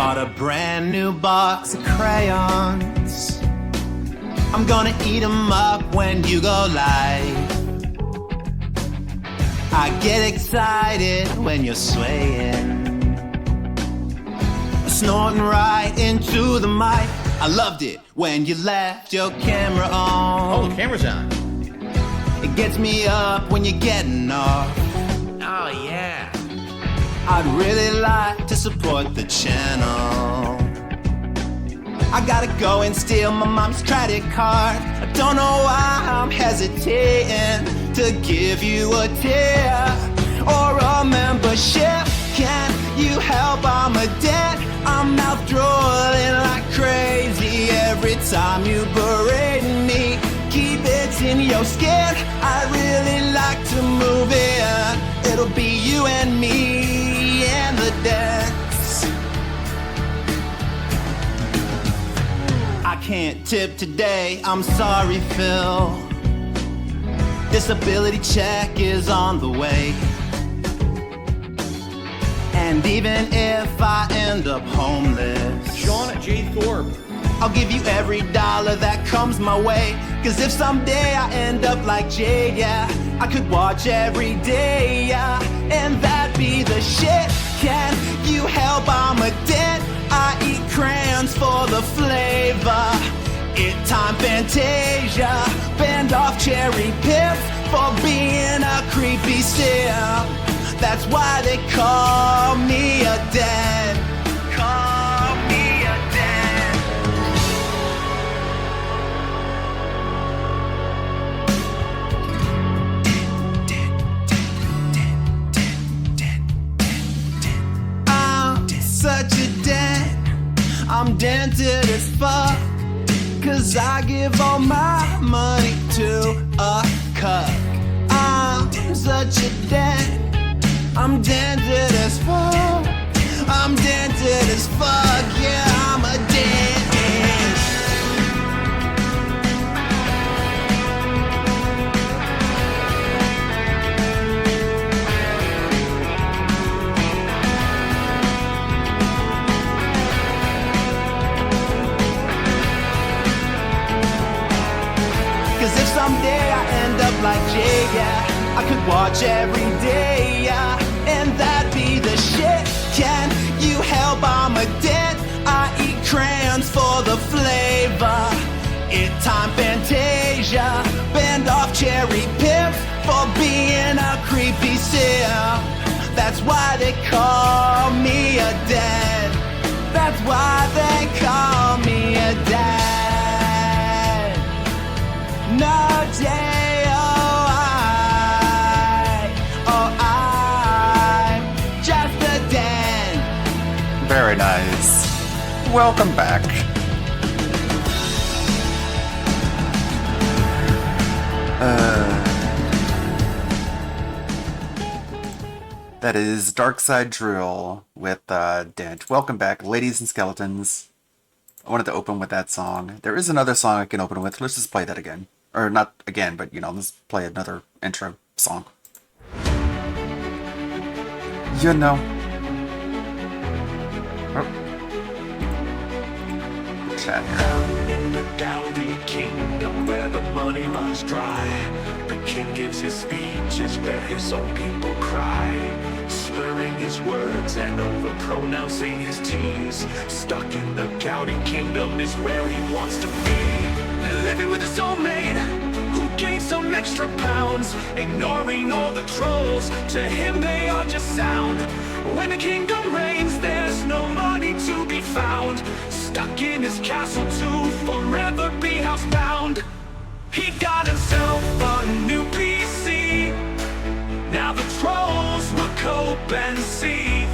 Bought a brand new box of crayons. I'm gonna eat them up when you go live. I get excited when you're swaying, snorting right into the mic. I loved it when you left your camera on. Oh, the camera's on. It gets me up when you're getting off. Oh, yeah. I'd really like to support the channel. I gotta go and steal my mom's credit card. I don't know why I'm hesitating to give you a tip or a membership. Can you help? I'm a debt. I'm mouth drooling like crazy every time you berate me. Keep it in your skin. I really like to move in. It'll be you and me and the dance. I can't tip today, I'm sorry, Phil. Disability check is on the way. And even if I end up homeless, Sean at J. Thorpe. I'll give you every dollar that comes my way. Cause if someday I end up like Jay, yeah, I could watch every day, yeah, and that'd be the shit. Can you help? I'm a debt. I eat crayons for the flavor. It time Fantasia. Band off cherry pips for being a creepy simp. That's why they call me a dad. Call me a dad. I'm such a dad. I'm dented as fuck. Cause I give all my money to a cuck. I'm such a dad. I'm dented as fuck. I'm dented as fuck. Yeah, I'm a dent. Cause if someday I end up like Jay, yeah, I could watch every day, yeah, and that'd be the shit. Can you help? I'm a debt. I eat crayons for the flavor. It time Fantasia. Band off cherry pips for being a creepy simp. That's why they call me a dad. That's why they call me a dad. No day. Very nice. Welcome back. That is Dark Side Drill with Dent. Welcome back, ladies and skeletons. I wanted to open with that song. There is another song I can open with. Let's just play that again. Or not again, but let's play another intro song. You know. Chat here. Down in the Dowdy Kingdom where the money runs dry, the king gives his speeches where his own people cry, slurring his words and over-pronouncing his T's. Stuck in the Dowdy Kingdom is where he wants to be, living with his soulmate who gained some extra pounds, ignoring all the trolls. To him they are just sound. When the kingdom reigns, there's no money to be found. Stuck in his castle to forever be housebound. He got himself a new PC. Now the trolls will cope and see.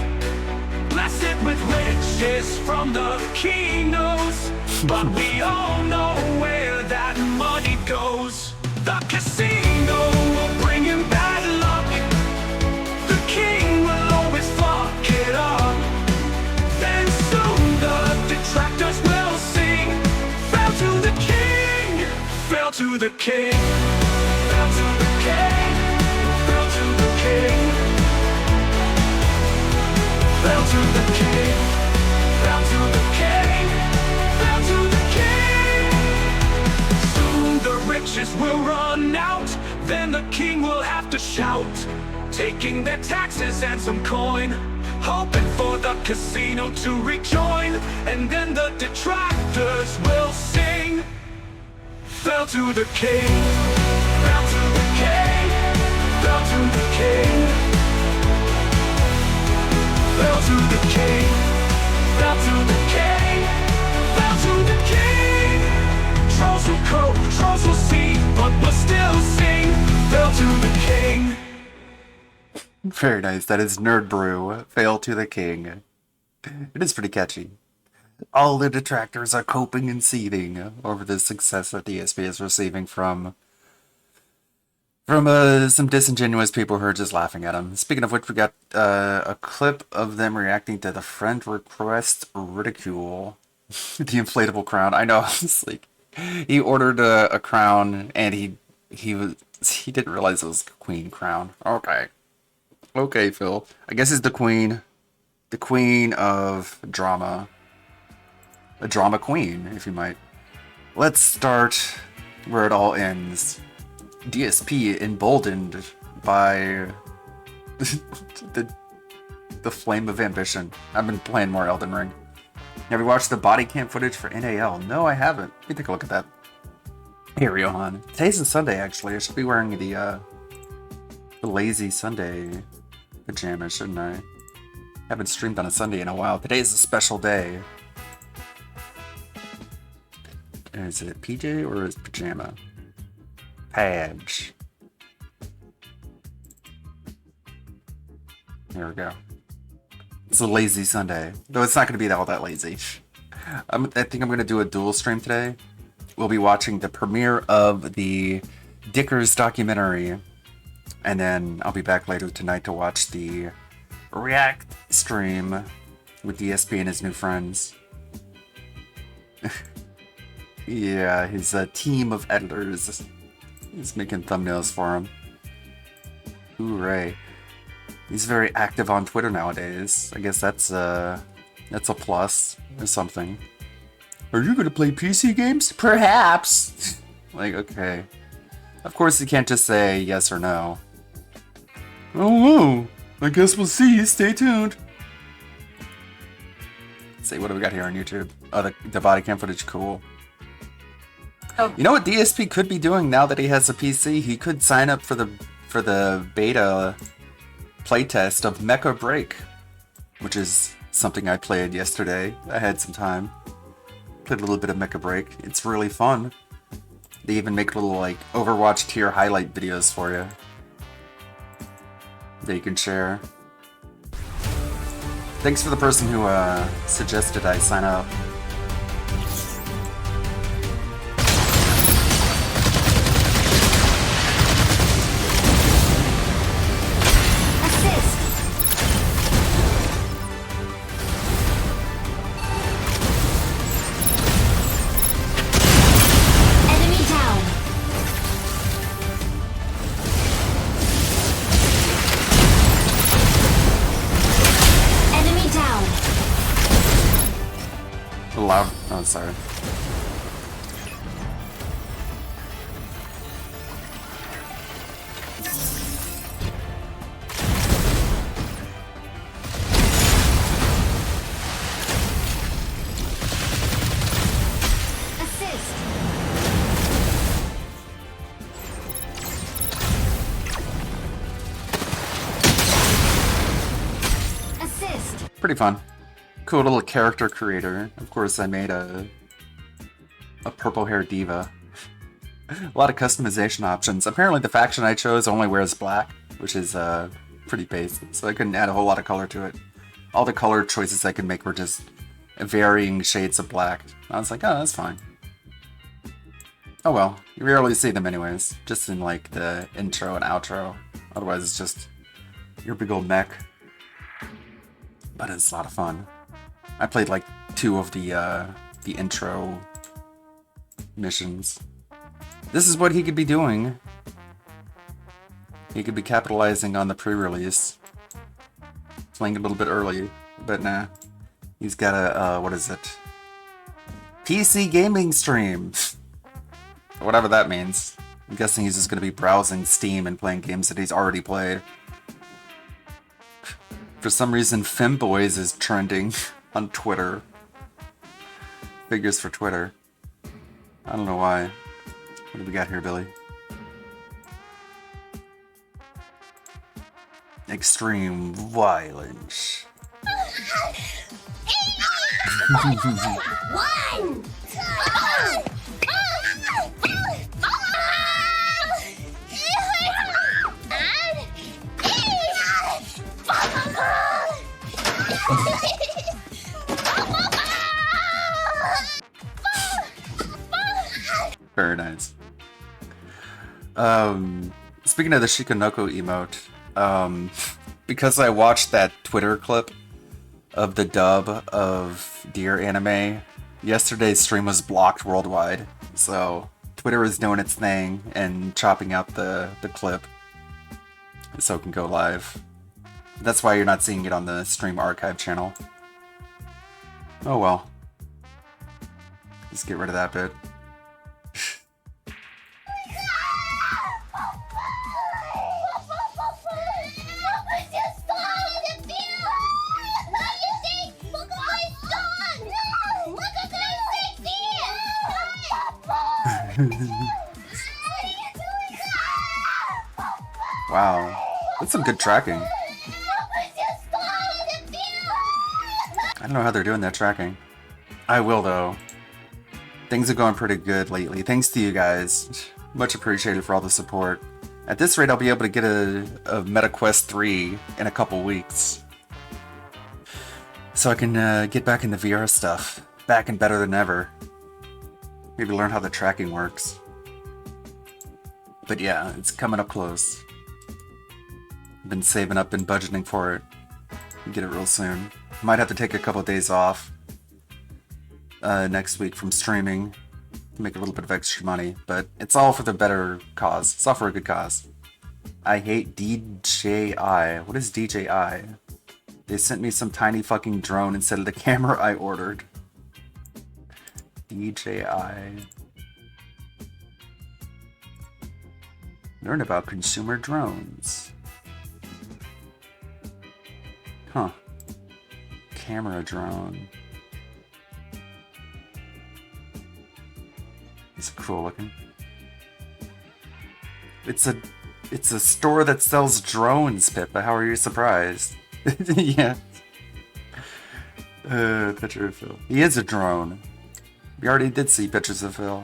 Blessed with riches from the king knows, but we all know where that money goes. The casino will bring him bad luck. The king will always fuck it up. Then soon the detractors will sing, fell to the king, fell to the king, fell to the king, fell to the king, fell to the king, fell taxes will run out, then the king will have to shout, taking their taxes and some coin, hoping for the casino to rejoin. And then the detractors will sing, fell to the king, fell to the king, fell to the king, fell to the king, fell to the king, fell to the king. Trolls will croak, trolls will see, but will still sing, fell to the king. Very nice. That is Nerd Brew. Fail to the King. It is pretty catchy. All the detractors are coping and seething over the success that DSP is receiving from some disingenuous people who are just laughing at him. Speaking of which, we got a clip of them reacting to the friend request ridicule. The inflatable crown. I know. It's like he ordered a crown and he didn't realize it was a queen crown. Okay, Phil. I guess it's the queen of drama. A drama queen, if you might. Let's start where it all ends. DSP emboldened by the flame of ambition. I've been playing more Elden Ring. Have you watched the body cam footage for NAL? No, I haven't. Let me take a look at that. Here, Johan. Today's a Sunday, actually. I should be wearing the lazy Sunday pajamas, shouldn't I? Haven't streamed on a Sunday in a while. Today is a special day. Is it PJ or is it pajama? Page. There we go. It's a lazy Sunday. Though it's not going to be all that lazy. I think I'm going to do a dual stream today. We'll be watching the premiere of the Dickers documentary. And then I'll be back later tonight to watch the React stream with DSP and his new friends. Yeah, his team of editors is making thumbnails for him. Hooray. He's very active on Twitter nowadays. I guess that's a plus or something. Are you gonna play PC games? Perhaps! Like, okay. Of course you can't just say yes or no. Oh, I guess we'll see. Stay tuned. Let's see, what do we got here on YouTube? Oh, the body cam footage, cool. Oh. You know what DSP could be doing now that he has a PC? He could sign up for the beta playtest of Mecha Break, which is something I played yesterday. I had some time. Played a little bit of Mecha Break. It's really fun. They even make little like Overwatch tier highlight videos for you that you can share. Thanks for the person who suggested I sign up. Loud. Oh, sorry. Assist. Pretty fun. Cool little character creator. Of course, I made a purple hair diva. A lot of customization options. Apparently, the faction I chose only wears black, which is pretty basic, so I couldn't add a whole lot of color to it. All the color choices I could make were just varying shades of black. I was like, oh, that's fine. Oh well, you rarely see them anyways, just in like the intro and outro. Otherwise, it's just your big old mech. But it's a lot of fun. I played like 2 of the intro missions. This is what he could be doing. He could be capitalizing on the pre-release. Playing a little bit early, but nah. He's got a, what is it? PC gaming stream. Whatever that means. I'm guessing he's just going to be browsing Steam and playing games that he's already played. For some reason, Femboys is trending on Twitter. Figures for Twitter. I don't know why. What do we got here, Billy? Extreme violence. One! Very nice. Speaking of the Shikanoko emote, because I watched that Twitter clip of the dub of Deer Anime, yesterday's stream was blocked worldwide. So Twitter is doing its thing and chopping out the clip so it can go live. That's why you're not seeing it on the stream archive channel. Oh well. Just get rid of that bit. Wow, that's some good tracking. I don't know how they're doing that tracking. I will though. Things are going pretty good lately. Thanks to you guys. Much appreciated for all the support. At this rate, I'll be able to get a MetaQuest 3 in a couple weeks. So I can get back in the VR stuff. Back and better than ever. Maybe learn how the tracking works. But yeah, it's coming up close. Been saving up and budgeting for it. Get it real soon. Might have to take a couple of days off next week from streaming to make a little bit of extra money, but it's all for the better cause. It's all for a good cause. I hate DJI. What is DJI? They sent me some tiny fucking drone instead of the camera I ordered. DJI. Learn about consumer drones. Huh. Camera drone. It's cool looking. It's a store that sells drones, Pippa. How are you surprised? Yeah. Picture of Phil. He is a drone. We already did see pictures of Phil.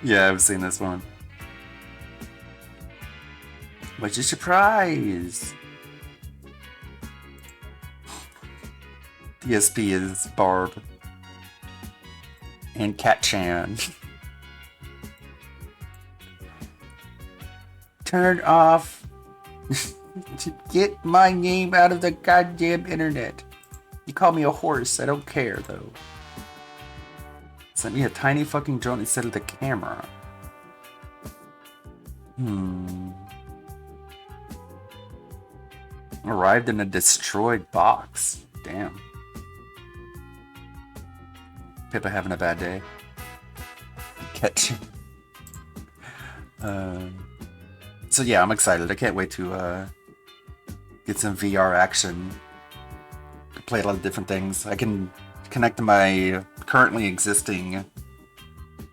Yeah, I've seen this one. What's your surprise? DSP is Barb. And Cat-chan. Turn off. Get my name out of the goddamn internet. You call me a horse, I don't care though. Sent me a tiny fucking drone instead of the camera. Arrived in a destroyed box. Damn. Pippa having a bad day. Catch. So yeah, I'm excited. I can't wait to get some VR action. Play a lot of different things. I can connect to my currently existing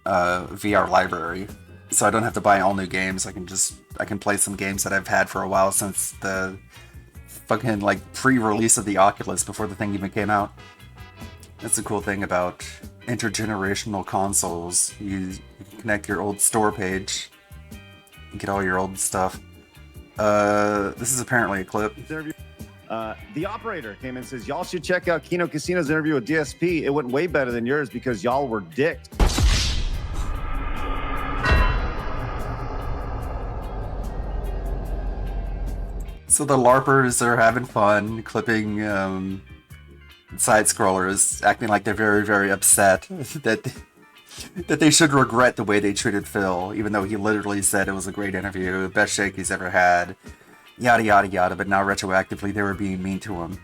VR library, so I don't have to buy all new games. I can play some games that I've had for a while since the fucking like pre-release of the Oculus before the thing even came out. That's the cool thing about intergenerational consoles. You can connect your old store page and get all your old stuff. This is apparently a clip. The operator came in and says, y'all should check out Kino Casino's interview with DSP. It went way better than yours because y'all were dicked. So the LARPers are having fun, clipping side scrollers, acting like they're very, very upset that they should regret the way they treated Phil, even though he literally said it was a great interview, best shake he's ever had. Yada yada yada, but now retroactively they were being mean to him.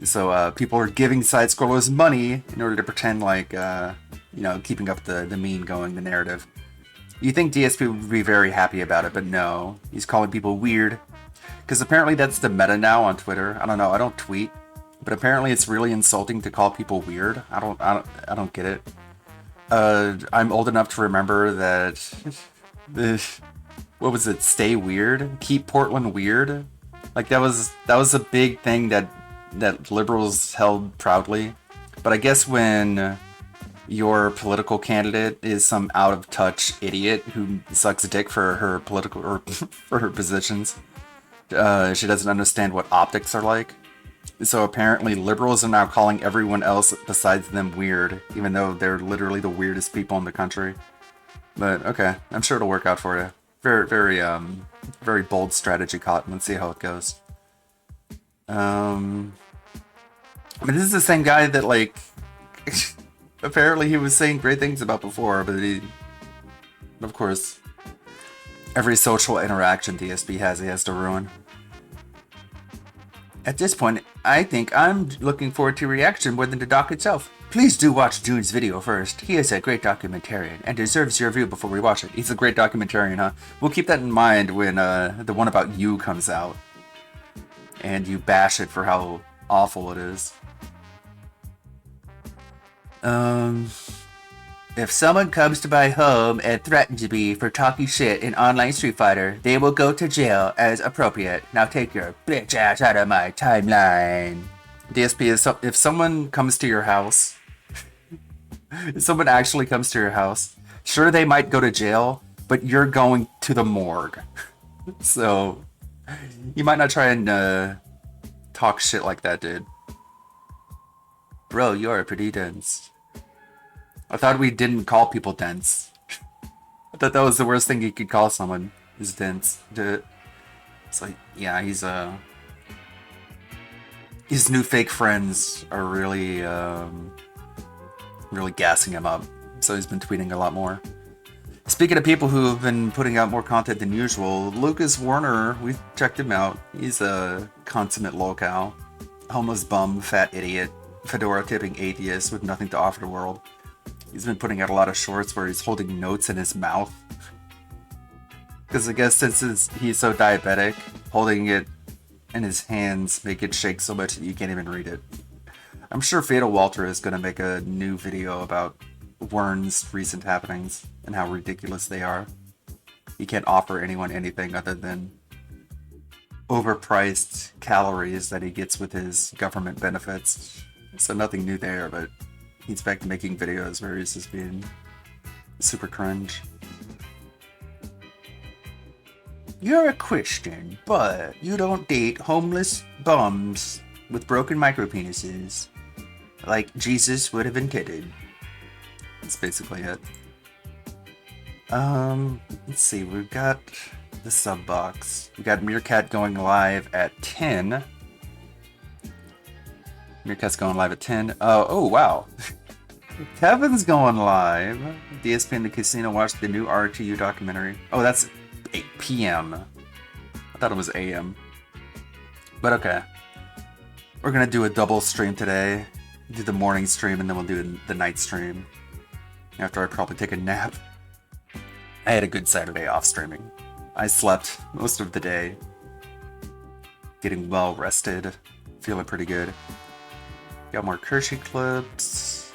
So people are giving side scrollers money in order to pretend like you know, keeping up the meme going, the narrative. You think DSP would be very happy about it, but no. He's calling people weird. Because apparently that's the meta now on Twitter. I don't know, I don't tweet. But apparently it's really insulting to call people weird. I don't get it. I'm old enough to remember that... what was it? Stay weird? Keep Portland weird? Like that was a big thing that liberals held proudly. But I guess when your political candidate is some out of touch idiot who sucks dick for her political or for her positions, she doesn't understand what optics are like. So apparently liberals are now calling everyone else besides them weird, even though they're literally the weirdest people in the country. But okay, I'm sure it'll work out for you. Very, very bold strategy, Cotton. Let's see how it goes. I mean, this is the same guy that, like, apparently he was saying great things about before, but of course, every social interaction DSP has, he has to ruin. At this point, I think I'm looking forward to reaction more than the doc itself. Please do watch June's video first. He is a great documentarian and deserves your review before we watch it. He's a great documentarian, huh? We'll keep that in mind when the one about you comes out. And you bash it for how awful it is. If someone comes to my home and threatens me for talking shit in online Street Fighter, they will go to jail as appropriate. Now take your bitch ass out of my timeline. DSP is if someone comes to your house, if someone actually comes to your house, sure they might go to jail, but you're going to the morgue. So you might not try and talk shit like that, dude. Bro, you're pretty dense. I thought we didn't call people dense. I thought that was the worst thing you could call someone, is dense. It's like, yeah, his new fake friends are really, really gassing him up. So he's been tweeting a lot more. Speaking of people who have been putting out more content than usual, Lucas Warner, we've checked him out. He's a consummate lolcow. Homeless bum, fat idiot, fedora tipping atheist with nothing to offer the world. He's been putting out a lot of shorts where he's holding notes in his mouth. Because I guess since he's so diabetic, holding it in his hands make it shake so much that you can't even read it. I'm sure Fatal Walter is going to make a new video about Wern's recent happenings and how ridiculous they are. He can't offer anyone anything other than overpriced calories that he gets with his government benefits. So nothing new there, but he's back to making videos where he's just being super cringe. You're a Christian, but you don't date homeless bums with broken micropenises like Jesus would have intended. That's basically it. Let's see, we've got the sub box. We got Meerkat going live at 10. Meerkat's going live at 10. Oh wow. Kevin's going live. DSP in the casino watched the new RTU documentary. Oh, that's 8 p.m. I thought it was a.m. But okay. We're gonna do a double stream today. Do the morning stream and then we'll do the night stream. After I probably take a nap. I had a good Saturday off streaming. I slept most of the day. Getting well rested. Feeling pretty good. Got more Kershey clips.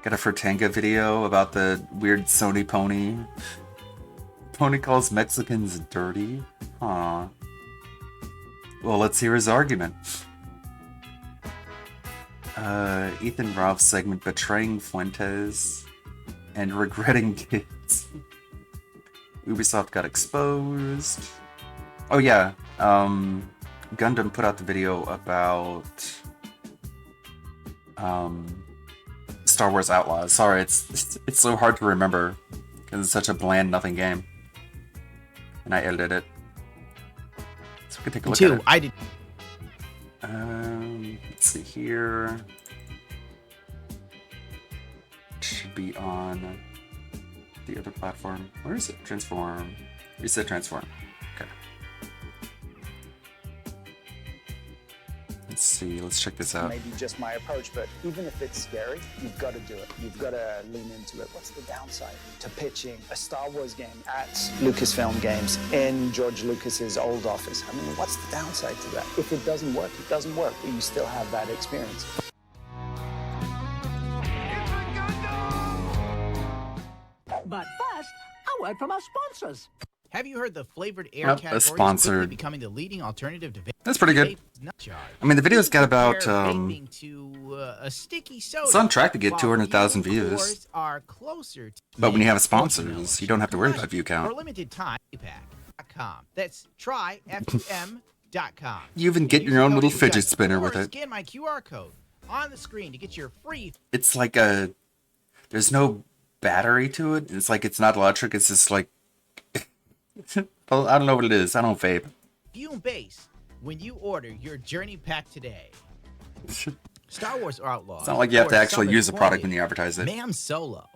Got a Fertanga video about the weird Sony pony. Pony calls Mexicans dirty. Aw. Well, let's hear his argument. Ethan Ralph's segment betraying Fuentes and regretting kids. Ubisoft got exposed. Oh yeah, Gundam put out the video about Star Wars Outlaws. Sorry, it's so hard to remember because it's such a bland nothing game. And I edited it. So we can take a look at it. I did. Let's see here. It should be on the other platform. Where is it? Transform. Reset transform. Okay. Let's see. Let's check this out. Maybe just my approach, but even if it's scary, you've got to do it. You've got to lean into it. What's the downside to pitching a Star Wars game at Lucasfilm Games in George Lucas's old office? I mean, what's the downside to that? If it doesn't work, it doesn't work, but you still have that experience. But first, a word from our sponsors. Have you heard the flavored air Yep, category that's is quickly sponsored. becoming the leading alternative to vape? That's pretty good. Nut charge. I mean, the video's got about, Compare vaping to a sticky soda. it's on track to get while 200,000 you, of views. course, are closer to But when you have vanilla sponsors, you don't have to worry about view For count. a limited time, pack.com. That's tryfm.com. You even get Use your own the little code fidget discussion spinner or with it. Scan my QR code on the screen to get your free. It's like there's no battery to it. It's like it's not electric. It's just like, I don't know what it is. I don't vape. Fume base when you order your journey pack today. Star Wars Outlaws. It's not like you have to or actually Summon use the product Quality, when you advertise it. Ma'am Solo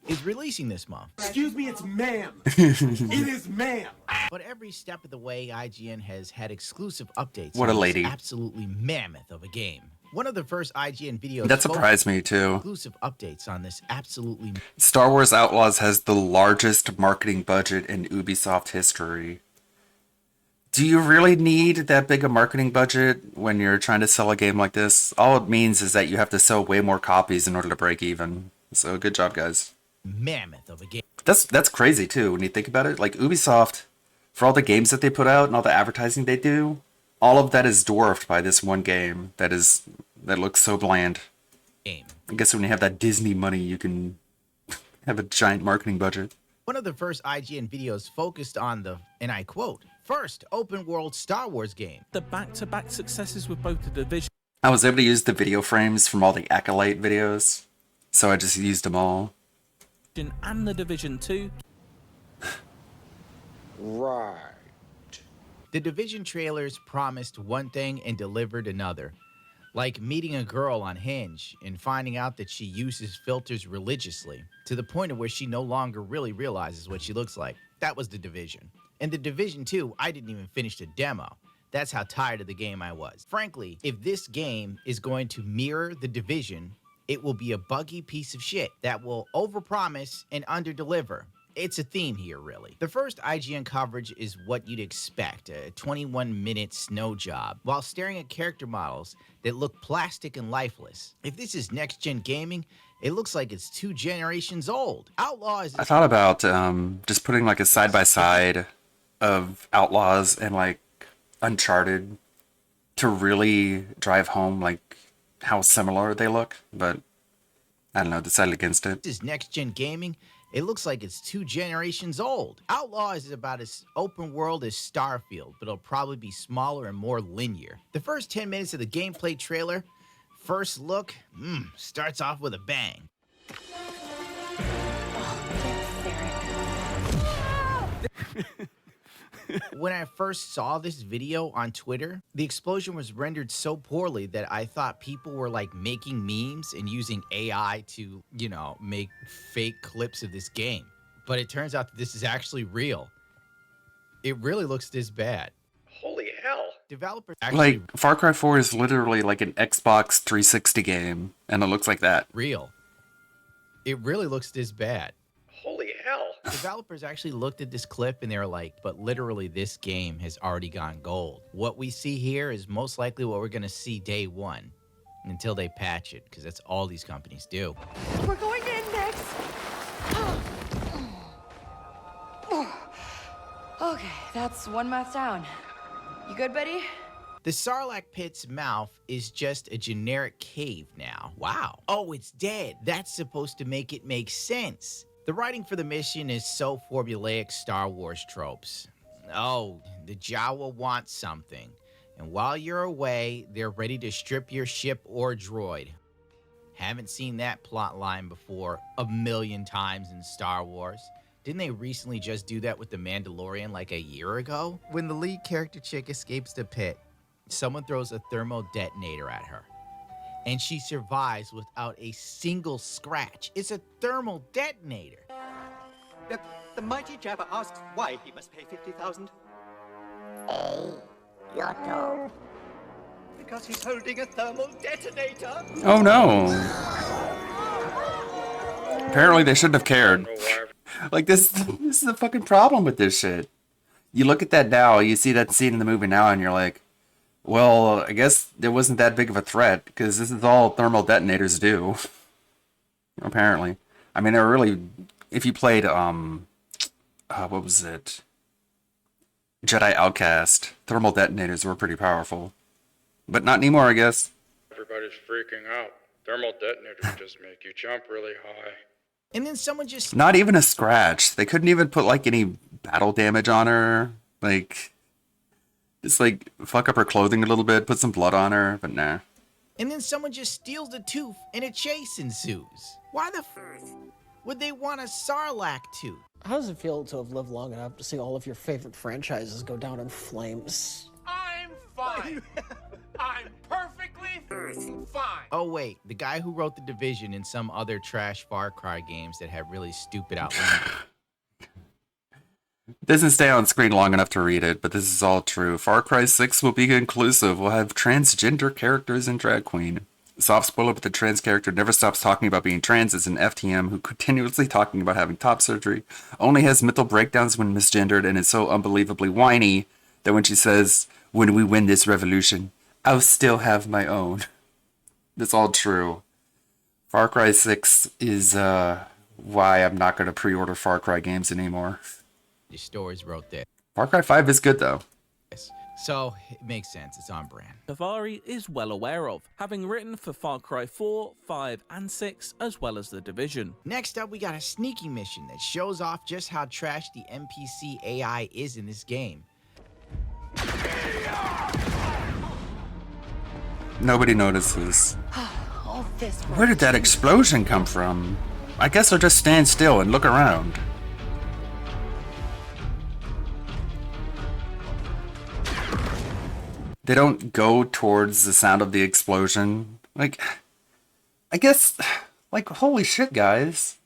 is releasing this month. Excuse me, it's ma'am. It is ma'am. But every step of the way, IGN has had exclusive updates. What a on this lady. Absolutely mammoth of a game. One of the first IGN videos. That surprised me too. Exclusive updates on this absolutely. Star Wars Outlaws has the largest marketing budget in Ubisoft history. Do you really need that big a marketing budget when you're trying to sell a game like this? All it means is that you have to sell way more copies in order to break even. So good job, guys. Mammoth of a game. That's crazy too when you think about it. Like Ubisoft, for all the games that they put out and all the advertising they do, all of that is dwarfed by this one game that looks so bland. I guess when you have that Disney money, you can have a giant marketing budget. One of the first IGN videos focused on the, and I quote, first open world Star Wars game. The back-to-back successes with both the Division I was able to use the video frames from all the Acolyte videos, so I just used them all. and the Division 2. Right. The Division trailers promised one thing and delivered another. Like meeting a girl on Hinge and finding out that she uses filters religiously to the point of where she no longer really realizes what she looks like. That was The Division. And The Division 2, I didn't even finish the demo. That's how tired of the game I was. Frankly, if this game is going to mirror The Division, it will be a buggy piece of shit that will overpromise and underdeliver. It's a theme here, really. The first IGN coverage is what you'd expect, a 21-minute snow job, while staring at character models that look plastic and lifeless. If this is next-gen gaming, it looks like it's 2 generations old. Outlaw is... I thought about just putting like a side-by-side of Outlaws and like Uncharted to really drive home like how similar they look, but I don't know, decided against it. This is next-gen gaming. It looks like it's 2 generations old. Outlaw is about as open world as Starfield, but it'll probably be smaller and more linear. The first 10 minutes of the gameplay trailer, first look, starts off with a bang. When I first saw this video on Twitter, the explosion was rendered so poorly that I thought people were like making memes and using AI to, you know, make fake clips of this game. But it turns out that this is actually real. It really looks this bad. Holy hell. Developers actually Like Far Cry 4 is literally like an Xbox 360 game, and it looks like that. real. It really looks this bad. Holy hell. Developers actually looked at this clip and they were like, but literally this game has already gone gold. What we see here is most likely what we're going to see day one until they patch it, because that's all these companies do. We're going in next. Okay, that's one mouth down. You good, buddy? The Sarlacc pit's mouth is just a generic cave now. Wow. Oh, it's dead. That's supposed to make it make sense. The writing for the mission is so formulaic Star Wars tropes. Oh, the Jawa wants something. And while you're away, they're ready to strip your ship or droid. Haven't seen that plot line before a million times in Star Wars. Didn't they recently just do that with The Mandalorian like a year ago? When the lead character chick escapes the pit, someone throws a thermal detonator at her. And she survives without a single scratch. It's a thermal detonator. The mighty Jabba asks why he must pay 50,000. because he's holding a thermal detonator. Oh no. Apparently they shouldn't have cared. Like this is the fucking problem with this shit. You look at that now, you see that scene in the movie now, and you're like, well, I guess there wasn't that big of a threat, because this is all thermal detonators do. Apparently. I mean, they're really, if you played, what was it? Jedi Outcast, thermal detonators were pretty powerful. But not anymore, I guess. Everybody's freaking out. Thermal detonators just make you jump really high. And then someone just... Not even a scratch. They couldn't even put, like, any battle damage on her. Like, just, like, fuck up her clothing a little bit, put some blood on her, but nah. And then someone just steals the tooth and a chase ensues. Why the f would they want a Sarlacc tooth? How does it feel to have lived long enough to see all of your favorite franchises go down in flames? I'm fine. I'm perfectly fine. Oh wait, the guy who wrote The Division and some other trash Far Cry games that have really stupid outlines. Doesn't stay on screen long enough to read it, but this is all true. Far Cry 6 will be inclusive. We'll have transgender characters and drag queen. Soft spoiler, but the trans character never stops talking about being trans as an FTM who continuously talking about having top surgery, only has mental breakdowns when misgendered, and is so unbelievably whiny that when she says, when we win this revolution, I'll still have my own. That's all true. Far Cry 6 is why I'm not going to pre-order Far Cry games anymore. The stories wrote that. Far Cry 5 is good though. Yes. So it makes sense. It's on brand. Kavari is well aware of, having written for Far Cry 4, 5, and 6, as well as The Division. Next up, we got a sneaky mission that shows off just how trash the NPC AI is in this game. Nobody notices. All this Where did that explosion come from? I guess I'll just stand still and look around. They don't go towards the sound of the explosion. Like, I guess, like, holy shit, guys.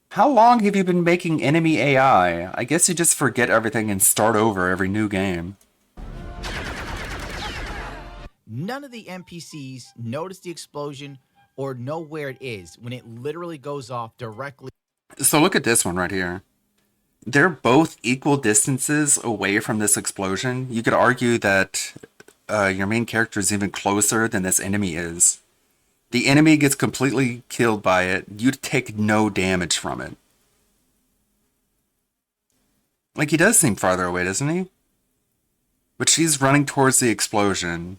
How long have you been making enemy AI? I guess you just forget everything and start over every new game. None of the NPCs notice the explosion or know where it is when it literally goes off directly. So look at this one right here. They're both equal distances away from this explosion. You could argue that your main character is even closer than this enemy is. The enemy gets completely killed by it. You take no damage from it. Like, he does seem farther away, doesn't he? But she's running towards the explosion.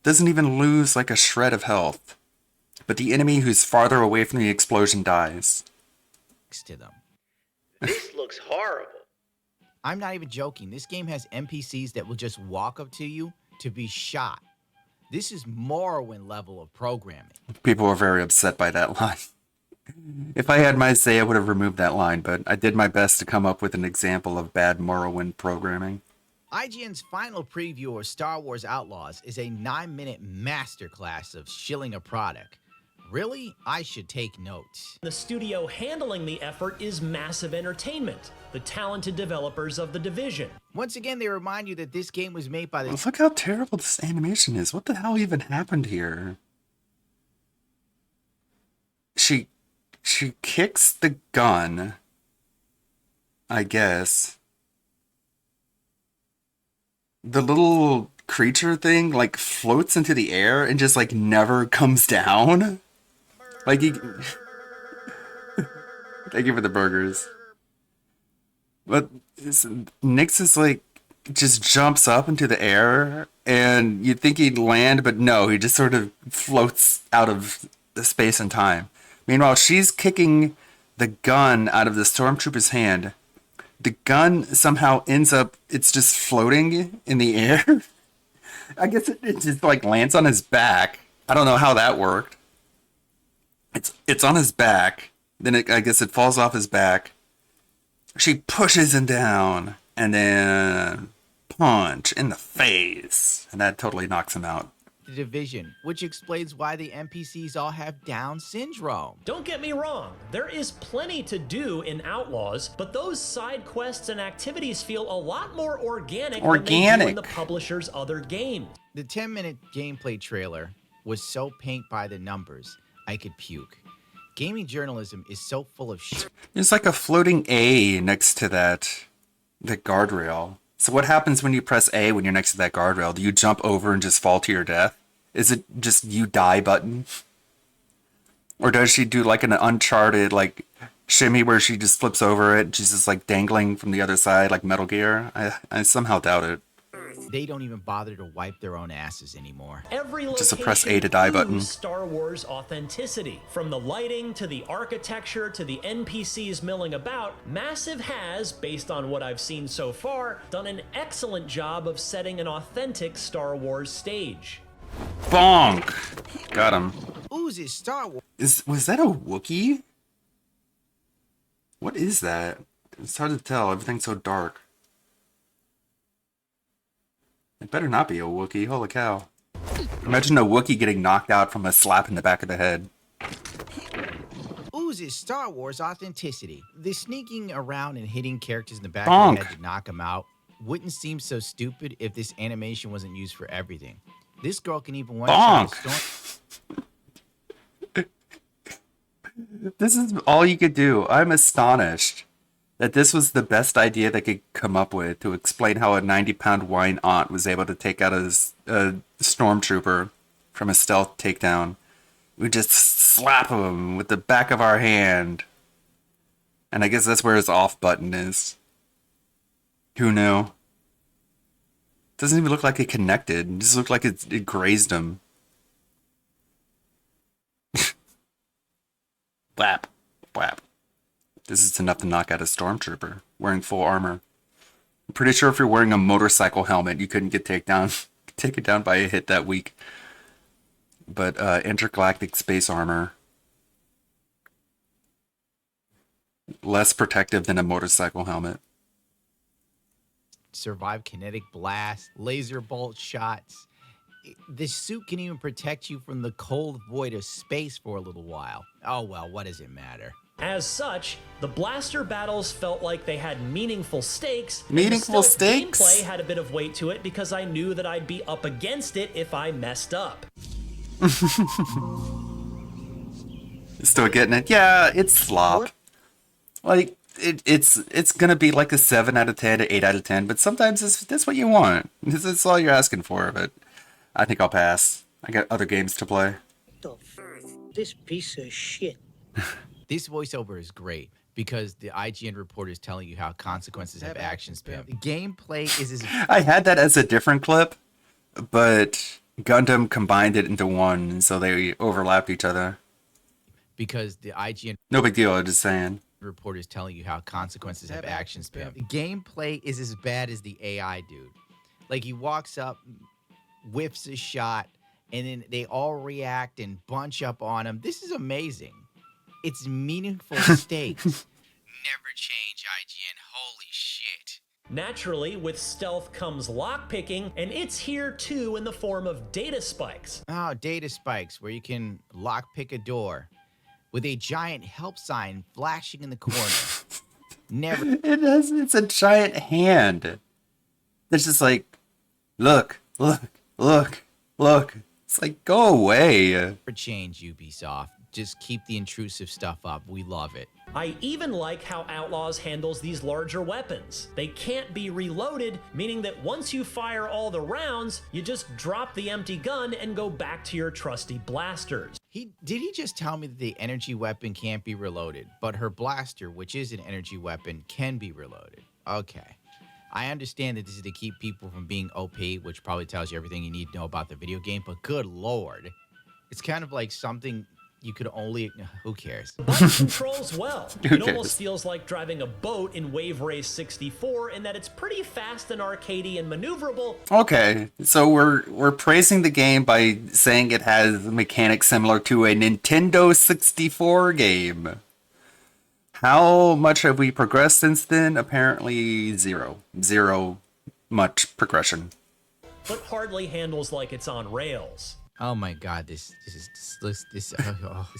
Doesn't even lose like a shred of health. But the enemy who's farther away from the explosion dies. To them. This looks horrible. I'm not even joking. This game has NPCs that will just walk up to you to be shot. This is Morrowind level of programming. People were very upset by that line. If I had my say, I would have removed that line, but I did my best to come up with an example of bad Morrowind programming. IGN's final preview of Star Wars Outlaws is a 9-minute masterclass of shilling a product. Really? I should take notes. The studio handling the effort is Massive Entertainment, the talented developers of The Division. Once again, they remind you that this game was made by the... Look how terrible this animation is. What the hell even happened here? She kicks the gun, I guess. The little creature thing, like, floats into the air and just, like, never comes down. Like, he... Thank you for the burgers. But Nyx is, like, just jumps up into the air, and you'd think he'd land, but no, he just sort of floats out of the space and time. Meanwhile, she's kicking the gun out of the stormtrooper's hand. The gun somehow ends up, it's just floating in the air. I guess it just, like, lands on his back. I don't know how that worked. It's on his back. Then I guess it falls off his back. She pushes him down. And then punch in the face. And that totally knocks him out. The Division, which explains why the NPCs all have Down syndrome. Don't get me wrong, there is plenty to do in Outlaws, but those side quests and activities feel a lot more organic than they do in the publisher's other games. The 10-minute gameplay trailer was so paint by the numbers, I could puke. Gaming journalism is so full of shit. There's like a floating A next to the guardrail. So what happens when you press A when you're next to that guardrail? Do you jump over and just fall to your death? Is it just you die button? Or does she do like an Uncharted like shimmy where she just flips over it? She's just like dangling from the other side like Metal Gear? I somehow doubt it. They don't even bother to wipe their own asses anymore. Every just a press A to die button. Star Wars authenticity. From the lighting to the architecture to the NPCs milling about, Massive has, based on what I've seen so far, done an excellent job of setting an authentic Star Wars stage. Bonk! Got him. Oozes Star Wars. Was that a Wookiee? What is that? It's hard to tell. Everything's so dark. It better not be a Wookiee. Holy cow. Imagine a Wookiee getting knocked out from a slap in the back of the head. Oozes Star Wars authenticity. The sneaking around and hitting characters in the back of the head to knock them out wouldn't seem so stupid if this animation wasn't used for everything. This girl can even one-shot Storm. This is all you could do. I'm astonished that this was the best idea they could come up with to explain how a 90-pound wine aunt was able to take out a stormtrooper from a stealth takedown. We just slap him with the back of our hand. And I guess that's where his off button is. Who knew? Doesn't even look like it connected. It just looked like it grazed him. Blap. Blap. This is enough to knock out a stormtrooper wearing full armor. I'm pretty sure if you're wearing a motorcycle helmet, you couldn't get taken down by a hit that weak. But intergalactic space armor, less protective than a motorcycle helmet. Survive kinetic blasts, laser bolt shots. This suit can even protect you from the cold void of space for a little while. Oh well, what does it matter? As such, the blaster battles felt like they had meaningful stakes. Meaningful stakes? Gameplay had a bit of weight to it because I knew that I'd be up against it if I messed up. Still getting it? Yeah, it's slop. Like, it's gonna be like a 7 out of 10, an 8 out of 10, but sometimes that's what you want. That's all you're asking for, but I think I'll pass. I got other games to play. This piece of shit. This voiceover is great because the IGN report is telling you how consequences have actions. The gameplay is I had that as a different clip, but Gundam combined it into one, and so they overlapped each other. Because the IGN... No big deal, I'm just saying. Report is telling you how consequences have actions. The gameplay is as bad as the AI dude. Like, he walks up, whiffs a shot, and then they all react and bunch up on him. This is amazing. It's meaningful stakes. Never change, IGN. Holy shit. Naturally, with stealth comes lockpicking, and it's here too in the form of data spikes. Oh, data spikes, where you can lockpick a door with a giant help sign flashing in the corner. Never. It's a giant hand. It's just like, look. It's like, go away. Never change, Ubisoft. Just keep the intrusive stuff up. We love it. I even like how Outlaws handles these larger weapons. They can't be reloaded, meaning that once you fire all the rounds, you just drop the empty gun and go back to your trusty blasters. Did he just tell me that the energy weapon can't be reloaded, but her blaster, which is an energy weapon, can be reloaded? Okay. I understand that this is to keep people from being OP, which probably tells you everything you need to know about the video game, but good lord. It's kind of like something you could only... Who cares? The button controls well. It almost feels like driving a boat in Wave Race 64 in that it's pretty fast and arcadey and maneuverable. Okay, so we're praising the game by saying it has mechanics similar to a Nintendo 64 game. How much have we progressed since then? Apparently zero. Zero much progression. But hardly handles like it's on rails. Oh my God, this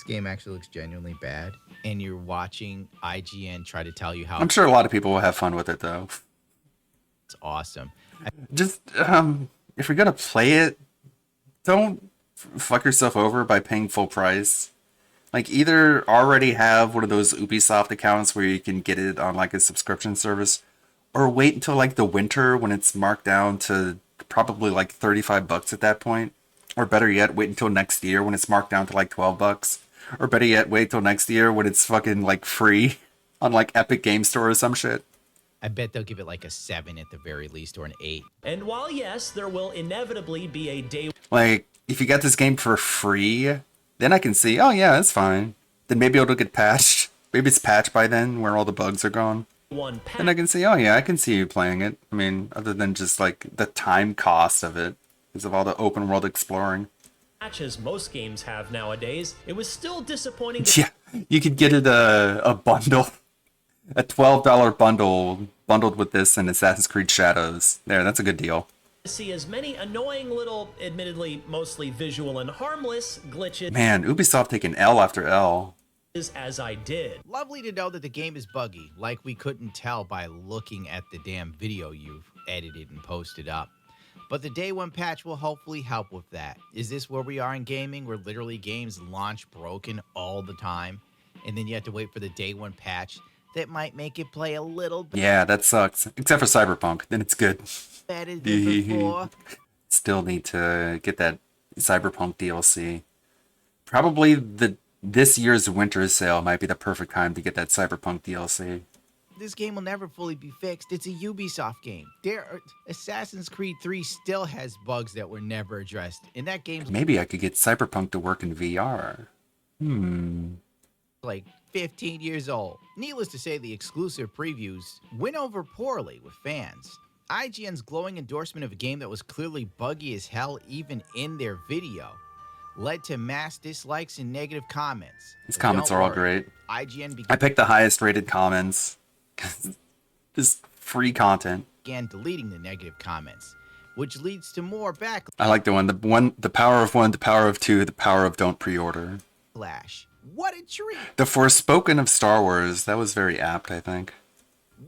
game actually looks genuinely bad, and you're watching IGN try to tell you how I'm sure a lot of people will have fun with it though. it's awesome. Just if you're gonna play it, don't fuck yourself over by paying full price. Like, either already have one of those Ubisoft accounts where you can get it on like a subscription service, or wait until like the winter when it's marked down to probably like $35 at that point. Or better yet, wait until next year when it's marked down to like $12. Or better yet, wait till next year when it's fucking like free on like Epic Game Store or some shit. I bet they'll give it like a 7 at the very least, or an 8. And while yes, there will inevitably be a day Like, if you got this game for free, then I can see, oh yeah, it's fine. Then maybe it'll get patched. Maybe it's patched by then where all the bugs are gone. Then I can see, oh yeah, I can see you playing it. I mean, other than just like the time cost of it, because of all the open world exploring. patches most games have nowadays, it was still disappointing Yeah, you could get it a bundle. A $12 bundle bundled with this and Assassin's Creed Shadows. There, that's a good deal. to see as many annoying little, admittedly mostly visual and harmless glitches Man, Ubisoft taking L after L. as I did. Lovely to know that the game is buggy, like we couldn't tell by looking at the damn video you've edited and posted up. But the day one patch will hopefully help with that. Is this where we are in gaming, where literally games launch broken all the time, and then you have to wait for the day one patch that might make it play a little bit Yeah, that sucks. Except for Cyberpunk, then it's good. better than before? Still need to get that Cyberpunk DLC. Probably this year's winter sale might be the perfect time to get that Cyberpunk DLC. This game will never fully be fixed. It's a Ubisoft game. Assassin's Creed 3 still has bugs that were never addressed. And that game's Maybe I could get Cyberpunk to work in VR. like 15 years old. Needless to say, the exclusive previews went over poorly with fans. IGN's glowing endorsement of a game that was clearly buggy as hell even in their video led to mass dislikes and negative comments. These comments Don't are all worry, great. IGN I picked the highest rated comments. This free content. began deleting the negative comments, which leads to more backlash. I like the power of one, the power of two, the power of don't pre-order. What a treat! The Forspoken of Star Wars, that was very apt, I think.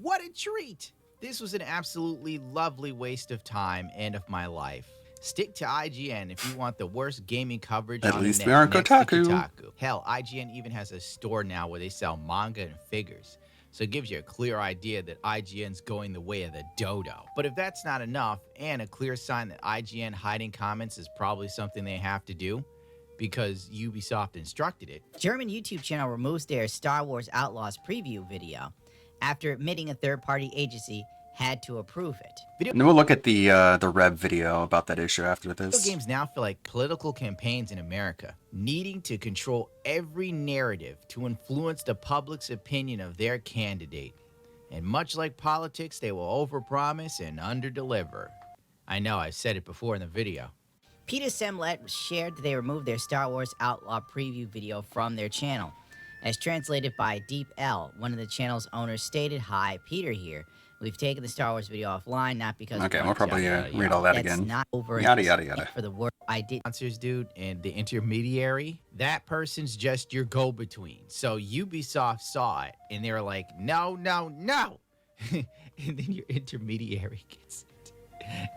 What a treat! This was an absolutely lovely waste of time and of my life. Stick to IGN if you want the worst gaming coverage At on least the we net. aren't next to Kotaku. Hell, IGN even has a store now where they sell manga and figures. So it gives you a clear idea that IGN's going the way of the dodo. But if that's not enough, and a clear sign that IGN hiding comments is probably something they have to do, because Ubisoft instructed it. German YouTube channel removes their Star Wars Outlaws preview video after admitting a third-party agency had to approve it. And then we'll look at the Rev video about that issue after this. Video games now feel like political campaigns in America, needing to control every narrative to influence the public's opinion of their candidate. And much like politics, they will overpromise and underdeliver. I know, I've said it before in the video. Peter Semlet shared that they removed their Star Wars Outlaw preview video from their channel. As translated by Deep L, one of the channel's owners stated, "Hi, Peter here. We've taken the Star Wars video offline, not because..." Okay, we'll probably read all that That's again. not over Yada, yada, yada. for the word I did. Sponsors, dude, and the intermediary, that person's just your go-between. So Ubisoft saw it, and they were like, no, no, no. And then your intermediary gets it.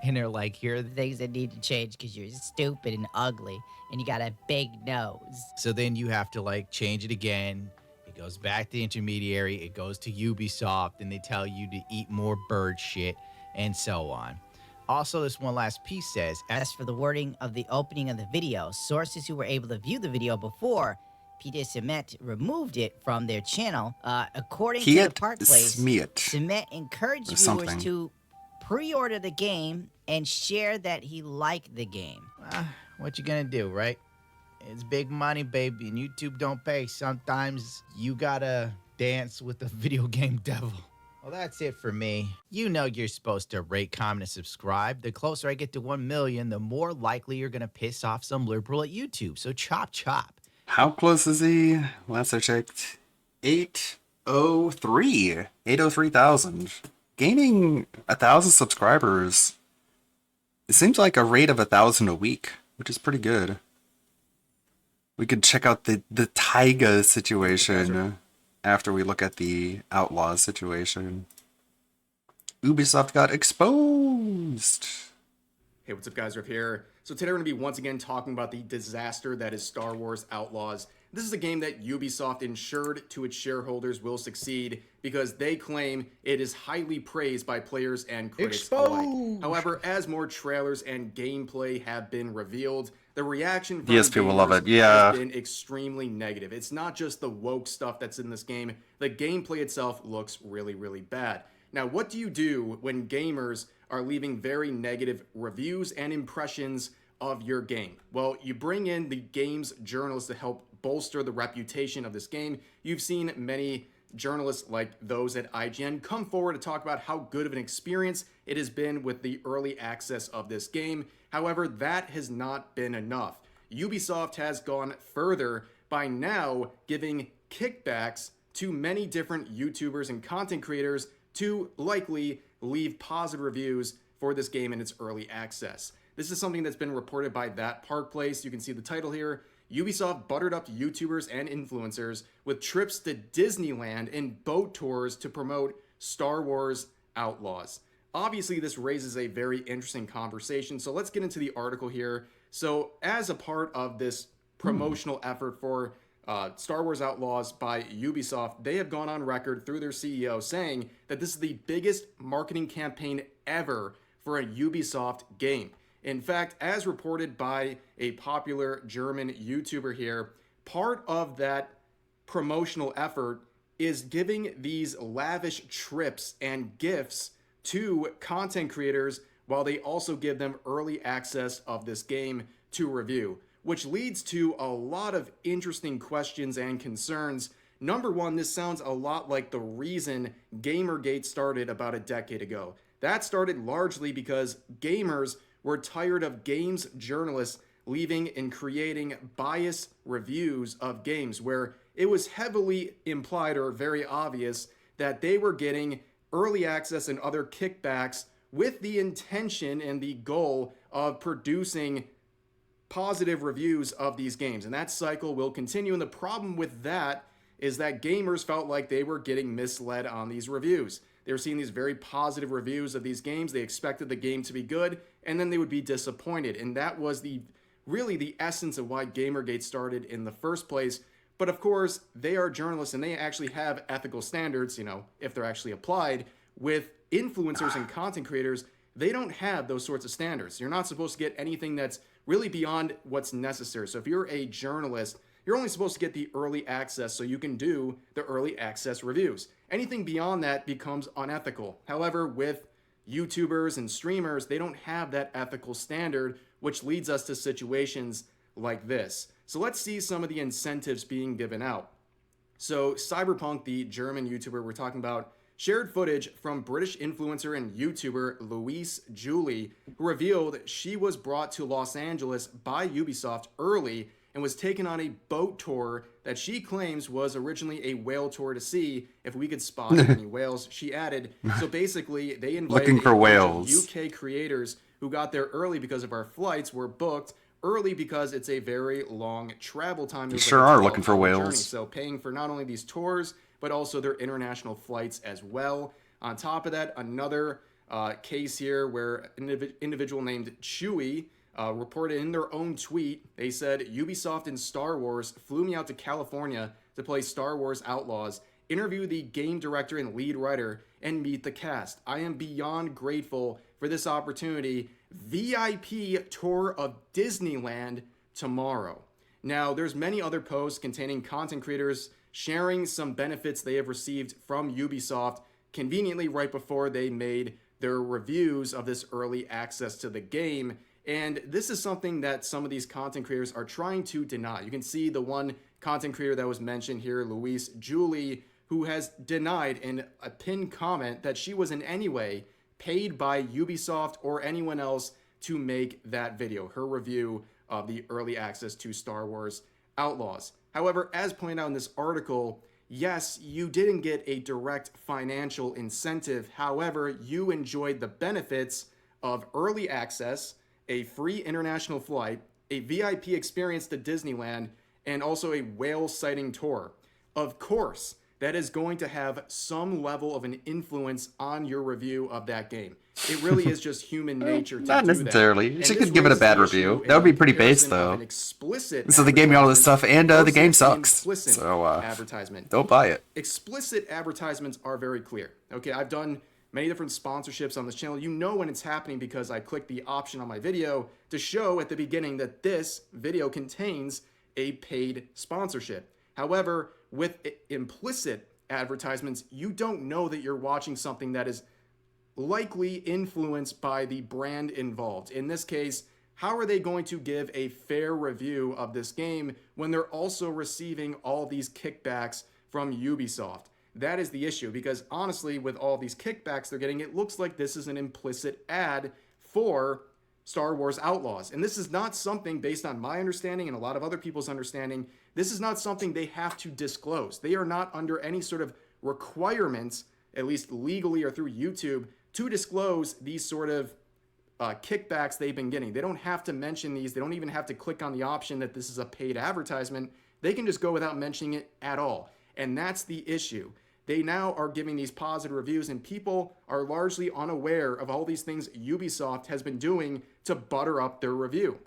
And they're like, here are the Things that need to change because you're stupid and ugly and you got a big nose. So then you have to like change it again. It goes back to the intermediary. It goes to Ubisoft, and they tell you to eat more bird shit, and so on. Also, this one last piece says, As for the wording of the opening of the video, sources who were able to view the video before Peter Semet removed it from their channel, according to the Park Place, Semet encouraged viewers something. to pre-order the game and share that he liked the game. what you gonna do, right? It's big money, baby, and YouTube don't pay. Sometimes you gotta dance with the video game devil. Well, that's it for me. You know you're supposed to rate, comment, and subscribe. The closer I get to 1 million, the more likely you're gonna piss off some liberal at YouTube. So chop, chop. How close is he? Last I checked, 803,000. Gaining 1,000 subscribers. It seems like a rate of 1,000 a week, which is pretty good. We could check out the Taiga situation after we look at the Outlaws situation. Ubisoft got exposed. Hey, what's up, guys? Riff here. So today we're going to be once again talking about the disaster that is Star Wars Outlaws. This is a game that Ubisoft ensured to its shareholders will succeed because they claim it is highly praised by players and critics alike. However, as more trailers and gameplay have been revealed, the reaction from Yes, people love it. Yeah. has been extremely negative. It's not just the woke stuff that's in this game. The gameplay itself looks really, really bad. Now, what do you do when gamers are leaving very negative reviews and impressions of your game? Well, you bring in the game's journalists to help bolster the reputation of this game. You've seen many journalists like those at IGN come forward to talk about how good of an experience it has been with the early access of this game. However, that has not been enough. Ubisoft has gone further by now giving kickbacks to many different YouTubers and content creators to likely leave positive reviews for this game in its early access. This is something that's been reported by That Park Place. You can see the title here. Ubisoft buttered up YouTubers and influencers with trips to Disneyland and boat tours to promote Star Wars Outlaws. Obviously, this raises a very interesting conversation, so let's get into the article here. So, as a part of this promotional effort for Star Wars Outlaws by Ubisoft, they have gone on record through their CEO saying that this is the biggest marketing campaign ever for a Ubisoft game. In fact, as reported by a popular German YouTuber here, part of that promotional effort is giving these lavish trips and gifts to content creators while they also give them early access of this game to review, which leads to a lot of interesting questions and concerns. Number one, this sounds a lot like the reason Gamergate started about a decade ago. That started largely because gamers were tired of games journalists leaving and creating biased reviews of games where it was heavily implied or very obvious that they were getting early access and other kickbacks with the intention and the goal of producing positive reviews of these games. And that cycle will continue. And the problem with that is that gamers felt like they were getting misled on these reviews. They were seeing these very positive reviews of these games. They expected the game to be good, and then they would be disappointed. And that was really the essence of why Gamergate started in the first place. But of course, they are journalists and they actually have ethical standards, if they're actually applied. With influencers and content creators, they don't have those sorts of standards. You're not supposed to get anything that's really beyond what's necessary. So if you're a journalist, you're only supposed to get the early access so you can do the early access reviews. Anything beyond that becomes unethical. However, with YouTubers and streamers, they don't have that ethical standard, which leads us to situations like this. So let's see some of the incentives being given out. So Cyberpunk, the German YouTuber we're talking about, shared footage from British influencer and YouTuber Louise Julie, who revealed she was brought to Los Angeles by Ubisoft early and was taken on a boat tour that she claims was originally a whale tour to see if we could spot any whales. She added, so basically they invited Looking for a bunch whales. of UK creators who got there early because of our flights were booked early because it's a very long travel time. You sure are looking for 12-hour whales. journey. So paying for not only these tours, but also their international flights as well. On top of that, another case here where an individual named Chewy reported in their own tweet, they said, Ubisoft and Star Wars flew me out to California to play Star Wars Outlaws, interview the game director and lead writer, and meet the cast. I am beyond grateful for this opportunity. VIP tour of Disneyland tomorrow. Now, there's many other posts containing content creators sharing some benefits they have received from Ubisoft conveniently right before they made their reviews of this early access to the game. And this is something that some of these content creators are trying to deny. You can see the one content creator that was mentioned here, Louise Julie, who has denied in a pinned comment that she was in any way paid by Ubisoft or anyone else to make that video, her review of the early access to Star Wars Outlaws. However, as pointed out in this article, yes, you didn't get a direct financial incentive. However, you enjoyed the benefits of early access, a free international flight, a VIP experience to Disneyland, and also a whale sighting tour. Of course, that is going to have some level of an influence on your review of that game. It really is just human nature to Not do necessarily. that. You And could this give it a raises bad the issue review. in That would be the pretty based, comparison of though. an explicit So they gave me all this stuff, and the game versus an sucks. implicit So advertisement. don't buy it. Explicit advertisements are very clear. Okay, I've done many different sponsorships on this channel. You know when it's happening because I click the option on my video to show at the beginning that this video contains a paid sponsorship. However, with implicit advertisements, you don't know that you're watching something that is likely influenced by the brand involved. In this case, how are they going to give a fair review of this game when they're also receiving all these kickbacks from Ubisoft? That is the issue, because honestly, with all these kickbacks they're getting, it looks like this is an implicit ad for Star Wars Outlaws. And this is not something, based on my understanding and a lot of other people's understanding, this is not something they have to disclose. They are not under any sort of requirements, at least legally or through YouTube, to disclose these sort of kickbacks they've been getting. They don't have to mention these. They don't even have to click on the option that this is a paid advertisement. They can just go without mentioning it at all. And that's the issue. They now are giving these positive reviews, and people are largely unaware of all these things Ubisoft has been doing to butter up their review.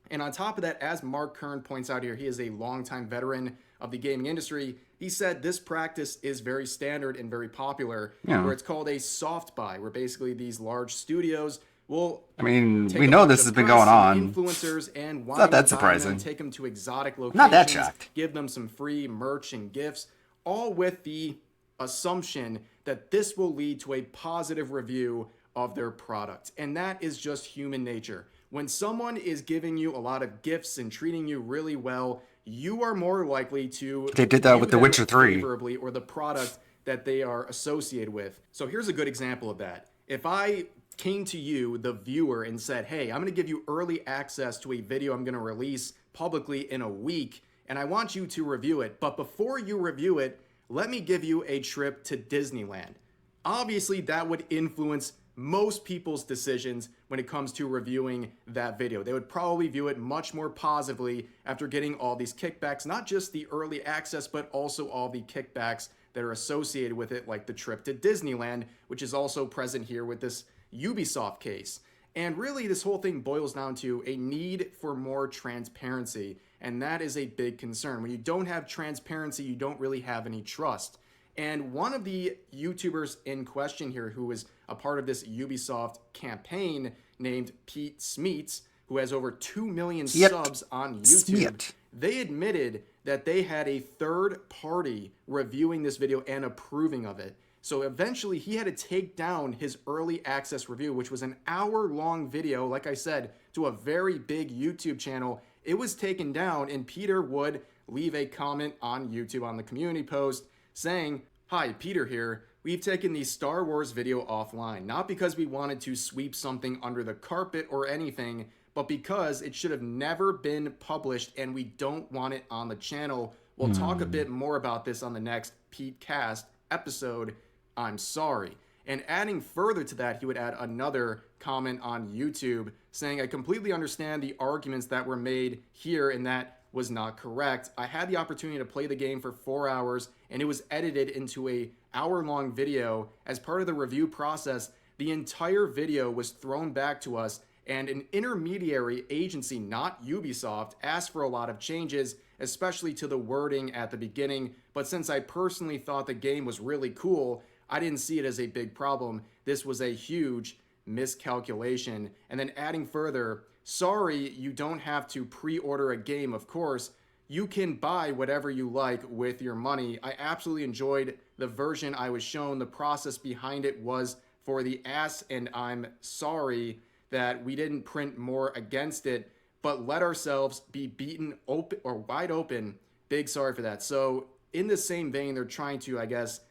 And on top of that, as Mark Kern points out here, he is a longtime veteran of the gaming industry. He said this practice is very standard and very popular, where it's called a soft buy, where basically these large studios will we know this has been going on. Influencers and it's not that surprising. Take them to exotic locations. Not that shocked. Give them some free merch and gifts, all with the assumption that this will lead to a positive review of their product. And that is just human nature. When someone is giving you a lot of gifts and treating you really well, you are more likely to They did that view with The them Witcher 3. favorably, or the product that they are associated with. So here's a good example of that. If I came to you, the viewer, and said, hey, I'm going to give you early access to a video I'm going to release publicly in a week, and I want you to review it, but before you review it, let me give you a trip to Disneyland. Obviously, that would influence most people's decisions when it comes to reviewing that video. They would probably view it much more positively after getting all these kickbacks, not just the early access, but also all the kickbacks that are associated with it, like the trip to Disneyland, which is also present here with this Ubisoft case. And really, this whole thing boils down to a need for more transparency, and that is a big concern. When you don't have transparency, you don't really have any trust. And one of the YouTubers in question here, who was a part of this Ubisoft campaign, named Pete Smeets, who has over 2 million subs on YouTube, they admitted that they had a third party reviewing this video and approving of it. So eventually he had to take down his early access review, which was an hour-long video, like I said, to a very big YouTube channel. It was taken down, and Peter would leave a comment on YouTube on the community post saying, "Hi, Peter here. We've taken the Star Wars video offline, not because we wanted to sweep something under the carpet or anything, but because it should have never been published and we don't want it on the channel. We'll talk a bit more about this on the next Pete Cast episode. I'm sorry." And adding further to that, he would add another comment on YouTube saying, "I completely understand the arguments that were made here, and that was not correct. I had the opportunity to play the game for 4 hours, and it was edited into a hour-long video. As part of the review process, the entire video was thrown back to us, and an intermediary agency, not Ubisoft, asked for a lot of changes, especially to the wording at the beginning. But since I personally thought the game was really cool, I didn't see it as a big problem. This was a huge miscalculation." And then adding further, "Sorry, you don't have to pre-order a game, of course. You can buy whatever you like with your money. I absolutely enjoyed the version I was shown. The process behind it was for the ass, and I'm sorry that we didn't print more against it, but let ourselves be beaten open or wide open. Big sorry for that." So in the same vein, they're trying to, I guess,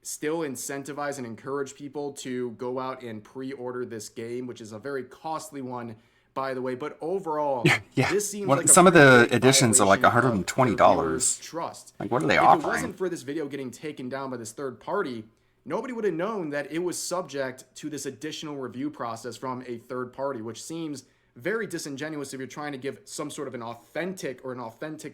still incentivize and encourage people to go out and pre-order this game, which is a very costly one, by the way. But overall, this seems like some of the editions are like violation of $120. trust. Like, what are they If offering? it wasn't for this video getting taken down by this third party, nobody would have known that it was subject to this additional review process from a third party, which seems very disingenuous if you're trying to give some sort of an authentic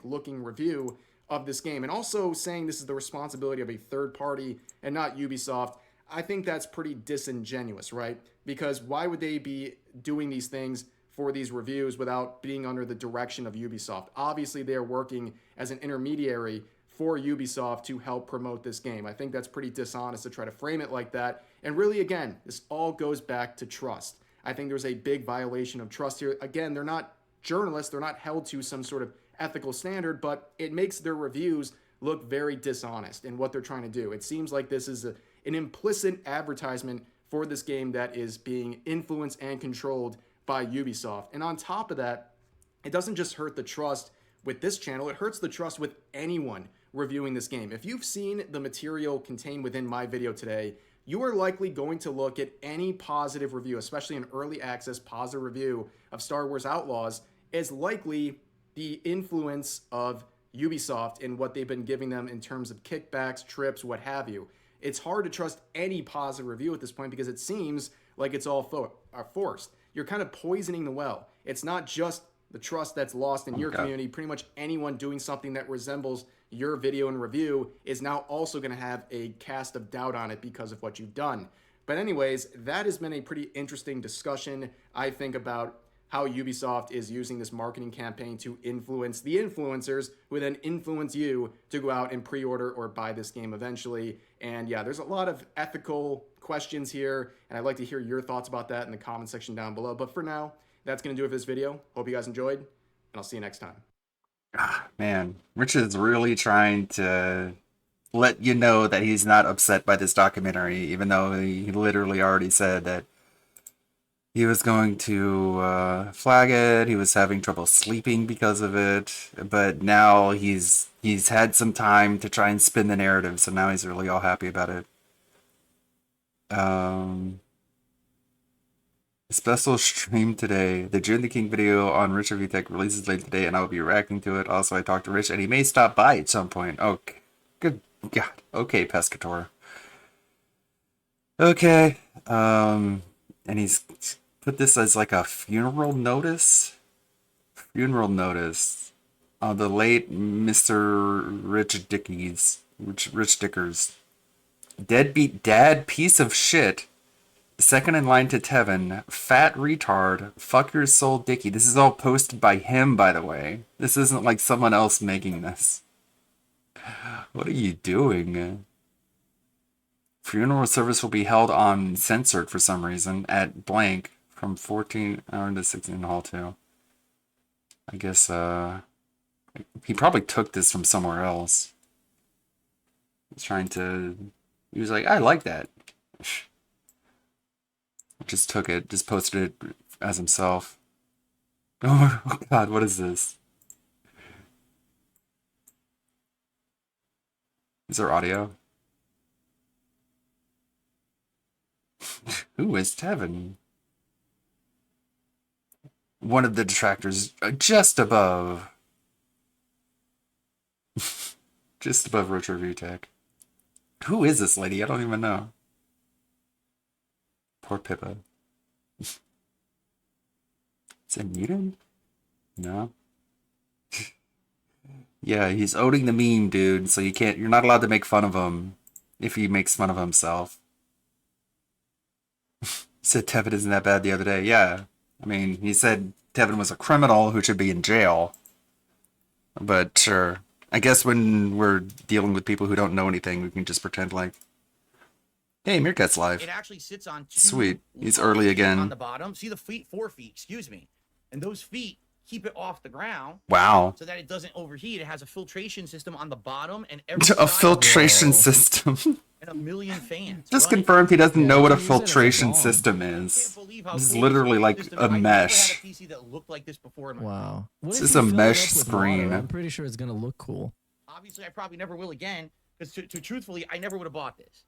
looking review of this game. And also saying this is the responsibility of a third party and not Ubisoft, I think that's pretty disingenuous, right? Because why would they be doing these things for these reviews without being under the direction of Ubisoft? Obviously, they are working as an intermediary for Ubisoft to help promote this game. I think that's pretty dishonest to try to frame it like that. And really, again, this all goes back to trust. I think there's a big violation of trust here. Again, they're not journalists. They're not held to some sort of ethical standard, but it makes their reviews look very dishonest in what they're trying to do. It seems like this is an implicit advertisement for this game that is being influenced and controlled by Ubisoft. And on top of that, it doesn't just hurt the trust with this channel, it hurts the trust with anyone reviewing this game. If you've seen the material contained within my video today, you are likely going to look at any positive review, especially an early access positive review of Star Wars Outlaws, as likely the influence of Ubisoft in what they've been giving them in terms of kickbacks, trips, what have you. It's hard to trust any positive review at this point because it seems like it's all forced. You're kind of poisoning the well. It's not just the trust that's lost in your community. Pretty much anyone doing something that resembles your video and review is now also going to have a cast of doubt on it because of what you've done. But anyways, that has been a pretty interesting discussion, I think, about how Ubisoft is using this marketing campaign to influence the influencers who then influence you to go out and pre-order or buy this game eventually. And yeah, there's a lot of ethical questions here, and I'd like to hear your thoughts about that in the comment section down below. But for now, that's going to do it for this video. Hope you guys enjoyed, and I'll see you next time. Man, Rich is really trying to let you know that he's not upset by this documentary, even though he literally already said that he was going to flag it. He was having trouble sleeping because of it, but now he's had some time to try and spin the narrative, so now he's really all happy about it. Special stream today. The June the King video on Rich Review Tech releases late today, and I will be reacting to it. Also, I talked to Rich, and he may stop by at some point. Okay, good God. Okay, Pescator. Okay. And he's put this as like a funeral notice. Funeral notice on the late Mr. Rich Dickers. Deadbeat dad, piece of shit. Second in line to Tevin, fat retard, fuck your soul Dickie. This is all posted by him, by the way. This isn't like someone else making this. What are you doing? Funeral service will be held on censored for some reason at blank from 14 hour to 16 hall 2. I guess he probably took this from somewhere else. He's trying to, he was like, I like that. Just took it, just posted it as himself. Oh God, what is this? Is there audio? Who is Tevin? One of the detractors just above. Just above Rich Review Tech. Who is this lady? I don't even know. Poor Pippa. Is it muted? No. Yeah, he's owning the meme, dude, so you're not allowed to make fun of him if he makes fun of himself. Said Tevin isn't that bad the other day. Yeah. I mean, he said Tevin was a criminal who should be in jail. But sure. I guess when we're dealing with people who don't know anything, we can just pretend like, hey, Meerkat's live. It actually sits on two. Sweet. He's early again. On the bottom. See the feet, 4 feet, excuse me. And those feet keep it off the ground. Wow. So that it doesn't overheat. It has a filtration system on the bottom and a filtration system. And a million fans. Just confirmed he doesn't know what a filtration system is. This is literally like a mesh. Wow. This is a mesh screen. I'm pretty sure it's gonna look cool. Obviously, I probably never will again, because truthfully, I never would have bought this.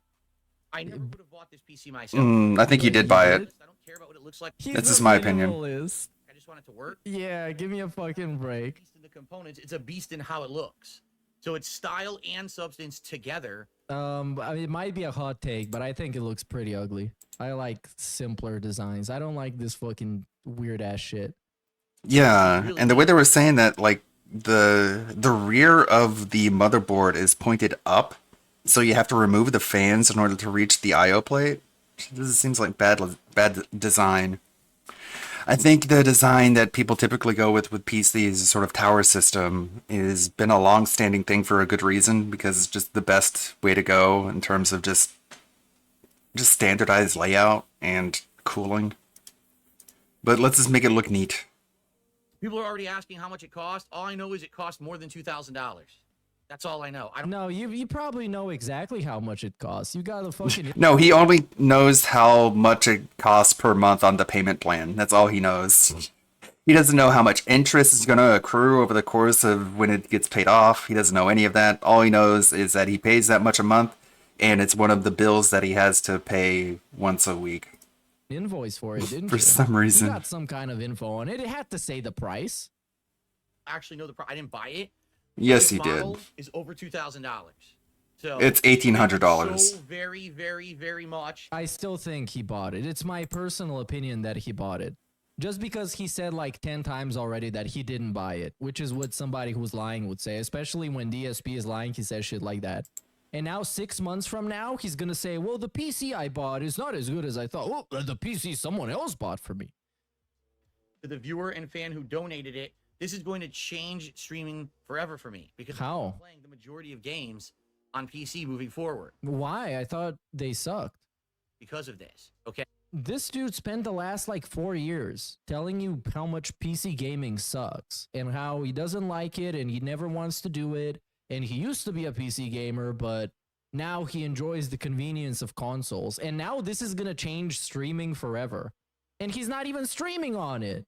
I never would have bought this PC myself. I think you did buy it. I don't care about what it looks like. That's just my opinion. I just want it to work. Yeah, give me a fucking break. Beast in the components, it's a beast in how it looks. So it's style and substance together. I mean, it might be a hot take, but I think it looks pretty ugly. I like simpler designs. I don't like this fucking weird ass shit. Yeah, and the way they were saying that, like, the rear of the motherboard is pointed up, so you have to remove the fans in order to reach the I/O plate. This seems like bad design. I think the design that people typically go with PCs, sort of tower system, is been a long-standing thing for a good reason, because it's just the best way to go in terms of just standardized layout and cooling. But let's just make it look neat. People are already asking how much it cost. All I know is it cost more than $2,000. That's all I know. I don't. No, you probably know exactly how much it costs. You got a fucking. No, he only knows how much it costs per month on the payment plan. That's all he knows. He doesn't know how much interest is going to accrue over the course of when it gets paid off. He doesn't know any of that. All he knows is that he pays that much a month, and it's one of the bills that he has to pay once a week. Invoice for it, didn't For you? some reason. You got some kind of info on it. It had to say the price. Actually know the price. I didn't buy it. Yes, This he did. model is over $2,000. So It's $1,800. So very, very, very much. I still think he bought it. It's my personal opinion that he bought it. Just because he said like 10 times already that he didn't buy it, which is what somebody who's lying would say, especially when DSP is lying, he says shit like that. And now 6 months from now, he's going to say, well, the PC I bought is not as good as I thought. Oh, the PC someone else bought for me. To the viewer and fan who donated it, this is going to change streaming forever for me. Because How? I'm playing the majority of games on PC moving forward. Why? I thought they sucked. Because of this, okay? This dude spent the last like 4 years telling you how much PC gaming sucks and how he doesn't like it and he never wants to do it. And he used to be a PC gamer, but now he enjoys the convenience of consoles. And now this is going to change streaming forever. And he's not even streaming on it.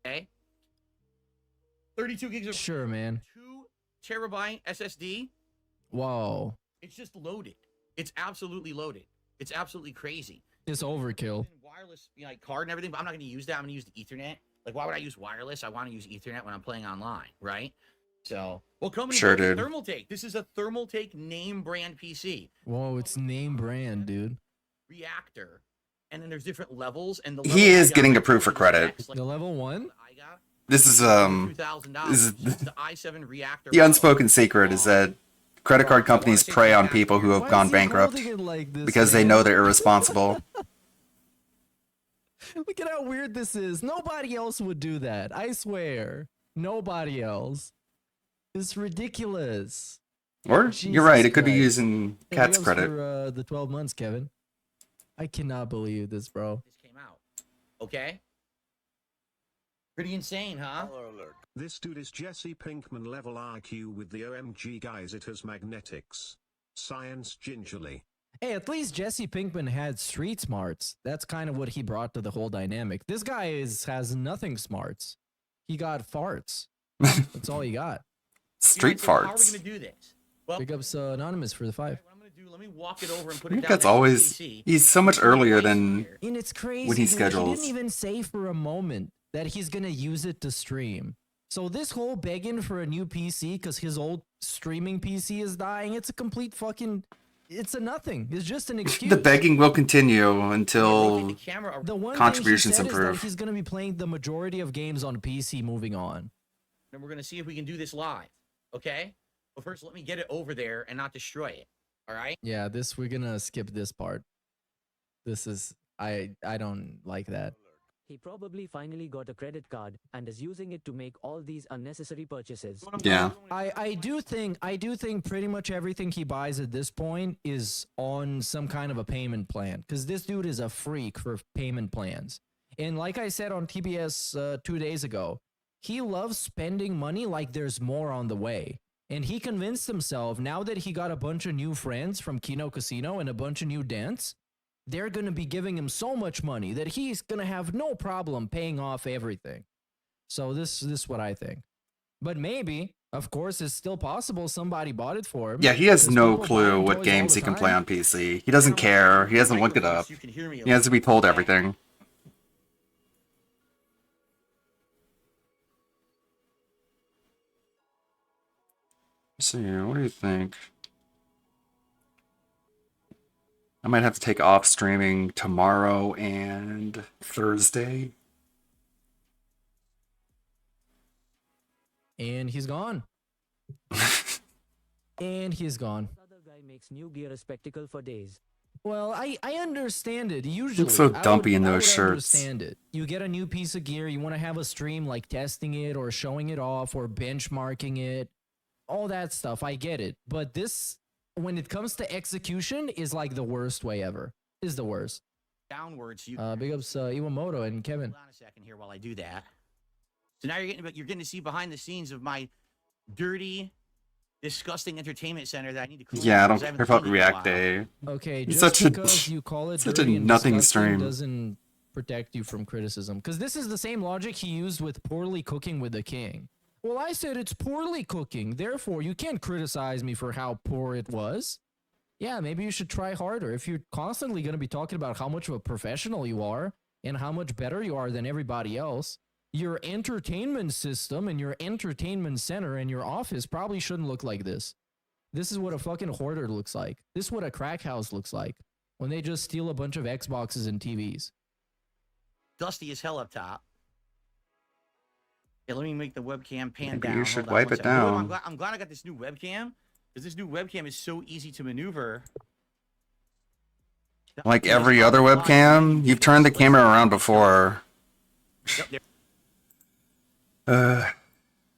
Okay? 32 gigs of Sure, man. 2 terabyte SSD. Whoa. It's just loaded. It's absolutely loaded. It's absolutely crazy. It's overkill. Wireless, you know, like card and everything, but I'm not going to use that. I'm going to use the Ethernet. Like, why would I use wireless? I want to use Ethernet when I'm playing online, right? So, well, coming Sure, to dude. Thermaltake. This is a Thermaltake name brand PC. Whoa, it's name brand, dude. Reactor. And then there's different levels. And the He is getting approved for credit. The level 1? This is $2,000. the i7 reactor. unspoken secret is that credit card companies prey on people who have gone bankrupt because they know they're irresponsible. Look at how weird this is. Nobody else would do that. I swear. Nobody else. It's ridiculous. Or, you're right, it could be Christ. using Hey, Cat's big ups credit. for the 12 months, Kevin. I cannot believe this, bro. This came out. Okay? Pretty insane, huh? This dude is Jesse Pinkman level IQ with the OMG guys. It has magnetics. Science gingerly. Hey, at least Jesse Pinkman had street smarts. That's kind of what he brought to the whole dynamic. This guy has nothing smarts. He got farts. That's all he got. Street How are we farts. going to do this? Well, Big ups Anonymous for the 5. what I'm going to do, let me walk it over and put I it think down that's next to always... PC. He's so much earlier than And it's crazy. when he dude. He schedules. didn't even say for a moment that he's going to use it to stream. So this whole begging for a new PC because his old streaming PC is dying, it's a complete fucking... It's a nothing. It's just an excuse. The begging will continue until The one contributions thing he said is that improve. he's going to be playing the majority of games on PC moving on. And we're going to see if we can do this live. Okay? But first, let me get it over there and not destroy it. All right? Yeah, we're going to skip this part. This is... I don't like that. He probably finally got a credit card and is using it to make all these unnecessary purchases. Yeah. I do think pretty much everything he buys at this point is on some kind of a payment plan, because this dude is a freak for payment plans. And like I said on TBS 2 days ago, he loves spending money like there's more on the way. And he convinced himself, now that he got a bunch of new friends from Kino Casino and a bunch of new dents, they're going to be giving him so much money that he's going to have no problem paying off everything. So this is what I think. But maybe, of course, it's still possible somebody bought it for him. Yeah, he has because no people buy clue what toys all games the he can play time. on PC. He doesn't care. He hasn't looked it up. He has to be told everything. Let's see, what do you think? I might have to take off streaming tomorrow and Thursday. And he's gone. And he's gone. Other guy makes new gear a spectacle for days. Well, I understand it. Usually, Looks so dumpy in I those would shirts. understand it. You get a new piece of gear, you want to have a stream like testing it or showing it off or benchmarking it, all that stuff. I get it. But this, when it comes to execution, is like the worst way ever. Is the worst. Downwards. You Big ups Iwamoto and Kevin. hold on a second here while I do that. So now you're getting to see behind the scenes of my dirty, disgusting entertainment center that I need to clean. Yeah, I don't because care haven't about seen it in a React while. Day. Okay, It's just such a because you call it such a dirty and nothing disgusting stream. doesn't protect you from criticism. Because this is the same logic he used with poorly cooking with the king. Well, I said it's poorly cooking, therefore you can't criticize me for how poor it was. Yeah, maybe you should try harder. If you're constantly going to be talking about how much of a professional you are and how much better you are than everybody else, your entertainment system and your entertainment center and your office probably shouldn't look like this. This is what a fucking hoarder looks like. This is what a crack house looks like when they just steal a bunch of Xboxes and TVs. Dusty as hell up top. Yeah, let me make the webcam pan Maybe down. you should Hold on wipe one it second. You know what? down. I'm glad I got this new webcam because this new webcam is so easy to maneuver. Like every other webcam, you've turned the camera around before.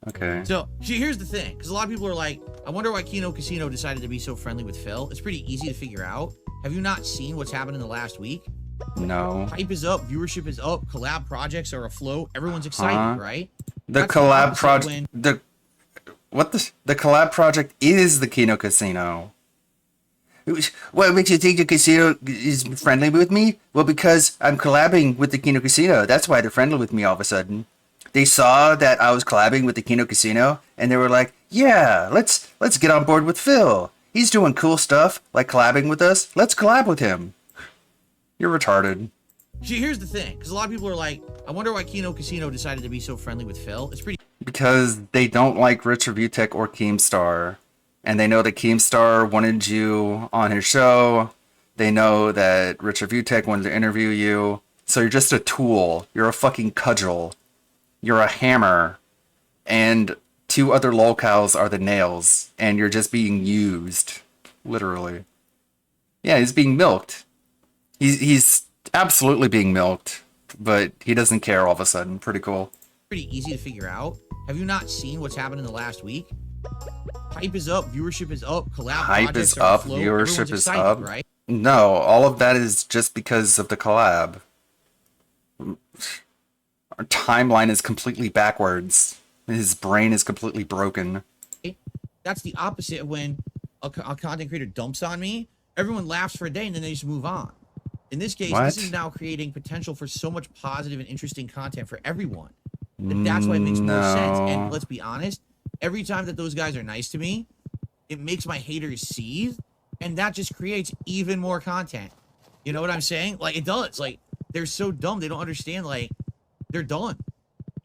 Okay. So, see, here's the thing, because a lot of people are like, I wonder why Kino Casino decided to be so friendly with Phil. It's pretty easy to figure out. Have you not seen what's happened in the last week? No. Hype is up, viewership is up, collab projects are afloat, everyone's excited, right? The That's collab opposite project. The collab project is the Kino Casino. What makes you think the casino is friendly with me? Well, because I'm collabing with the Kino Casino. That's why they're friendly with me all of a sudden. They saw that I was collabing with the Kino Casino, and they were like, "Yeah, let's get on board with Phil. He's doing cool stuff, like collabing with us. Let's collab with him." You're retarded. See, here's the thing, because a lot of people are like, I wonder why Kino Casino decided to be so friendly with Phil. It's pretty Because they don't like Rich Review Tech or Keemstar. And they know that Keemstar wanted you on his show. They know that Rich Review Tech wanted to interview you. So you're just a tool. You're a fucking cudgel. You're a hammer. And two other lolcows are the nails. And you're just being used. Literally. Yeah, he's being milked. He's absolutely being milked. But he doesn't care all of a sudden. Pretty cool. pretty easy to figure out. Have you not seen what's happened in the last week? Hype is up, viewership is up, collab Hype projects is are up, afloat, viewership everyone's is excited, up. right? No, all of that is just because of the collab. Our timeline is completely backwards. His brain is completely broken. That's the opposite of when a content creator dumps on me. Everyone laughs for a day and then they just move on. In this case, What? this is now creating potential for so much positive and interesting content for everyone. That's why it makes more sense. And No. let's be honest, every time that those guys are nice to me, it makes my haters seethe, and that just creates even more content. You know what I'm saying? Like, it does. Like, they're so dumb, they don't understand. Like, they're done.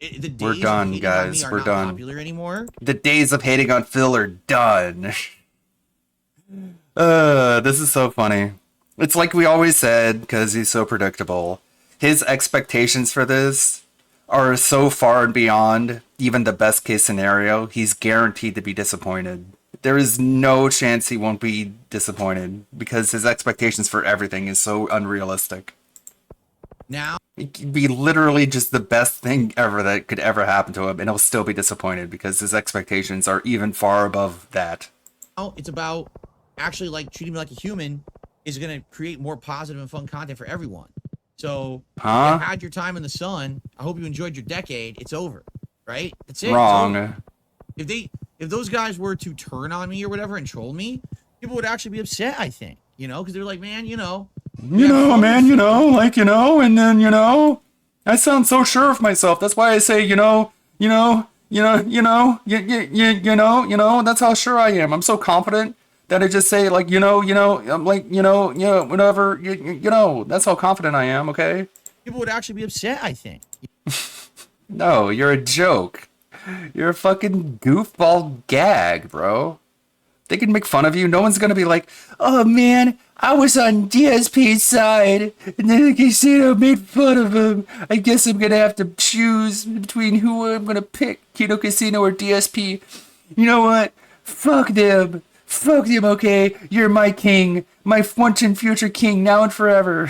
The days We're of done, hating on me guys. are We're not done. popular anymore. The days of hating on Phil are done. This is so funny. It's like we always said, because he's so predictable. His expectations for this are so far and beyond even the best case scenario. He's guaranteed to be disappointed. There is no chance he won't be disappointed because his expectations for everything is so unrealistic. Now, It could be literally just the best thing ever that could ever happen to him, and he'll still be disappointed because his expectations are even far above that. it's about actually like treating me like a human is going to create more positive and fun content for everyone. So, Huh? you had your time in the sun. I hope you enjoyed your decade. It's over, right? That's it. It's Wrong. over. If those guys were to turn on me or whatever and troll me, people would actually be upset, I think, because they're like, man, Man, and then, I sound so sure of myself. That's why I say, that's how sure I am. I'm so confident that I just say, like, I'm like, whatever, that's how confident I am, okay? people would actually be upset, I think. No, you're a joke. You're a fucking goofball gag, bro. They can make fun of you. No one's gonna be like, oh man, I was on DSP's side, and then the casino made fun of him. I guess I'm gonna have to choose between who I'm gonna pick, Kino Casino or DSP. You know what? Fuck them. Fuck them, okay? You're my king. My once and future king, now and forever.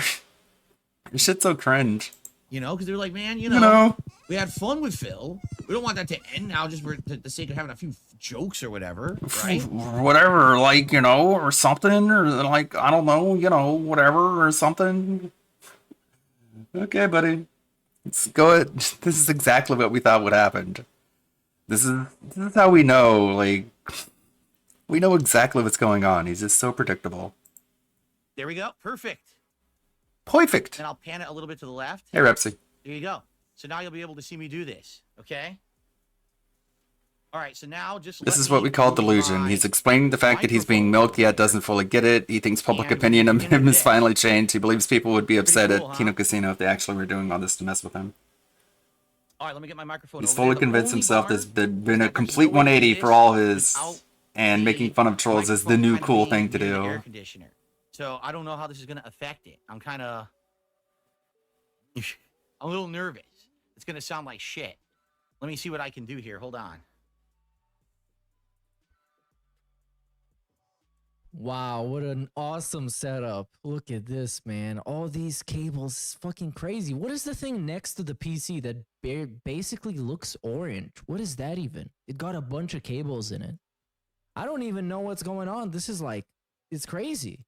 This shit's so cringe. You know, because they're like, man, You know. we had fun with Phil. We don't want that to end now just for the sake of having a few jokes or whatever, right? Whatever, like, or something, or like, I don't know, whatever, or something. Okay, buddy. Let's go. This is exactly what we thought would happen. This is how we know, like, we know exactly what's going on. He's just so predictable. There we go. Perfect. Perfect. And I'll pan it a little bit to the left. Hey, Repsy. There you go. So now you'll be able to see me do this, okay? All right, so now just This is what we call delusion. He's explaining the fact that he's being milked, yet doesn't fully get it. He thinks public opinion of him has finally changed. He believes people would be upset at Kino Casino if they actually were doing all this to mess with him. All right, let me get my microphone. He's fully convinced himself there's been a complete 180 for all his, and making fun of trolls is the new cool thing to do. Air conditioner. So I don't know how this is going to affect it. I'm a little nervous. It's going to sound like shit. Let me see what I can do here. Hold on. Wow, what an awesome setup. Look at this, man. All these cables is fucking crazy. What is the thing next to the PC that basically looks orange? What is that even? It got a bunch of cables in it. I don't even know what's going on. This is like, it's crazy.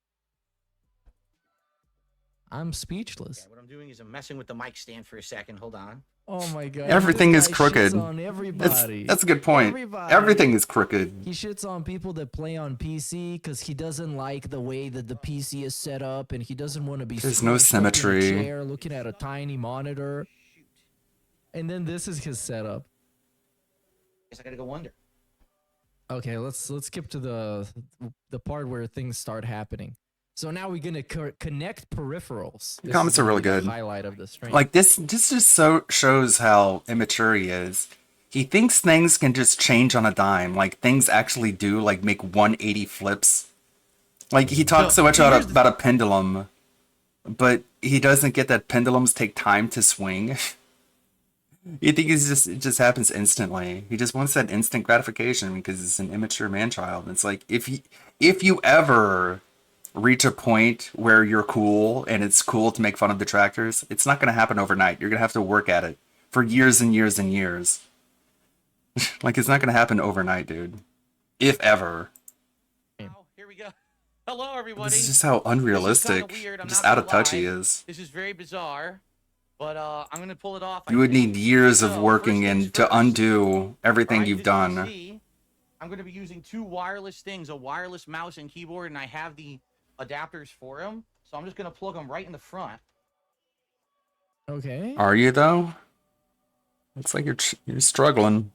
I'm speechless. Okay, what I'm doing is I'm messing with the mic stand for a second. Hold on. Oh my god. Everything is crooked. On everybody. That's a good point. Everything is crooked. He shits on people that play on PC because he doesn't like the way that the PC is set up, and he doesn't want to be. There's no symmetry. In a chair looking at a tiny monitor. And then this is his setup. Guess I gotta go under. Okay, let's skip to the part where things start happening. So now we're gonna connect peripherals. The comments are really good. Highlight of the stream. Like this just so shows how immature he is. He thinks things can just change on a dime. Like things actually do like make 180 flips. Like he talks so much about a pendulum, but he doesn't get that pendulums take time to swing. You think it just happens instantly. He just wants that instant gratification because it's an immature man-child. It's like if you ever reach a point where you're cool and it's cool to make fun of detractors, it's not going to happen overnight. You're going to have to work at it for years and years and years. Like it's not going to happen overnight, dude. If ever. Here we go. Hello, everybody. This is just how unrealistic, just out of touch he is. This is very bizarre, but I'm going to pull it off. You would need years of working and to undo everything you've done. I'm going to be using two wireless things, a wireless mouse and keyboard, and I have the adapters for them. So I'm just going to plug them right in the front. Okay. Are you, though? Looks like you're struggling.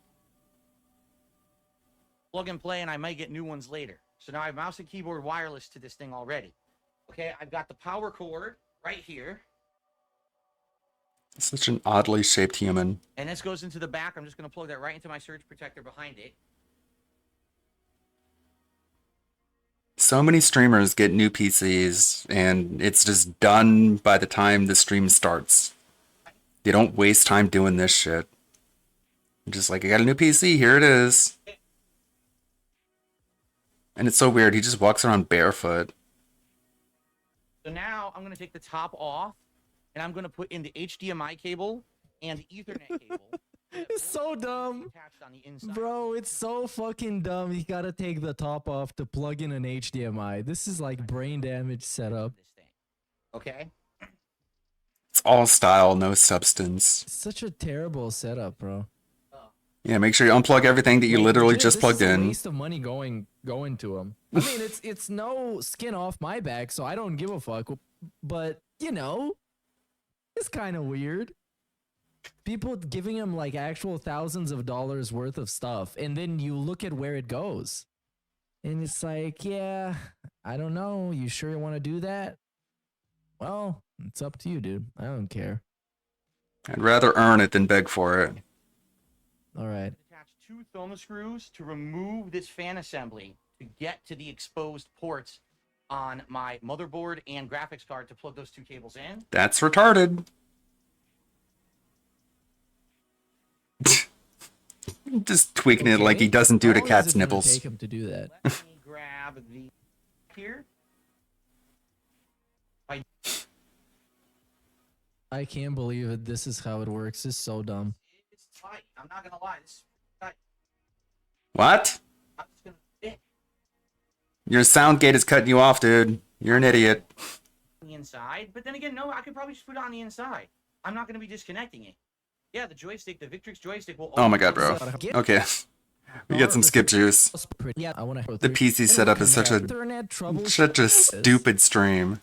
Plug and play, and I might get new ones later. So now I have mouse and keyboard wireless to this thing already. Okay, I've got the power cord right here. Such an oddly shaped human. And this goes into the back. I'm just going to plug that right into my surge protector behind it. So many streamers get new PCs, and it's just done by the time the stream starts. They don't waste time doing this shit. Just like, I got a new PC, here it is. And it's so weird, he just walks around barefoot. So now I'm going to take the top off, and I'm going to put in the HDMI cable and the Ethernet cable. It's so dumb. Bro, it's so fucking dumb. You gotta take the top off to plug in an HDMI. This is like brain damage setup. Okay. It's all style, no substance. It's such a terrible setup, bro. Yeah, make sure you unplug everything that you literally just plugged in. This is a waste of money going to them. I mean, it's no skin off my back, so I don't give a fuck. But, you know, it's kind of weird. People giving him like actual thousands of dollars worth of stuff, and then you look at where it goes. And it's like, yeah, I don't know. You sure you want to do that? Well, it's up to you, dude. I don't care. I'd rather earn it than beg for it. All right. Attach two thermal screws to remove this fan assembly. to get to the exposed ports on my motherboard and graphics card to plug those two cables in. That's retarded. Just tweaking it like he doesn't do to cat's nipples. Take him to do that. Let me grab the here. I can't believe it. This is how it works. It's so dumb. It's tight. I'm not gonna lie. This is tight. What? I'm just gonna fit Your sound gate is cutting you off, dude. You're an idiot. on the inside. But then again, no, I could probably just put it on the inside. I'm not gonna be disconnecting it. Yeah, the joystick, the Victrix joystick will. Oh my god, bro. Okay. We get some skip juice. Yeah, I want to. The PC setup is such a stupid stream.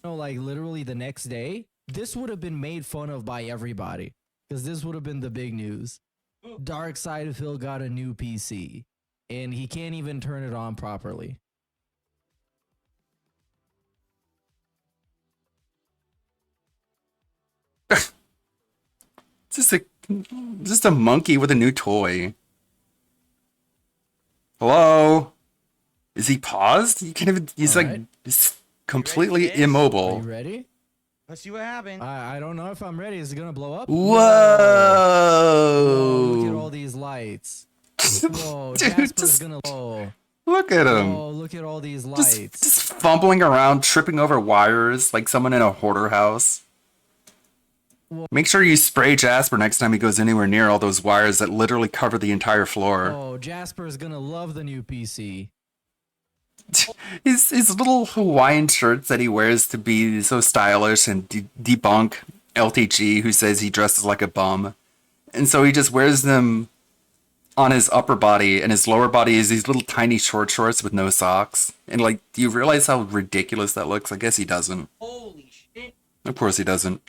No, like literally the next day, this would have been made fun of by everybody because this would have been the big news. Dark Side of Phil got a new PC and he can't even turn it on properly. Just a monkey with a new toy. Hello? Is he paused? You can't even. He's All like right. just completely immobile. Are you ready? Let's see what happens. I don't know if I'm ready. Is it gonna blow up? Whoa! Whoa, look at all these lights. Whoa, Dude, Jasper's gonna. Whoa. Look at him. Oh, look at all these lights. Just fumbling around, tripping over wires like someone in a hoarder house. Make sure you spray Jasper next time he goes anywhere near all those wires that literally cover the entire floor. Oh, Jasper's gonna love the new PC. His little Hawaiian shirts that he wears to be so stylish and debunk LTG, who says he dresses like a bum. And so he just wears them on his upper body, and his lower body is these little tiny short shorts with no socks. And like, do you realize how ridiculous that looks? I guess he doesn't. Holy shit. Of course he doesn't.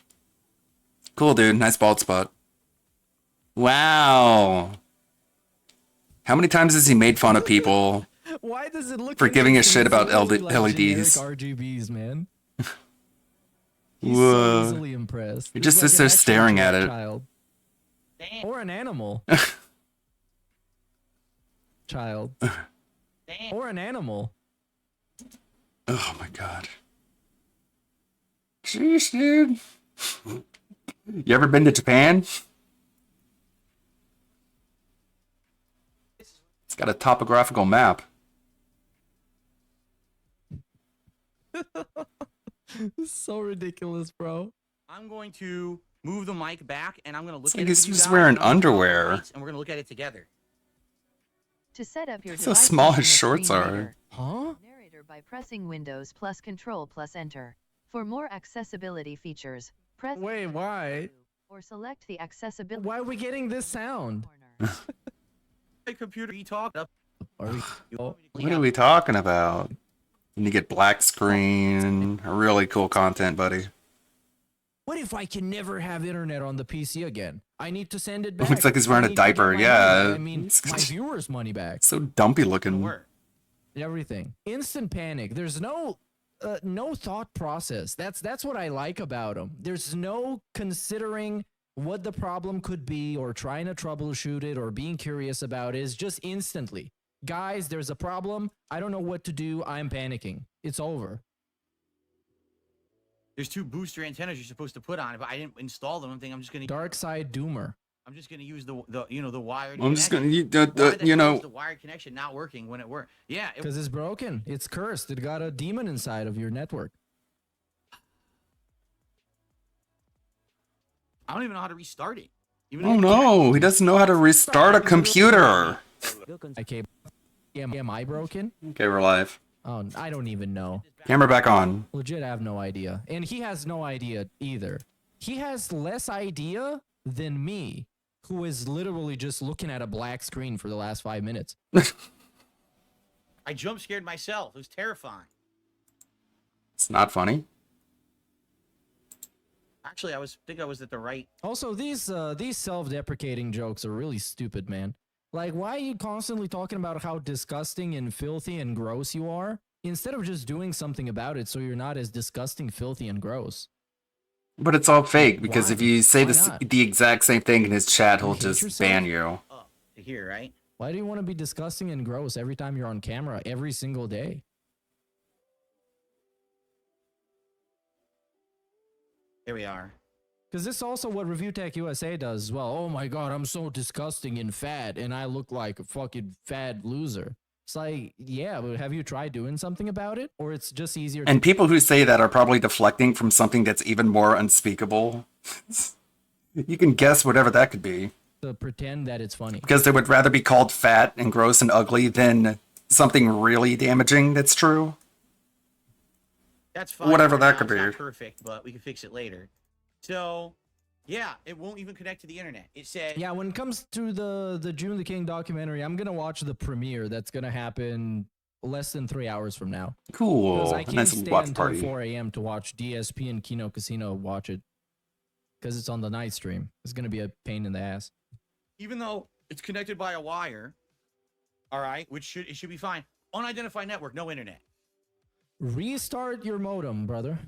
Cool, dude. Nice bald spot. Wow. How many times has he made fun of people Why does it look for giving a shit about like LEDs? RGBs, man. He's so easily impressed. He He's just like sits an there actual staring at it. child. Or an animal. Child. Or an animal. Oh my god. Jeez, dude. You ever been to Japan? It's got a topographical map. This is so ridiculous, bro. I'm going to move the mic back, and I'm going to look It's at like it. he's with you just guys, wearing and I'm gonna turn on the underwear. lights, and we're going to look at it together. To set up your So device small using his a shorts screen are. reader, Huh? narrator by pressing Windows plus Control plus Enter. For more accessibility features, press Wait, why? or select the accessibility. Why are we getting this sound? Hey, computer, you talk up. What are we talking about? And you get black screen. Really cool content, buddy. What if I can never have internet on the PC again? I need to send it back. Looks like he's wearing I a need to get diaper, my yeah. money back. I mean, my viewers' money back. So dumpy looking. Everything. Instant panic. There's no thought process. That's what I like about him. There's no considering what the problem could be or trying to troubleshoot it or being curious about it. It's just instantly. Guys, there's a problem. I don't know what to do. I'm panicking. It's over. There's two booster antennas you're supposed to put on it, but I didn't install them. I'm thinking I'm just going to. Dark Side Doomer. I'm just going to use the wired. I'm just gonna, the wired connection not working when it worked. Yeah, Because it's broken. It's cursed. It got a demon inside of your network. I don't even know how to restart it. Even Oh no, he doesn't know how to restart a computer. Okay. Am I broken? Okay, we're live. Oh, I don't even know. Camera back on. Legit, I have no idea. And he has no idea either. He has less idea than me, who is literally just looking at a black screen for the last 5 minutes. I jump scared myself. It was terrifying. It's not funny. Actually, I think I was at the right. Also, these self-deprecating jokes are really stupid, man. Like, why are you constantly talking about how disgusting and filthy and gross you are, instead of just doing something about it so you're not as disgusting, filthy, and gross? But it's all fake because Why? if you say Why the not? exact same thing in his chat, he'll hate just yourself? ban you. To here, right? Why do you want to be disgusting and gross every time you're on camera every single day? Here we are. Because this is also what Review Tech USA does as well. Oh my god, I'm so disgusting and fat, and I look like a fucking fat loser. It's like, yeah, but have you tried doing something about it? Or it's just easier And people who say that are probably deflecting from something that's even more unspeakable. You can guess whatever that could be. to pretend that it's funny. Because they would rather be called fat and gross and ugly than something really damaging that's true. That's fine. Whatever for that now. could It's be. not perfect, but we can fix it later. So, yeah, it won't even connect to the internet. It said... Yeah, when it comes to the June the King documentary, I'm going to watch the premiere that's going to happen less than 3 hours from now. Cool. Because I A can't nice stay watch until party. 4 a.m. to watch DSP and Kino Casino watch it. Because it's on the night stream. It's going to be a pain in the ass. Even though it's connected by a wire, all right, it should be fine. Unidentified network, no internet. Restart your modem, brother.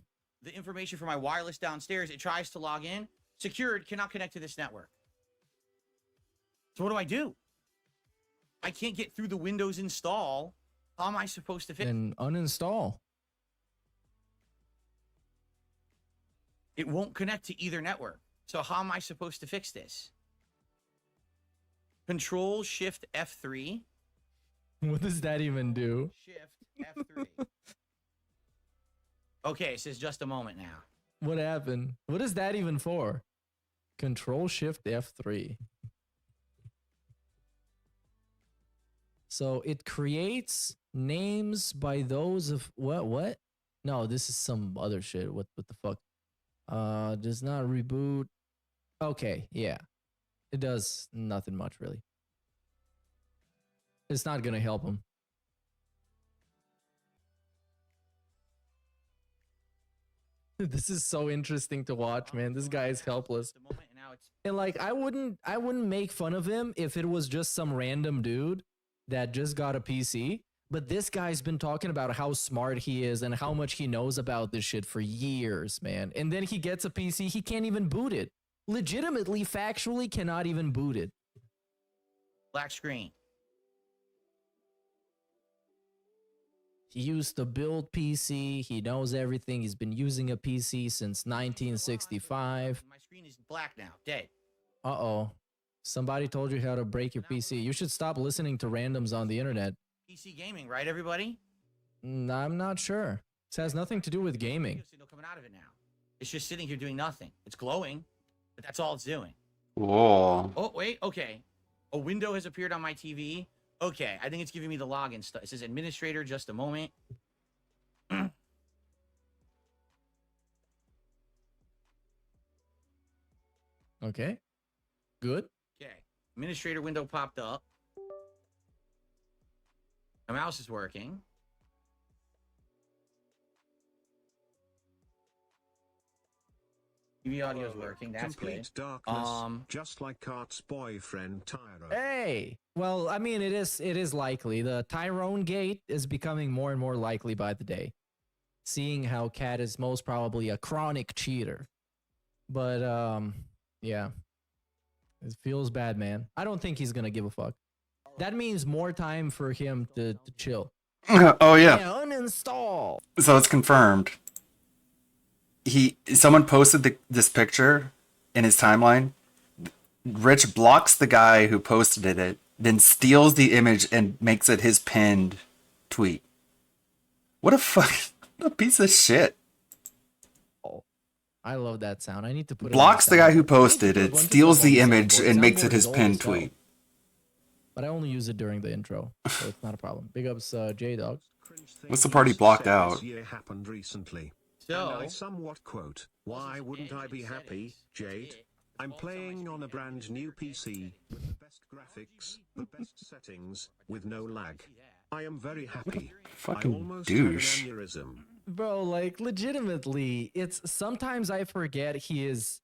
The information for my wireless downstairs, it tries to log in. Secured, cannot connect to this network. So what do I do? I can't get through the Windows install. How am I supposed to fix it? And uninstall. It won't connect to either network. So how am I supposed to fix this? Control Shift F3. What does that even do? Shift F3. Okay, it says just a moment now. What happened? What is that even for? Control Shift F3. So it creates names by those of what? No, this is some other shit. What the fuck? Does not reboot. Okay, yeah. It does nothing much really. It's not gonna help him. This is so interesting to watch, man. This guy is helpless. And like I wouldn't make fun of him if it was just some random dude that just got a PC. But this guy's been talking about how smart he is and how much he knows about this shit for years, man. And then he gets a PC, he can't even boot it. Legitimately, factually cannot even boot it. Black screen. He used to build PC. He knows everything. He's been using a PC since 1965. My screen is black now, dead. Uh-oh. Somebody told you how to break your PC. You should stop listening to randoms on the internet. PC gaming, right, everybody? I'm not sure. This has nothing to do with gaming. Signal coming out of it now. It's just sitting here doing nothing. It's glowing, but that's all it's doing. Whoa. Oh, wait, okay. A window has appeared on my TV. Okay, I think it's giving me the login stuff. It says administrator, just a moment. Okay. Good. Okay. Administrator window popped up. My mouse is working. TV audio is working. That's Complete good. darkness, just like Cart's boyfriend Tyro. Hey. Well, I mean, it is likely. The Tyrone gate is becoming more and more likely by the day. Seeing how Cat is most probably a chronic cheater. But yeah. It feels bad, man. I don't think he's gonna give a fuck. That means more time for him to chill. Oh yeah. Yeah, uninstall. So it's confirmed. Someone posted this picture in his timeline. Rich blocks the guy who posted it, then steals the image and makes it his pinned tweet. What a piece of shit. I love that sound. I need to put Blocks the guy who posted I need it, to steals plug on the the image, soundboard. and makes Soundboard it his is old pinned as hell. tweet. But I only use it during the intro, so it's not a problem. Big ups, J-Dog. What's the party blocked out? This year happened recently. So, and I somewhat quote, why wouldn't I be happy, Jade? I'm playing on a brand new PC with the best graphics, the best settings, with no lag. I am very happy. Fucking I almost douche. had an aneurysm. Bro, like legitimately, it's sometimes I forget he is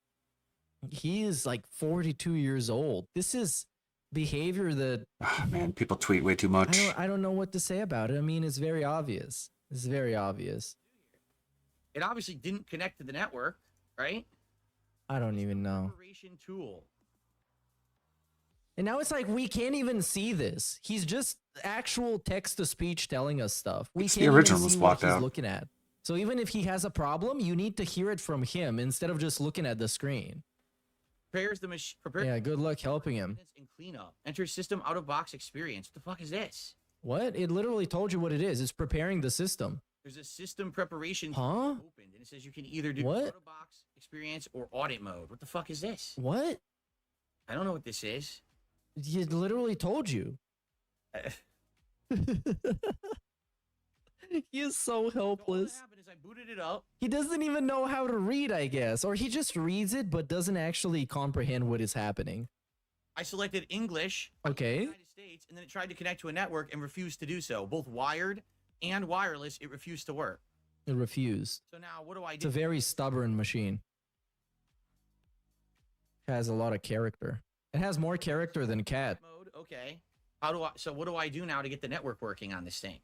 like 42 years old. This is behavior that Oh, man, people tweet way too much. I don't know what to say about it. I mean, it's very obvious. It's very obvious. it obviously didn't connect to the network, right? I don't even know. Operation tool. And now it's like we can't even see this. He's just actual text-to-speech telling us stuff. We It's can't the even original was see blocked what he's out. looking at. So even if he has a problem, you need to hear it from him instead of just looking at the screen. Prepares the machine. Yeah, good luck helping him. And cleanup. Enter system out of box experience. What the fuck is this? What? It literally told you what it is. It's preparing the system. There's a system preparation Huh? opened, and it says you can either do What? out of box experience or audit mode. What the fuck is this? What? I don't know what this is. He literally told you. He is so helpless. What happened is I booted it up. He doesn't even know how to read, I guess. Or he just reads it but doesn't actually comprehend what is happening. I selected English. Okay. United States, and then it tried to connect to a network and refused to do so. Both wired and wireless, it refused to work. It refused. So now what do I It's a do? very stubborn machine. Has a lot of character. It has more character than Cat. Mode. Okay. So what do I do now to get the network working on this thing?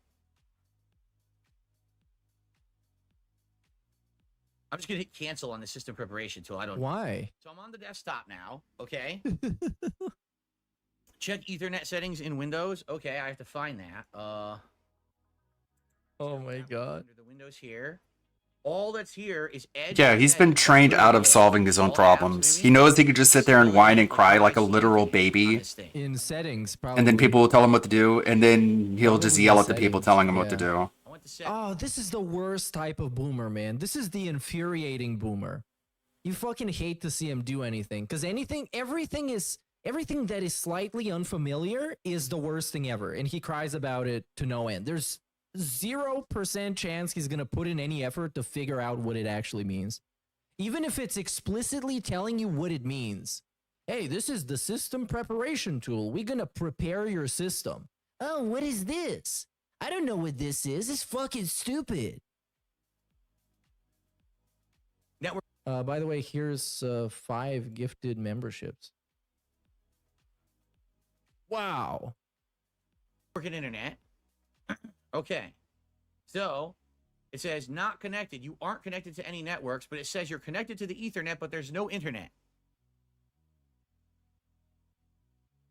I'm just gonna hit cancel on the system preparation tool. I don't. Why? So I'm on the desktop now. Okay. Check Ethernet settings in Windows. Okay, I have to find that. Oh my god. Under the Windows here. All that's here is Edge. Yeah, he's been trained out of solving his own problems. He knows he could just sit there and whine and cry like a literal baby. In settings, probably. And then people will tell him what to do, and then he'll just yell at the people telling him what to do. Oh, this is the worst type of boomer, man. This is the infuriating boomer. You fucking hate to see him do anything, because everything that is slightly unfamiliar is the worst thing ever, and he cries about it to no end. There's 0% chance he's gonna put in any effort to figure out what it actually means, even if it's explicitly telling you what it means. Hey, this is the system preparation tool. We're gonna prepare your system. Oh, what is this? I don't know what this is. It's fucking stupid. Network. By the way, here's 5 gifted memberships. Wow. Working internet. Okay. So it says not connected. You aren't connected to any networks, but it says you're connected to the Ethernet, but there's no internet.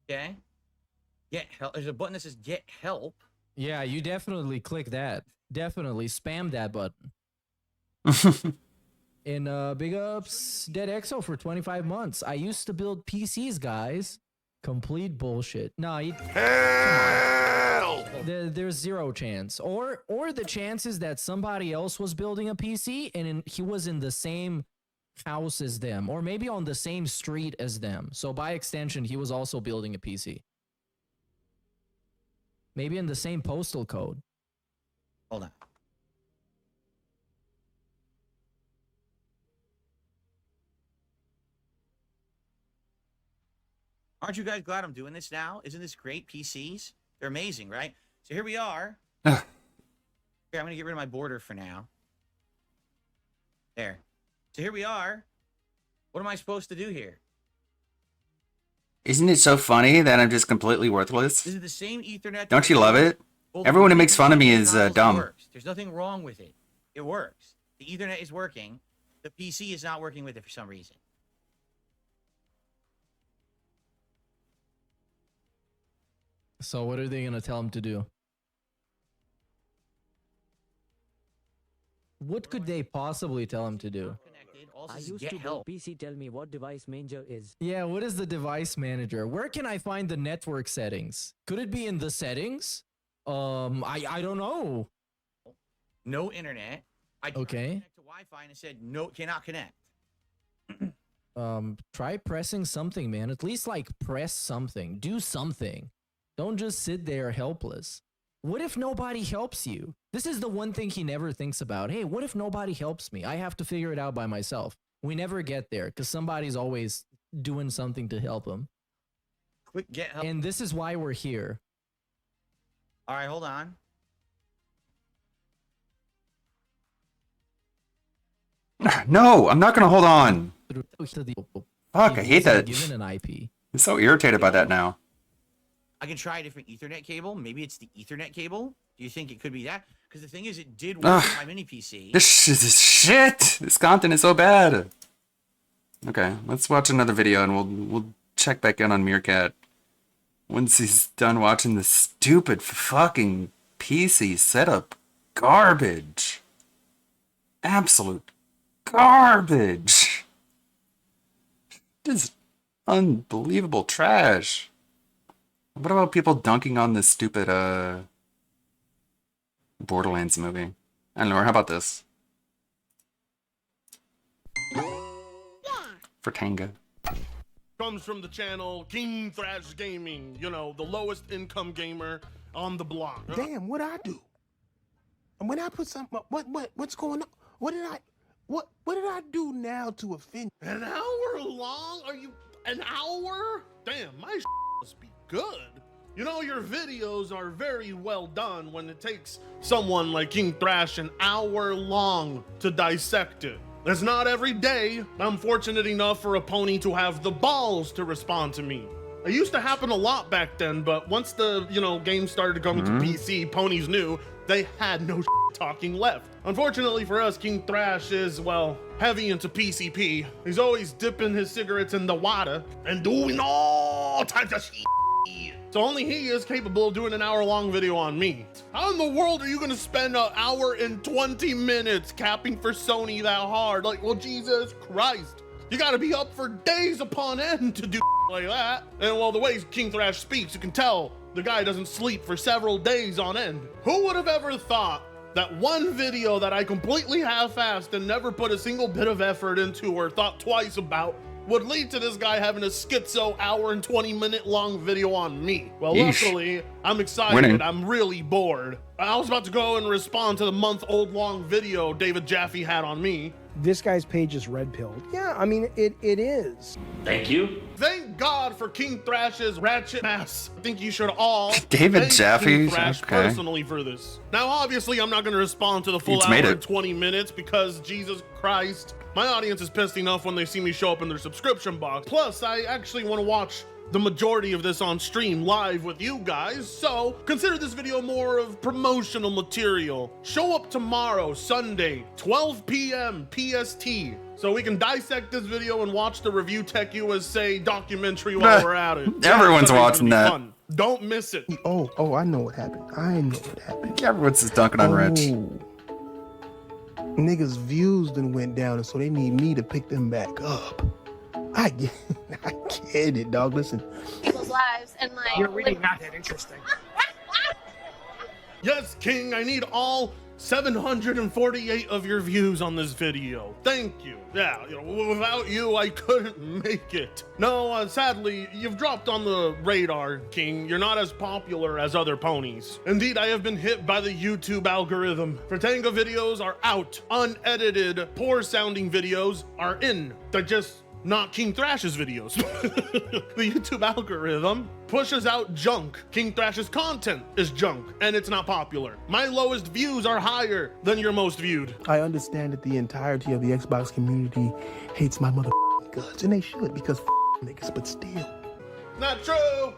Okay. Get help. There's a button that says get help. Yeah, you definitely click that. Definitely spam that button. And big ups Dead Exo for 25 months. I used to build PCs, guys. Complete bullshit. No, there's 0 chance. Or the chances that somebody else was building a PC and he was in the same house as them, or maybe on the same street as them. So by extension, he was also building a PC. Maybe in the same postal code. Hold on. Aren't you guys glad I'm doing this now? Isn't this great? PCs? They're amazing, right? So here we are. Here, I'm going to get rid of my border for now. There. So here we are. What am I supposed to do here? Isn't it so funny that I'm just completely worthless? This is the same Ethernet. Don't you love it? Everyone who makes fun of me is dumb. Works. There's nothing wrong with it. It works. The Ethernet is working. The PC is not working with it for some reason. So what are they gonna tell him to do? What could they possibly tell him to do? I used to go PC tell me what device manager is. Yeah, what is the device manager? Where can I find the network settings? Could it be in the settings? I don't know. No internet. I tried to connect to Wi-Fi and it said no, cannot connect. Try pressing something, man. At least like press something. Do something. Don't just sit there helpless. What if nobody helps you? This is the one thing he never thinks about. Hey, what if nobody helps me? I have to figure it out by myself. We never get there because somebody's always doing something to help him. Quick get help. And this is why we're here. All right, hold on. No, I'm not gonna hold on. Fuck, I hate that. Given an IP. I'm so irritated by that now. I can try a different Ethernet cable. Maybe it's the Ethernet cable. Do you think it could be that? Because the thing is, it did work on my mini PC. This is shit. This content is so bad. Okay, let's watch another video and we'll check back in on Meerkat. Once he's done watching this stupid fucking PC setup garbage. Absolute garbage. Just unbelievable trash. What about people dunking on this stupid Borderlands movie? I don't know, or how about this? For Tanga. Comes from the channel King Thrash Gaming, you know, the lowest income gamer on the block. Damn, what I do? And when I put something up, what's going on? What did I do now to offend? An hour long? Are you an hour? Damn, my must be good. You know, your videos are very well done when it takes someone like King Thrash an hour long to dissect it. It's not every day I'm fortunate enough for a pony to have the balls to respond to me. It used to happen a lot back then, but once the, game started coming to PC, ponies knew they had no talking left. Unfortunately for us, King Thrash is, well, heavy into PCP. He's always dipping his cigarettes in the water and doing all types of shit. So only he is capable of doing an hour-long video on me. How in the world are you gonna spend an hour and 20 minutes capping for Sony that hard? Like, well, Jesus Christ. You gotta be up for days upon end to do like that. And well, the way King Thrash speaks, you can tell the guy doesn't sleep for several days on end. Who would have ever thought that one video that I completely half-assed and never put a single bit of effort into or thought twice about would lead to this guy having a schizo hour and 20-minute long video on me? Well, luckily, I'm excited. Winning. I'm really bored. I was about to go and respond to the month-old long video David Jaffe had on me. This guy's page is red-pilled. Yeah, I mean, it is. Thank you. Thank God for King Thrash's ratchet ass. I think you should all David thank Jaffe? King Thrash Okay. personally for this. Now, obviously, I'm not going to respond to the full He's hour made and it. 20 minutes because, Jesus Christ, my audience is pissed enough when they see me show up in their subscription box. Plus, I actually want to watch the majority of this on stream live with you guys, so consider this video more of promotional material. Show up tomorrow, Sunday, 12 p.m. PST, so we can dissect this video and watch the Review Tech USA documentary while we're at it. Everyone's Sunday's watching gonna be that. fun. Don't miss it. Oh, I know what happened. I know what happened. Everyone's just dunking on Rich. Niggas' views done went down, and so they need me to pick them back up. I get it, dog. Listen. People's lives and like You're really not that interesting. Yes, King, I need all 748 of your views on this video. Thank you. Yeah, without you, I couldn't make it. No, sadly, you've dropped on the radar, King. You're not as popular as other ponies. Indeed, I have been hit by the YouTube algorithm. Fratanga videos are out. Unedited, poor-sounding videos are in. They're just not King Thrash's videos. The YouTube algorithm pushes out junk. King Thrash's content is junk, and it's not popular. My lowest views are higher than your most viewed. I understand that the entirety of the Xbox community hates my mother guts, and they should because niggas, but still. Not true.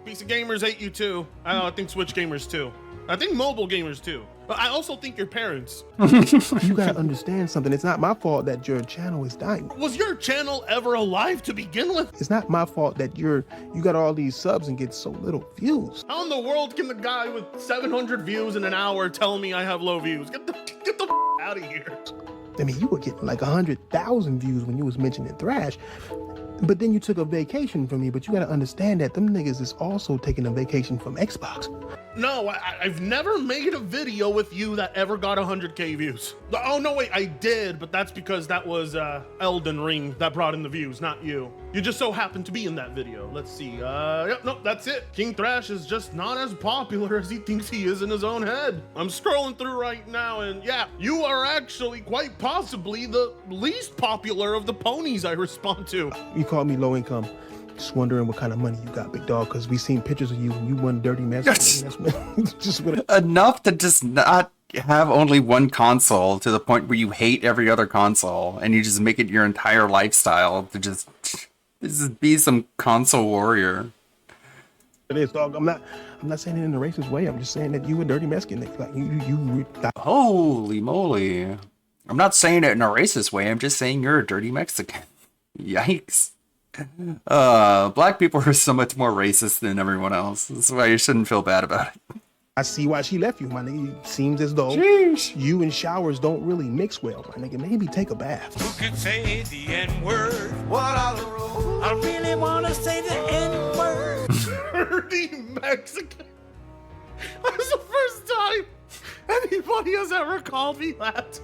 PC gamers hate you too. I think Switch gamers too. I think mobile gamers too. But I also think your parents. You gotta understand something. It's not my fault that your channel is dying. Was your channel ever alive to begin with? It's not my fault that you got all these subs and get so little views. How in the world can the guy with 700 views in an hour tell me I have low views? Get the out of here. I mean, you were getting like 100,000 views when you was mentioning Thrash. But then you took a vacation from me, but you gotta understand that them niggas is also taking a vacation from Xbox. No, I've never made a video with you that ever got 100K views. Oh, no, wait, I did, but that's because that was Elden Ring that brought in the views, not you. You just so happened to be in that video. Let's see. Yep, no, that's it. King Thrash is just not as popular as he thinks he is in his own head. I'm scrolling through right now, and yeah, you are actually quite possibly the least popular of the ponies I respond to. You call me low income. Just wondering what kind of money you got, big dog, because we seen pictures of you and you one dirty mess. Enough to just not have only one console to the point where you hate every other console and you just make it your entire lifestyle to just be some console warrior. It is, dog. I'm not saying it in a racist way. I'm just saying that you a dirty Mexican. Like you. Holy moly! I'm not saying it in a racist way. I'm just saying you're a dirty Mexican. Yikes! Black people are so much more racist than everyone else. That's why you shouldn't feel bad about it. I see why she left you, my nigga. It seems as though you and showers don't really mix well, my nigga. Maybe take a bath. Who could say the N-word? What are the rules? I really want to say the N-word. Dirty Mexican. That's the first time anybody has ever called me that.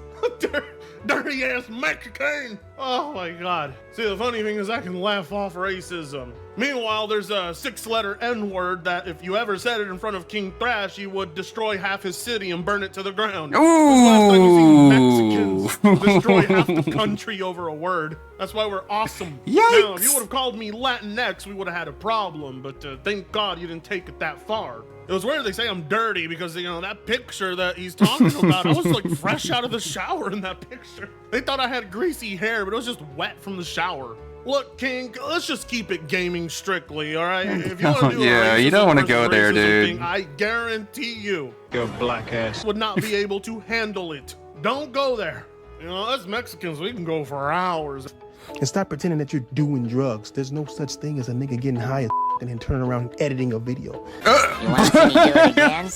Dirty ass Mexican. Oh my God. See, the funny thing is I can laugh off racism. Meanwhile, there's a 6-letter N-word that if you ever said it in front of King Thrash, he would destroy half his city and burn it to the ground. Ooh. Last time you see Mexicans destroy half the country over a word. That's why we're awesome. Yikes. Now, if you would have called me Latinx, we would have had a problem, but thank God you didn't take it that far. It was weird they say I'm dirty because, you know, that picture that he's talking about, I was like fresh out of the shower in that picture. They thought I had greasy hair, but it was just wet from the shower. Look, King, let's just keep it gaming strictly, all right? If you want to do Yeah, you don't want to go there, dude. thing, I guarantee you, Your black ass would not be able to handle it. Don't go there. You know, us Mexicans, we can go for hours. And stop pretending that you're doing drugs. There's no such thing as a nigga getting high as and then turning around editing a video. You want to see me do it again?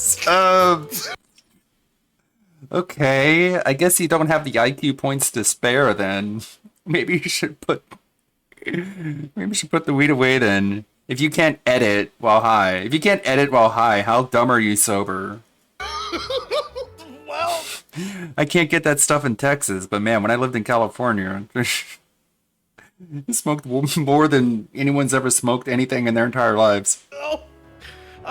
Okay, I guess you don't have the IQ points to spare then. Maybe you should put the weed away then. If you can't edit while high. How dumb are you sober? Well, I can't get that stuff in Texas, but man, when I lived in California, I smoked more than anyone's ever smoked anything in their entire lives.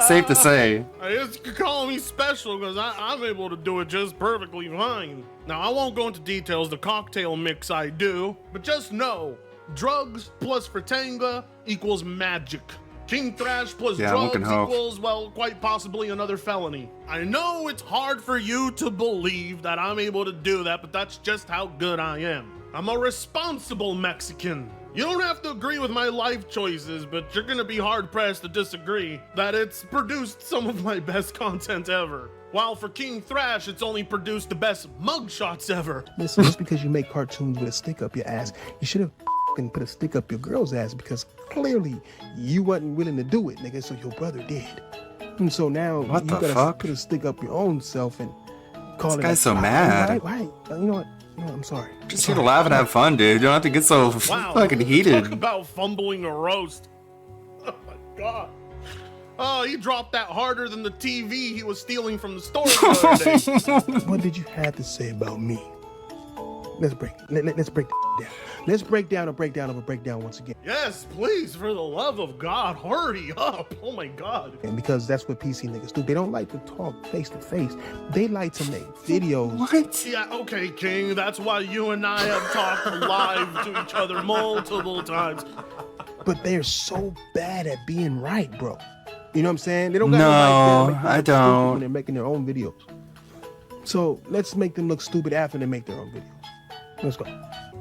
Safe to say. I guess you could call me special because I'm able to do it just perfectly fine. Now, I won't go into details, the cocktail mix I do, but just know, drugs plus Fratanga equals magic. King Thrash plus drugs equals, well, quite possibly another felony. I know it's hard for you to believe that I'm able to do that, but that's just how good I am. I'm a responsible Mexican. You don't have to agree with my life choices, but you're gonna be hard-pressed to disagree that it's produced some of my best content ever. While for King Thrash, it's only produced the best mugshots ever. Listen, just because you make cartoons with a stick up your ass, you should have put a stick up your girl's ass because clearly you wasn't willing to do it, nigga, so your brother did. And so now you gotta put a stick up your own self and call it. This guy's so mad. Right. You know what? I'm sorry. Just here to laugh and have fun, dude. You don't have to get so fucking heated. Talk about fumbling a roast. Oh my God. Oh, he dropped that harder than the TV he was stealing from the store the other day. What did you have to say about me? Let's break down. Let's break down a breakdown of a breakdown once again. Yes, please, for the love of God, hurry up. Oh my God. And because that's what PC niggas do. They don't like to talk face to face. They like to make videos. What? Yeah, okay, King. That's why you and I have talked live to each other multiple times. But they're so bad at being right, bro. You know what I'm saying? They don't got No, I don't. When they're making their own videos. So let's make them look stupid after they make their own videos. Let's go.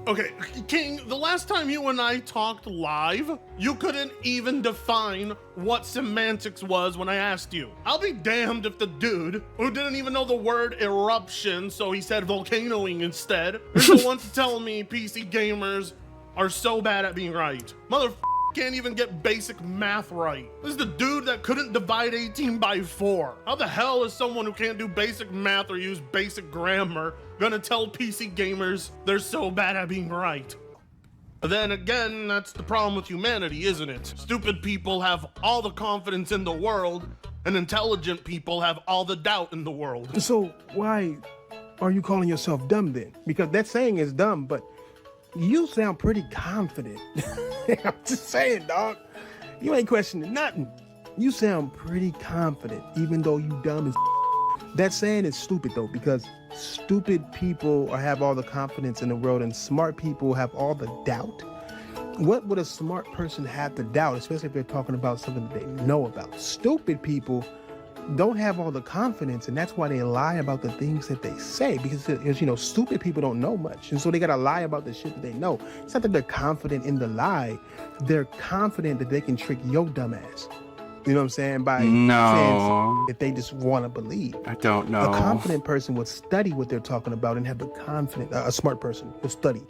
Okay, King, the last time you and I talked live, you couldn't even define what semantics was when I asked you. I'll be damned if the dude, who didn't even know the word eruption, so he said volcanoing instead, is the one to tell me PC gamers are so bad at being right. Motherfucker can't even get basic math right. This is the dude that couldn't divide 18 by 4. How the hell is someone who can't do basic math or use basic grammar gonna tell PC gamers they're so bad at being right? Then again, that's the problem with humanity, isn't it? Stupid people have all the confidence in the world, and intelligent people have all the doubt in the world. So why are you calling yourself dumb then? Because that saying is dumb, but you sound pretty confident. I'm just saying, dog. You ain't questioning nothing. You sound pretty confident, even though you dumb as. That saying is stupid though, because stupid people have all the confidence in the world and smart people have all the doubt. What would a smart person have to doubt, especially if they're talking about something that they know about? Stupid people don't have all the confidence, and that's why they lie about the things that they say, because you know, stupid people don't know much, and so they gotta lie about the shit that they know. It's not that they're confident in the lie, they're confident that they can trick your dumb ass. You know what I'm saying? By saying that they just want to believe. I don't know. A confident person would study what they're talking about and have the confidence. A smart person will study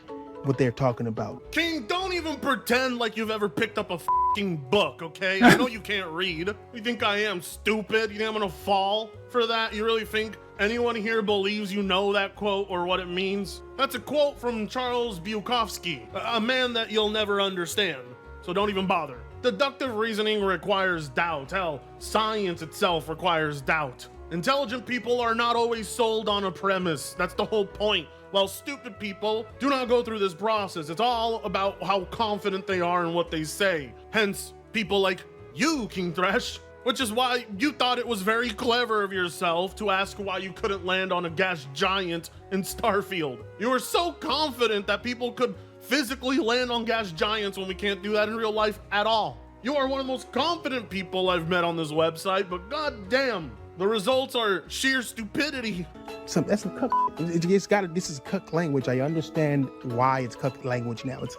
what they're talking about. King, don't even pretend like you've ever picked up a fucking book, okay? I know you can't read. You think I am stupid? You think I'm gonna fall for that? You really think anyone here believes you know that quote or what it means? That's a quote from Charles Bukowski, a man that you'll never understand, so don't even bother. Deductive reasoning requires doubt. Hell, science itself requires doubt. Intelligent people are not always sold on a premise. That's the whole point. While stupid people do not go through this process. It's all about how confident they are in what they say. Hence, people like you, King Thresh, which is why you thought it was very clever of yourself to ask why you couldn't land on a gas giant in Starfield. You were so confident that people could physically land on gas giants when we can't do that in real life at all. You are one of the most confident people I've met on this website, but goddamn, the results are sheer stupidity. That's some cuck. It's got. This is cuck language. I understand why it's cuck language now. It's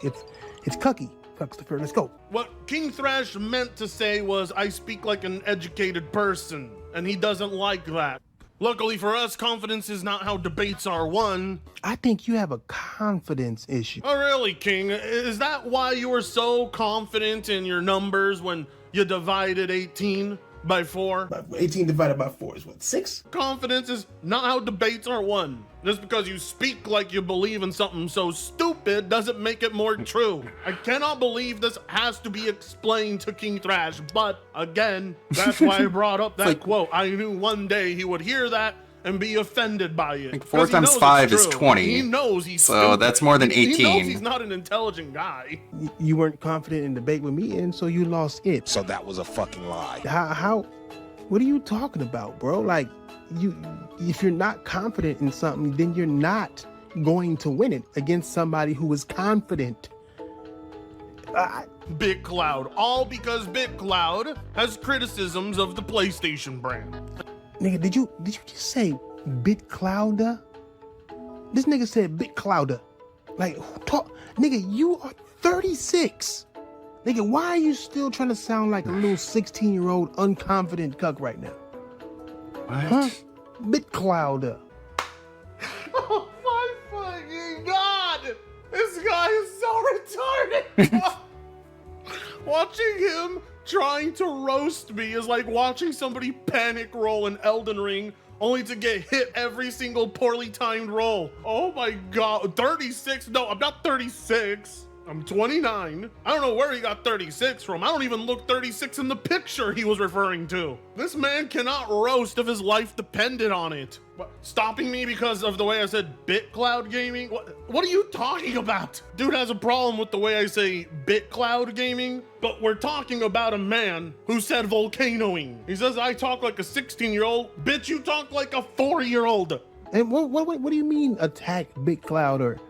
cucky. Cuckster, let's go. What King Thresh meant to say was, I speak like an educated person, and he doesn't like that. Luckily for us, confidence is not how debates are won. I think you have a confidence issue. Oh, really, King? Is that why you were so confident in your numbers when you divided 18 by 4? 18 divided by 4 is what, 6? Confidence is not how debates are won. Just because you speak like you believe in something so stupid doesn't make it more true. I cannot believe this has to be explained to King Thrash, but again, that's why I brought up that quote. I knew one day he would hear that and be offended by it. Like 4 times 5 is 20. He knows he's so stupid. That's more than 18. He knows he's not an intelligent guy. You weren't confident in debate with me, and so you lost it. So that was a fucking lie. How what are you talking about, bro? Like, if you're not confident in something, then you're not going to win it against somebody who is confident. Big Cloud. All because Big Cloud has criticisms of the PlayStation brand. Nigga, did you just say Bit Clouder? This nigga said Bit Clouder. Like, nigga, you are 36. Nigga, why are you still trying to sound like a little 16-year-old unconfident cuck right now? What? Huh? Bit Clouder. Oh my fucking god! This guy is so retarded! Watching him trying to roast me is like watching somebody panic roll in Elden Ring only to get hit every single poorly timed roll. Oh my god, 36? No, I'm not 36. I'm 29. I don't know where he got 36 from. I don't even look 36 in the picture he was referring to. This man cannot roast if his life depended on it. What, stopping me because of the way I said BitCloud Gaming? What are you talking about? Dude has a problem with the way I say BitCloud Gaming, but we're talking about a man who said volcanoing. He says I talk like a 16-year-old. Bitch, you talk like a 4-year-old. And what do you mean attack Bit Cloud? Or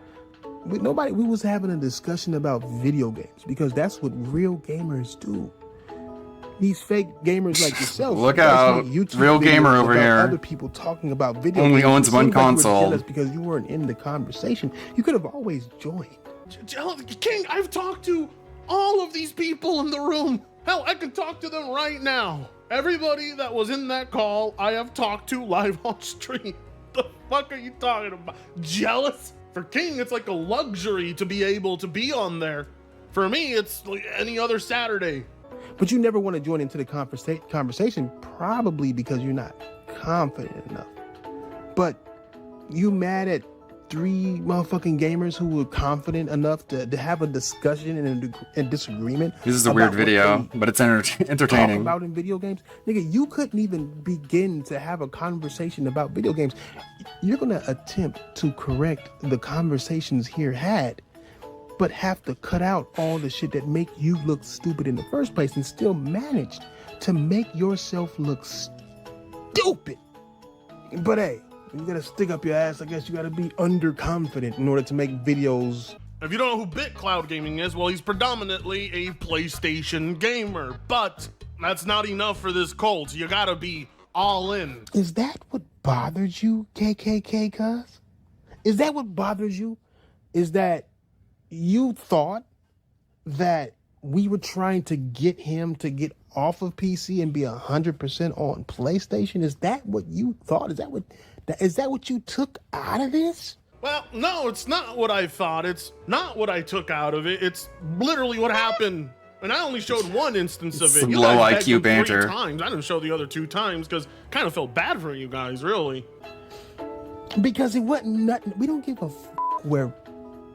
we was having a discussion about video games because that's what real gamers do. These fake gamers like yourself. Look out, real gamer over here. Other people talking about video only games. owns one console. You were jealous because you weren't in the conversation. You could have always joined. King, I've talked to all of these people in the room. Hell, I can talk to them right now. Everybody that was in that call, I have talked to live on stream. The fuck are you talking about? Jealous? For King, it's like a luxury to be able to be on there. For me, it's like any other Saturday. But you never want to join into the conversation, probably because you're not confident enough. But you mad at 3 motherfucking gamers who were confident enough to have a discussion and a disagreement. This is a weird video, but it's entertaining. About in video games, nigga, you couldn't even begin to have a conversation about video games. You're gonna attempt to correct the conversations here had, but have to cut out all the shit that make you look stupid in the first place, and still manage to make yourself look stupid. But hey, you gotta stick up your ass. I guess you gotta be underconfident in order to make videos. If you don't know who BitCloud Gaming is, well, he's predominantly a PlayStation gamer, but that's not enough for this cult. You gotta be all in. Is that what bothers you, KKK, cuz? Is that what bothers you? Is that you thought that we were trying to get him to get off of PC and be 100% on PlayStation? Is that what you thought? Is that what you took out of this? Well, no, it's not what I thought. It's not what I took out of it. It's literally what happened. And I only showed one instance of it. Some You low guys begged IQ him 3 banter. times. I didn't show the other 2 times because kind of felt bad for you guys, really. Because it wasn't nothing. We don't give a where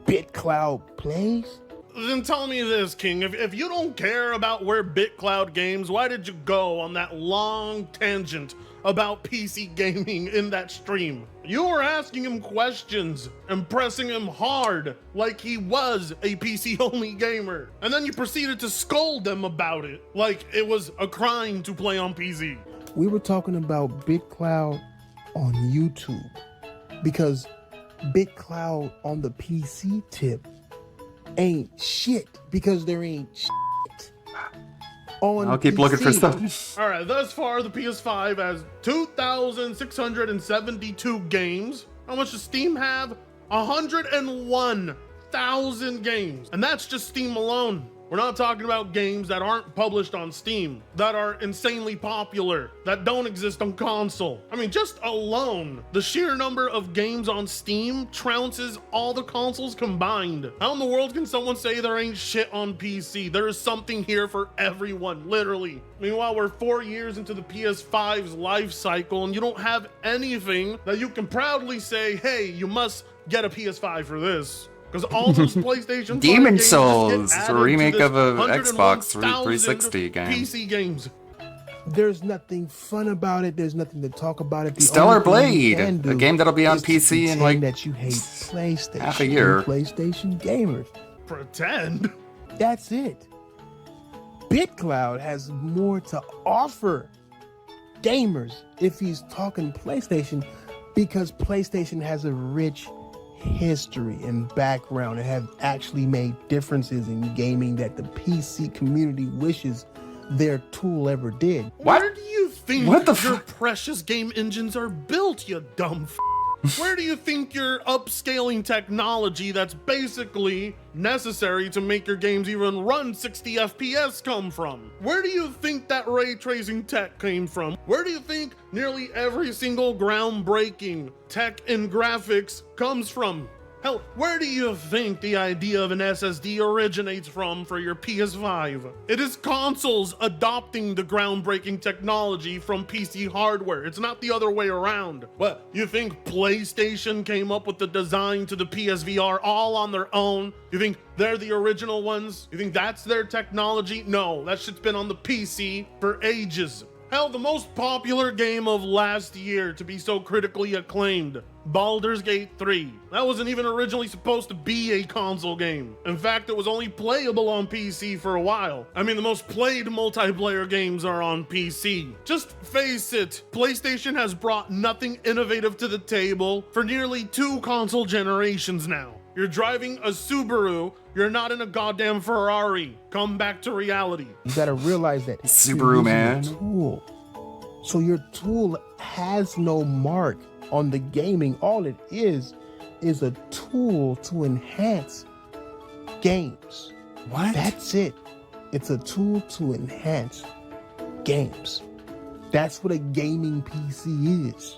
BitCloud plays. Then tell me this, King. If you don't care about where BitCloud games, why did you go on that long tangent about PC gaming in that stream? You were asking him questions and pressing him hard like he was a PC-only gamer. And then you proceeded to scold him about it like it was a crime to play on PC. We were talking about BitCloud on YouTube because BitCloud on the PC tip ain't shit because there ain't shit on I'll keep looking for PC. stuff. All right, thus far the PS5 has 2,672 games. How much does Steam have? 101,000 games. And that's just Steam alone. We're not talking about games that aren't published on Steam, that are insanely popular, that don't exist on console. I mean, just alone, the sheer number of games on Steam trounces all the consoles combined. How in the world can someone say there ain't shit on PC? There is something here for everyone, literally. Meanwhile, we're 4 years into the PS5's life cycle, and you don't have anything that you can proudly say, hey, you must get a PS5 for this. Because all those PlayStation Demon 5 games Souls, just get a added remake to this of a 101,000 Xbox 360 game. PC games. There's nothing fun about it. There's nothing to talk about it. The Stellar only thing you Blade, can do a game that'll be on is to PC in pretend like that you hate PlayStation. half a year. and PlayStation gamers. Pretend. That's it. BitCloud has more to offer gamers if he's talking PlayStation, because PlayStation has a rich history and background and have actually made differences in gaming that the PC community wishes their tool ever did. Where do you think What the your precious game engines are built, you dumb Where do you think your upscaling technology that's basically necessary to make your games even run 60 FPS come from? Where do you think that ray tracing tech came from? Where do you think nearly every single groundbreaking tech in graphics comes from? Hell, where do you think the idea of an SSD originates from for your PS5? It is consoles adopting the groundbreaking technology from PC hardware. It's not the other way around. What, you think PlayStation came up with the design to the PSVR all on their own? You think they're the original ones? You think that's their technology? No, that shit's been on the PC for ages. Hell, the most popular game of last year to be so critically acclaimed, Baldur's Gate 3. That wasn't even originally supposed to be a console game. In fact, it was only playable on PC for a while. I mean, the most played multiplayer games are on PC. Just face it, PlayStation has brought nothing innovative to the table for nearly 2 console generations now. You're driving a Subaru, you're not in a goddamn Ferrari. Come back to reality. You gotta realize that Subaru, you're man. using a tool. So your tool has no mark on the gaming. All it is a tool to enhance games. What? That's it. It's a tool to enhance games. That's what a gaming PC is.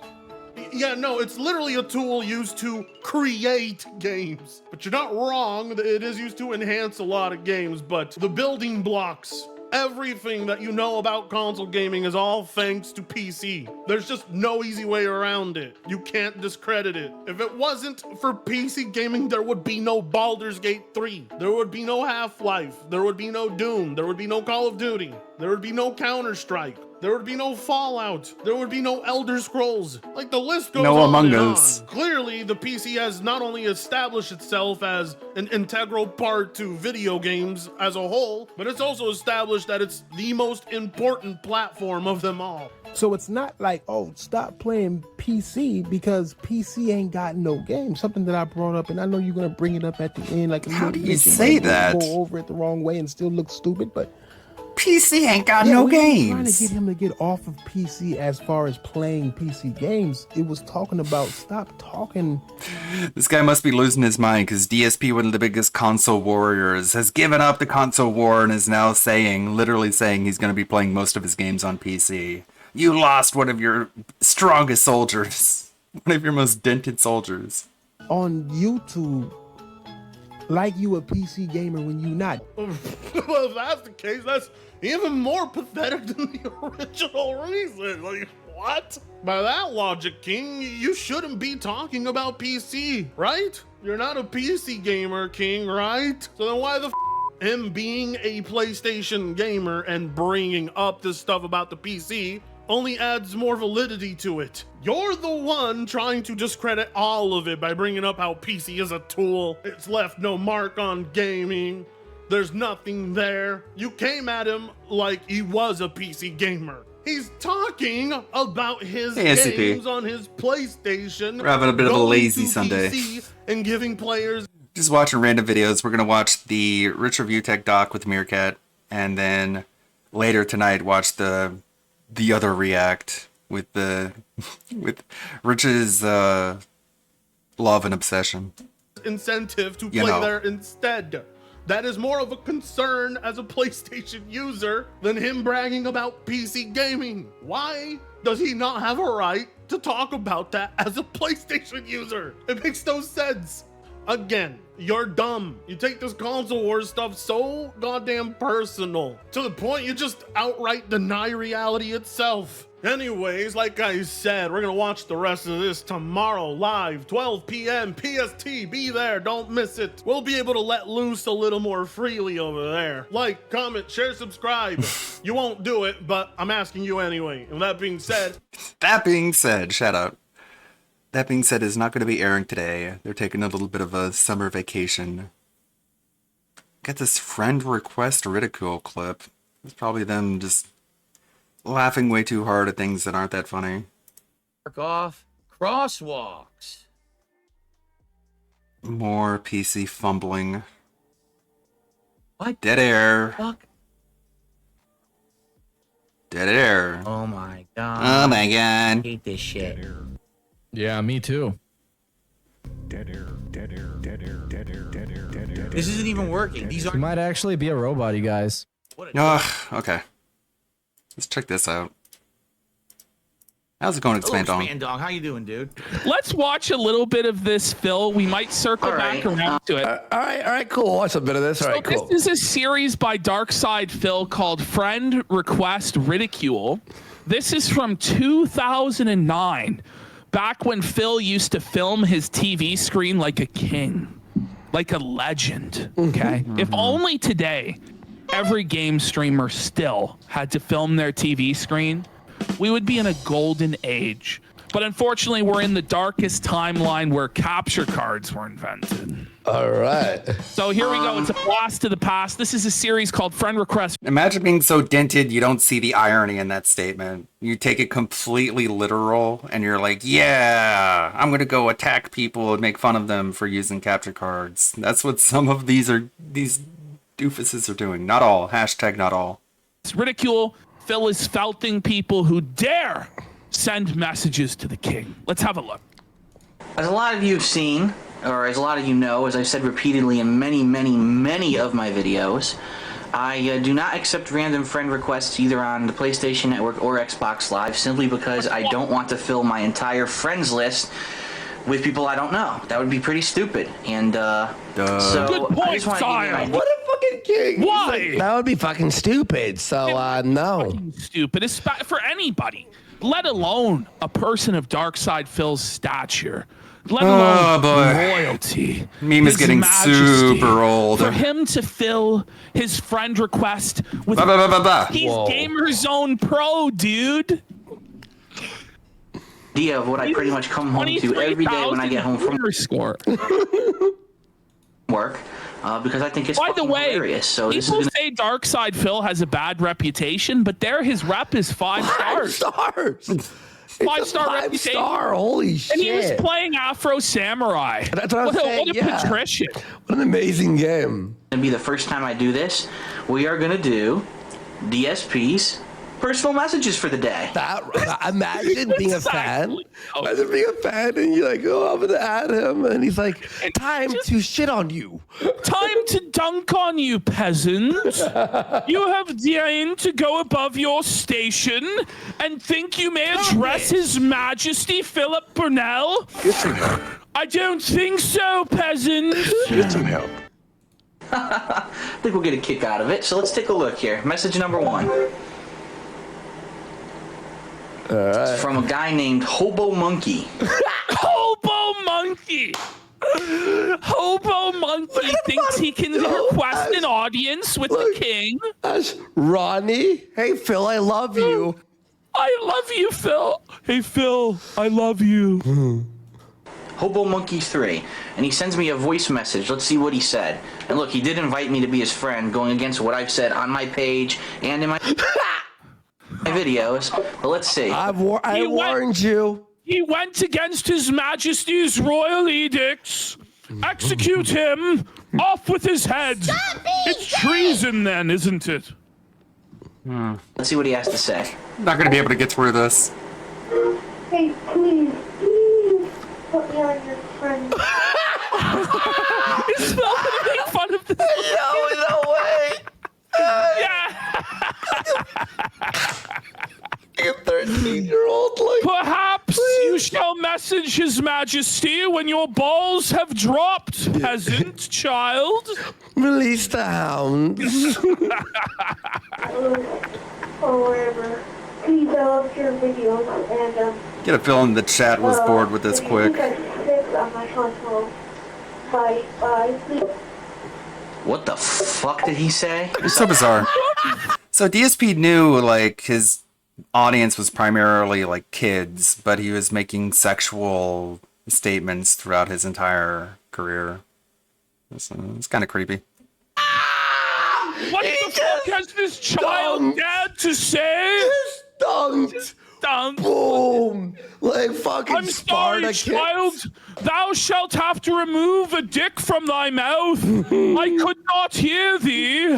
Yeah, no, it's literally a tool used to create games. But you're not wrong, it is used to enhance a lot of games, but the building blocks, everything that you know about console gaming is all thanks to PC. There's just no easy way around it. You can't discredit it. If it wasn't for PC gaming, there would be no Baldur's Gate 3. There would be no Half-Life. There would be no Doom. There would be no Call of Duty. There would be no Counter-Strike. There would be no Fallout. There would be no Elder Scrolls. Like, the list goes No on Among and Us. on. Clearly, the PC has not only established itself as an integral part to video games as a whole, but it's also established that it's the most important platform of them all. So it's not like, oh, stop playing PC because PC ain't got no game. Something that I brought up, and I know you're gonna bring it up at the end. Like, How do you say that? Go over it the wrong way and still look stupid, but PC ain't got yeah, no we ain't trying to games. get him to get off of PC as far as playing PC games. It was talking about stop talking. This guy must be losing his mind because DSP, one of the biggest console warriors, has given up the console war and is now literally saying he's going to be playing most of his games on PC. You lost one of your strongest soldiers. One of your most dented soldiers. on YouTube like you a PC gamer when you not. Well, if that's the case, that's even more pathetic than the original reason. Like, what? By that logic, King, you shouldn't be talking about PC, right? You're not a PC gamer, King, right? So then why the him being a PlayStation gamer and bringing up this stuff about the PC only adds more validity to it? You're the one trying to discredit all of it by bringing up how PC is a tool. It's left no mark on gaming. There's nothing there. You came at him like he was a PC gamer. He's talking about his games on his PlayStation. We're having a bit of a lazy going to Sunday. PC and giving players Just watching random videos. We're gonna watch the Rich Review Tech doc with Meerkat, and then later tonight watch the other react with with Rich's love and obsession. incentive to play there instead. That is more of a concern as a PlayStation user than him bragging about PC gaming. Why does he not have a right to talk about that as a PlayStation user? It makes no sense. Again, you're dumb. You take this console wars stuff so goddamn personal to the point you just outright deny reality itself. Anyways, like I said, we're gonna watch the rest of this tomorrow live, 12 p.m. PST. Be there, don't miss it. We'll be able to let loose a little more freely over there. Like, comment, share, subscribe. You won't do it, but I'm asking you anyway. And that being said, shout out. That being said, is not going to be airing today. They're taking a little bit of a summer vacation. Got this friend request ridicule clip. It's probably them just laughing way too hard at things that aren't that funny. Mark off crosswalks. More PC fumbling. What? Dead air. Fuck. Dead air. Oh my god. Oh my god. I hate this shit. Yeah, me too. Dead air, dead air, dead air, dead air, dead air, dead air. This isn't even working. These You might actually be a robot, you guys. Okay. Let's check this out. How's it going, Expand Dong? Expand Dong, how you doing, dude? Let's watch a little bit of this, Phil. We might circle back around to it. All right, cool. Watch a bit of this. All right, cool. This is a series by Darkside Phil called Friend Request Ridicule. This is from 2009, back when Phil used to film his TV screen like a king, like a legend, okay? If only today, every game streamer still had to film their TV screen, we would be in a golden age. But unfortunately, we're in the darkest timeline where capture cards were invented. All right. So here we go. It's a blast to the past. This is a series called Friend Request. Imagine being so dented you don't see the irony in that statement. You take it completely literal and you're like, yeah, I'm going to go attack people and make fun of them for using capture cards. That's what some of these doofuses are doing. Not all. Hashtag not all. It's ridicule. Phil is felting people who dare send messages to the king. Let's have a look. As a lot of you have seen, or as a lot of you know, as I've said repeatedly in many of my videos, I do not accept random friend requests either on the PlayStation Network or Xbox Live simply because I don't want to fill my entire friends list with people I don't know. That would be pretty stupid. And so Good point, I just want to give you an idea. What a fucking king. Why? That would be fucking stupid. So, no. Stupid. It's for anybody, let alone a person of Darkside Phil's stature. Let alone royalty. Meme is his getting majesty. super old. For him to fill his friend request with he's Gamer Zone Pro, dude. Idea of what I pretty much come home to every day when I get home from work, because I think it's By the way, hilarious. So this is people gonna say Darkside Phil has a bad reputation, but there his rep is 5 stars. 5 stars. 5-star reputation. Holy shit. And he was playing Afro Samurai. That's what I'm saying. What a patrician. What an amazing game. gonna be the first time I do this. We are gonna do DSP's personal messages for the day. Imagine being a fan. Imagine being a fan and you're like, oh, I'm gonna add him, and he's like, time to shit on you. Time to dunk on you, peasant. You have deigned to go above your station and think you may address His Majesty Philip Burnell I don't think so, peasant. Get some help. I think we'll get a kick out of it. So let's take a look here. Message number 1. It's from a guy named Hobo Monkey. Hobo Monkey. Hobo Monkey thinks he can request an audience with the king. That's Ronnie. Hey, Phil, I love you. I love you, Phil. Hey, Phil, I love you. Hobo Monkey 3, and he sends me a voice message. Let's see what he said. And look, he did invite me to be his friend, going against what I've said on my page and in my videos. But let's see. I warned you. He went against His Majesty's royal edicts. Execute him. Off with his head. It's treason then, isn't it? Let's see what he has to say. Not going to be able to get through this. Hey, please put me on your friend. Is Phil gonna make fun of this? No way. Yeah. A 13-year-old, like. Perhaps you shall message His Majesty when your balls have dropped, peasant child. Release the hounds. Or whatever. Please, I loved your videos, and Get a feeling the chat was bored with this if you quick. think I'm sick on my console, bye, please. What the fuck did he say? It's so bizarre. So DSP knew like his audience was primarily like kids, but he was making sexual statements throughout his entire career. It's kind of creepy. What the fuck has this child dared to say? Dunked. Boom. Like fucking I'm sorry, child. Thou shalt have to remove a dick from thy mouth. I could not hear thee.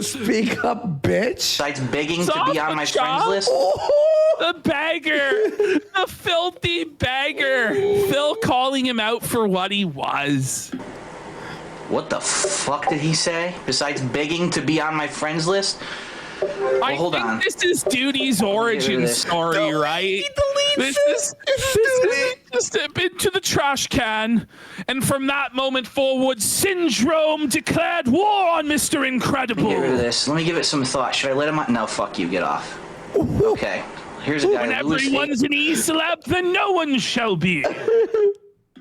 Speak up, bitch. Besides begging to be on my friends list. The beggar. The filthy beggar. Phil calling him out for what he was. What the fuck did he say? Besides begging to be on my friends list? Well, hold on. This is Duty's origin story, right? This is just into the trash can, and from that moment forward, Syndrome declared war on Mr. Incredible. Get rid of this. Let me give it some thought. Should I let him on? No, fuck you. Get off. Okay. Here's a guy. When everyone's an E-celeb, then no one shall be.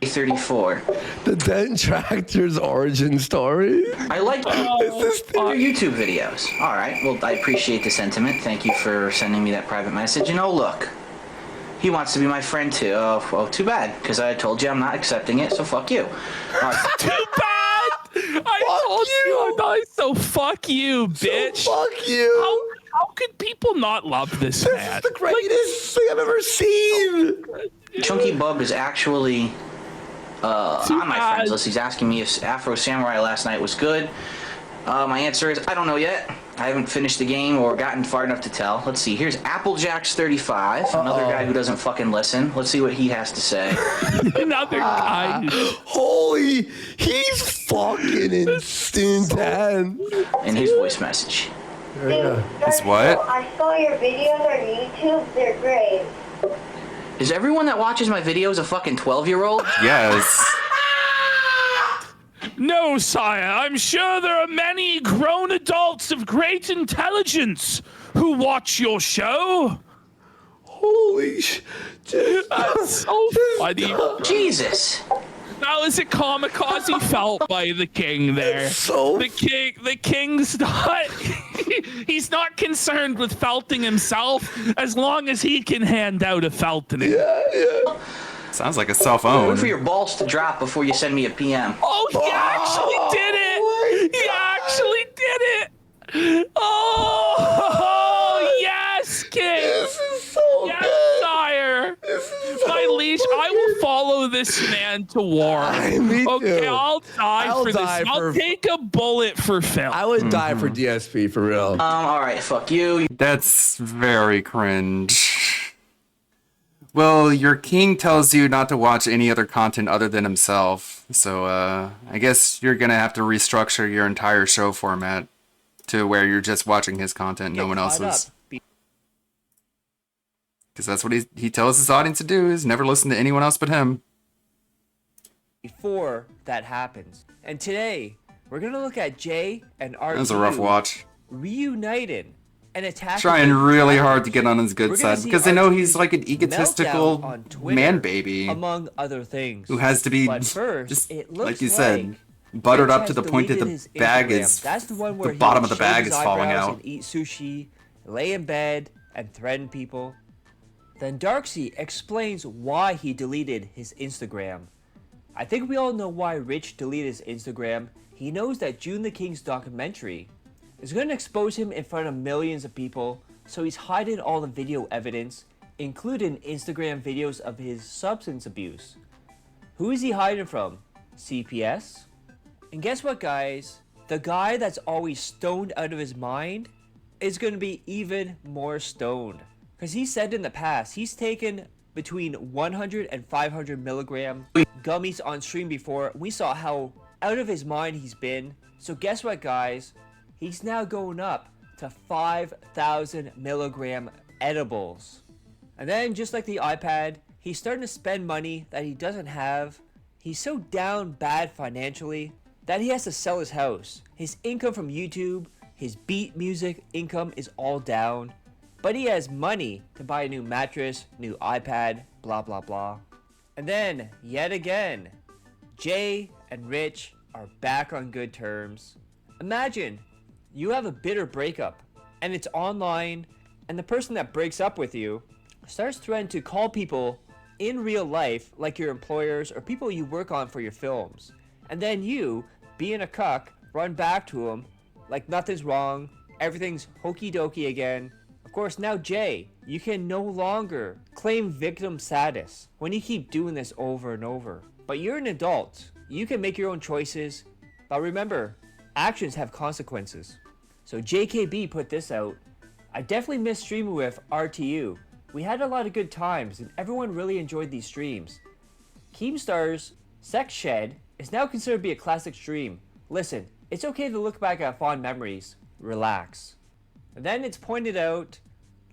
34. The Den Tractor's origin story. I like your YouTube videos. All right. Well, I appreciate the sentiment. Thank you for sending me that private message. You know, look, he wants to be my friend too. Oh, well, too bad, because I told you I'm not accepting it. So fuck you. All right. Too bad. I told you I'm not. So fuck you, bitch. So fuck you. How could people not love this man? This is the greatest thing I've ever seen. Chunky Bub is actually on my friends list. He's asking me if Afro Samurai last night was good. My answer is I don't know yet. I haven't finished the game or gotten far enough to tell. Let's see. Here's Applejacks35, another guy who doesn't fucking listen. Let's see what he has to say. Another guy. Holy, he's fucking intense. In his voice message. It's what? I saw your videos on YouTube. They're great. Is everyone that watches my videos a fucking 12-year-old? Yes. No, sire. I'm sure there are many grown adults of great intelligence who watch your show. Holy shit. That's so funny. Jesus. That was a kamikaze felt by the king there. The king's not he's not concerned with felting himself as long as he can hand out a felting. Yeah. Sounds like a cell phone. Wait for your balls to drop before you send me a PM. Oh, he actually did it! He actually did it! Oh, yes, king! This is so yes, good. sire! My liege, I will follow this man to war. Me Okay, too. I'll die for this. I'll take a bullet for Phil. I would die for DSP, for real. All right, fuck you. That's very cringe. Well, your king tells you not to watch any other content other than himself. So, I guess you're gonna have to restructure your entire show format to where you're just watching his content, no one else's. Because that's what he tells his audience to do, is never listen to anyone else but him. before that happens. And today, we're gonna look at Jay and RTU. That was a rough watch. Reunited and attacking. Trying really hard to get on his good side because they know he's like an egotistical man baby, among other things, who has to be just like you said, buttered up to the point that the bag is the bottom of the bag is falling out. And eat sushi, lay in bed, and threaten people. Then Darksy explains why he deleted his Instagram. I think we all know why Rich deleted his Instagram. He knows that June the King's documentary is going to expose him in front of millions of people, so he's hiding all the video evidence, including Instagram videos of his substance abuse. Who is he hiding from? CPS? And guess what, guys? The guy that's always stoned out of his mind is going to be even more stoned. Because he said in the past, he's taken between 100 and 500 milligram gummies on stream before. We saw how out of his mind he's been. So guess what, guys? He's now going up to 5,000 milligram edibles. And then, just like the iPad, he's starting to spend money that he doesn't have. He's so down bad financially that he has to sell his house. His income from YouTube, his beat music income is all down. But he has money to buy a new mattress, new iPad, blah blah blah. And then, yet again, Jay and Rich are back on good terms. Imagine you have a bitter breakup and it's online, and the person that breaks up with you starts threatening to call people in real life, like your employers or people you work on for your films. And then you, being a cuck, run back to him like nothing's wrong, everything's hokey dokey again. Of course, now Jay, you can no longer claim victim status when you keep doing this over and over. But you're an adult. You can make your own choices. But remember, actions have consequences. So JKB put this out. I definitely miss streaming with RTU. We had a lot of good times and everyone really enjoyed these streams. Keemstar's Sex Shed is now considered to be a classic stream. Listen, it's okay to look back at fond memories. Relax. And then it's pointed out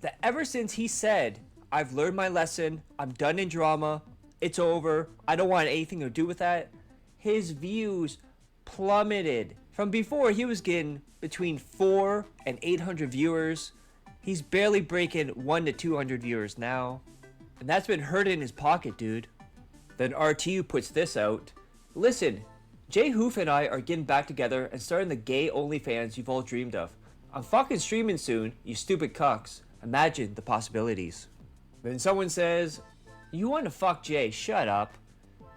that ever since he said, I've learned my lesson, I'm done in drama, it's over, I don't want anything to do with that, his views plummeted. From before, he was getting between 400 and 800 viewers. He's barely breaking 100 to 200 viewers now. And that's been hurting his pocket, dude. Then RTU puts this out. Listen, Jay Hoof and I are getting back together and starting the gay OnlyFans you've all dreamed of. I'm fucking streaming soon, you stupid cucks. Imagine the possibilities. Then someone says, you want to fuck Jay, shut up.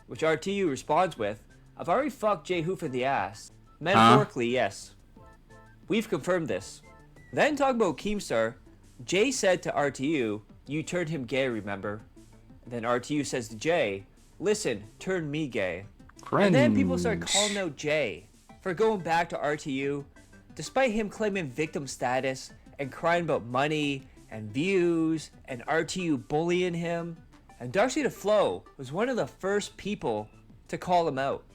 Which RTU responds with, I've already fucked Jay Hoof in the ass. Metaphorically, yes. We've confirmed this. Then talking about Keemstar, Jay said to RTU, you turned him gay, remember? Then RTU says to Jay, listen, turn me gay. Cringe. And then people start calling out Jay for going back to RTU, despite him claiming victim status and crying about money and views and RTU bullying him. And Darcy the Flow was one of the first people to call him out.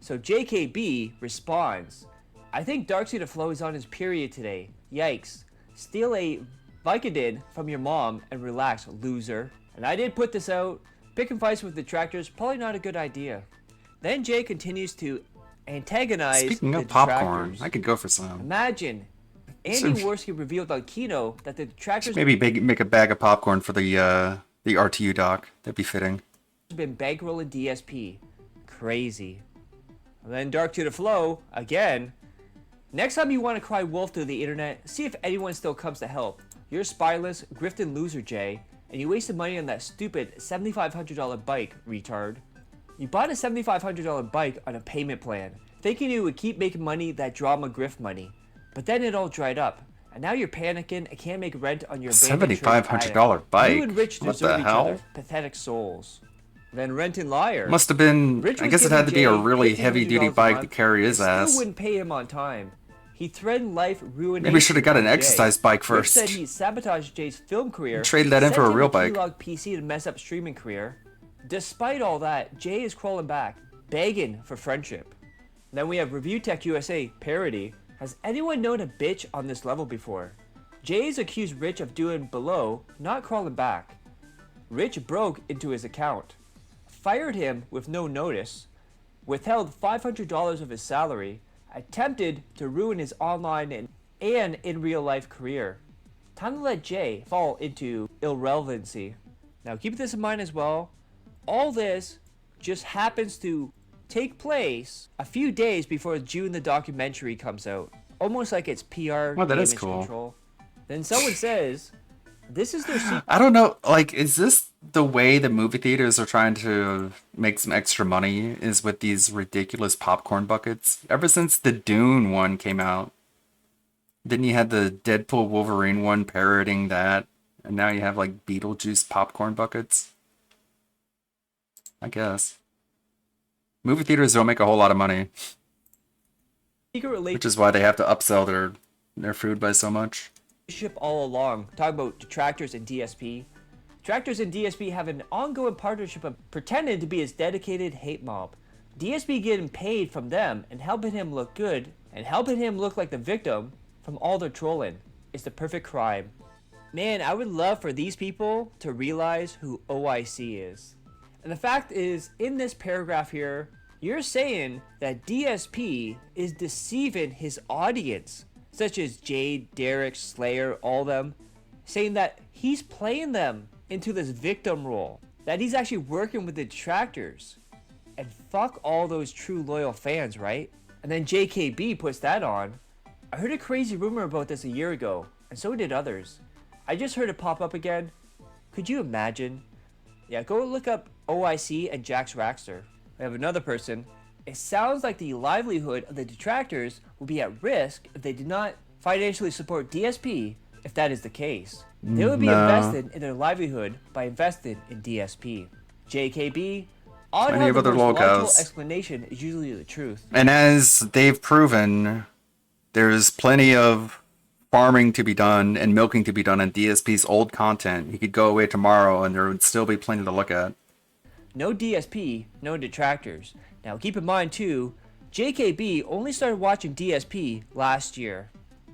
So JKB responds, I think Darcy the Flow is on his period today. Yikes. Steal a Vicodin from your mom and relax, loser. And I did put this out. Picking fights with detractors, probably not a good idea. Then Jay continues to antagonize Speaking the of popcorn, detractors. I could go for some. Imagine Andy Worski revealed on Kino that the detractors Maybe make a bag of popcorn for the RTU doc. That'd be fitting. have been bankrolling DSP. Crazy. And then Dark to the Flow, again. Next time you want to cry wolf through the internet, see if anyone still comes to help. You're a spineless, grifting loser, Jay, and you wasted money on that stupid $7,500 bike, retard. You bought a $7,500 bike on a payment plan, thinking you would keep making money that drama grift money. But then it all dried up, and now you're panicking and can't make rent on your $7,500 bike? You and Rich What deserve the each hell? other. Pathetic souls. Then Rent and Liar. Must have been, Rich I was guess it had to giving be a Jay really $1,500 heavy-duty a bike to month, carry his and ass. Still wouldn't pay him on time. He threatened life ruination. Maybe we should have got an on Jay. exercise bike Rich first. said he sabotaged Jay's film career. Trade that in for a sent him real bike. Keylog PC to mess up streaming career. Despite all that, Jay is crawling back, begging for friendship. Then we have Review Tech USA parody. Has anyone known a bitch on this level before? Jay's accused Rich of doing below, not crawling back. Rich broke into his account. fired him with no notice, withheld $500 of his salary, attempted to ruin his online and in real life career. Time to let Jay fall into irrelevancy. Now keep this in mind as well. All this just happens to take place a few days before June the documentary comes out. Almost like it's PR Oh, that is damage cool. control. Then someone says, this is their secret. I don't know, like, is this the way the movie theaters are trying to make some extra money, is with these ridiculous popcorn buckets? Ever since the Dune one came out, then you had the Deadpool Wolverine one parroting that, and now you have, like, Beetlejuice popcorn buckets? I guess. Movie theaters don't make a whole lot of money, which is why they have to upsell their food by so much. Relationship all along. Talk about detractors and DSP. Detractors and DSP have an ongoing partnership of pretending to be his dedicated hate mob. DSP getting paid from them and helping him look good and helping him look like the victim from all their trolling is the perfect crime. Man, I would love for these people to realize who OIC is. And the fact is, in this paragraph here, you're saying that DSP is deceiving his audience, such as Jade, Derek, Slayer, all them, saying that he's playing them into this victim role, that he's actually working with the detractors. And fuck all those true loyal fans, right? And then JKB puts that on. I heard a crazy rumor about this a year ago, and so did others. I just heard it pop up again. Could you imagine? Yeah, go look up OIC and Jax Raxter. I have another person. It sounds like the livelihood of the detractors will be at risk if they did not financially support DSP if that is the case. They would be invested in their livelihood by investing in DSP. JKB, odd Plenty how of the other most logical locals. explanation is usually the truth. And as they've proven, there's plenty of farming to be done and milking to be done in DSP's old content. He could go away tomorrow and there would still be plenty to look at. No DSP, no detractors. Now keep in mind too, JKB only started watching DSP last year.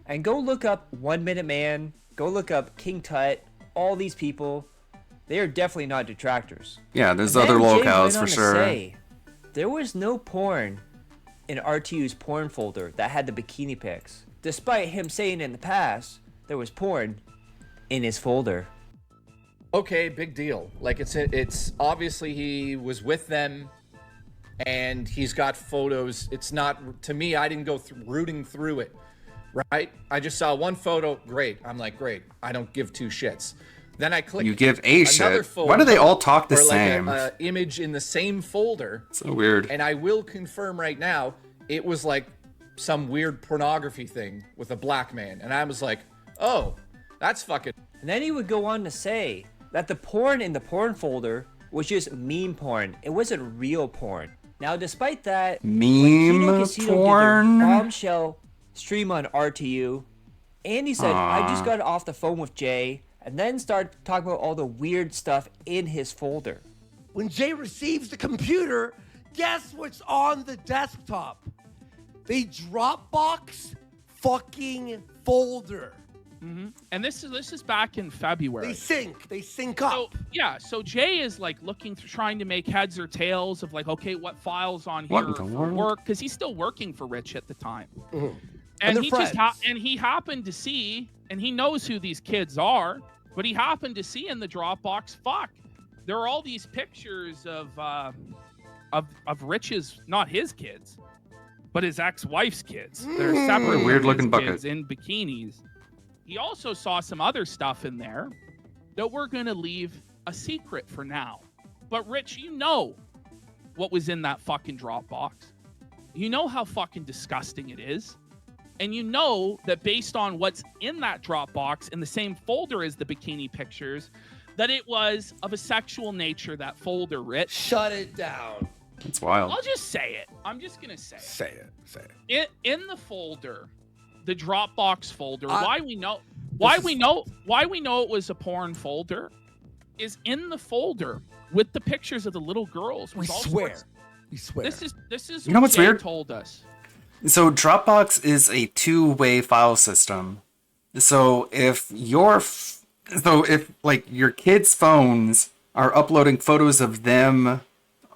And go look up 1 Minute Man, go look up King Tut, all these people. They are definitely not detractors. Yeah, there's And other then Jay locales went on for to sure. say, there was no porn in RTU's porn folder that had the bikini pics. Despite him saying in the past, there was porn in his folder. Okay, big deal. Like it's obviously he was with them and he's got photos. It's not, to me, I didn't go rooting through it, right? I just saw one photo, great. I'm like, great. I don't give two shits. Then I click You give a another shit. Why do they all talk the or like same? a image in the same folder. So weird. And I will confirm right now, it was like some weird pornography thing with a black man. And I was like, oh, that's fucking... And then he would go on to say that the porn in the porn folder was just meme porn. It wasn't real porn. Now, despite that, Meme when Kino Casino porn? did their bombshell stream on RTU, Andy said, I just Aw. got off the phone with Jay, and then started talking about all the weird stuff in his folder. When Jay receives the computer, guess what's on the desktop? The Dropbox fucking folder. And this is back in February. They sync up. So, yeah, so Jay is like looking through, trying to make heads or tails of like, okay, what files on here What in the for world? work, because he's still working for Rich at the time. And And they're he just friends. and he happened to see, and he knows who these kids are, but he happened to see in the Dropbox, fuck, there are all these pictures of Rich's, not his kids, but his ex-wife's kids. They're separate Weird-looking bucket. kids in bikinis. He also saw some other stuff in there that we're gonna leave a secret for now. But Rich, you know what was in that fucking Dropbox. You know how fucking disgusting it is. And you know that based on what's in that Dropbox in the same folder as the bikini pictures, that it was of a sexual nature, that folder, Rich. Shut it down. It's wild. I'll just say it. I'm just going to say it. Say it. In the folder, the Dropbox folder, I- why we know it was a porn folder is in the folder with the pictures of the little girls. We was all swear. sorts- We swear. This is You know what what's Jay weird? told us. So Dropbox is a two-way file system. So if like your kids' phones are uploading photos of them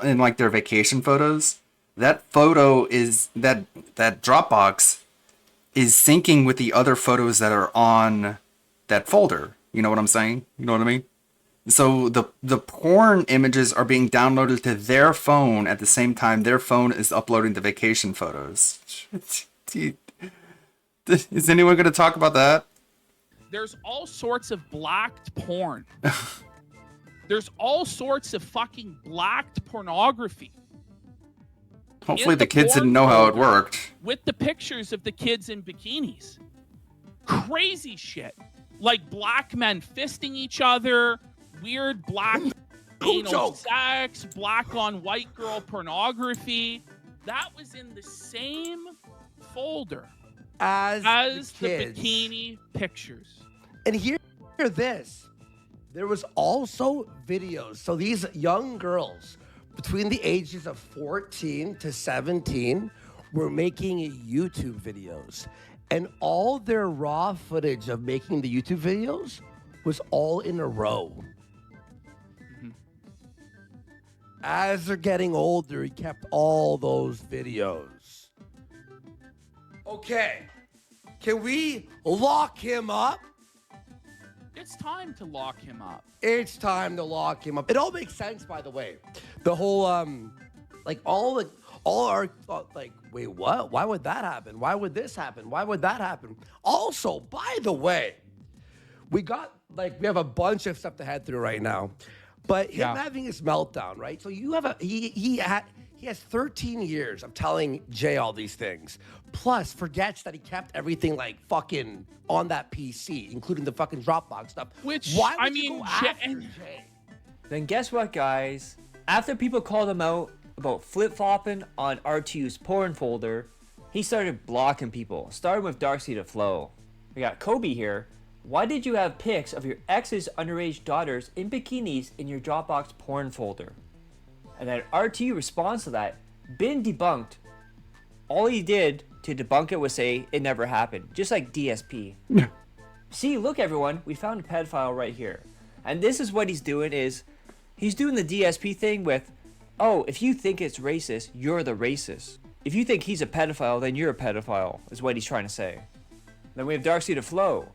in like their vacation photos, that photo is that Dropbox is syncing with the other photos that are on that folder. You know what I'm saying? You know what I mean? So the porn images are being downloaded to their phone at the same time their phone is uploading the vacation photos. Is anyone going to talk about that? There's all sorts of blacked porn. There's all sorts of fucking blacked pornography. Hopefully the kids didn't know how it worked. With the pictures of the kids in bikinis. Crazy shit. Like black men fisting each other, weird black anal sex, black on white girl pornography. That was in the same folder as the kids. bikini pictures. And hear this. There was also videos. So these young girls between the ages of 14 to 17 were making YouTube videos. And all their raw footage of making the YouTube videos was all in a row. As they're getting older, he kept all those videos. Okay. Can we lock him up? It's time to lock him up. It's time to lock him up. It all makes sense, by the way. The whole, wait, what? Why would that happen? Why would this happen? Why would that happen? Also, by the way, we have a bunch of stuff to head through right now, but him having his meltdown, right? So you have he has 13 years of telling Jay all these things, plus forgets that he kept everything like fucking on that PC, including the fucking Dropbox stuff. Which, why would I you mean, go after Jay? Then guess what, guys? After people called him out about flip-flopping on R2's porn folder, he started blocking people, starting with Darcy to Flo. We got Kobe here. Why did you have pics of your ex's underage daughters in bikinis in your Dropbox porn folder? And then RT responds to that, been debunked. All he did to debunk it was say it never happened, just like DSP. See, look everyone, we found a pedophile right here. And this is what he's doing is, he's doing the DSP thing with, oh, if you think it's racist, you're the racist. If you think he's a pedophile, then you're a pedophile, is what he's trying to say. Then we have Darcy to Flo.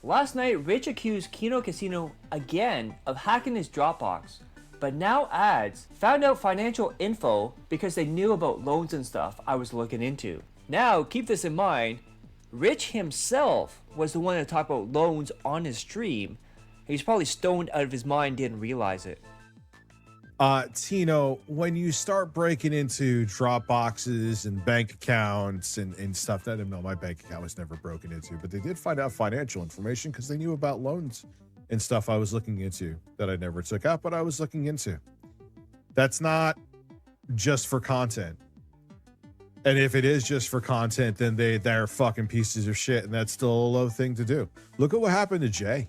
Last night, Rich accused Kino Casino again of hacking his Dropbox, but now adds, found out financial info because they knew about loans and stuff I was looking into. Now, keep this in mind, Rich himself was the one to talk about loans on his stream. He's probably stoned out of his mind, didn't realize it. Tino, when you start breaking into Dropboxes and bank accounts and stuff, that no, my bank account was never broken into, but they did find out financial information because they knew about loans and stuff I was looking into that I never took out, but I was looking into. That's not just for content. And if it is just for content, then they're fucking pieces of shit, and that's still a low thing to do. Look at what happened to Jay.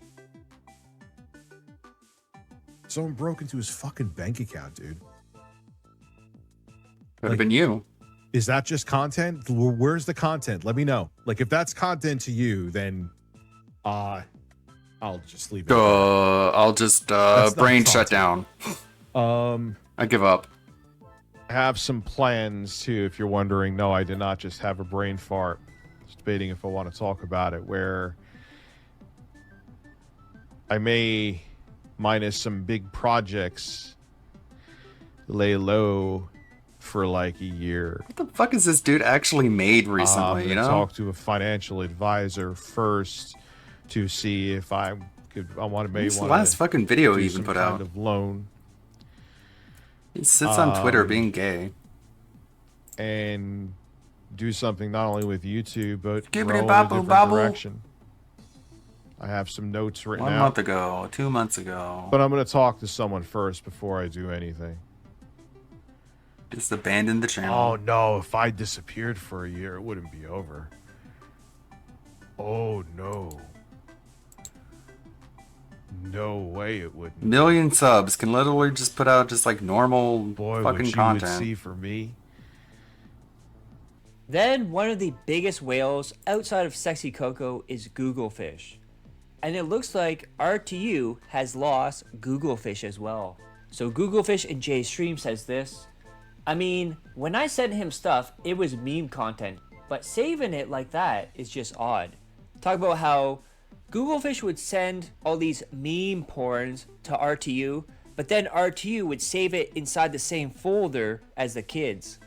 Someone broke into his fucking bank account, dude. Could have been you. Is that just content? Where's the content? Let me know. Like, if that's content to you, then I'll just leave it. I'll just brain shut down. I give up. I have some plans too, if you're wondering. No, I did not just have a brain fart. Just debating if I want to talk about it, where I may, minus some big projects, lay low for like a year. What the fuck is this dude actually made recently, you know? Talk to a financial advisor first to see if I want to maybe What's the last fucking video he even put out? Kind of loan. He sits on Twitter being gay. And do something not only with YouTube, but grow in a Skibbity-bobble different bobble. direction. I have some notes written 1 out. month ago, 2 months ago. But I'm going to talk to someone first before I do anything. Just abandon the channel. Oh, no. If I disappeared for a year, it wouldn't be over. Oh, no. No way it wouldn't. Million subs can literally just put out just like normal fucking what you content. would see for me. Then one of the biggest whales outside of Sexy Coco is Googlefish. And it looks like RTU has lost Googlefish as well. So Googlefish in Jay's stream says this. I mean, when I sent him stuff, it was meme content, but saving it like that is just odd. Talk about how Googlefish would send all these meme porns to RTU, but then RTU would save it inside the same folder as the kids.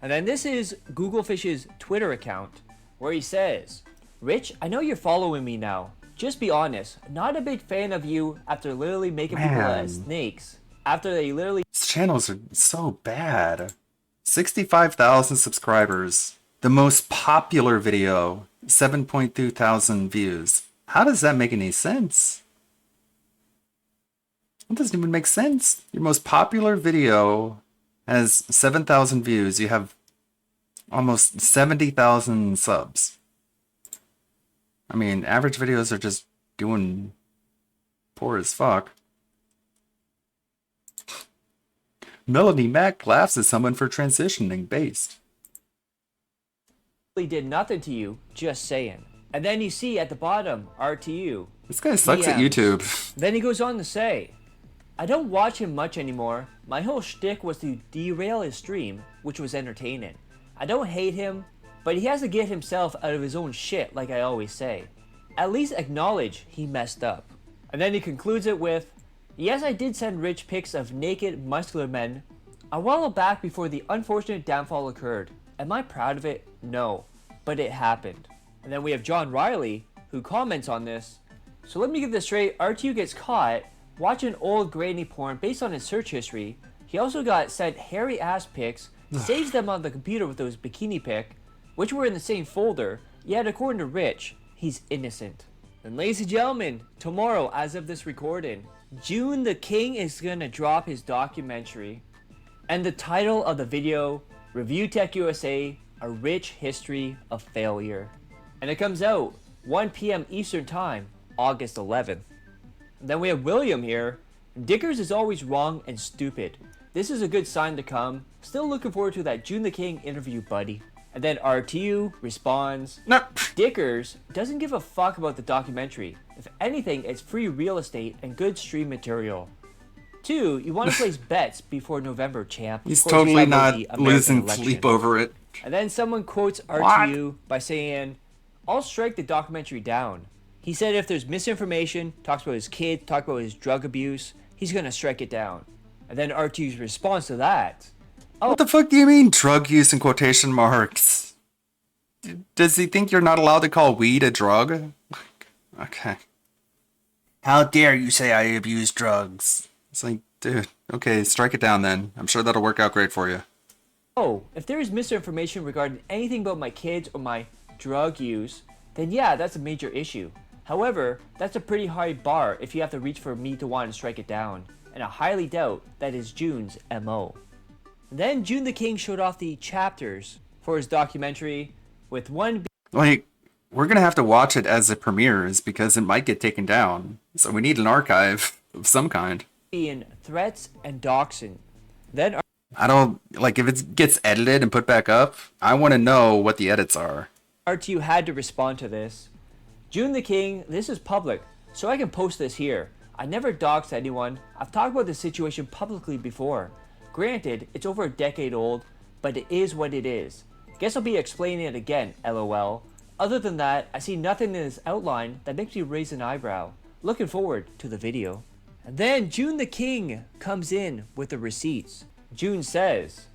And then this is Googlefish's Twitter account, where he says, Rich, I know you're following me now. Just be honest, not a big fan of you after literally making people as snakes. After they literally... These channels are so bad. 65,000 subscribers. The most popular video, 7.2 thousand views. How does that make any sense? It doesn't even make sense. Your most popular video has 7,000 views. You have almost 70,000 subs. I mean, average videos are just doing poor as fuck. Melody Mac laughs at someone for transitioning based. did nothing to you, just saying. And then you see at the bottom, RTU. This guy sucks at YouTube. Then he goes on to say, I don't watch him much anymore. My whole shtick was to derail his stream, which was entertaining. I don't hate him, but he has to get himself out of his own shit, like I always say. At least acknowledge he messed up. And then he concludes it with, yes, I did send Rich pics of naked, muscular men a while back before the unfortunate downfall occurred. Am I proud of it? No, but it happened. And then we have John Riley, who comments on this. So let me get this straight, RTU gets caught watching old grainy porn based on his search history. He also got sent hairy ass pics, saves them on the computer with those bikini pic, which were in the same folder, yet according to Rich, he's innocent. And ladies and gentlemen, tomorrow, as of this recording, June the King is gonna drop his documentary. And the title of the video, Review Tech USA, A Rich History of Failure. And it comes out 1 p.m. Eastern Time, August 11th. And then we have William here. Dickers is always wrong and stupid. This is a good sign to come. Still looking forward to that June the King interview, buddy. And then RTU responds, no. Dickers doesn't give a fuck about the documentary. If anything, it's free real estate and good stream material. 2, you want to place bets before November, champ. He's totally not losing sleep over it. And then someone quotes RTU by saying, I'll strike the documentary down. He said if there's misinformation, talks about his kid, talks about his drug abuse, he's gonna strike it down. And then RTU's response to that. What the fuck do you mean drug use in quotation marks? Does he think you're not allowed to call weed a drug? Okay. How dare you say I abuse drugs? It's like, dude, okay, strike it down then. I'm sure that'll work out great for you. Oh, if there is misinformation regarding anything about my kids or my drug use, then yeah, that's a major issue. However, that's a pretty high bar if you have to reach for me to want to strike it down, and I highly doubt that is June's MO. Then June the King showed off the chapters for his documentary, with one like, we're gonna have to watch it as it premieres because it might get taken down. So we need an archive of some kind. being threats and doxing. Then I don't, like, if it gets edited and put back up, I want to know what the edits are. RTU had to respond to this. June the King, this is public, so I can post this here. I never doxed anyone. I've talked about this situation publicly before. Granted, it's over a decade old, but it is what it is. Guess I'll be explaining it again, lol. Other than that, I see nothing in this outline that makes me raise an eyebrow. Looking forward to the video. And then June the King comes in with the receipts. June says,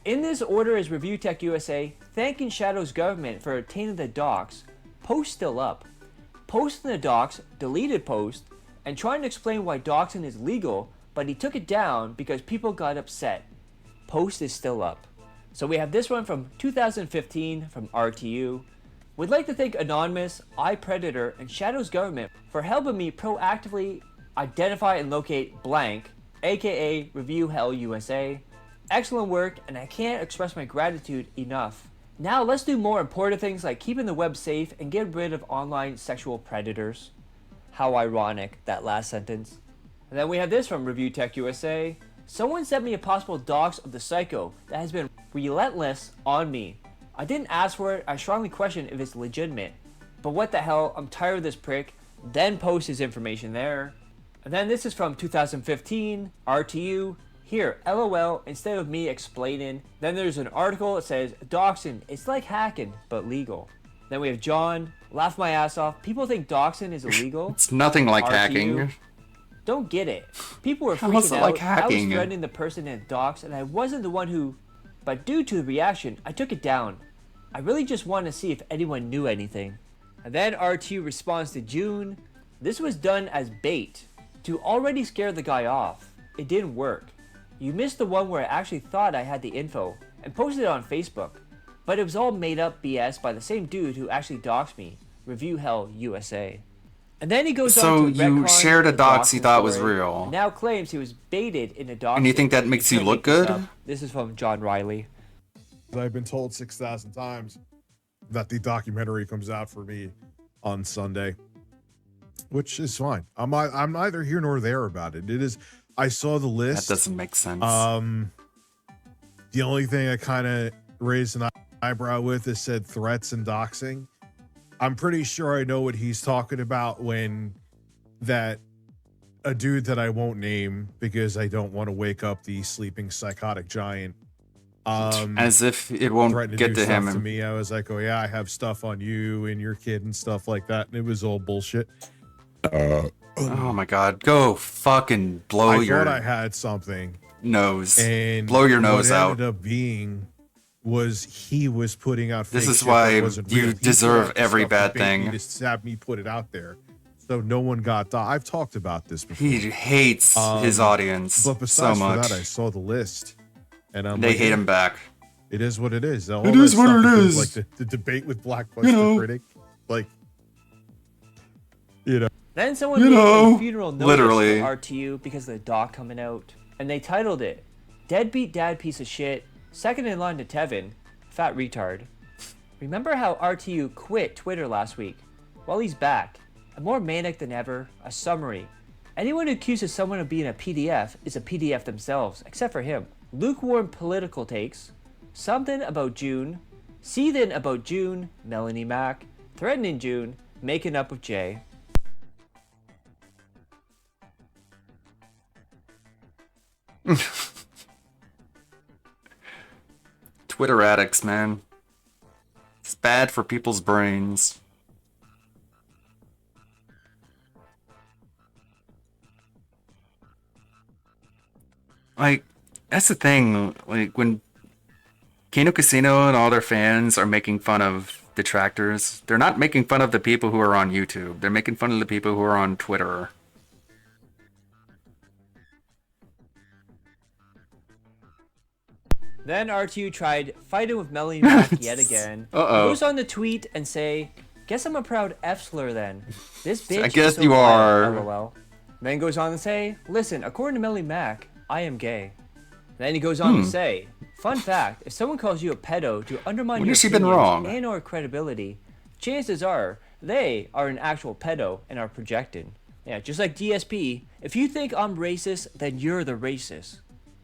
in this order is Review Tech USA thanking Shadow's government for obtaining the docs. Post still up. Posting the docs, deleted post, and trying to explain why doxing is legal, but he took it down because people got upset. Post is still up. So we have this one from 2015 from RTU. Would like to thank Anonymous, iPredator, and Shadow's government for helping me proactively identify and locate blank, aka Review Hell USA. Excellent work, and I can't express my gratitude enough. Now let's do more important things like keeping the web safe and get rid of online sexual predators. How ironic, that last sentence. And then we have this from Review Tech USA. Someone sent me a possible dox of the psycho that has been relentless on me. I didn't ask for it, I strongly question if it's legitimate. But what the hell, I'm tired of this prick. Then post his information there. And then this is from 2015, RTU. Here, LOL, instead of me explaining. Then there's an article that says, doxing, it's like hacking, but legal. Then we have John, laugh my ass off. People think doxing is illegal. It's nothing like RTU, hacking. Don't get it. People were How is freaking it out. like hacking? I was threatening the person in dox, and I wasn't the one who... But due to the reaction, I took it down. I really just wanted to see if anyone knew anything. And then RTU responds to June. This was done as bait to already scare the guy off. It didn't work. You missed the one where I actually thought I had the info and posted it on Facebook. But it was all made up BS by the same dude who actually doxed me. Review Hell USA. And then he goes So on to you retcon shared a the dox you doxing thought was story, real. and now claims he was baited in a doxing. And you think that makes you look good? This is from John Riley. I've been told 6,000 times that the documentary comes out for me on Sunday, which is fine. I'm neither here nor there about it. It is. I saw the list. That doesn't make sense. The only thing I kind of raised an eyebrow with is said threats and doxing. I'm pretty sure I know what he's talking about when that a dude that I won't name because I don't want to wake up the sleeping psychotic giant. As if it won't threatened get do to him. stuff to me. I was like, oh yeah, I have stuff on you and your kid and stuff like that, and it was all bullshit. Oh my god, go fucking blow I your thought I had something nose. and Blow your nose what out. ended up being was he was putting out This fake is shit why that wasn't you real. He put deserve out the every stuff to bad bait me thing. to have me put it out there, so no one got. I've talked about this before. He hates his audience but so besides much. for that, I saw the list, and They hate him back. It is what it is. All It that is what stuff it with, is. Like the debate with Blockbuster Critic, like you know. Then someone You made know, a funeral notice literally. for RTU because of the doc coming out, and they titled it "Deadbeat Dad Piece of Shit, Second in Line to Tevin, Fat Retard." Remember how RTU quit Twitter last week? Well, he's back, and more manic than ever. A summary: anyone who accuses someone of being a PDF is a PDF themselves, except for him. Lukewarm political takes, something about June, seething about June, Melanie Mack, threatening June, making up with Jay. Twitter addicts, man. It's bad for people's brains. Like, that's the thing. Like, when Kino Casino and all their fans are making fun of detractors, they're not making fun of the people who are on YouTube. They're making fun of the people who are on Twitter. Then RTU tried fighting with Melanie Mack yet again. Uh-oh. Goes on to tweet and say, "Guess I'm a proud F-slur then. This bitch I is guess so you quiet, are. LOL." Then goes on to say, "Listen, according to Melanie Mack, I am gay." Then he goes on to say, "Fun fact, if someone calls you a pedo to undermine When your has she been opinions wrong? and or credibility, chances are they are an actual pedo and are projecting." Yeah, just like DSP, if you think I'm racist, then you're the racist.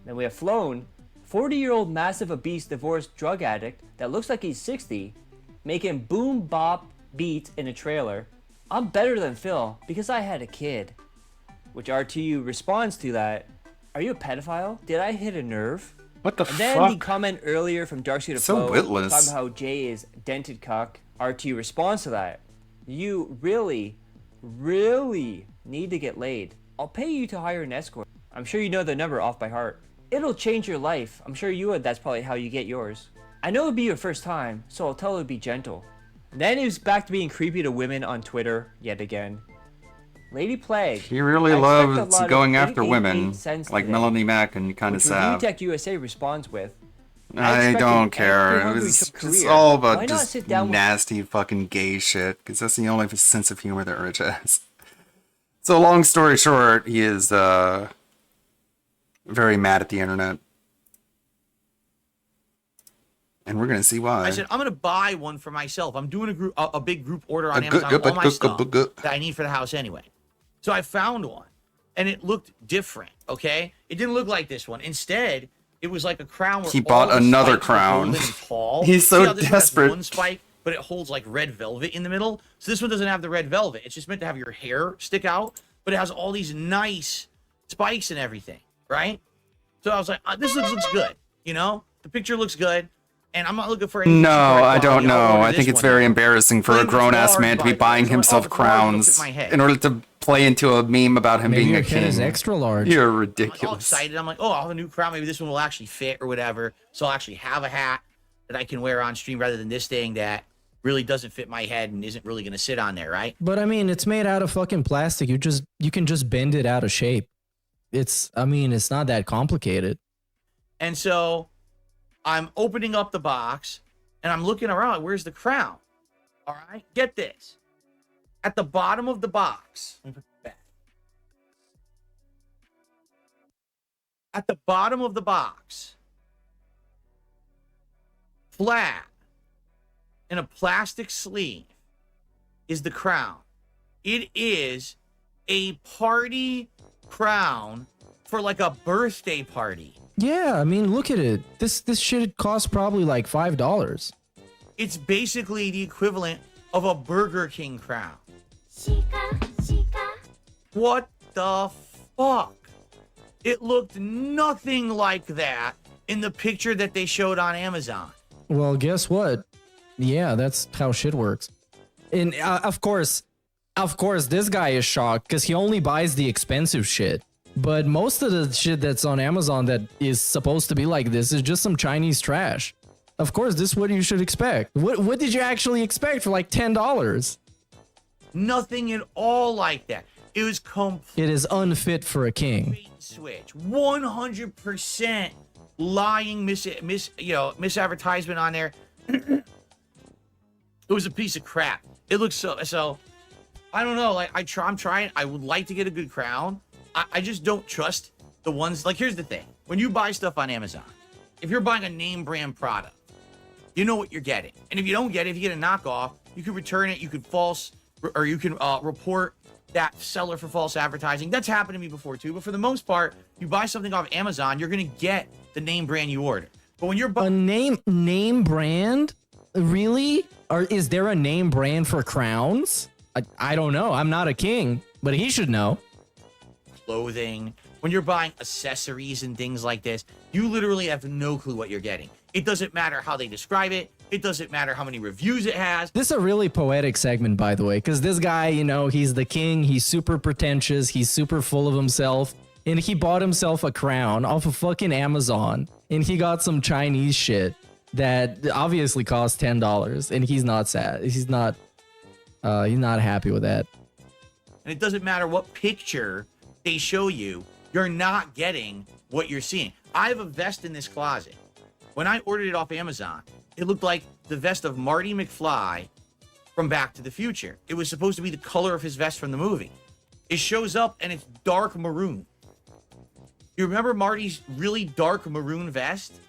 Then we have Flown, 40-year-old massive obese divorced drug addict that looks like he's 60, making boom bop beats in a trailer. "I'm better than Phil because I had a kid." Which RTU responds to that, "Are you a pedophile? Did I hit a nerve?" What the And then the fuck? comment earlier from Darcy to So Flo, witless. talking about how Jay is dented cuck. RTU responds to that, "You really, really need to get laid. I'll pay you to hire an escort. I'm sure you know the number off by heart. It'll change your life. I'm sure you would. That's probably how you get yours. I know it'll be your first time, so I'll tell her to be gentle." Then he was back to being creepy to women on Twitter yet again. Lady Plague. He really "I expect a loves lot of going after 888 women, cents like today," Melanie Mack and kind of which Review Sav. Tech USA responds with, I expected don't care. every It hungry was Trump it's career. all Why about not just sit down with- nasty fucking gay shit, because that's the only sense of humor that Rich has. So long story short, he is very mad at the internet. And we're gonna see why. I said I'm gonna buy one for myself. I'm doing a big group order on A good- Amazon good- of all my good- stuff good- good. that I need for the house anyway. So I found one, and it looked different. Okay, it didn't look like this one. Instead, it was like a crown. Where He all bought the another spikes were crown. golden and tall. He's so See how this one has desperate. one spike, but it holds like red velvet in the middle. So this one doesn't have the red velvet. It's just meant to have your hair stick out. but it has all these nice spikes and everything, right? So I was like, this looks good, you know? The picture looks good, and I'm not looking for anything No, super high I don't quality. I'll know. order I think this it's one. very embarrassing for a Claim it's grown-ass large man to be by buying price. I'm like, himself oh, if it's large, it'll crowns fit my head. in order to play into a meme about him Maybe being your a kid is king. extra large. You're I'm all ridiculous. excited. I'm like, oh, I'll have a new crown. Maybe this one will actually fit or whatever. So I'll actually have a hat that I can wear on stream rather than this thing that really doesn't fit my head and isn't really going to sit on there, right? But I mean, it's made out of fucking plastic. You can just bend it out of shape. It's not that complicated. And so I'm opening up the box and I'm looking around. Where's the crown? All right, get this. At the bottom of the box, let me put it back. At the bottom of the box, flat in a plastic sleeve, is the crown. It is a party crown for like a birthday party. Yeah, I mean, look at it. This shit costs probably like $5. It's basically the equivalent of a Burger King crown. What the fuck? It looked nothing like that in the picture that they showed on Amazon. Well, guess what? Yeah, that's how shit works. And of course, this guy is shocked because he only buys the expensive shit. But most of the shit that's on Amazon that is supposed to be like this is just some Chinese trash. Of course, this is what you should expect. What did you actually expect for like $10? Nothing at all like that. It was complete It is unfit for a king. switch. 100% lying misadvertisement on there. It was a piece of crap. It looks so I don't know. Like I'm trying. I would like to get a good crown. I just don't trust the ones. Like, here's the thing: when you buy stuff on Amazon, if you're buying a name brand product, you know what you're getting. And if you don't get it, if you get a knockoff, you can return it. You can report that seller for false advertising. That's happened to me before too. But for the most part, you buy something off Amazon, you're gonna get the name brand you order. But when you're a name brand, really? Or is there a name brand for crowns? I don't know. I'm not a king, but he should know. Clothing, when you're buying accessories and things like this, you literally have no clue what you're getting. It doesn't matter how they describe it. It doesn't matter how many reviews it has. This is a really poetic segment, by the way, because this guy, he's the king. He's super pretentious. He's super full of himself. And he bought himself a crown off of fucking Amazon. And he got some Chinese shit that obviously cost $10. And he's not sad. He's not happy with that. And it doesn't matter what picture they show you, you're not getting what you're seeing. I have a vest in this closet. When I ordered it off Amazon, it looked like the vest of Marty McFly from Back to the Future. It was supposed to be the color of his vest from the movie. It shows up and it's dark maroon. You remember Marty's really dark maroon vest?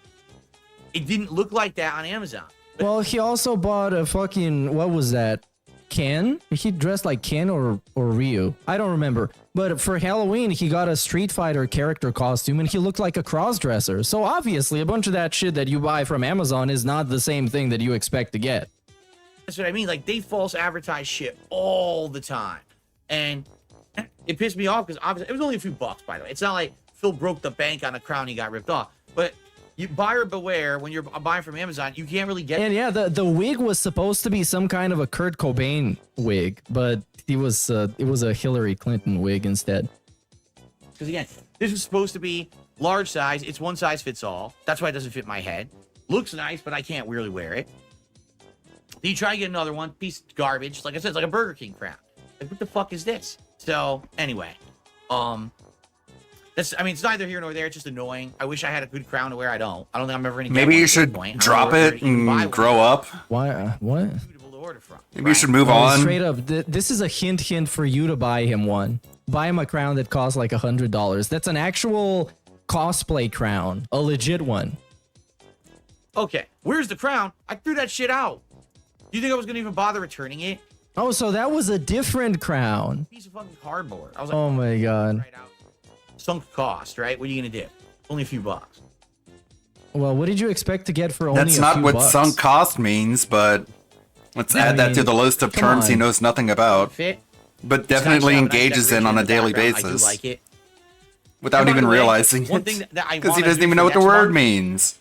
It didn't look like that on Amazon. Well, he also bought a fucking, what was that? Ken? He dressed like Ken or Ryu. I don't remember. But for Halloween, he got a Street Fighter character costume and he looked like a cross-dresser. So obviously, a bunch of that shit that you buy from Amazon is not the same thing that you expect to get. That's what I mean. Like, they false advertise shit all the time. And it pissed me off because obviously, it was only a few bucks, by the way. It's not like Phil broke the bank on a crown he got ripped off. But you buyer beware when you're buying from Amazon, you can't really get. And yeah, the wig was supposed to be some kind of a Kurt Cobain wig, but it was a Hillary Clinton wig instead. Because again, this was supposed to be large size. It's one size fits all. That's why it doesn't fit my head. Looks nice, but I can't really wear it. Then you try to get another one, piece of garbage. Like I said, it's like a Burger King crown. Like, what the fuck is this? So anyway, it's neither here nor there. It's just annoying. I wish I had a good crown to wear. I don't think I'm ever gonna get Maybe one you at should this point. drop it and grow up. Why? What? Maybe you should move Well, on. Straight up, this is a hint for you to buy him one. Buy him a crown that costs like $100. That's an actual cosplay crown, a legit one. Okay, where's the crown? I threw that shit out. Do you think I was gonna even bother returning it? Oh, so that was a different crown. Piece of fucking cardboard. I was like, Oh my god. sunk cost, right? What are you gonna do? Only a few bucks. Well, what did you expect to get for only That's a not few what bucks? sunk cost means, but let's Yeah, add I that to mean, the list of come terms he on. knows nothing about. Fit? But definitely It's nice to have a nice engages in decoration on a the daily background. I basis. do like it. Without And by even the way, realizing one it. thing that I Because he wanna doesn't do even for know what the next word month- means.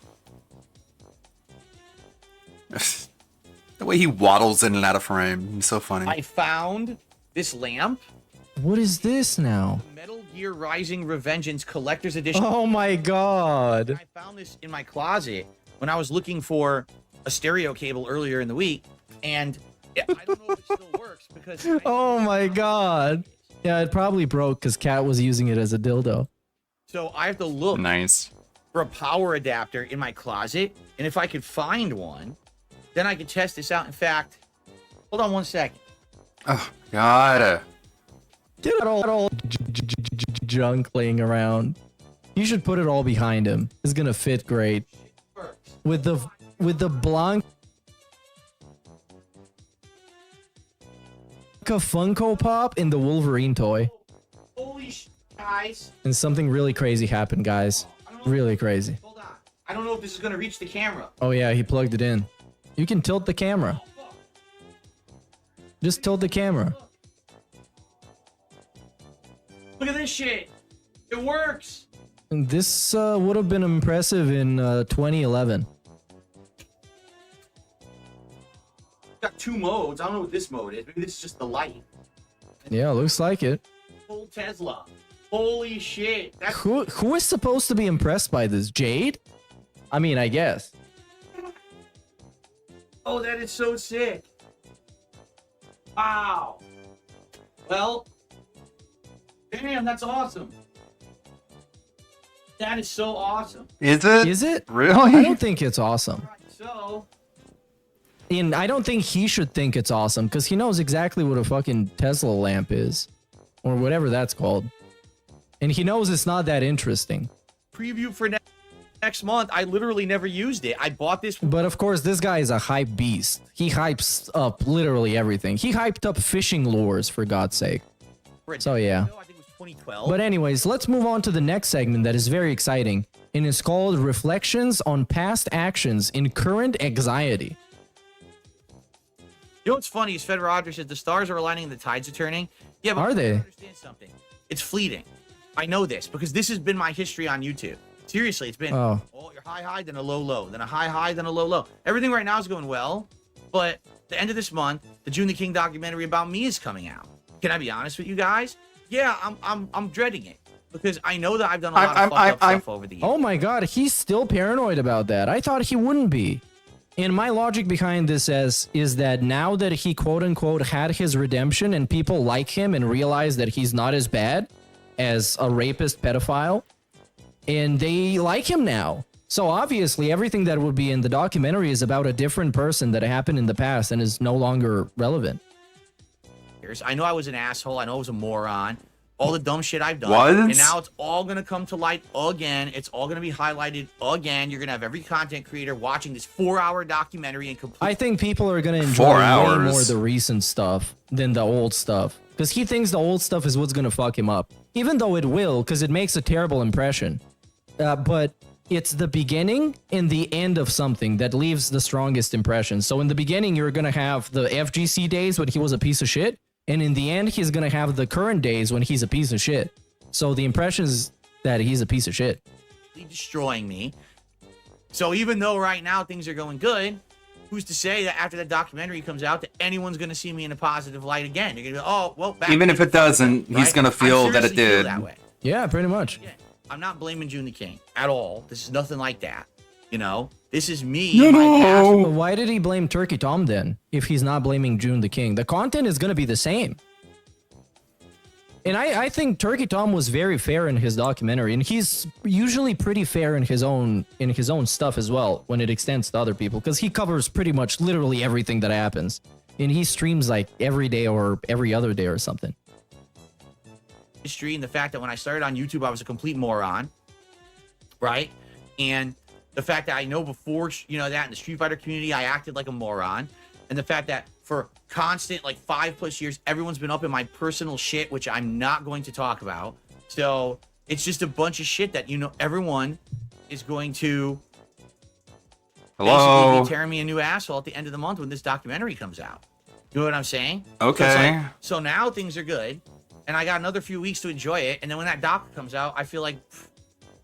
The way he waddles in and out of frame. He's so funny. I found this lamp. What is this now? Metal Gear Rising Revengeance Collector's Edition. Oh my god. I found this in my closet when I was looking for a stereo cable earlier in the week, and I don't know if it still works because. Oh my god. Yeah, it probably broke because Kat was using it as a dildo. So I have to look for a power adapter in my closet, and if I could find one, then I could test this out. In fact, hold on one second. Oh, God. Get it all junk laying around. You should put it all behind him. It's gonna fit great. With the Blanca Funko Pop in the Wolverine toy. Holy sh, guys. And something really crazy happened, guys. Really crazy. I don't know if this is gonna reach the camera. Oh yeah, he plugged it in. You can tilt the camera. Just tilt the camera. Look at this shit. It works. And this would have been impressive in 2011. Got two modes. I don't know what this mode is. Maybe this is just the light. Yeah, looks like it. Full Tesla. Holy shit. That's Who is supposed to be impressed by this? Jade? I mean, I guess. Oh, that is so sick. Wow. Well, damn, that's awesome. That is so awesome. Is it? Is it? Really? I don't think it's awesome. So, And I don't think he should think it's awesome because he knows exactly what a fucking Tesla lamp is. Or whatever that's called. And he knows it's not that interesting. preview for next month. I literally never used it. I bought this. But of course, this guy is a hype beast. He hypes up literally everything. He hyped up fishing lures, for God's sake. So yeah. 2012. But anyways, let's move on to the next segment that is very exciting. And it's called Reflections on Past Actions in Current Anxiety. You know what's funny is Fed Rogers said the stars are aligning and the tides are turning. Yeah, but Are they? Understand something. It's fleeting. I know this because this has been my history on YouTube. Seriously, it's been your high, then a low, then a high, then a low. Everything right now is going well, but the end of this month, the June the King documentary about me is coming out. Can I be honest with you guys? Yeah, I'm dreading it because I know that I've done a lot of fucked up stuff over the years. Oh my god, he's still paranoid about that. I thought he wouldn't be. And my logic behind this is that now that he quote-unquote had his redemption and people like him and realize that he's not as bad as a rapist pedophile, and they like him now. So obviously everything that would be in the documentary is about a different person that happened in the past and is no longer relevant. I know I was an asshole. I know I was a moron. All the dumb shit I've done. Was? And now it's all going to come to light again. It's all going to be highlighted again. You're going to have every content creator watching this 4-hour documentary and complete. I think people are going to enjoy 4 way hours. more the recent stuff than the old stuff. Because he thinks the old stuff is what's going to fuck him up. Even though it will, because it makes a terrible impression. But it's the beginning and the end of something that leaves the strongest impression. So in the beginning, you're going to have the FGC days when he was a piece of shit. And in the end, he's going to have the current days when he's a piece of shit. So the impression is that he's a piece of shit. Destroying me. So even though right now things are going good, who's to say that after that documentary comes out that anyone's going to see me in a positive light again? You're going to be, oh, well, back Even if it doesn't, he's right? going to feel I that it seriously feel did. that way. Yeah, pretty much. I'm not blaming June the King at all. This is nothing like that. You know, this is me. My past. But why did he blame Turkey Tom then, if he's not blaming June the King? The content is going to be the same. And I think Turkey Tom was very fair in his documentary, and he's usually pretty fair in his own stuff as well when it extends to other people, because he covers pretty much literally everything that happens. And he streams like every day or every other day or something. History and the fact that when I started on YouTube, I was a complete moron, right? And the fact that I know before, you know, that in the Street Fighter community, I acted like a moron. And the fact that for constant, like 5+ years, everyone's been up in my personal shit, which I'm not going to talk about. So it's just a bunch of shit that, you know, everyone is going to basically be tearing me a new asshole at the end of the month when this documentary comes out. You know what I'm saying? Okay. So, it's like, so now things are good, and I got another few weeks to enjoy it. And then when that doc comes out, I feel like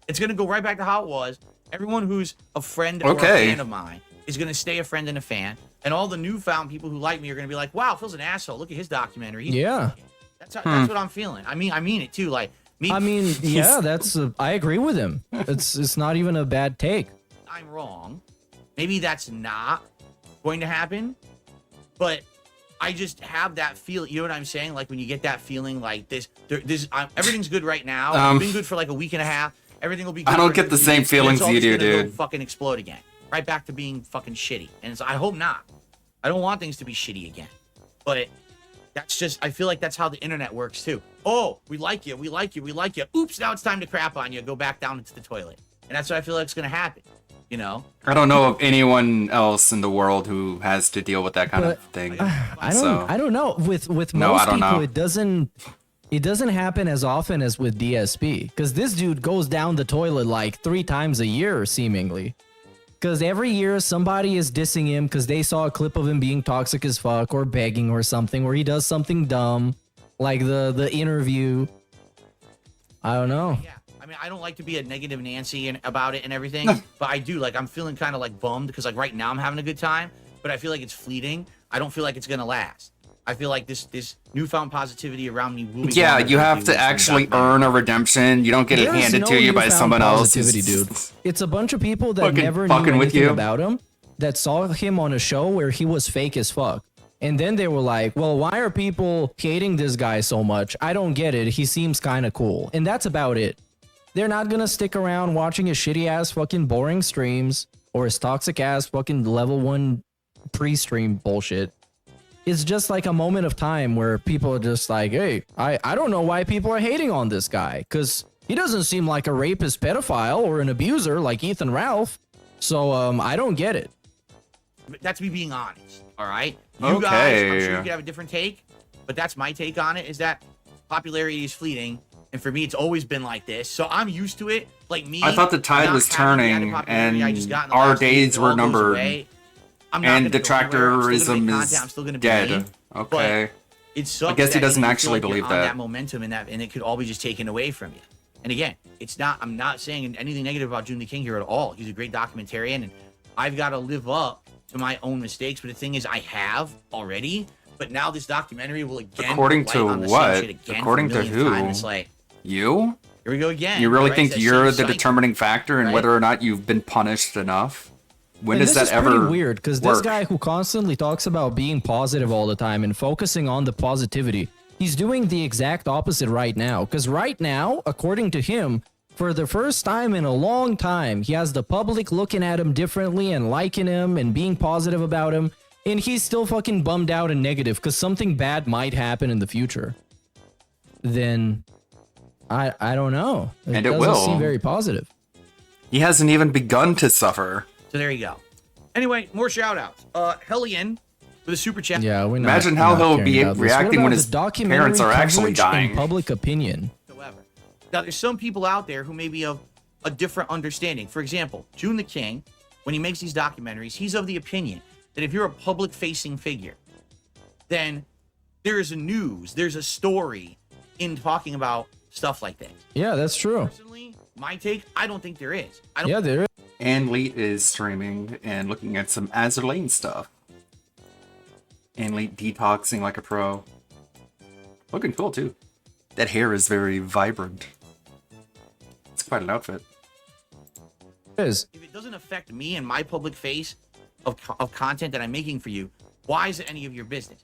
it's gonna go right back to how it was. Everyone who's a friend or a fan of mine is gonna stay a friend and a fan, and all the newfound people who like me are gonna be like, "Wow, Phil's an asshole. Look at his documentary." Yeah. That's what I'm feeling. I mean it too. Like me. I mean, yeah, that's. I agree with him. It's not even a bad take. I'm wrong. Maybe that's not going to happen, but I just have that feel. You know what I'm saying? Like when you get that feeling, like everything's good right now. It's been good for like a week and a half. Everything will be good. I don't get the same feelings you do, dude. Fucking explode again. Right back to being fucking shitty. And I hope not. I don't want things to be shitty again. But that's just, I feel like that's how the internet works too. Oh, we like you. We like you. We like you. Oops, now it's time to crap on you. Go back down into the toilet. And that's what I feel like is going to happen. You know? I don't know of anyone else in the world who has to deal with that kind of thing. I don't know. With most people, it doesn't happen as often as with DSP, because this dude goes down the toilet like 3 times a year, seemingly. Because every year somebody is dissing him because they saw a clip of him being toxic as fuck or begging or something, or he does something dumb, like the interview. I don't know. Yeah, I mean, I don't like to be a negative Nancy about it and everything, but I do. Like, I'm feeling kind of like bummed because like right now I'm having a good time, but I feel like it's fleeting. I don't feel like it's gonna last. I feel like this newfound positivity around me. Yeah, you have to actually earn a redemption. You don't get it handed to you by someone else. Dude. It's a bunch of people that never knew anything about him that saw him on a show where he was fake as fuck. And then they were like, well, why are people hating this guy so much? I don't get it. He seems kind of cool. And that's about it. They're not going to stick around watching his shitty ass fucking boring streams or his toxic ass fucking level 1 pre-stream bullshit. It's just like a moment of time where people are just like, hey, I don't know why people are hating on this guy, because he doesn't seem like a rapist, pedophile, or an abuser like Ethan Ralph. So I don't get it. That's me being honest, all right? You guys, I'm sure you could have a different take, but that's my take on it, is that popularity is fleeting, and for me, it's always been like this, so I'm used to it. Like me, I thought the tide was turning, and our days were numbered. And detractorism is dead. Okay. It sucks. I guess he that doesn't you actually feel like believe you're on that. that momentum and it could all be just taken away from you. And again, it's not. I'm not saying anything negative about June the King here at all. He's a great documentarian, and I've got to live up to my own mistakes. But the thing is, I have already. But now this documentary will again. According to what? According to who? It's like you. Here we go again. You really right? think It's that you're same the cycle, determining factor in right? whether or not you've been punished enough? When and does this that is pretty ever weird, because this guy who constantly talks about being positive all the time and focusing on the positivity, he's doing the exact opposite right now. Because right now, according to him, for the first time in a long time, he has the public looking at him differently and liking him and being positive about him, and he's still fucking bummed out and negative because something bad might happen in the future. Then I don't know. And it doesn't will. seem very positive. He hasn't even begun to suffer. So there you go. Anyway, more shout outs. Hellion with a super chat. Yeah, we're not. Imagine how we're not he'll be caring about this. reacting What when about his the documentary parents are actually coverage dying. and public opinion. Now, there's some people out there who may be of a different understanding. For example, June the King, when he makes these documentaries, he's of the opinion that if you're a public-facing figure, then there is a news, there's a story in talking about stuff like that. Yeah, that's true. Personally, my take, I don't think there is. I don't Yeah, there is. And Leet is streaming and looking at some Azur Lane stuff. And Leet detoxing like a pro. Looking cool, too. That hair is very vibrant. It's quite an outfit. It is. If it doesn't affect me and my public face of content that I'm making for you, why is it any of your business?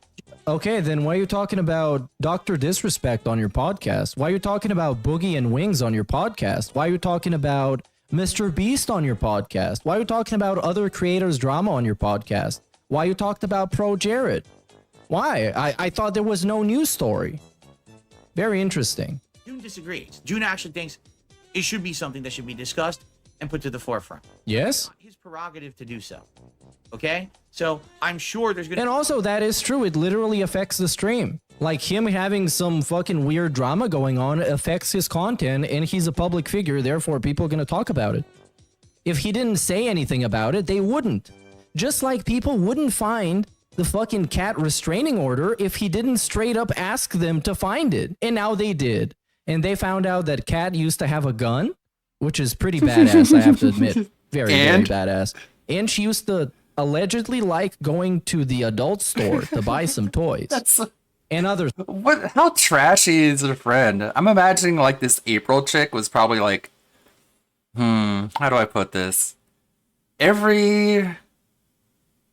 Okay, then why are you talking about Dr. Disrespect on your podcast? Why are you talking about Boogie and Wings on your podcast? Why are you talking about Mr. Beast on your podcast? Why are you talking about other creators' drama on your podcast? Why you talked about Pro Jared? Why? I thought there was no news story. Very interesting. June disagrees. June actually thinks it should be something that should be discussed and put to the forefront. Yes? His prerogative to do so. Okay? So I'm sure there's gonna. And also, that is true. It literally affects the stream. Like, him having some fucking weird drama going on affects his content, and he's a public figure, therefore people are going to talk about it. If he didn't say anything about it, they wouldn't. Just like people wouldn't find the fucking cat restraining order if he didn't straight up ask them to find it. And now they did. And they found out that Cat used to have a gun, which is pretty badass, I have to admit. Very badass. And she used to allegedly like going to the adult store to buy some toys. And others. How trashy is a friend? I'm imagining like this April chick was probably like, how do I put this? Every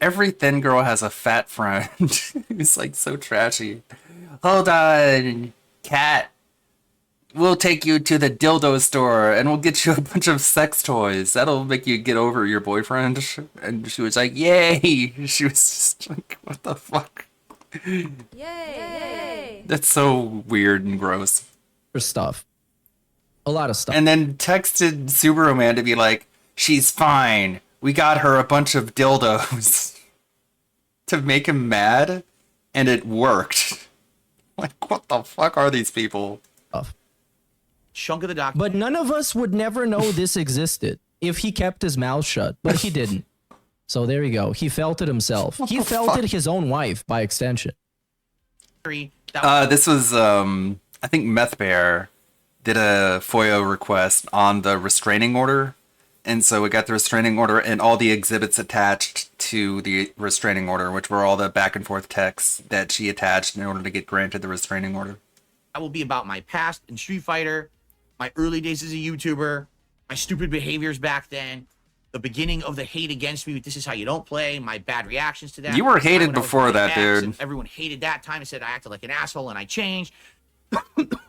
thin girl has a fat friend who's like so trashy. Hold on, Cat. We'll take you to the dildo store and we'll get you a bunch of sex toys. That'll make you get over your boyfriend. And she was like, yay. She was just like, what the fuck? Yay. That's so weird and gross. There's stuff. A lot of stuff. And then texted Subaru Man to be like, she's fine. We got her a bunch of dildos to make him mad. And it worked. Like, what the fuck are these people? Chunk of the document. But none of us would never know this existed if he kept his mouth shut. But he didn't. So there you go. He felt it himself. He felt it his own wife by extension. This was, I think Meth Bear did a FOIA request on the restraining order. And so we got the restraining order and all the exhibits attached to the restraining order, which were all the back and forth texts that she attached in order to get granted the restraining order. That will be about my past in Street Fighter, my early days as a YouTuber, my stupid behaviors back then, the beginning of the hate against me. This is how you don't play. My bad reactions to that. You were hated When I was before playing that, X, dude. and everyone hated that time and said I acted like an asshole and I changed.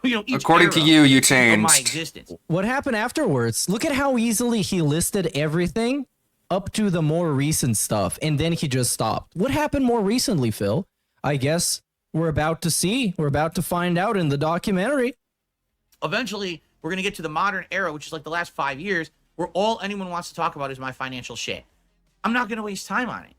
Each According to era you, you of my changed. existence. What happened afterwards? Look at how easily he listed everything up to the more recent stuff, and then he just stopped. What happened more recently, Phil? I guess we're about to see. We're about to find out in the documentary. Eventually, we're going to get to the modern era, which is like the last 5 years, where all anyone wants to talk about is my financial shit. I'm not going to waste time on it.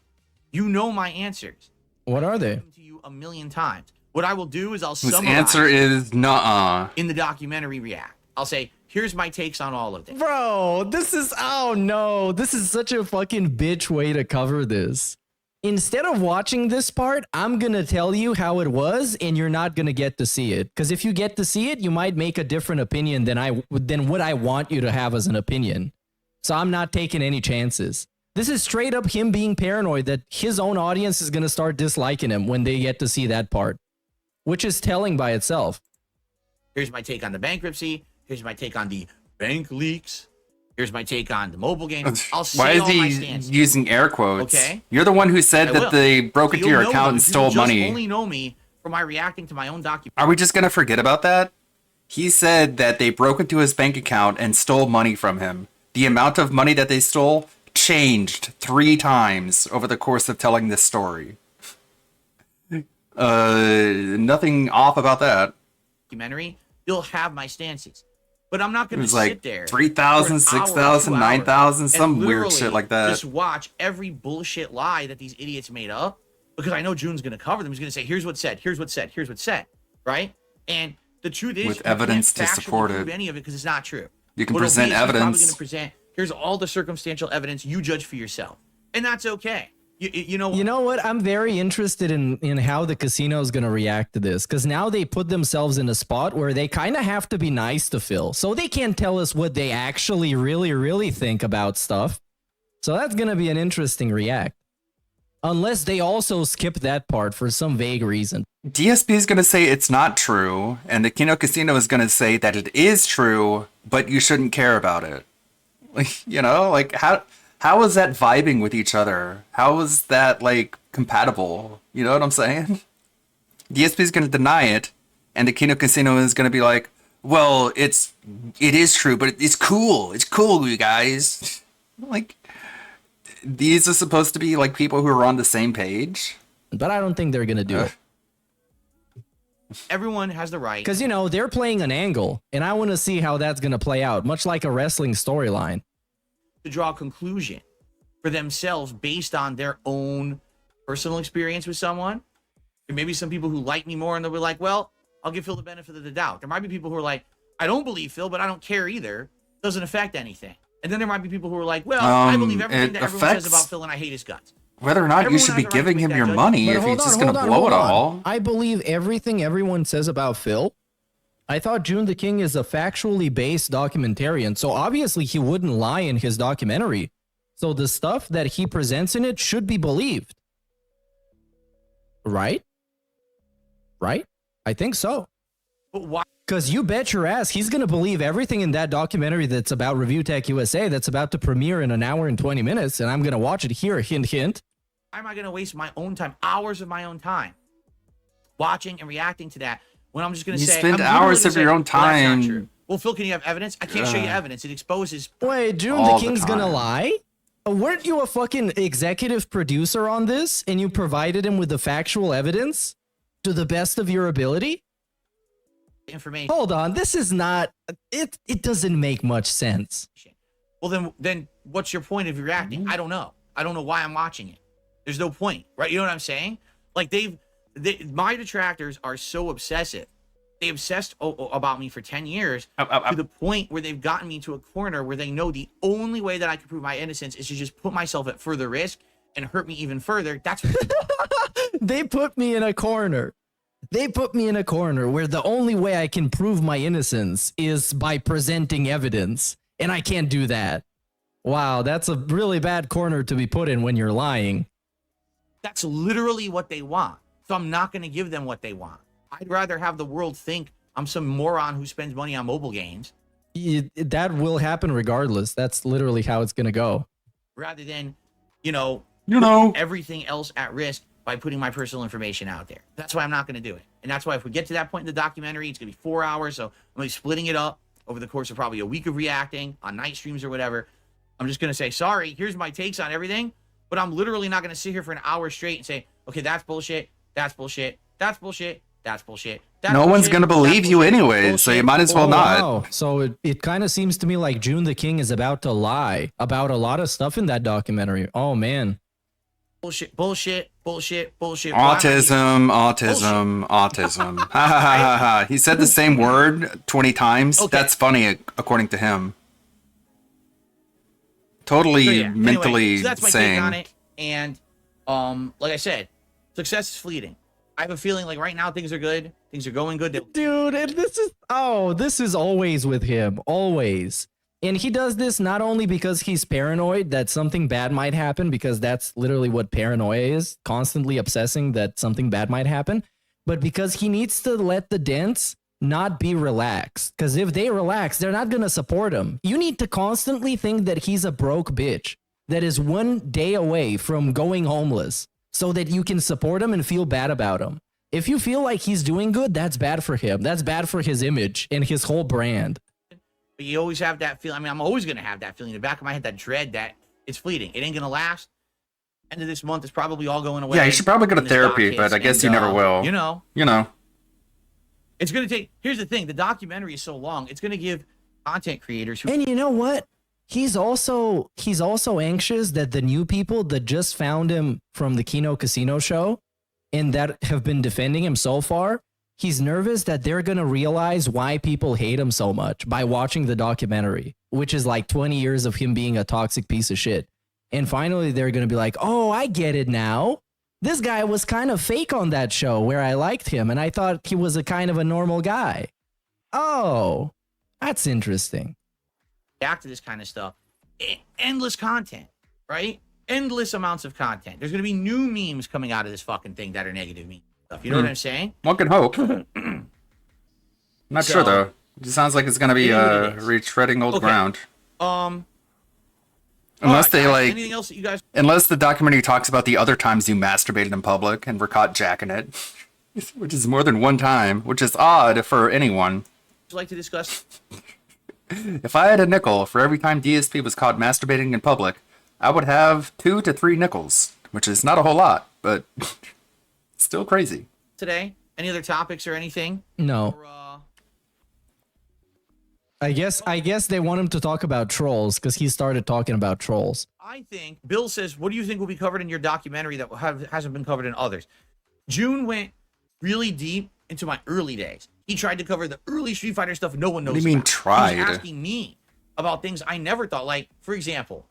You know my answers. What are they? I've given to you a million times. What I will do is I'll His summarize answer is nuh-uh. in the documentary React. I'll say, here's my takes on all of this. Bro, this is, oh no, this is such a fucking bitch way to cover this. Instead of watching this part, I'm gonna tell you how it was, and you're not gonna get to see it. Because if you get to see it, you might make a different opinion than what I want you to have as an opinion. So I'm not taking any chances. This is straight up him being paranoid that his own audience is gonna start disliking him when they get to see that part, which is telling by itself. Here's my take on the bankruptcy. Here's my take on the bank leaks. Here's my take on the mobile game. I'll say Why is all my he stances. using air quotes? Okay. You're the one who said I that will. they broke into You'll your know account them. and stole You money. only know me for my reacting to my own document. Are we just gonna forget about that? He said that they broke into his bank account and stole money from him. The amount of money that they stole changed 3 times over the course of telling this story. Nothing off about that. Documentary, you'll have my stances. But I'm not It going to was sit like there 3,000, for an 6,000, hour, 2 hours, 9,000, and some weird literally shit like that. Just watch every bullshit lie that these idiots made up, because I know June's going to cover them. He's going to say, here's what's said, here's what's said, here's what's said, right? And the truth is, With you can't evidence to factually support prove it. any of it because it's not true. You can What it'll present be is he's probably evidence. going to present, here's all the circumstantial evidence, you judge for yourself. And that's okay. You know what? I'm very interested in how the casino is going to react to this, because now they put themselves in a spot where they kind of have to be nice to Phil, so they can't tell us what they actually really think about stuff. So that's going to be an interesting react. Unless they also skip that part for some vague reason. DSP is going to say it's not true, and the Kino Casino is going to say that it is true, but you shouldn't care about it. Like, you know, like how is that vibing with each other? How is that like compatible? You know what I'm saying? DSP is going to deny it, and the Kino Casino is going to be like, well, it is true, but it's cool. It's cool, you guys. Like, these are supposed to be like people who are on the same page. But I don't think they're going to do it. everyone has the right. Because, you know, they're playing an angle, and I want to see how that's going to play out, much like a wrestling storyline. To draw a conclusion for themselves based on their own personal experience with someone. There may be some people who like me more and they'll be like, well, I'll give Phil the benefit of the doubt. There might be people who are like, I don't believe Phil, but I don't care either. Doesn't affect anything. And then there might be people who are like, well, I believe everything that everyone says about Phil and I hate his guts. Whether or not you Everyone should has be a right to giving make him that your judgment. money But if he's hold just on, going to hold on, blow hold it on. all. I believe everything everyone says about Phil. I thought June the King is a factually based documentarian, so obviously he wouldn't lie in his documentary. So the stuff that he presents in it should be believed. Right? Right? I think so. But why? Because you bet your ass he's going to believe everything in that documentary that's about Review Tech USA that's about to premiere in an hour and 20 minutes, and I'm going to watch it here, hint, hint. Why am I going to waste my own time, hours of my own time, watching and reacting to that when I'm just going to You say, spend I'm literally hours gonna of your say, own "Well, that's not time." true." Well, Phil, can you have evidence? I can't show you evidence. It exposes. Wait, June All the the King's going to time. lie? Weren't you a fucking executive producer on this and you provided him with the factual evidence to the best of your ability? Information. Hold on, this is not, it doesn't make much sense. Well, then what's your point of reacting? I don't know. I don't know why I'm watching it. There's no point, right? You know what I'm saying? Like my detractors are so obsessive. They obsessed about me for 10 years to the point where they've gotten me to a corner where they know the only way that I can prove my innocence is to just put myself at further risk and hurt me even further. That's what They put me in a corner. They put me in a corner where the only way I can prove my innocence is by presenting evidence, and I can't do that. Wow, that's a really bad corner to be put in when you're lying. That's literally what they want. So I'm not going to give them what they want. I'd rather have the world think I'm some moron who spends money on mobile games That will happen regardless. That's literally how it's going to go. rather than, everything else at risk by putting my personal information out there. That's why I'm not going to do it. And that's why if we get to that point in the documentary, it's going to be 4 hours. So I'm going to be splitting it up over the course of probably a week of reacting on night streams or whatever. I'm just going to say, sorry, here's my takes on everything. But I'm literally not going to sit here for an hour straight and say, okay, that's bullshit. That's bullshit. That's bullshit. That's bullshit. That's No one's bullshit, going to that's believe you bullshit, anyways, so you might as well not. Wow. So it kind of seems to me like June the King is about to lie about a lot of stuff in that documentary. Oh, man. Bullshit, bullshit, bullshit, bullshit. Autism. Ha ha ha ha ha. He said the same word 20 times. Okay. That's funny, according to him. Totally So, yeah. mentally Anyway, so that's my sane. take on it. And like I said, success is fleeting. I have a feeling like right now things are good. Things are going good. Dude, and this is always with him. Always. And he does this not only because he's paranoid that something bad might happen, because that's literally what paranoia is, constantly obsessing that something bad might happen, but because he needs to let the dents not be relaxed. Because if they relax, they're not going to support him. You need to constantly think that he's a broke bitch that is one day away from going homeless so that you can support him and feel bad about him. If you feel like he's doing good, that's bad for him. That's bad for his image and his whole brand. But you always have that feeling. I mean, I'm always going to have that feeling in the back of my head, that dread that it's fleeting. It ain't going to last. End of this month, it's probably all going away. Yeah, you should probably go to when the stock therapy, hits, but I guess and, you never will. You know. It's going to take, here's the thing. The documentary is so long. It's going to give content creators who. And you know what? He's also anxious that the new people that just found him from the Kino Casino show and that have been defending him so far, he's nervous that they're going to realize why people hate him so much by watching the documentary, which is like 20 years of him being a toxic piece of shit. And finally, they're going to be like, oh, I get it now. This guy was kind of fake on that show where I liked him and I thought he was a kind of a normal guy. Oh, that's interesting. React to this kind of stuff. Endless content, right? Endless amounts of content. There's going to be new memes coming out of this fucking thing that are negative memes stuff. You know what I'm saying? One can hope. Not sure though. It sounds like it's gonna be retreading old ground. Unless they like, anything else that you guys unless the documentary talks about the other times you masturbated in public and were caught jacking it, which is more than one time, which is odd for anyone. would like to discuss? If I had a nickel for every time DSP was caught masturbating in public, I would have 2 to 3 nickels, which is not a whole lot, but still crazy. Today, any other topics or anything? No. I guess they want him to talk about trolls because he started talking about trolls. I think Bill says, what do you think will be covered in your documentary that hasn't been covered in others? June went really deep into my early days. He tried to cover the early Street Fighter stuff no one knows What do you mean about. tried? He was asking me about things I never thought. Like, for example,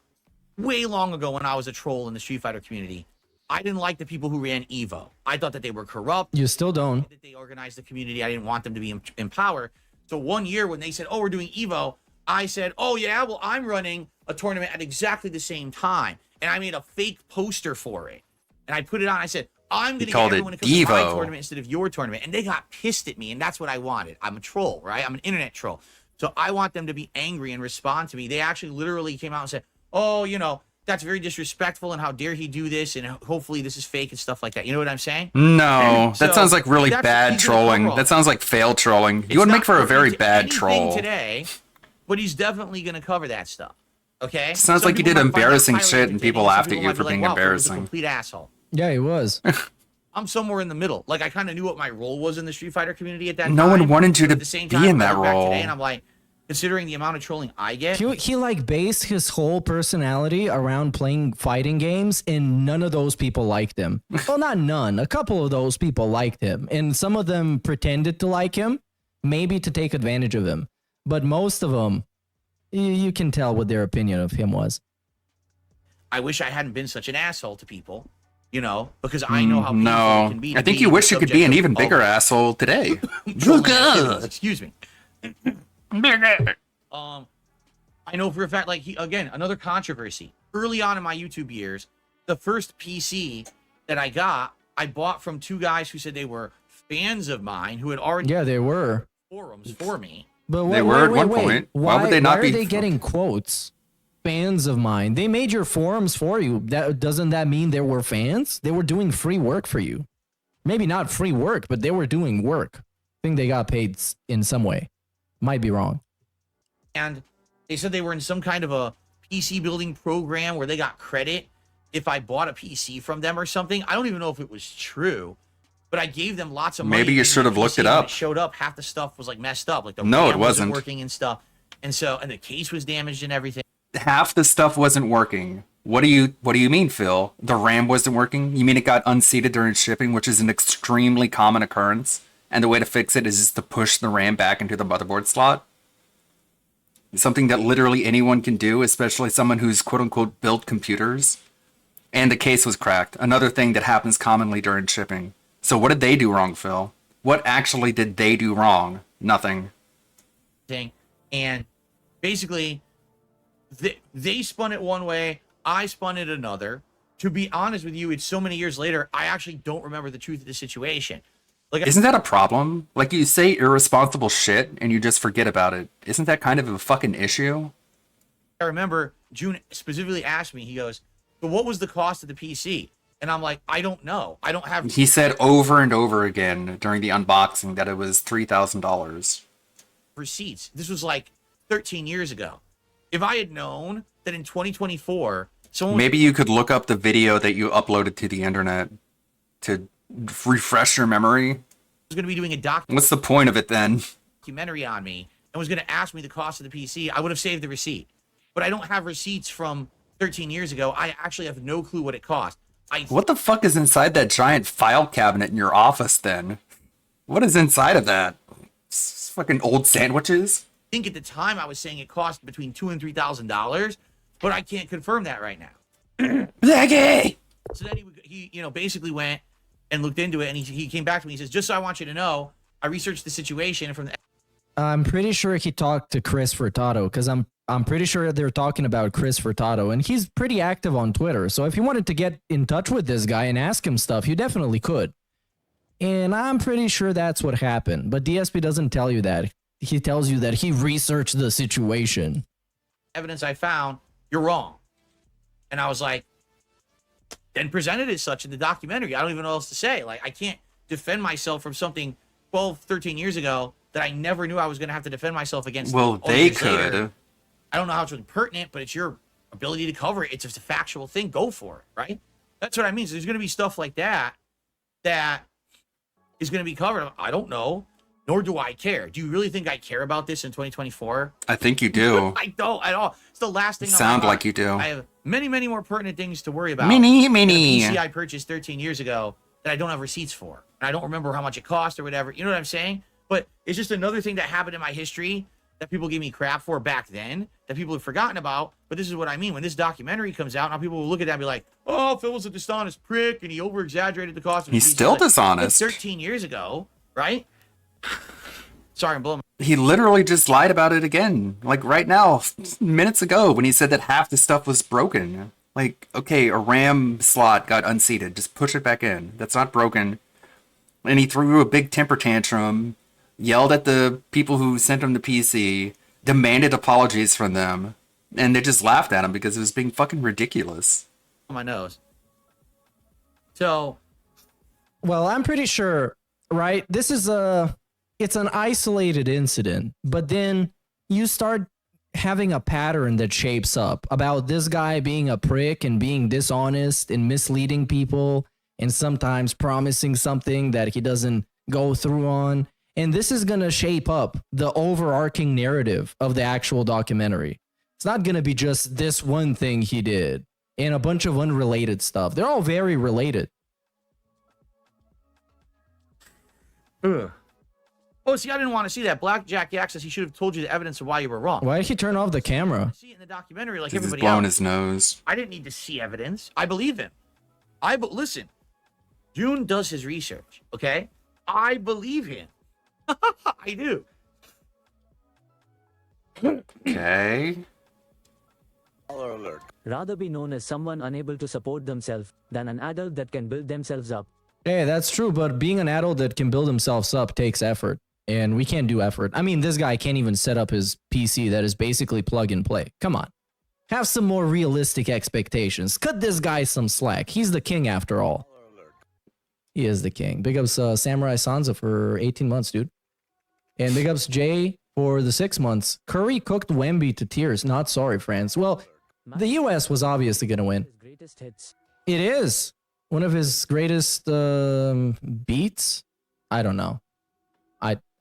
way long ago when I was a troll in the Street Fighter community, I didn't like the people who ran Evo. I thought that they were corrupt. You still don't. That they organized the community. I didn't want them to be in power. So one year when they said, "Oh, we're doing Evo," I said, "Oh yeah, well I'm running a tournament at exactly the same time," and I made a fake poster for it, and I put it on. I said, "I'm going to get everyone to come to my tournament instead of your tournament," and they got pissed at me, and that's what I wanted. I'm a troll, right? I'm an internet troll, so I want them to be angry and respond to me. They actually literally came out and said, "Oh, you know, that's very disrespectful, and how dare he do this, and hopefully this is fake and stuff like that." You know what I'm saying? No, So, that sounds like really bad he's gonna trolling. cover all That sounds like fail trolling. You would not make for a perfect very to bad anything troll. today, but he's definitely going to cover that stuff. Okay? Sounds Some like you people did might find that embarrassing highly shit and people entertaining, some laughed at people you might for be being like, "Wow, Phil was a embarrassing. complete asshole." Yeah, he was. I'm somewhere in the middle. Like, I kind of knew what my role was in the Street Fighter community at that No time. one wanted you but to at the same be time, in I that look back role. Today and I'm like, considering the amount of trolling I get, He like based his whole personality around playing fighting games, and none of those people liked him. Well, not none. A couple of those people liked him, and some of them pretended to like him, maybe to take advantage of him. But most of them, you can tell what their opinion of him was. I wish I hadn't been such an asshole to people, you know, because I know how painful it No, can be. I think you wish you could be an even bigger asshole today. Excuse me. I know for a fact, like, again, another controversy. Early on in my YouTube years, the first PC that I got, I bought from two guys who said they were fans of mine who had already they were forums for me. But They were at one point. Why would they not why be are they getting quotes? Fans of mine. They made your forums for you. Doesn't that mean they were fans? They were doing free work for you. Maybe not free work, but they were doing work. I think they got paid in some way. Might be wrong. And they said they were in some kind of a PC building program where they got credit if I bought a PC from them or something. I don't even know if it was true, but I gave them lots of money. Maybe you should have looked it When up. it showed up, half the stuff was like messed up. Like the No, it RAM wasn't. working and stuff. And the case was damaged and everything. Half the stuff wasn't working. What do you mean, Phil? The RAM wasn't working? You mean it got unseated during shipping, which is an extremely common occurrence? And the way to fix it is just to push the RAM back into the motherboard slot? Something that literally anyone can do, especially someone who's quote-unquote built computers. And the case was cracked. Another thing that happens commonly during shipping. So what did they do wrong, Phil? What actually did they do wrong? Nothing. And basically, they spun it one way, I spun it another. To be honest with you, it's so many years later, I actually don't remember the truth of the situation. Like, Isn't that a problem? Like, you say irresponsible shit and you just forget about it. Isn't that kind of a fucking issue? I remember June specifically asked me, he goes, "But what was the cost of the PC?" And I'm like, "I don't know. I don't have..." He said over and over again during the unboxing that it was $3,000. receipts. This was like 13 years ago. If I had known that in 2024, someone... Maybe you could look up the video that you uploaded to the internet to refresh your memory. was going to be doing a What's the point of it then? documentary on me and was going to ask me the cost of the PC, I would have saved the receipt. But I don't have receipts from 13 years ago. I actually have no clue what it cost. What the fuck is inside that giant file cabinet in your office then? What is inside of that? It's fucking old sandwiches? I think at the time I was saying it cost between $2,000 and $3,000, but I can't confirm that right now. Blackie! So then he basically went and looked into it, and he came back to me. He says, "Just so I want you to know, I researched the situation from the..." I'm pretty sure he talked to Chris Furtado, because I'm pretty sure they're talking about Chris Furtado, and he's pretty active on Twitter. So if you wanted to get in touch with this guy and ask him stuff, you definitely could. And I'm pretty sure that's what happened. But DSP doesn't tell you that. He tells you that he researched the situation. Evidence I found, you're wrong. And I was like, then presented as such in the documentary. I don't even know what else to say. Like, I can't defend myself from something 12, 13 years ago that I never knew I was going to have to defend myself against. Well, all they years could. later. I don't know how it's really pertinent, but it's your ability to cover it. It's just a factual thing. Go for it, right? That's what I mean. So there's going to be stuff like that is going to be covered. I don't know, nor do I care. Do you really think I care about this in 2024? I think you do. I don't at all. It's the last thing. Sound like you do. I have many, many more pertinent things to worry about. Many. than a PC I purchased 13 years ago that I don't have receipts for. And I don't remember how much it cost or whatever. You know what I'm saying? But it's just another thing that happened in my history that people gave me crap for back then that people have forgotten about. But this is what I mean. When this documentary comes out, now people will look at that and be like, oh, Phil was a dishonest prick and he over-exaggerated the cost of He's his still like, dishonest. 13 years ago, right? Sorry, I'm blowing. He literally just lied about it again. Like right now, minutes ago, when he said that half the stuff was broken. Like, okay, a RAM slot got unseated. Just push it back in. That's not broken. And he threw a big temper tantrum, yelled at the people who sent him the PC, demanded apologies from them, and they just laughed at him because it was being fucking ridiculous. On my nose. So, well, I'm pretty sure, right? This is it's an isolated incident, but then you start having a pattern that shapes up about this guy being a prick and being dishonest and misleading people and sometimes promising something that he doesn't go through on. And this is going to shape up the overarching narrative of the actual documentary. It's not going to be just this one thing he did and a bunch of unrelated stuff. They're all very related. ugh. Oh, see, I didn't want to see that. Blackjack Yak says he should have told you the evidence of why you were wrong. Why did he turn off the camera? See it in the documentary like He's everybody blowing else. his nose. I didn't need to see evidence. I believe him. Listen, June does his research, okay? I believe him. I do. Okay. Rather be known as someone unable to support themselves than an adult that can build themselves up. Yeah, that's true. But being an adult that can build himself up takes effort. And we can't do effort. I mean, this guy can't even set up his PC that is basically plug and play. Come on. Have some more realistic expectations. Cut this guy some slack. He's the king after all. He is the king. Big ups Samurai Sansa for 18 months, dude. And big ups Jay for the 6 months. Curry cooked Wemby to tears. Not sorry, France. Well, the US was obviously going to win. Greatest hits. It is. One of his greatest beats? I don't know.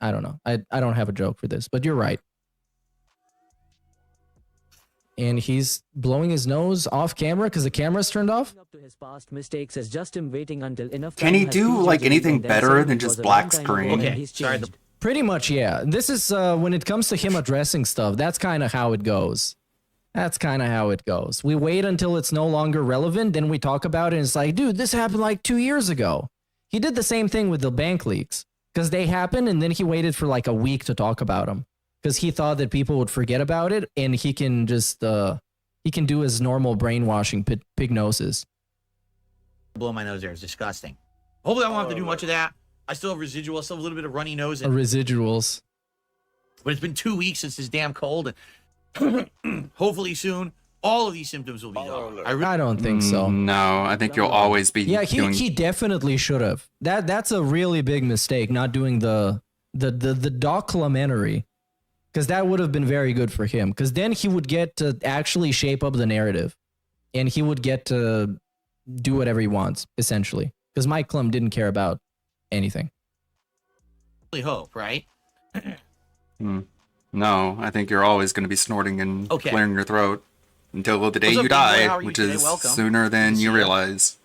I don't know. I don't have a joke for this, but you're right. And he's blowing his nose off camera because the camera's turned off? Up to his past mistakes as just him waiting until enough Can time he has do future like Jane anything and then better saying than it just was a black long time screen? ago and Okay, he's sorry. changed. Pretty much, yeah. This is when it comes to him addressing stuff, that's kind of how it goes. That's kind of how it goes. We wait until it's no longer relevant, then we talk about it, and it's like, dude, this happened like 2 years ago. He did the same thing with the bank leaks because they happened, and then he waited for like a week to talk about them because he thought that people would forget about it, and he can just he can do his normal brainwashing pignosis. Blow my nose there. It's disgusting. Hopefully I won't have to do much of that. I still have residual. I still have a little bit of runny nose. And, Residuals. but it's been 2 weeks since this damn cold. And hopefully soon, all of these symptoms will be gone. I don't think so. No, I think you'll always be Yeah, doing... he definitely should have. That's a really big mistake, not doing the documentary, because that would have been very good for him. Because then he would get to actually shape up the narrative, and he would get to do whatever he wants, essentially. Because Mike Klum didn't care about anything. really hope, right? No, I think you're always going to be snorting and Okay. clearing your throat until the day What's up, you Big Boy? How die, are you which today? is Welcome. sooner than Good to you see you. realize.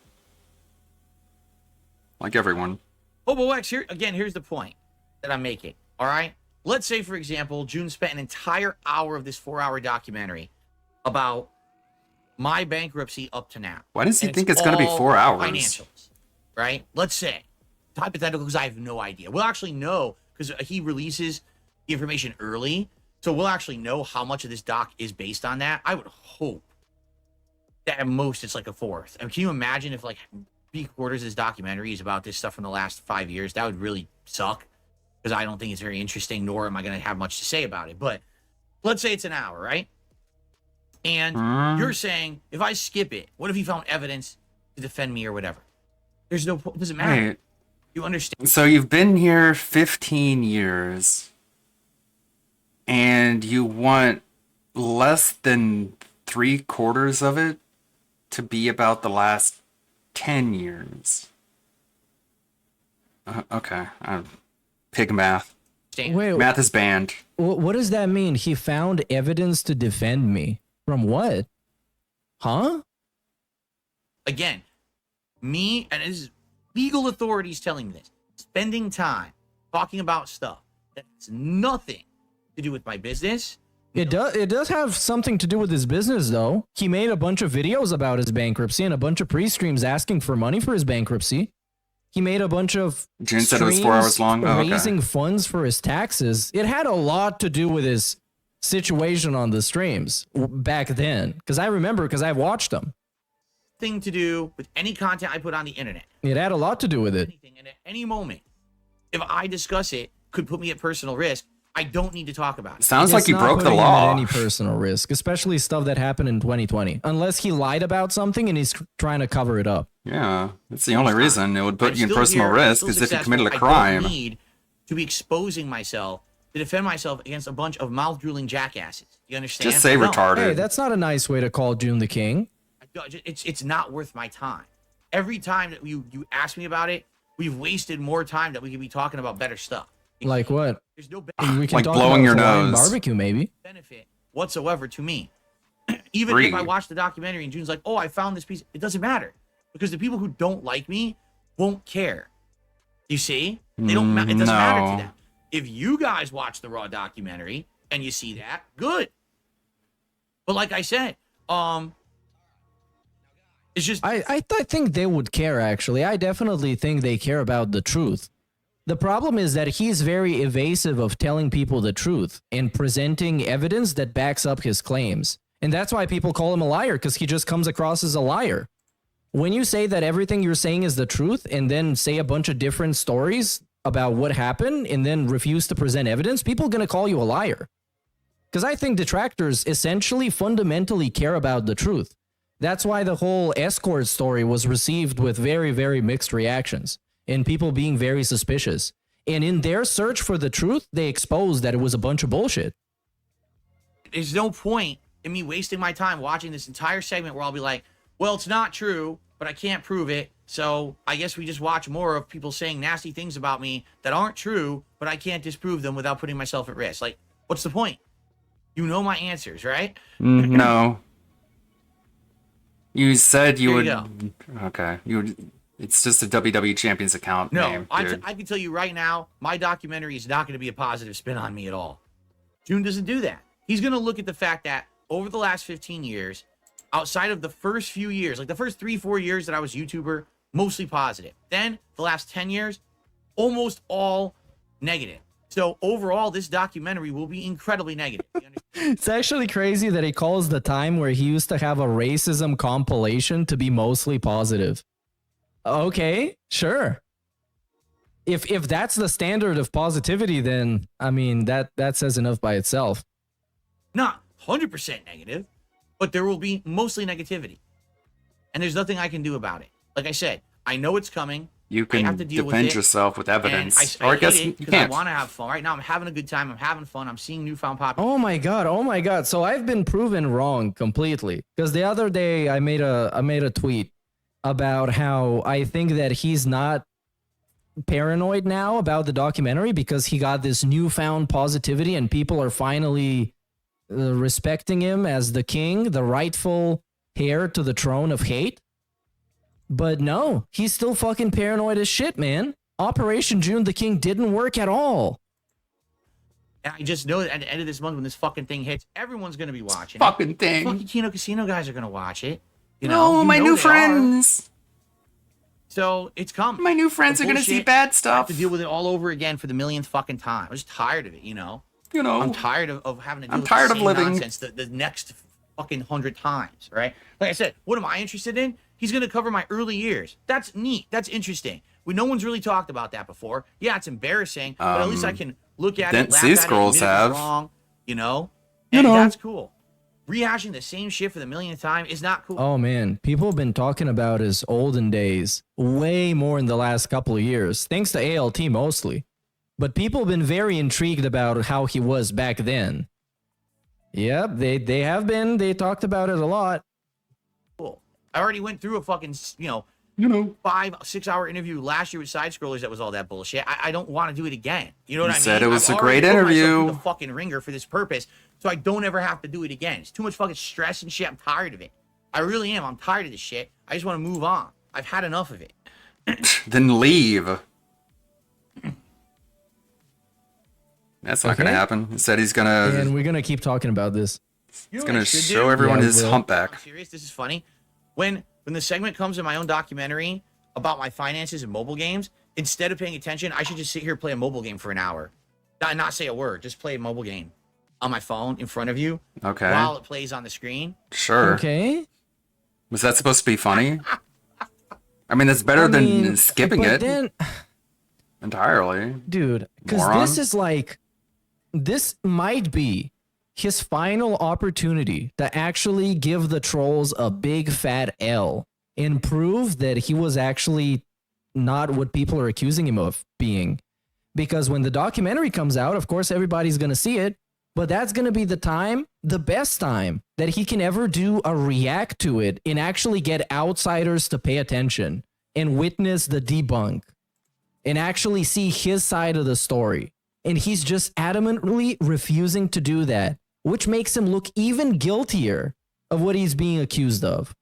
Like everyone. Oh, but Wax, here's the point that I'm making. All right. Let's say, for example, June spent an entire hour of this 4-hour documentary about my bankruptcy up to now. Why does he And think it's gonna be all 4 hours? Financials, right? Let's say, hypothetical, because I have no idea. We'll actually know because he releases the information early, so we'll actually know how much of this doc is based on that. I would hope that at most it's like a fourth. I mean, can you imagine if like 3/4 of this documentary is about this stuff from the last 5 years? That would really suck because I don't think it's very interesting, nor am I going to have much to say about it. But let's say it's an hour, right? And you're saying if I skip it, what if he found evidence to defend me or whatever? There's no point. It doesn't matter. Wait. You understand? So you've been here 15 years, and you want less than 3/4 of it to be about the last 10 years. Okay. Pig math. Wait, Math is banned. What does that mean? He found evidence to defend me from what? Huh? Again, me, and this is legal authorities telling me this, spending time talking about stuff that's nothing to do with my business. It does have something to do with his business, though. He made a bunch of videos about his bankruptcy and a bunch of pre-streams asking for money for his bankruptcy. He made a bunch of June said it was 4 hours long. Oh, okay. raising funds for his taxes. It had a lot to do with his situation on the streams back then. Because I remember, because I've watched them. Thing to do with any content I put on the internet. It had a lot to do with it. And at any moment, if I discuss it, could put me at personal risk. I don't need to talk about it. Sounds like It's he not broke the putting him law. at any personal risk, especially stuff that happened in 2020. Unless he lied about something and he's trying to cover it up. Yeah, that's the only reason it would put I'm you in still personal here, I'm risk still is if you successful. committed a I crime. don't need to be exposing myself to defend myself against a bunch of mouth-drooling jackasses. You understand? Just say No. retarded. Hey, that's not a nice way to call June the King. It's not worth my time. Every time that you ask me about it, we've wasted more time that we could be talking about better stuff. Like what? There's no We can Like talk blowing about your Hawaiian nose. barbecue, maybe. benefit whatsoever to me. Even Free. if I watch the documentary and June's like, oh, I found this piece, it doesn't matter. Because the people who don't like me won't care. You see? They don't it doesn't matter to No. them. If you guys watch the Raw documentary and you see that, good. But like I said, it's just I think they would care, actually. I definitely think they care about the truth. The problem is that he's very evasive of telling people the truth and presenting evidence that backs up his claims. And that's why people call him a liar, because he just comes across as a liar. When you say that everything you're saying is the truth and then say a bunch of different stories about what happened and then refuse to present evidence, people are going to call you a liar. Because I think detractors essentially fundamentally care about the truth. That's why the whole escort story was received with very, very mixed reactions and people being very suspicious. And in their search for the truth, they exposed that it was a bunch of bullshit. there's no point in me wasting my time watching this entire segment where I'll be like, well, it's not true, but I can't prove it. So I guess we just watch more of people saying nasty things about me that aren't true, but I can't disprove them without putting myself at risk. Like, what's the point? You know my answers, right? No. You said you There would. you Okay. You would. It's just a WWE Champions account No, name, I dude. can tell you right now, my documentary is not going to be a positive spin on me at all. June doesn't do that. He's going to look at the fact that over the last 15 years, outside of the first few years, like the first 3-4 years that I was YouTuber, mostly positive. Then the last 10 years, almost all negative. So overall, this documentary will be incredibly negative. It's actually crazy that he calls the time where he used to have a racism compilation to be mostly positive. Okay, sure. If that's the standard of positivity, then I mean that says enough by itself. Not 100% negative, but there will be mostly negativity. And there's nothing I can do about it. Like I said, I know it's coming. You I have can to deal with defend it. yourself with evidence. And I guess hate you it because I can't. want to have fun. Right now, I'm having a good time. I'm having fun. I'm seeing newfound popularity. Oh my god. So I've been proven wrong completely. Because the other day I made a tweet about how I think that he's not paranoid now about the documentary because he got this newfound positivity and people are finally respecting him as the king, the rightful heir to the throne of hate. But no, he's still fucking paranoid as shit, man. Operation June the King didn't work at all. And I just know that at the end of this month, when this fucking thing hits, everyone's going to be watching Fucking it. thing. Fucking Kino Casino guys are going to watch it. You No, know, my you know new they are. friends. So it's coming. My new friends The are gonna see bullshit, bad I stuff. have to deal with it all over again for the millionth fucking time. I'm just tired of it, you know? You know. I'm tired of having to deal I'm with tired the of same living. nonsense the next fucking 100 times, right? Like I said, what am I interested in? He's going to cover my early years. That's neat. That's interesting. No one's really talked about that before. Yeah, it's embarrassing, but at least I can look at it, Didn't laugh see at it, Scrolls admit it was have. wrong, you know? You And know. that's cool. Rehashing the same shit for the millionth time is not cool. Oh man, people have been talking about his olden days way more in the last couple of years, thanks to ALT mostly. But people have been very intrigued about how he was back then. Yep, they have been. They talked about it a lot. Cool. I already went through a fucking, 5-6 hour interview last year with Side Scrollers that was all that bullshit. I don't want to do it again. You know what You I mean? said it was I've a great already put myself interview. through the fucking ringer for this purpose, so I don't ever have to do it again. It's too much fucking stress and shit. I'm tired of it. I really am. I'm tired of this shit. I just want to move on. I've had enough of it. Then leave. That's not gonna happen. He said he's gonna. And we're gonna keep talking about this. He's gonna show everyone his humpback. I'm serious. This is funny. When the segment comes in my own documentary about my finances and mobile games, instead of paying attention, I should just sit here and play a mobile game for an hour, not say a word, just play a mobile game on my phone in front of you. Okay. While it plays on the screen. Sure. Okay. Was that supposed to be funny? I mean, that's better than skipping it entirely. Dude, because this is like, this might be his final opportunity to actually give the trolls a big fat L and prove that he was actually not what people are accusing him of being. Because when the documentary comes out, of course, everybody's going to see it. But that's going to be the time, the best time that he can ever do a react to it and actually get outsiders to pay attention and witness the debunk and actually see his side of the story. And he's just adamantly refusing to do that, which makes him look even guiltier of what he's being accused of.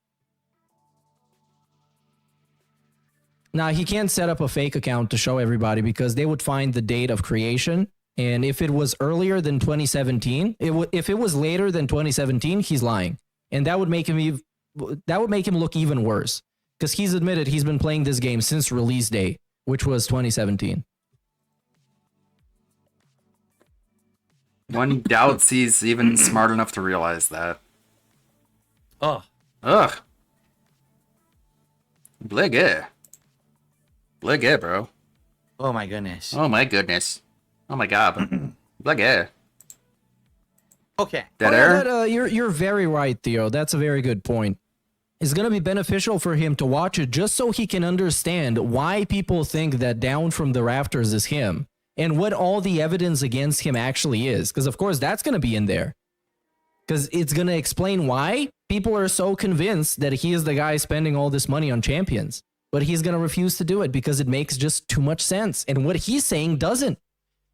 Now, he can't set up a fake account to show everybody because they would find the date of creation. And if it was earlier than 2017, if it was later than 2017, he's lying. And that would make him look even worse because he's admitted he's been playing this game since release day, which was 2017. One doubts he's even smart enough to realize that. Ugh. Bliggy, bro. Oh my goodness. Oh my goodness. Oh my god. Bliggy. Okay. Dead air? But, you're very right, Theo. That's a very good point. It's going to be beneficial for him to watch it just so he can understand why people think that Down from the Rafters is him and what all the evidence against him actually is. Because, of course, that's going to be in there. Because it's going to explain why people are so convinced that he is the guy spending all this money on champions. But he's going to refuse to do it because it makes just too much sense. And what he's saying doesn't.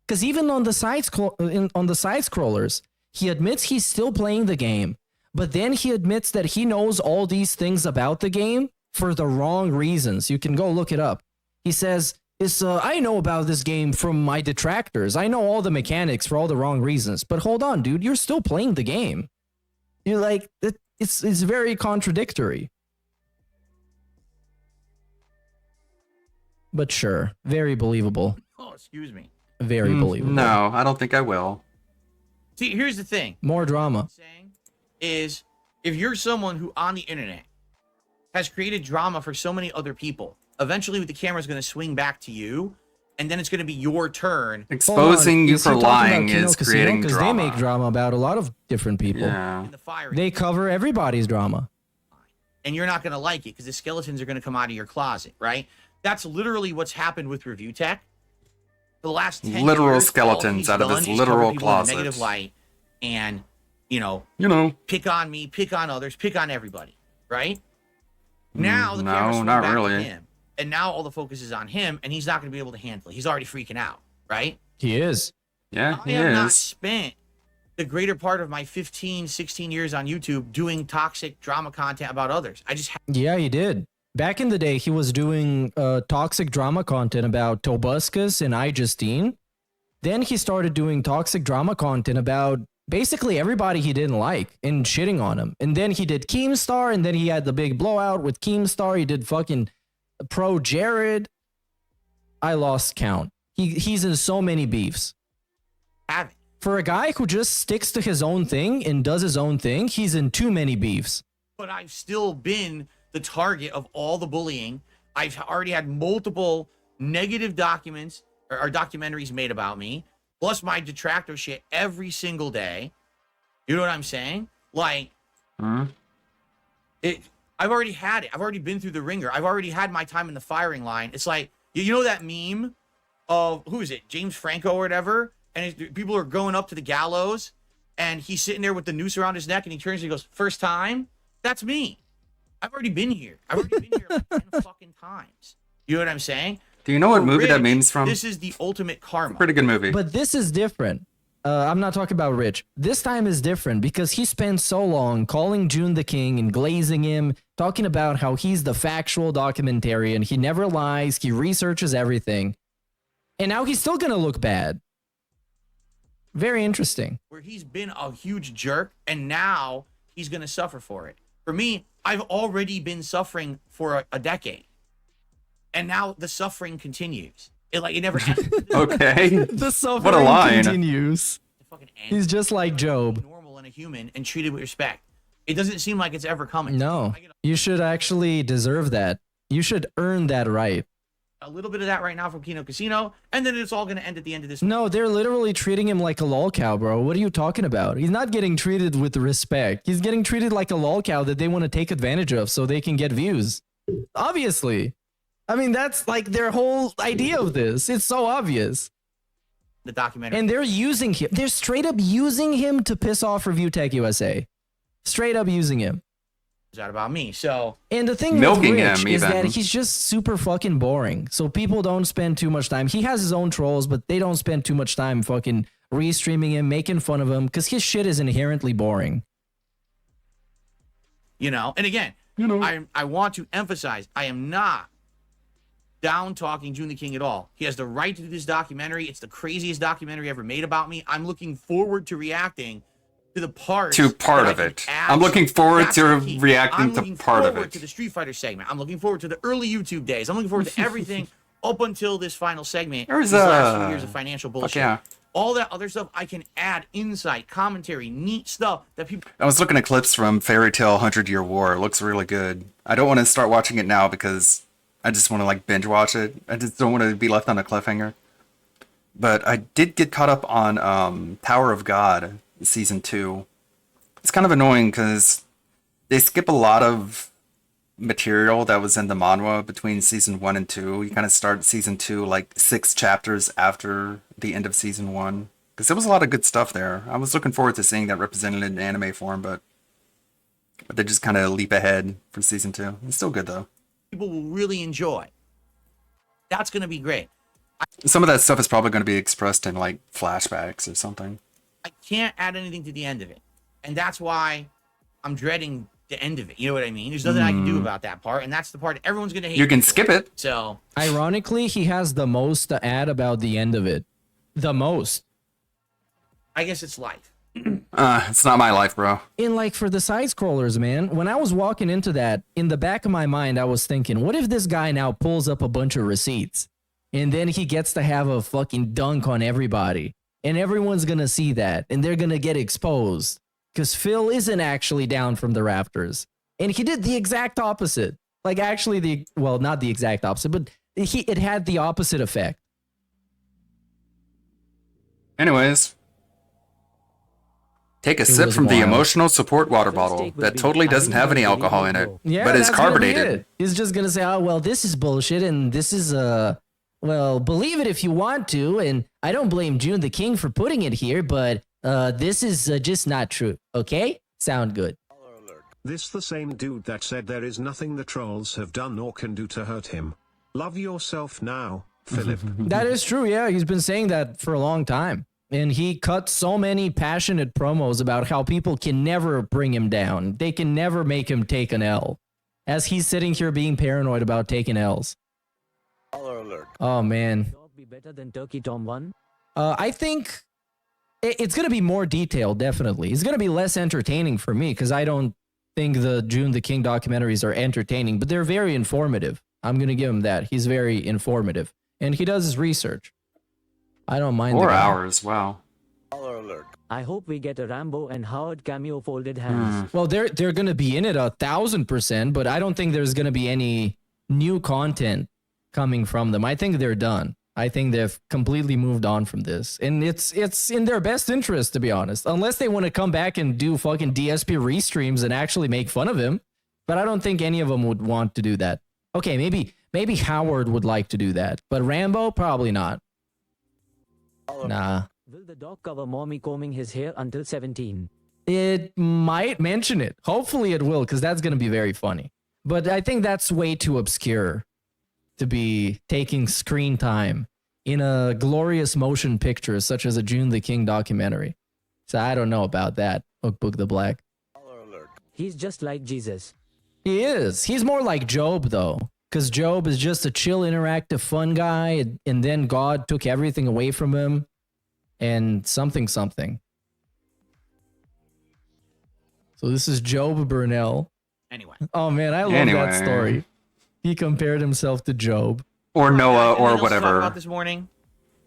Because even on the side scrollers, he admits he's still playing the game, but then he admits that he knows all these things about the game for the wrong reasons. You can go look it up. He says, I know about this game from my detractors. I know all the mechanics for all the wrong reasons. But hold on, dude, you're still playing the game. You're like, it's very contradictory. But sure, very believable. Oh, excuse me. Very believable. No, I don't think I will. See, here's the thing. More drama. Is if you're someone who on the internet has created drama for so many other people, eventually the camera's going to swing back to you, and then it's going to be your turn. Exposing you for lying is creating drama. Because they make drama about a lot of different people. Yeah. They cover everybody's drama. And you're not going to like it because the skeletons are going to come out of your closet, right? That's literally what's happened with Review Tech. For the last 10 literal years, skeletons out of his literal closet. Negative light and, pick on me, pick on others, pick on everybody, right? Now the camera's swung back to him, and now all the focus is on him, and he's not going to be able to handle it. He's already freaking out, right? He is. Yeah, I have not spent the greater part of my 15, 16 years on YouTube doing toxic drama content about others. Yeah, he did. Back in the day, he was doing toxic drama content about Tobuscus and iJustine. Then he started doing toxic drama content about basically everybody he didn't like and shitting on him. And then he did Keemstar, and then he had the big blowout with Keemstar. He did fucking Pro Jared. I lost count. He's in so many beefs. For a guy who just sticks to his own thing and does his own thing, he's in too many beefs. But I've still been the target of all the bullying. I've already had multiple negative documents or documentaries made about me, plus my detractor shit every single day. You know what I'm saying? Like, I've already had it. I've already been through the ringer. I've already had my time in the firing line. It's like, you know that meme of, who is it? James Franco or whatever? And people are going up to the gallows and he's sitting there with the noose around his neck and he turns and he goes, first time? That's me. I've already been here. I've already been here like 10 fucking times. You know what I'm saying? Do you know what movie that meme's from? This is the ultimate karma. Pretty good movie. But this is different. I'm not talking about Rich. This time is different because he spent so long calling June the King and glazing him, talking about how he's the factual documentarian. He never lies. He researches everything. And now he's still going to look bad. Very interesting. Where he's been a huge jerk and now he's going to suffer for it. For me, I've already been suffering for a decade. And now the suffering continues. It never ends. Okay. The suffering What a line. continues. He's just like Job. Normal and a human and treated with respect. It doesn't seem like it's ever coming. No, you should actually deserve that. You should earn that right. A little bit of that right now from Kino Casino, and then it's all going to end at the end of this. No, they're literally treating him like a lol cow, bro. What are you talking about? He's not getting treated with respect. He's getting treated like a lol cow that they want to take advantage of so they can get views. Obviously. I mean, that's like their whole idea of this. It's so obvious. The documentary. And they're using him. They're straight up using him to piss off Review Tech USA. Straight up using him. Is that about me? So. And the thing with Rich is that he's just super fucking boring. So people don't spend too much time. He has his own trolls, but they don't spend too much time fucking restreaming him, making fun of him, because his shit is inherently boring. You know, and again, I want to emphasize, I am not down talking June the King at all. He has the right to do this documentary. It's the craziest documentary ever made about me. I'm looking forward to reacting to the part of it. I'm looking forward to reacting to part of it. To the Street Fighter segment. I'm looking forward to the early YouTube days. I'm looking forward to everything up until this final segment. There's these last few years of financial bullshit. yeah. All that other stuff, I can add insight, commentary, neat stuff that people. I was looking at clips from Fairy Tale 100-Year War. It looks really good. I don't want to start watching it now because I just want to binge watch it. I just don't want to be left on a cliffhanger. But I did get caught up on Tower of God season 2. It's kind of annoying because they skip a lot of material that was in the manhwa between season 1 and 2. You kind of start season 2 6 chapters after the end of season 1. Because there was a lot of good stuff there. I was looking forward to seeing that represented in anime form, but they just kind of leap ahead for season 2. It's still good though. People will really enjoy. That's going to be great. Some of that stuff is probably going to be expressed in flashbacks or something. I can't add anything to the end of it. And that's why I'm dreading the end of it. You know what I mean? There's nothing I can do about that part. And that's the part everyone's going to hate. You can skip it. So. Ironically, he has the most to add about the end of it. The most. I guess it's life. It's not my life, bro. And for the side scrollers, man, when I was walking into that, in the back of my mind, I was thinking, what if this guy now pulls up a bunch of receipts and then he gets to have a fucking dunk on everybody and everyone's going to see that and they're going to get exposed because Phil isn't actually down from the rafters. And he did the exact opposite. Actually, not the exact opposite, but it had the opposite effect. Anyways. Take a sip from the emotional support water bottle that totally doesn't have any alcohol in it, but is carbonated. He's just going to say, oh, well, this is bullshit, and this is, well, believe it if you want to, and I don't blame June the King for putting it here, but this is just not true, okay? Sound good. This the same dude that said there is nothing the trolls have done or can do to hurt him. Love yourself now, Philip. That is true, yeah. He's been saying that for a long time. And he cut so many passionate promos about how people can never bring him down. They can never make him take an L. As he's sitting here being paranoid about taking L's. Oh, man. Be better than Turkey Tom 1? I think it's going to be more detailed, definitely. It's going to be less entertaining for me because I don't think the June the King documentaries are entertaining, but they're very informative. I'm going to give him that. He's very informative. And he does his research. I don't mind. 4 hours, wow. I hope we get a Rambo and Howard cameo folded hands. Well, they're going to be in it 1,000%, but I don't think there's going to be any new content coming from them. I think they're done. I think they've completely moved on from this. And it's in their best interest, to be honest. Unless they want to come back and do fucking DSP restreams and actually make fun of him. But I don't think any of them would want to do that. Okay, maybe Howard would like to do that. But Rambo, probably not. Nah. Will the dog cover mommy combing his hair until 17? It might mention it. Hopefully it will, because that's going to be very funny. But I think that's way too obscure to be taking screen time in a glorious motion picture such as a June the King documentary. So I don't know about that, Book the Black. He's just like Jesus. He is. He's more like Job, though. Because Job is just a chill, interactive, fun guy, and then God took everything away from him. and something something. So this is Job Burnell. Anyway. Oh man, I love Anyway. that story. He compared himself to Job. Or Noah, or Anything else to talk whatever. about this morning?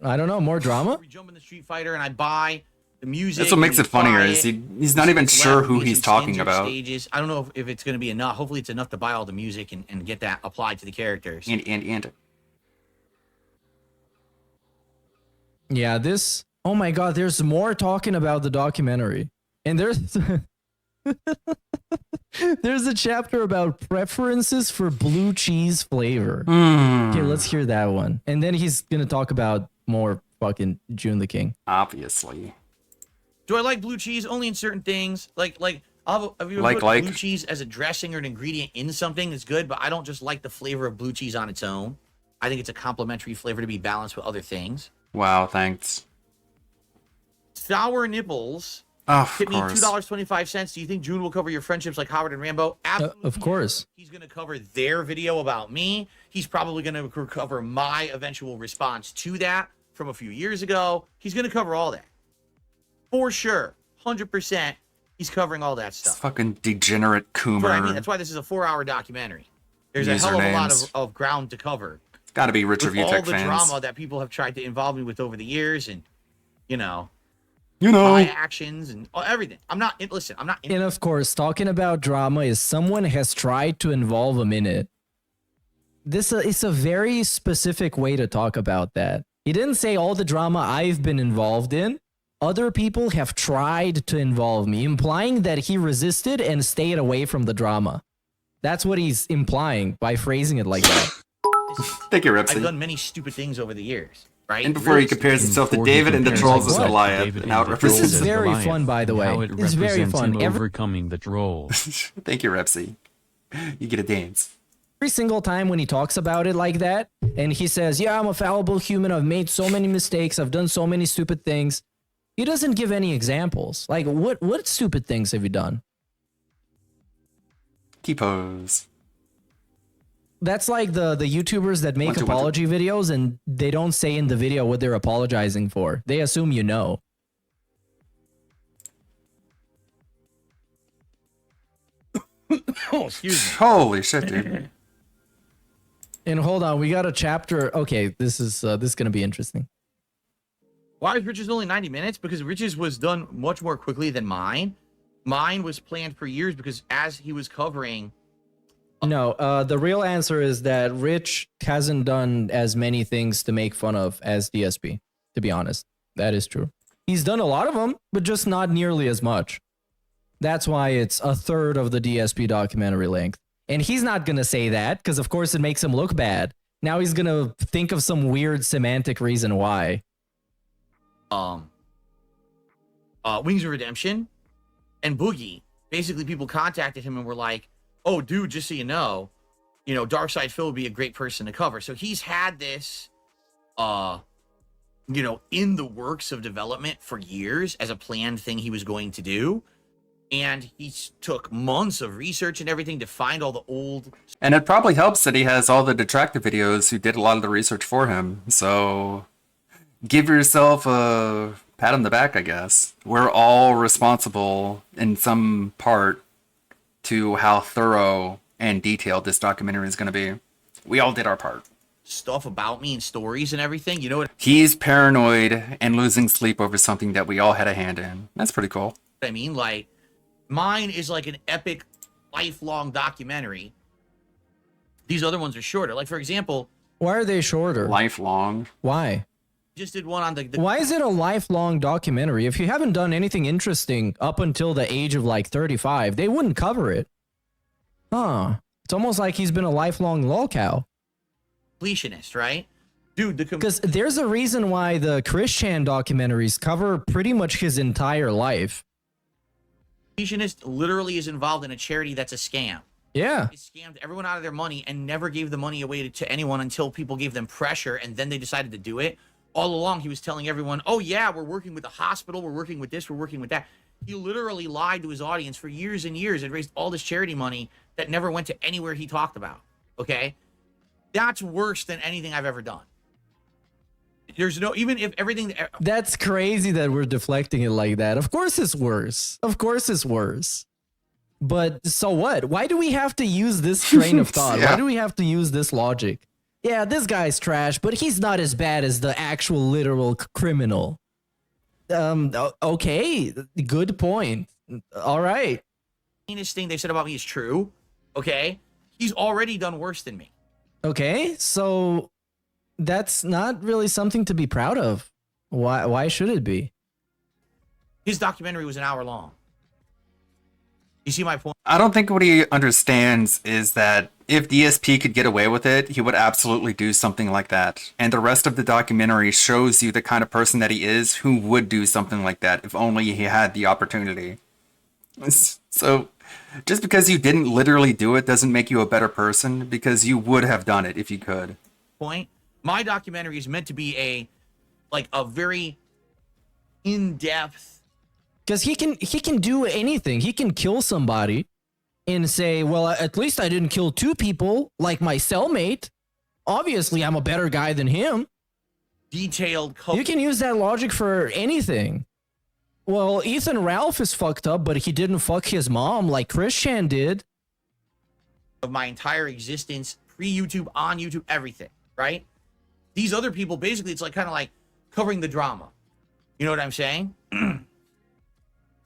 I don't know, more drama? We jump in the Street Fighter and I buy the music. That's what makes and it funnier buy is it. he's not even Some sure left, who we get he's some talking skins or about. Stages. I don't know if it's going to be enough. Hopefully it's enough to buy all the music and get that applied to the characters. And. Yeah, this. Oh my god, there's more talking about the documentary. And there's there's a chapter about preferences for blue cheese flavor. Okay, let's hear that one. And then he's going to talk about more fucking June the King. Obviously. Do I like blue cheese? Only in certain things. Like have you ever Like- put blue cheese as a dressing or an ingredient in something that's good, but I don't just like the flavor of blue cheese on its own. I think it's a complementary flavor to be balanced with other things. Wow, thanks. Sour nipples. Of Hit me course. $2.25. Do you think June will cover your friendships like Howard and Rambo? Absolutely. Of course. He's going to cover their video about me. He's probably going to cover my eventual response to that from a few years ago. He's going to cover all that. For sure. 100%. He's covering all that stuff. Fucking degenerate Coomer. But I mean, that's why this is a 4-hour documentary. There's a hell of a lot Usernames. of ground to cover. It's got to be Richard With all Vutek the fans. drama that people have tried to involve me with over the years and, my Oh. actions and everything. I'm not, listen, I'm not. And of course, talking about drama is someone has tried to involve him in it. This is a very specific way to talk about that. He didn't say all the drama I've been involved in. Other people have tried to involve me, implying that he resisted and stayed away from the drama. That's what he's implying by phrasing it like that. Thank you, I've Repsy. done many stupid things over the years, right? And before he compares himself to David and the trolls as What? Goliath, and how it This represents is very fun, by the way. It's very fun. Overcoming the troll. Thank you, Repsy. You get a dance. Every single time when he talks about it like that, and he says, yeah, I'm a fallible human, I've made so many mistakes, I've done so many stupid things, he doesn't give any examples. Like, what stupid things have you done? T-pose. That's like the YouTubers that make 1, 2, 1, 2. apology videos, and they don't say in the video what they're apologizing for. They assume you know. Oh, excuse me. Holy shit, dude. And hold on, we got a chapter. Okay, this is gonna be interesting. Why is Rich's only 90 minutes? Because Rich's was done much more quickly than mine. Mine was planned for years because as he was covering. No, the real answer is that Rich hasn't done as many things to make fun of as DSP, to be honest. That is true. He's done a lot of them, but just not nearly as much. That's why it's a third of the DSP documentary length. And he's not going to say that because, of course, it makes him look bad. Now he's going to think of some weird semantic reason why. Wings of Redemption and Boogie. Basically, people contacted him and were like, oh, dude, just so you know, Darkside Phil would be a great person to cover. So he's had this, in the works of development for years as a planned thing he was going to do. And he took months of research and everything to find all the old. And it probably helps that he has all the detractor videos who did a lot of the research for him. So give yourself a pat on the back, I guess. We're all responsible in some part to how thorough and detailed this documentary is going to be. We all did our part. Stuff about me and stories and everything. You know what He's paranoid and losing sleep over something that we all had a hand in. That's pretty cool. I mean? Like, mine is like an epic, lifelong documentary. These other ones are shorter. Like, for example, Why are they shorter? Lifelong. Why? just did one on the Why is it a lifelong documentary? If you haven't done anything interesting up until the age of like 35, they wouldn't cover it. Huh. It's almost like he's been a lifelong lolcow. completionist, right? Dude, Because there's a reason why the Christian documentaries cover pretty much his entire life. completionist literally is involved in a charity that's a scam. Yeah. It scammed everyone out of their money and never gave the money away to anyone until people gave them pressure, and then they decided to do it. All along, he was telling everyone, oh, yeah, we're working with the hospital, we're working with this, we're working with that. He literally lied to his audience for years and years and raised all this charity money that never went to anywhere he talked about, okay? That's worse than anything I've ever done. There's no, even if everything. That's crazy that we're deflecting it like that. Of course it's worse. Of course it's worse. But so what? Why do we have to use this train of thought? Yeah. Why do we have to use this logic? Yeah, this guy's trash, but he's not as bad as the actual literal criminal. Okay, good point. All right. Meanest thing they said about me is true. Okay, he's already done worse than me. Okay, so that's not really something to be proud of. Why should it be? His documentary was an hour long. You see my point? I don't think what he understands is that if DSP could get away with it, he would absolutely do something like that. And the rest of the documentary shows you the kind of person that he is who would do something like that if only he had the opportunity. So just because you didn't literally do it doesn't make you a better person, because you would have done it if you could. Point. My documentary is meant to be a very in-depth. Because he can do anything. He can kill somebody and say, well, at least I didn't kill two people like my cellmate. Obviously, I'm a better guy than him. Detailed. You can use that logic for anything. Well, Ethan Ralph is fucked up, but he didn't fuck his mom like Christian did. Of my entire existence, pre-YouTube, on YouTube, everything, right? These other people, basically, it's like kind of like covering the drama. You know what I'm saying?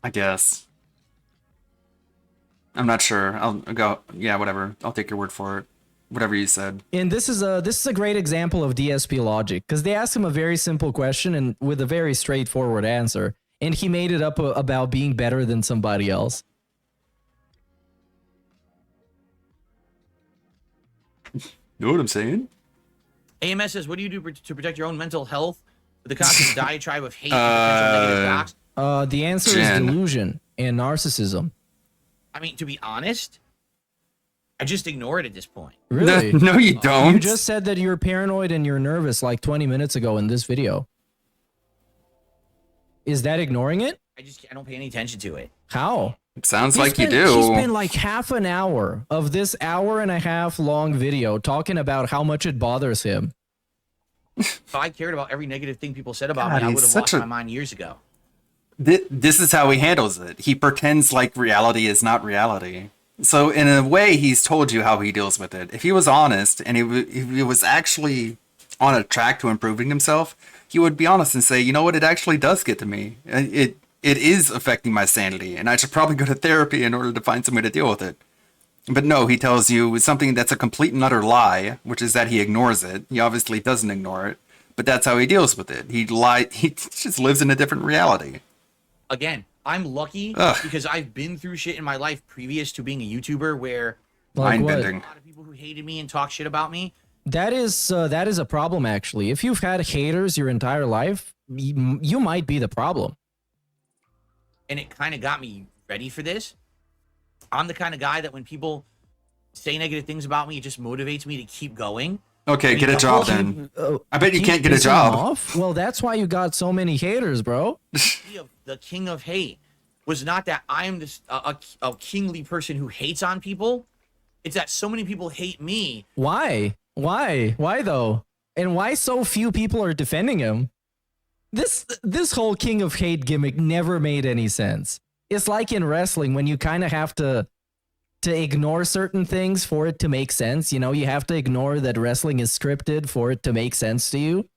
I guess. I'm not sure. I'll go. Yeah, whatever. I'll take your word for it. Whatever you said. And this is a great example of DSP logic, because they asked him a very simple question and with a very straightforward answer, and he made it up about being better than somebody else. Know what I'm saying? AMS says, what do you do to protect your own mental health with the constant diatribe of hate and potential negative docs? The answer is delusion and narcissism. I mean, to be honest, I just ignore it at this point. Really? No, you don't. You just said that you're paranoid and you're nervous like 20 minutes ago in this video. Is that ignoring it? I don't pay any attention to it. How? It sounds like you do. He spent like half an hour of this hour-and-a-half long video talking about how much it bothers him. If I cared about every negative thing people said about God, me, I he's would have such lost a- my mind years ago. This is how he handles it. He pretends like reality is not reality. So in a way, he's told you how he deals with it. If he was honest and if he was actually on a track to improving himself, he would be honest and say, you know what, it actually does get to me. It is affecting my sanity, and I should probably go to therapy in order to find some way to deal with it. But no, he tells you something that's a complete and utter lie, which is that he ignores it. He obviously doesn't ignore it, but that's how he deals with it. He just lives in a different reality. Again, I'm lucky Ugh. because I've been through shit in my life previous to being a YouTuber where Like what? a lot of people who hated me and talked shit about me. That is a problem, actually. If you've had haters your entire life, you might be the problem. And it kind of got me ready for this. I'm the kind of guy that when people say negative things about me, it just motivates me to keep going. Okay, get a job then. I bet you Keep can't get a pissing job. him off? Well, that's why you got so many haters, bro. The king of hate was not that I'm this a kingly person who hates on people. It's that so many people hate me. Why? Why though? And why so few people are defending him? This whole king of hate gimmick never made any sense. It's like in wrestling when you kind of have to ignore certain things for it to make sense. You know, you have to ignore that wrestling is scripted for it to make sense to you.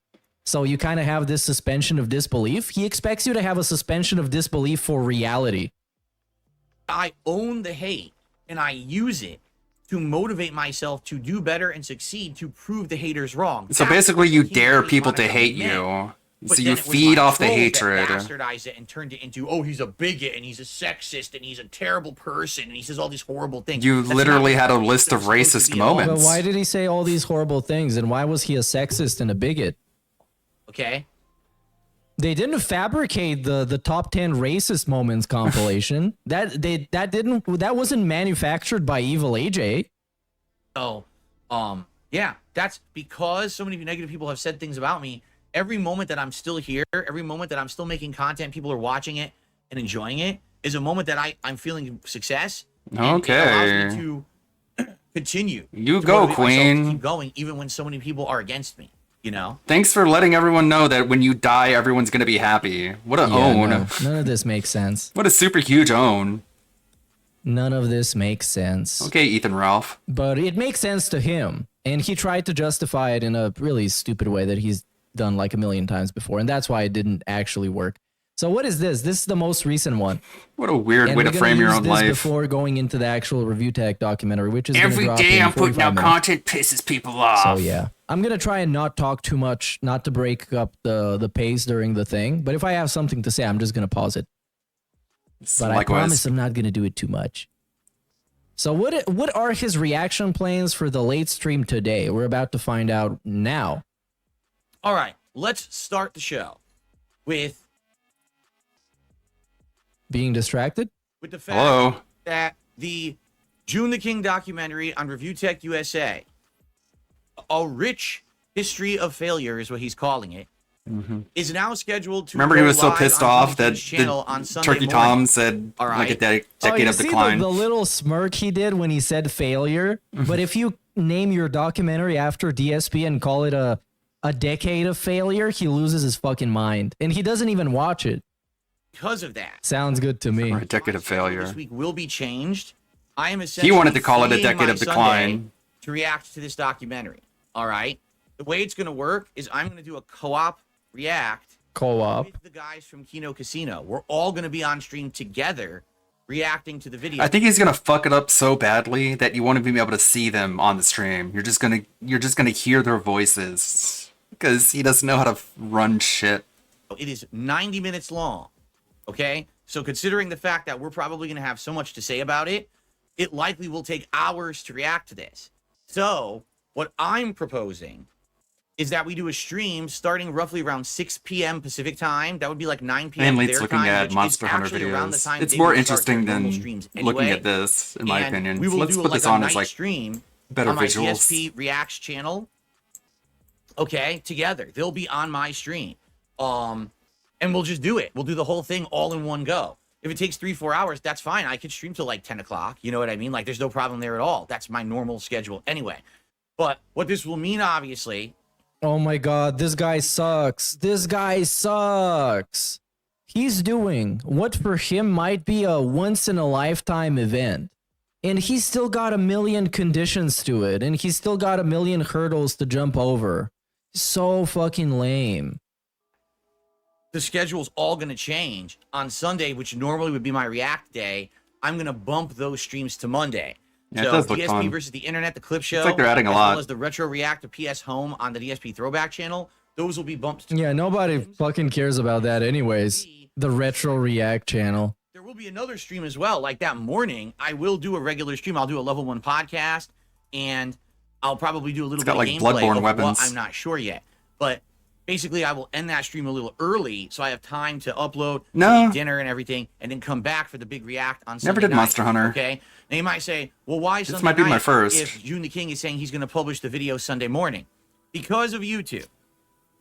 So you kind of have this suspension of disbelief. He expects you to have a suspension of disbelief for reality. I own the hate and I use it to motivate myself to do better and succeed to prove the haters wrong. So That's basically, what you the king dare of hate people to wanted hate be meant. you. But So then you it was feed my off the troll that hatred. bastardized it and turned it into, oh, he's a bigot and he's a sexist and he's a terrible person and he says all these horrible things. You That's literally not had a what list they're of supposed to racist be about. But moments. why did he say all these horrible things? And why was he a sexist and a bigot? Okay. They didn't fabricate the top 10 racist moments compilation. that wasn't manufactured by Evil AJ. So, yeah, that's because so many negative people have said things about me. Every moment that I'm still here, every moment that I'm still making content, people are watching it and enjoying it, is a moment that I'm feeling success. And Okay. it allows me to continue. You to go, motivate myself to Queen. keep going, even when so many people are against me. You know? Thanks for letting everyone know that when you die, everyone's gonna be happy. What a own. No, none of this makes sense. What a super huge own. None of this makes sense. Okay, Ethan Ralph. But it makes sense to him. And he tried to justify it in a really stupid way that he's done like a million times before. And that's why it didn't actually work. So what is this? This is the most recent one. What a weird way to frame your own life. Before going into the actual Review Tech documentary, which is every day I'm putting out content pisses people off. So yeah, I'm gonna try and not talk too much, not to break up the pace during the thing. But if I have something to say, I'm just gonna pause it. But I promise I'm not gonna do it too much. So what are his reaction plans for the late stream today? We're about to find out now. All right, let's start the show with being distracted? With the fact that the June the King documentary on Review Tech USA, A Rich History of Failure is what he's calling it, is now scheduled to Remember, he was so pissed off that the Turkey Tom said like a decade of decline. The little smirk he did when he said failure. But if you name your documentary after DSP and call it a decade of failure, he loses his fucking mind. And he doesn't even watch it. Because of that. Sounds good to me. Or a decade of failure. This week will be changed. I am essentially He wanted to call it a freeing decade my of decline. Sunday to react to this documentary. All right. The way it's going to work is I'm going to do a co-op react. Co-op. With the guys from Kino Casino. We're all going to be on stream together reacting to the video. I think he's gonna fuck it up so badly that you won't even be able to see them on the stream. You're just gonna hear their voices because he doesn't know how to run shit. It is 90 minutes long. Okay? So considering the fact that we're probably going to have so much to say about it, it likely will take hours to react to this. So what I'm proposing is that we do a stream starting roughly around 6 p.m. Pacific time. That would be like 9 p.m. Mainly their it's looking time, at which Monster is Hunter actually around the videos. time It's they more would start interesting their normal than streams looking anyway. at this, in my And opinion. We will Let's do put like this a on night as like stream better on my visuals. DSP Reacts channel. Okay, together. They'll be on my stream. And we'll just do it. We'll do the whole thing all in one go. If it takes 3-4 hours, that's fine. I could stream till like 10 o'clock. You know what I mean? Like, there's no problem there at all. That's my normal schedule anyway. But what this will mean, obviously... Oh my god, this guy sucks. This guy sucks. He's doing what for him might be a once-in-a-lifetime event. And he's still got a million conditions to it. And he's still got a million hurdles to jump over. So fucking lame. The schedule's all going to change. On Sunday, which normally would be my React day, I'm going to bump those streams to Monday. Yeah, so it does look DSP fun. versus the Internet, the clip show, It's like they're adding a as lot. well as the Retro React to PS Home on the DSP Throwback channel, those will be bumped to Yeah, nobody fucking cares about that anyways. The Retro React channel. There will be another stream as well. Like that morning, I will do a regular stream. I'll do a level 1 podcast, and I'll probably do a little It's bit got, of like, gameplay Bloodborne of weapons. what I'm not sure yet. But basically, I will end that stream a little early, so I have time to upload, eat dinner and everything, and then come back for the big react on Sunday Never did night, Monster Hunter. Okay? Now you might say, well, why This Sunday might be my night first. if June the King is saying he's going to publish the video Sunday morning? Because of YouTube.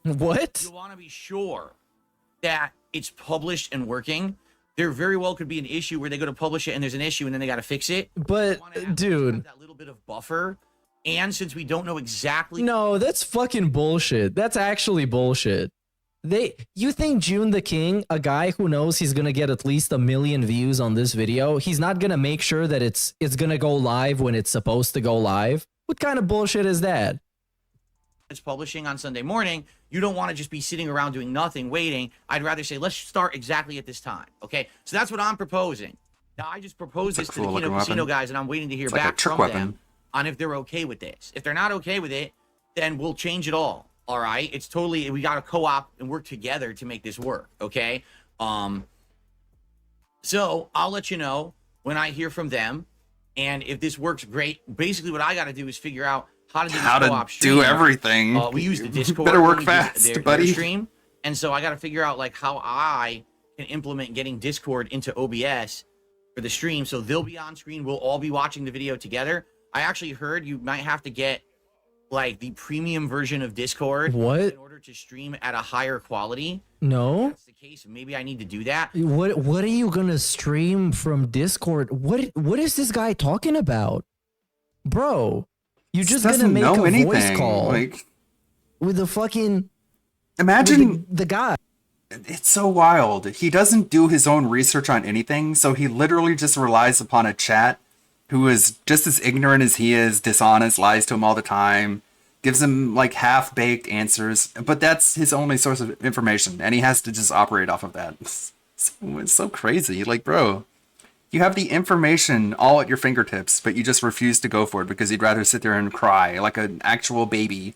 What? You want to be sure that it's published and working. There very well could be an issue where they go to publish it and there's an issue and then they got to fix it. But, dude. That little bit of buffer. And since we don't know exactly. No, that's fucking bullshit. That's actually bullshit. You think June the King, a guy who knows he's gonna get at least 1 million views on this video, he's not gonna make sure that it's gonna go live when it's supposed to go live? What kind of bullshit is that? It's publishing on Sunday morning. You don't want to just be sitting around doing nothing, waiting. I'd rather say, let's start exactly at this time. Okay? So that's what I'm proposing. Now, I just proposed this to the Kino Casino guys, and I'm waiting to hear It's like a back trick from weapon. them on if they're okay with this. If they're not okay with it, then we'll change it all. All right? It's totally, we got to co-op and work together to make this work. Okay? So I'll let you know when I hear from them. And if this works, great. Basically, what I got to do is figure out how to do How this to co-op stream. do everything. We use the Discord. Better work we use fast, their buddy. stream. And so I got to figure out like how I can implement getting Discord into OBS for the stream. So they'll be on screen. We'll all be watching the video together. I actually heard you might have to get like the premium version of Discord. What? In order to stream at a higher quality. No. If that's the case. Maybe I need to do that. What are you gonna stream from Discord? What is this guy talking about? Bro, you're just gonna Doesn't make know a voice anything. call. Like, with the fucking Imagine the guy. It's so wild. He doesn't do his own research on anything, so he literally just relies upon a chat who is just as ignorant as he is, dishonest, lies to him all the time, gives him like half-baked answers, but that's his only source of information, and he has to just operate off of that. It's so crazy. Like, bro, you have the information all at your fingertips, but you just refuse to go for it because you'd rather sit there and cry like an actual baby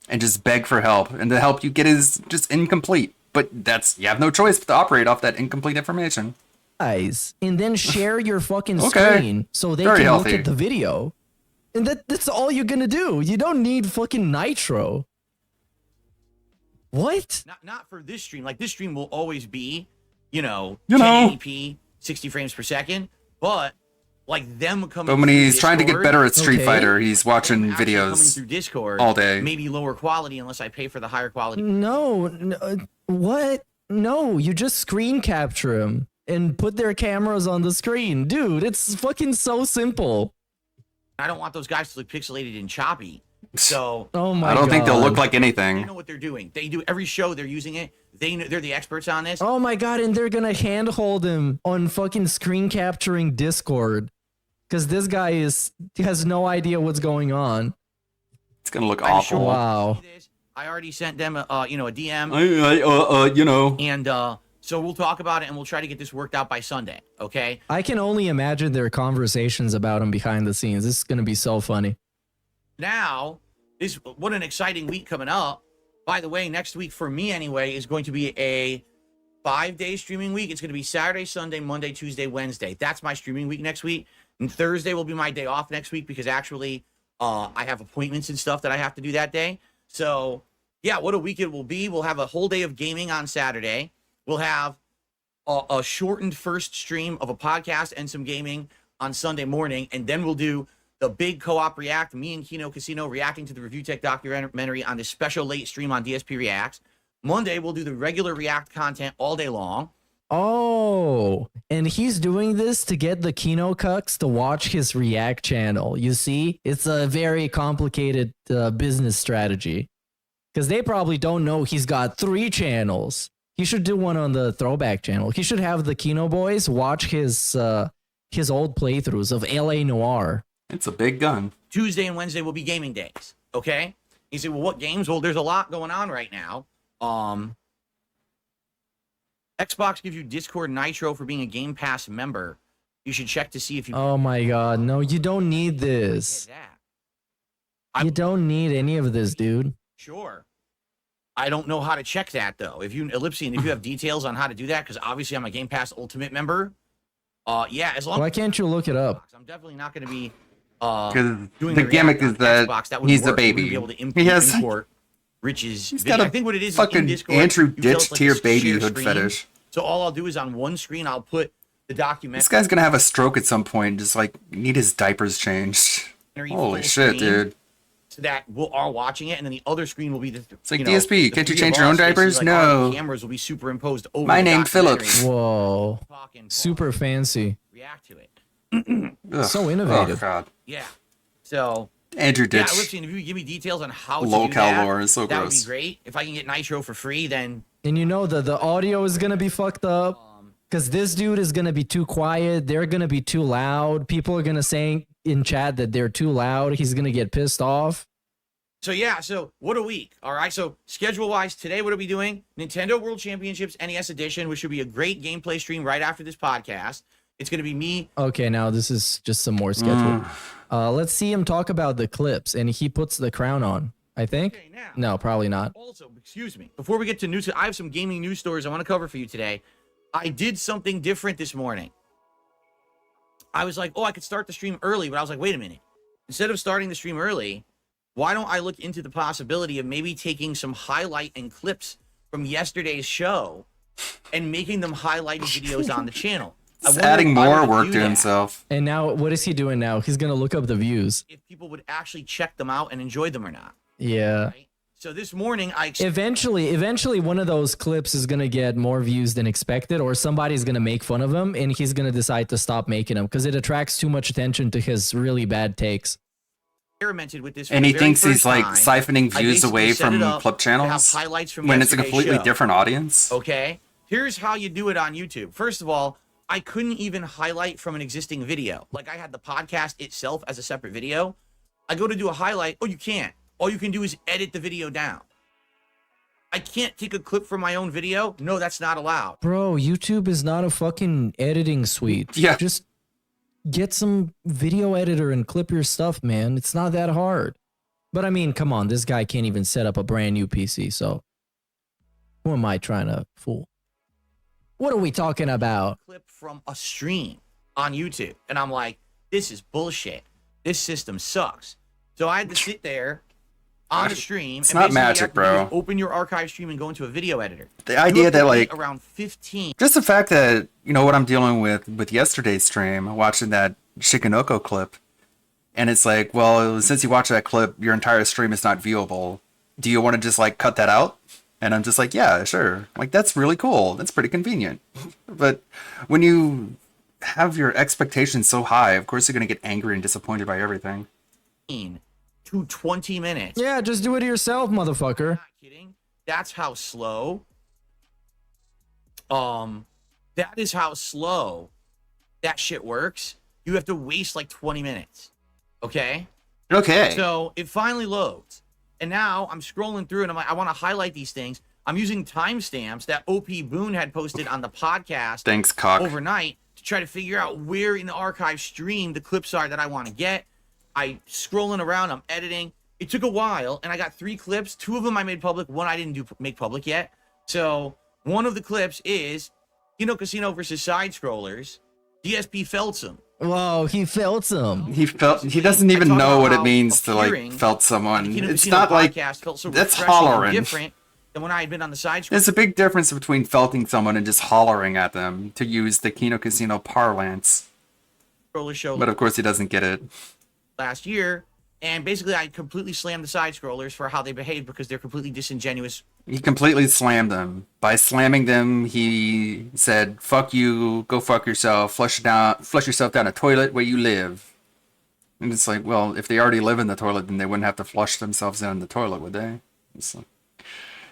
and just beg for help, and the help you get is just incomplete. But you have no choice but to operate off that incomplete information. Guys, and then share your fucking Okay. screen so they Very can healthy. look at the video. And that's all you're gonna do. You don't need fucking Nitro. What? Not for this stream. Like, this stream will always be, you know, You know. 1080p, 60 frames per second. But like them coming. But when through he's trying to get Discord- better at Street Fighter, he's watching coming videos through Discord all day. maybe lower quality unless I pay for the higher quality. No, what? No, you just screen capture them and put their cameras on the screen. Dude, it's fucking so simple. I don't want those guys to look pixelated and choppy. So Oh my I don't think they'll God. look like they anything. know what they're doing. They do every show. They're using it. They're the experts on this. Oh my God, and they're gonna handhold him on fucking screen capturing Discord. Because this guy has no idea what's going on. It's gonna look I'm awful. sure- Wow. I already sent them a DM. You know. And so we'll talk about it and we'll try to get this worked out by Sunday. Okay. I can only imagine their conversations about him behind the scenes. This is gonna be so funny. Now, what an exciting week coming up. By the way, next week for me anyway is going to be a 5-day streaming week. It's going to be Saturday, Sunday, Monday, Tuesday, Wednesday. That's my streaming week next week. And Thursday will be my day off next week because actually I have appointments and stuff that I have to do that day. So yeah, what a week it will be. We'll have a whole day of gaming on Saturday. We'll have a shortened first stream of a podcast and some gaming on Sunday morning. And then we'll do the big co-op react, me and Kino Casino reacting to the Review Tech documentary on this special late stream on DSP Reacts. Monday, we'll do the regular React content all day long. Oh, and he's doing this to get the Kino Cucks to watch his React channel. You see, it's a very complicated business strategy because they probably don't know he's got 3 channels. He should do one on the Throwback channel. He should have the Kino boys watch his old playthroughs of LA Noire. It's a big gun. Tuesday and Wednesday will be gaming days. Okay. You say, well, what games? Well, there's a lot going on right now. Xbox gives you Discord Nitro for being a Game Pass member. You should check to see if you. Oh my God, no, you don't need this. You don't need any of this, dude. Sure. I don't know how to check that though. If you Ellipsian, if you have details on how to do that, because obviously I'm a Game Pass Ultimate member. Yeah, as long Why can't you look it up? I'm definitely not going to be Because doing the the gimmick React is on that Xbox. That wouldn't he's a work. We wouldn't baby. be able to He has import Rich's he's video. got a I think what it is fucking in Discord, Andrew you tell Ditch us, like, tier a share babyhood screen. fetish. So all I'll do is on one screen I'll put the documentary. This guy's gonna have a stroke at some point. Just like need his diapers changed. Holy shit, dude! So that we'll all watching it, and then the other screen will be the. It's like, you know, DSP, the can't you 3 change of your own us, basically, diapers? like, No. our cameras will be superimposed over. My the name documentary. Phillips. Whoa, super fancy. React to it. So innovative. Oh god. Yeah. So. Andrew Yeah, Ditch. listen, if you give me details on how to do Locale that, lore is so that would gross. be great. If I can get Nitro for free, then And you know the audio is gonna be fucked up because this dude is gonna be too quiet. They're gonna be too loud. People are gonna say in chat that they're too loud. He's gonna get pissed off. So yeah, so what a week. All right, so schedule-wise, today what are we doing? Nintendo World Championships NES Edition, which should be a great gameplay stream right after this podcast. It's going to be me. Okay, now this is just some more schedule. Let's see him talk about the clips, and he puts the crown on. I think. No, probably not. Also, excuse me, before we get to news, I have some gaming news stories I want to cover for you today. I did something different this morning. I was like, oh, I could start the stream early, but I was like, wait a minute. Instead of starting the stream early, why don't I look into the possibility of maybe taking some highlight and clips from yesterday's show and making them highlighted videos on the channel? He's adding more work to himself. And now, what is he doing now? He's gonna look up the views. If people would actually check them out and enjoy them or not. Yeah. So this morning, Eventually, one of those clips is gonna get more views than expected, or somebody's gonna make fun of him, and he's gonna decide to stop making them because it attracts too much attention to his really bad takes. experimented with this for And the he very thinks he's first like time. siphoning I views basically away set it from up clip to have channels highlights from when it's a yesterday's completely show. different audience. Okay, here's how you do it on YouTube. First of all, I couldn't even highlight from an existing video. Like I had the podcast itself as a separate video. I go to do a highlight. Oh, you can't. All you can do is edit the video down. I can't take a clip from my own video. No, that's not allowed. Bro, YouTube is not a fucking editing suite. Yeah. Just get some video editor and clip your stuff, man. It's not that hard. But I mean, come on, this guy can't even set up a brand new PC, so who am I trying to fool? What are we talking about? Clip from a stream on YouTube. And I'm like, this is bullshit. This system sucks. So I had to sit there on the stream. It's and not basically magic, you have to bro. do is open your archive stream and go into a video editor. The You idea have to that, wait like, around 15. just the fact that, you know, what I'm dealing with yesterday's stream, watching that Shikanoko clip, and it's like, well, since you watch that clip, your entire stream is not viewable. Do you want to just, like, cut that out? And I'm just like, yeah, sure. Like, that's really cool. That's pretty convenient. But when you have your expectations so high, of course you're going to get angry and disappointed by everything. To 20 minutes. Yeah, just do it yourself, motherfucker. That's how slow. That is how slow that shit works. You have to waste like 20 minutes. Okay? Okay. So it finally loads. And now I'm scrolling through and I'm like, I want to highlight these things. I'm using timestamps that OP Boone had posted on the podcast Thanks, cock. overnight to try to figure out where in the archive stream the clips are that I want to get. I scrolling around, I'm editing. It took a while, and I got 3 clips. 2 of them I made public. 1 I didn't make public yet. So one of the clips is Kino Casino versus Side Scrollers. DSP felts him. Whoa, he felt some. He doesn't even know what it means to, like, felt someone. It's not like, felt so that's refreshing and hollering. different than when I had been on the side scroll. There's a big difference between felting someone and just hollering at them, to use the Kino Casino parlance. Scroller show But of course he doesn't get it. last year, and basically I completely slammed the side scrollers for how they behave because they're completely disingenuous. He completely slammed them. By slamming them, he said, "Fuck you, go fuck yourself, flush yourself down a toilet where you live." And it's like, well, if they already live in the toilet, then they wouldn't have to flush themselves down the toilet, would they? It's like,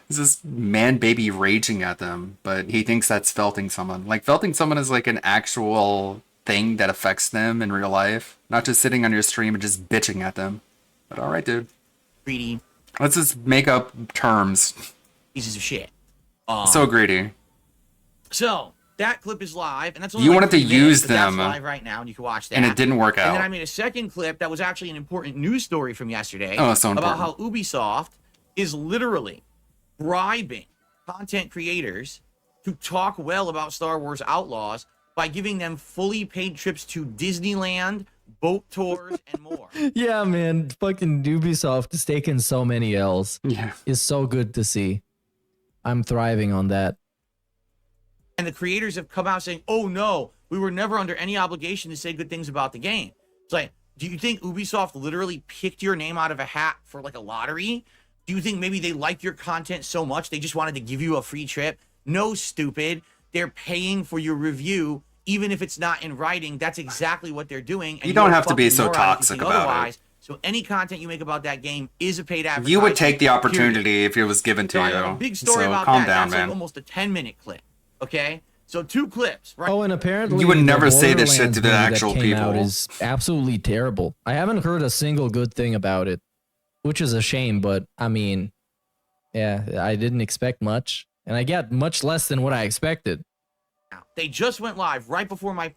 this is man baby raging at them, but he thinks that's felting someone. Like, felting someone is like an actual thing that affects them in real life, not just sitting on your stream and just bitching at them. But all right, dude. Greedy. Let's just make up terms. Pieces of shit. So greedy. So that clip is live, and that's only You like wanted to 3 minutes, use but that's them, live right now, and you can watch that. and it didn't work And then out. I made a second clip that was actually an important news story from yesterday Oh, so about how Ubisoft is literally bribing content creators to talk well about Star Wars Outlaws by giving them fully paid trips to Disneyland, boat tours, and more. Yeah, man. Fucking Ubisoft is taking so many L's. Yeah. It's so good to see. I'm thriving on that. And the creators have come out saying, oh no, we were never under any obligation to say good things about the game. It's like, do you think Ubisoft literally picked your name out of a hat for like a lottery? Do you think maybe they liked your content so much they just wanted to give you a free trip? No, stupid. They're paying for your review, even if it's not in writing. That's exactly what they're doing. And You don't you're have to be fucking so moron if you toxic think about it. otherwise. So any content you make about that game is a paid advertisement. You would take the period. opportunity if it was given to So I you. have a big story So about calm that. down, That's man. like almost a 10-minute clip. Okay? So 2 clips, right? Oh, and apparently You would the never say this shit to the Borderlands movie actual that came out people. is absolutely terrible. I haven't heard a single good thing about it, which is a shame. But I mean, yeah, I didn't expect much, and I got much less than what I expected. They just went live right before my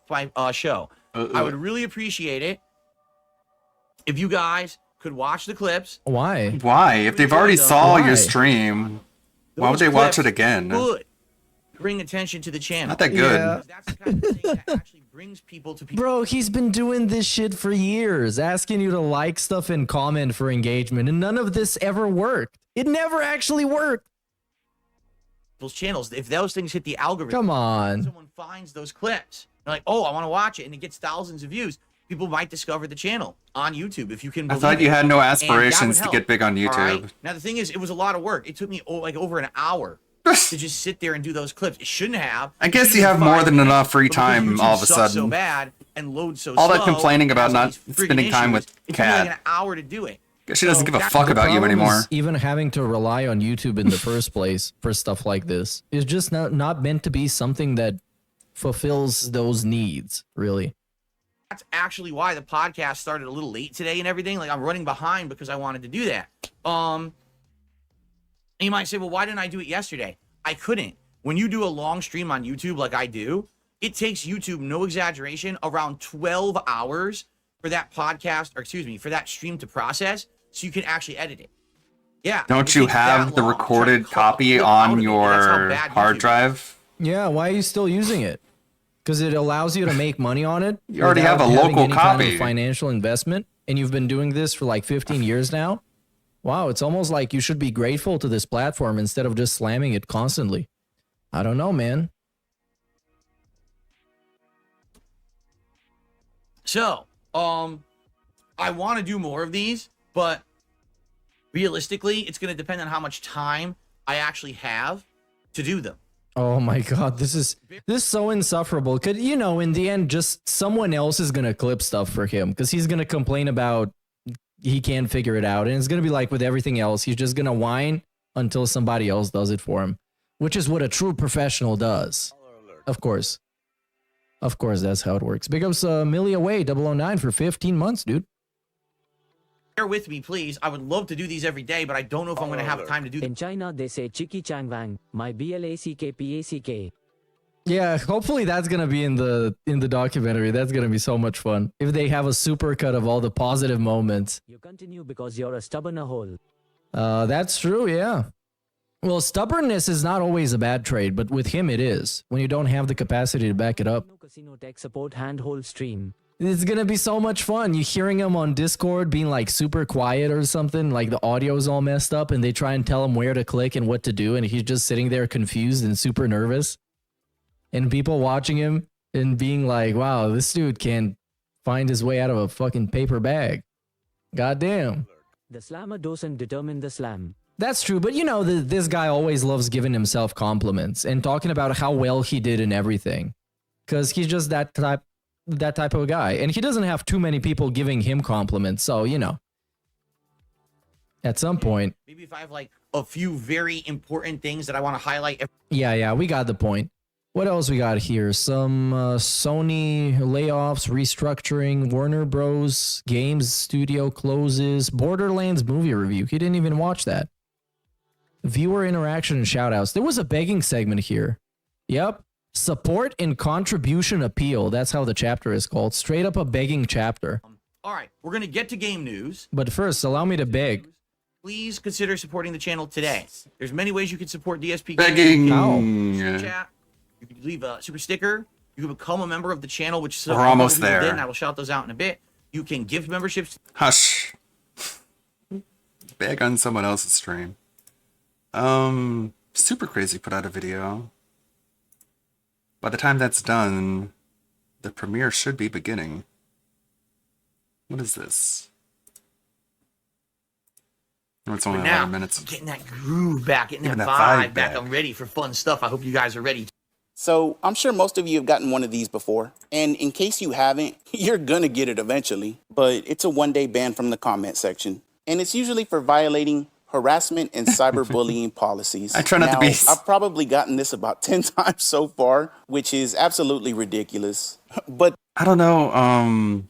show. I would really appreciate it if you guys could watch the clips. Why? Why? If they've already them. saw Why? your stream, why would Those they watch clips it again? would bring attention to the channel. Not that good. Yeah. That's the kind of thing that actually brings people to people. Bro, he's been doing this shit for years, asking you to like stuff and comment for engagement, and none of this ever worked. It never actually worked. Those channels, if those things hit the algorithm, Come on. someone finds those clips, they're like, oh, I want to watch it, and it gets thousands of views. People might discover the channel on YouTube if you can. I believe thought you it. had no And that aspirations would to get help, big on all right? YouTube. Now the thing is, it was a lot of work. It took me like over an hour to just sit there and do those clips. It shouldn't have. I It guess should've you been have more 5 than minutes, enough free but because time YouTube all of a sucks so sudden. bad, and load so All slow. that complaining and about has all not these friggin' spending time issues, with it took me like Cat. an hour to do it. She doesn't give a that- fuck The about you problem anymore. is even having to rely on YouTube in the first place for stuff like this is just not meant to be something that fulfills those needs, really. That's actually why the podcast started a little late today and everything. Like, I'm running behind because I wanted to do that. And you might say, well, why didn't I do it yesterday? I couldn't. When you do a long stream on YouTube like I do, it takes YouTube, no exaggeration, around 12 hours for that podcast, or excuse me, for that stream to process so you can actually edit it. Yeah. Don't you have the recorded copy on your hard drive? Yeah, why are you still using it? Because it allows you to make money on it. You already have a without having local any kind of copy. financial investment, and you've been doing this for like 15 years now. Wow, it's almost like you should be grateful to this platform instead of just slamming it constantly. I don't know, man. So, I want to do more of these, but realistically, it's going to depend on how much time I actually have to do them. Oh my god, this is so insufferable. Could you know, in the end, just someone else is gonna clip stuff for him because he's gonna complain about he can't figure it out, and it's gonna be like with everything else. He's just gonna whine until somebody else does it for him, which is what a true professional does. Of course, that's how it works. Big ups, Millie Away 009 for 15 months, dude. Bear with me, please. I would love to do these every day, but I don't know if I'm going to have time to do them. In China, they say Chiki Chang Wang, my BLACKPACK. Yeah, hopefully that's gonna be in the documentary. That's gonna be so much fun if they have a super cut of all the positive moments. You continue because you're a stubborn a hole. That's true, yeah. Well, stubbornness is not always a bad trait, but with him it is. When you don't have the capacity to back it up. Casino tech support handhold stream. It's gonna be so much fun. You hearing him on Discord being like super quiet or something, like the audio's all messed up and they try and tell him where to click and what to do, and he's just sitting there confused and super nervous. And people watching him and being like, wow, this dude can't find his way out of a fucking paper bag. Goddamn. The slammer doesn't determine the slam. That's true, but you know, this guy always loves giving himself compliments and talking about how well he did in everything. Because he's just that type of guy. And he doesn't have too many people giving him compliments, so, you know. At some point. Maybe if I have like a few very important things that I want to highlight. Yeah, we got the point. What else we got here? Some Sony layoffs, restructuring, Warner Bros. Games studio closes, Borderlands movie review. He didn't even watch that. Viewer interaction and shoutouts. There was a begging segment here. Yep. Support and contribution appeal. That's how the chapter is called. Straight up a begging chapter. All right, we're going to get to game news. But first, allow me to beg. Please consider supporting the channel today. There's many ways you can support DSP. Begging. Super chat. You can leave a super sticker. You can become a member of the channel, which We're almost there. and I will shout those out in a bit. You can gift memberships. Hush. Beg on someone else's stream. Super Crazy put out a video. By the time that's done, the premiere should be beginning. What is this? Oh, it's only But now, 11 minutes. I'm getting that groove back, getting Getting that that vibe vibe back. back. I'm ready for fun stuff. I hope you guys are ready. So I'm sure most of you have gotten one of these before. And in case you haven't, you're gonna get it eventually. But it's a one-day ban from the comment section. And it's usually for violating harassment and cyberbullying policies. I try not to Now, be- I've probably gotten this about 10 times so far, which is absolutely ridiculous. But I don't know.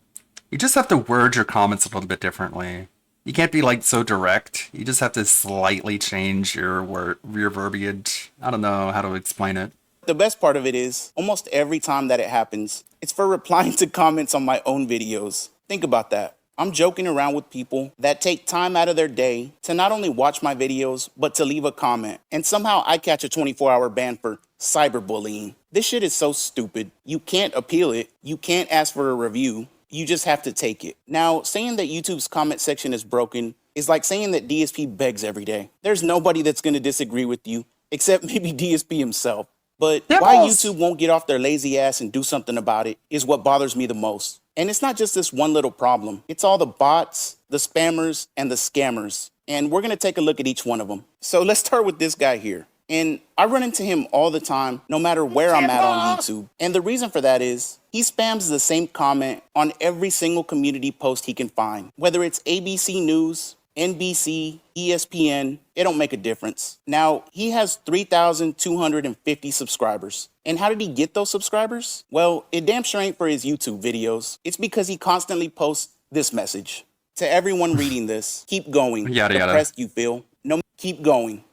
You just have to word your comments a little bit differently. You can't be like so direct. You just have to slightly change your verbiage. I don't know how to explain it. the best part of it is, almost every time that it happens, it's for replying to comments on my own videos. Think about that. I'm joking around with people that take time out of their day to not only watch my videos, but to leave a comment. And somehow I catch a 24-hour ban for cyberbullying. This shit is so stupid. You can't appeal it. You can't ask for a review. You just have to take it. Now, saying that YouTube's comment section is broken is like saying that DSP begs every day. There's nobody that's going to disagree with you, except maybe DSP himself. But why YouTube won't get off their lazy ass and do something about it is what bothers me the most. And it's not just this one little problem. It's all the bots, the spammers, and the scammers. And we're going to take a look at each one of them. So let's start with this guy here. And I run into him all the time, no matter where I'm at on YouTube. And the reason for that is he spams the same comment on every single community post he can find. Whether it's ABC News, NBC, ESPN, it don't make a difference. Now, he has 3,250 subscribers. And how did he get those subscribers? Well, it damn sure ain't for his YouTube videos. It's because he constantly posts this message. To everyone reading this, keep going. Yada, yada. Depressed you feel. No, keep going.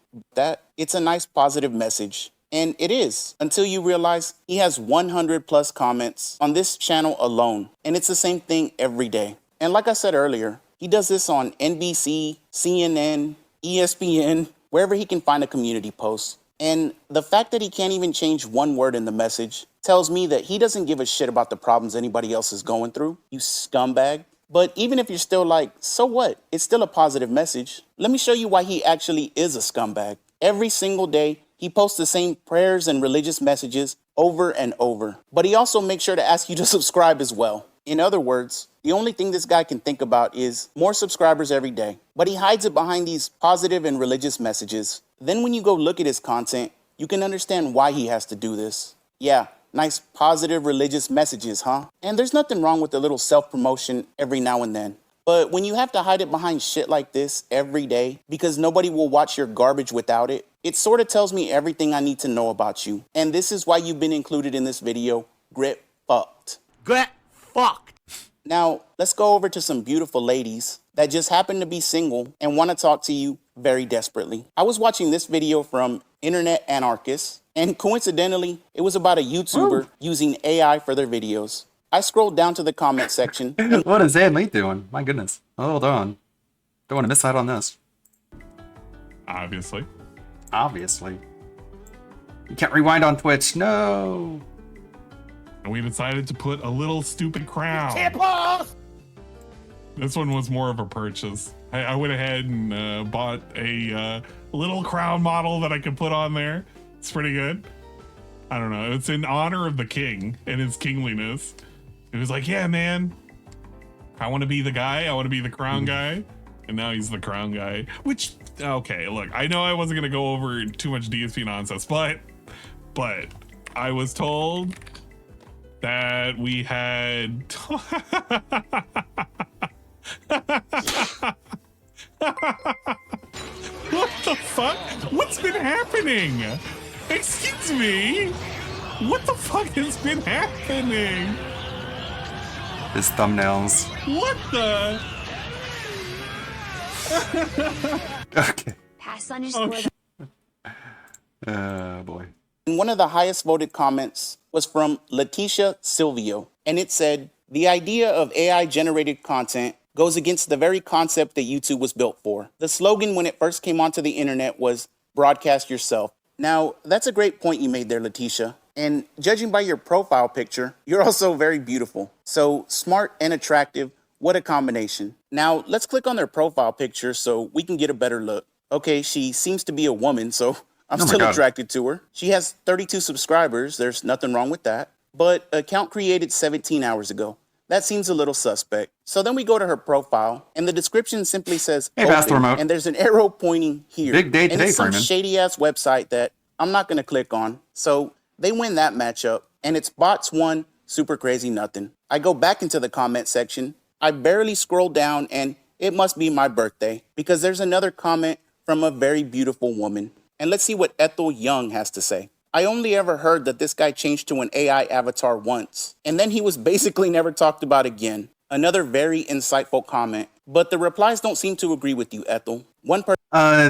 It's a nice positive message. And it is, until you realize he has 100 plus comments on this channel alone. And it's the same thing every day. And like I said earlier, he does this on NBC, CNN, ESPN, wherever he can find a community post. And the fact that he can't even change one word in the message tells me that he doesn't give a shit about the problems anybody else is going through, you scumbag. But even if you're still like, so what? It's still a positive message. Let me show you why he actually is a scumbag. Every single day, he posts the same prayers and religious messages over and over. But he also makes sure to ask you to subscribe as well. In other words, the only thing this guy can think about is more subscribers every day. But he hides it behind these positive and religious messages. Then when you go look at his content, you can understand why he has to do this. Yeah, nice positive religious messages, huh? And there's nothing wrong with a little self-promotion every now and then. But when you have to hide it behind shit like this every day because nobody will watch your garbage without it, it sort of tells me everything I need to know about you. And this is why you've been included in this video, Grit Fucked. Get fucked. Now, let's go over to some beautiful ladies that just happen to be single and want to talk to you very desperately. I was watching this video from Internet Anarchist, and coincidentally, it was about a YouTuber using AI for their videos. I scrolled down to the comment section. What is Ann Lee doing? My goodness. Hold on. Don't want to miss out on this. Obviously. Obviously. You can't rewind on Twitch. No. And we decided to put a little stupid crown. Tip-off! This one was more of a purchase. I went ahead and bought a little crown model that I could put on there. It's pretty good. I don't know. It's in honor of the king and his kingliness. It was like, yeah, man, I want to be the guy. I want to be the crown guy. And now he's the crown guy. Which, okay, look, I know I wasn't going to go over too much DSP nonsense, but I was told that we had... What the fuck? What's been happening? Excuse me? What the fuck has been happening? His thumbnails. What the? Okay. Pass underscore. Boy. And one of the highest voted comments was from Leticia Silvio, and it said, the idea of AI generated content goes against the very concept that YouTube was built for. The slogan when it first came onto the internet was broadcast yourself. Now, that's a great point you made there, Leticia. And judging by your profile picture, you're also very beautiful. So smart and attractive, what a combination. Now, let's click on their profile picture so we can get a better look. Okay, she seems to be a woman, so I'm still attracted to her. She has 32 subscribers. There's nothing wrong with that. But account created 17 hours ago. That seems a little suspect. So then we go to her profile, and the description simply says, hey, pass the remote. And there's an arrow pointing here. Big day today, and it's some Freeman. shady-ass website that I'm not going to click on. So they win that matchup, and it's bots 1, super crazy nothing. I go back into the comment section. I barely scroll down, and it must be my birthday, because there's another comment from a very beautiful woman. And let's see what Ethel Young has to say. I only ever heard that this guy changed to an AI avatar once, and then he was basically never talked about again. Another very insightful comment, but the replies don't seem to agree with you, Ethel. One person...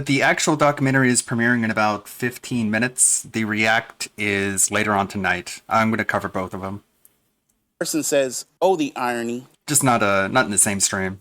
The actual documentary is premiering in about 15 minutes. The react is later on tonight. I'm going to cover both of them. Person says, oh, the irony. Just not in the same stream.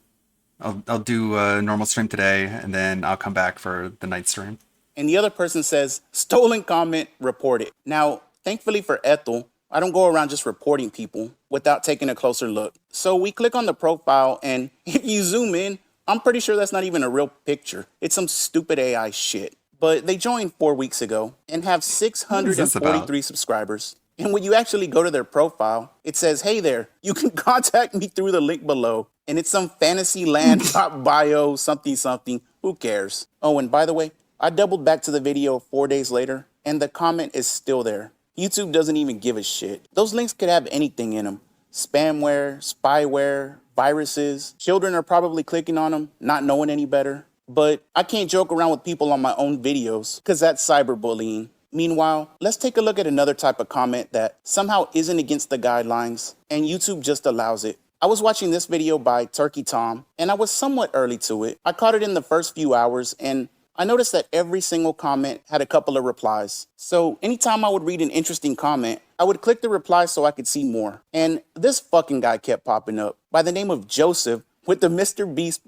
I'll do a normal stream today, and then I'll come back for the night stream. And the other person says, stolen comment reported. Now, thankfully for Ethel, I don't go around just reporting people without taking a closer look. So we click on the profile, and if you zoom in, I'm pretty sure that's not even a real picture. It's some stupid AI shit. But they joined 4 weeks ago and have 643 subscribers. And when you actually go to their profile, it says, hey there, you can contact me through the link below. And it's some fantasy land bio something. Who cares? Oh, and by the way, I doubled back to the video 4 days later, and the comment is still there. YouTube doesn't even give a shit. Those links could have anything in them. Spamware, spyware, viruses. Children are probably clicking on them, not knowing any better. But I can't joke around with people on my own videos, because that's cyberbullying. Meanwhile, let's take a look at another type of comment that somehow isn't against the guidelines, and YouTube just allows it. I was watching this video by Turkey Tom, and I was somewhat early to it. I caught it in the first few hours, and I noticed that every single comment had a couple of replies. So anytime I would read an interesting comment, I would click the reply so I could see more. And this fucking guy kept popping up by the name of Joseph with the Mr. Beast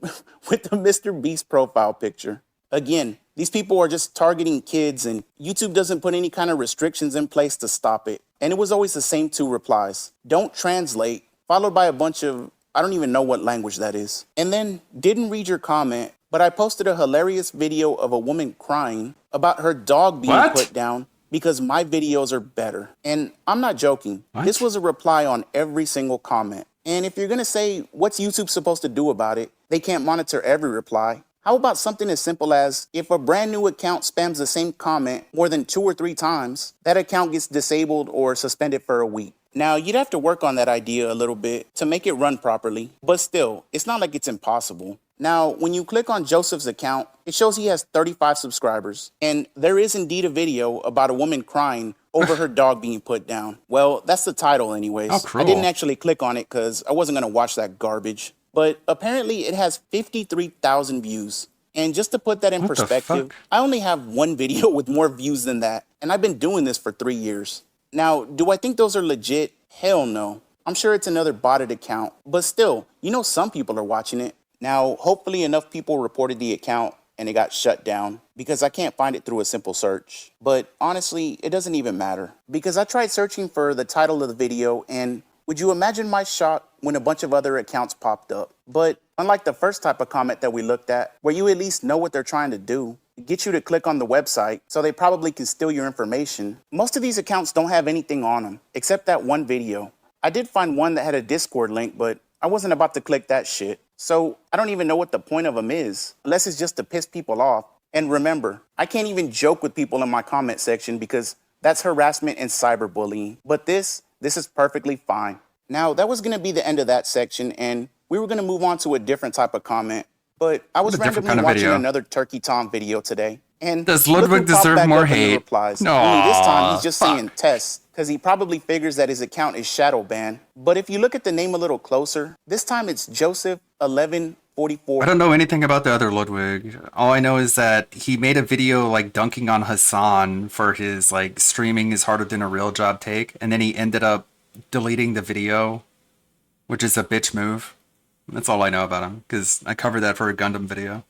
with the Mr. Beast profile picture. Again, these people are just targeting kids, and YouTube doesn't put any kind of restrictions in place to stop it. And it was always the same two replies. Don't translate, followed by a bunch of, I don't even know what language that is. And then, didn't read your comment, but I posted a hilarious video of a woman crying about her dog being put down because my videos are better. And I'm not joking. This was a reply on every single comment. And if you're gonna say, what's YouTube supposed to do about it? They can't monitor every reply. How about something as simple as, if a brand new account spams the same comment more than 2 or 3 times, that account gets disabled or suspended for a week. Now, you'd have to work on that idea a little bit to make it run properly, but still, it's not like it's impossible. Now, when you click on Joseph's account, it shows he has 35 subscribers, and there is indeed a video about a woman crying over her dog being put down. Well, that's the title anyways. How cruel. I didn't actually click on it because I wasn't going to watch that garbage. But apparently it has 53,000 views. And just to put that in perspective, I only have one video with more views than that, and I've been doing this for 3 years. Now, do I think those are legit? Hell no. I'm sure it's another botted account, but still, you know some people are watching it. Now, hopefully enough people reported the account and it got shut down because I can't find it through a simple search. But honestly, it doesn't even matter because I tried searching for the title of the video, and would you imagine my shock when a bunch of other accounts popped up? But unlike the first type of comment that we looked at, where you at least know what they're trying to do, get you to click on the website so they probably can steal your information, most of these accounts don't have anything on them except that one video. I did find one that had a Discord link, but I wasn't about to click that shit. So I don't even know what the point of them is, unless it's just to piss people off. And remember, I can't even joke with people in my comment section because that's harassment and cyberbullying. But this is perfectly fine. Now, that was going to be the end of that section, and we were going to move on to a different type of comment. But I was randomly watching another Turkey Tom video today. And does Ludwig deserve more hate? Replies. Only this time he's just saying test, because he probably figures that his account is shadow banned. But if you look at the name a little closer, this time it's Joseph 1144. I don't know anything about the other Ludwig. All I know is that he made a video like dunking on Hassan for his like streaming is harder than a real job take, and then he ended up deleting the video, which is a bitch move. That's all I know about him, because I covered that for a Gundam video.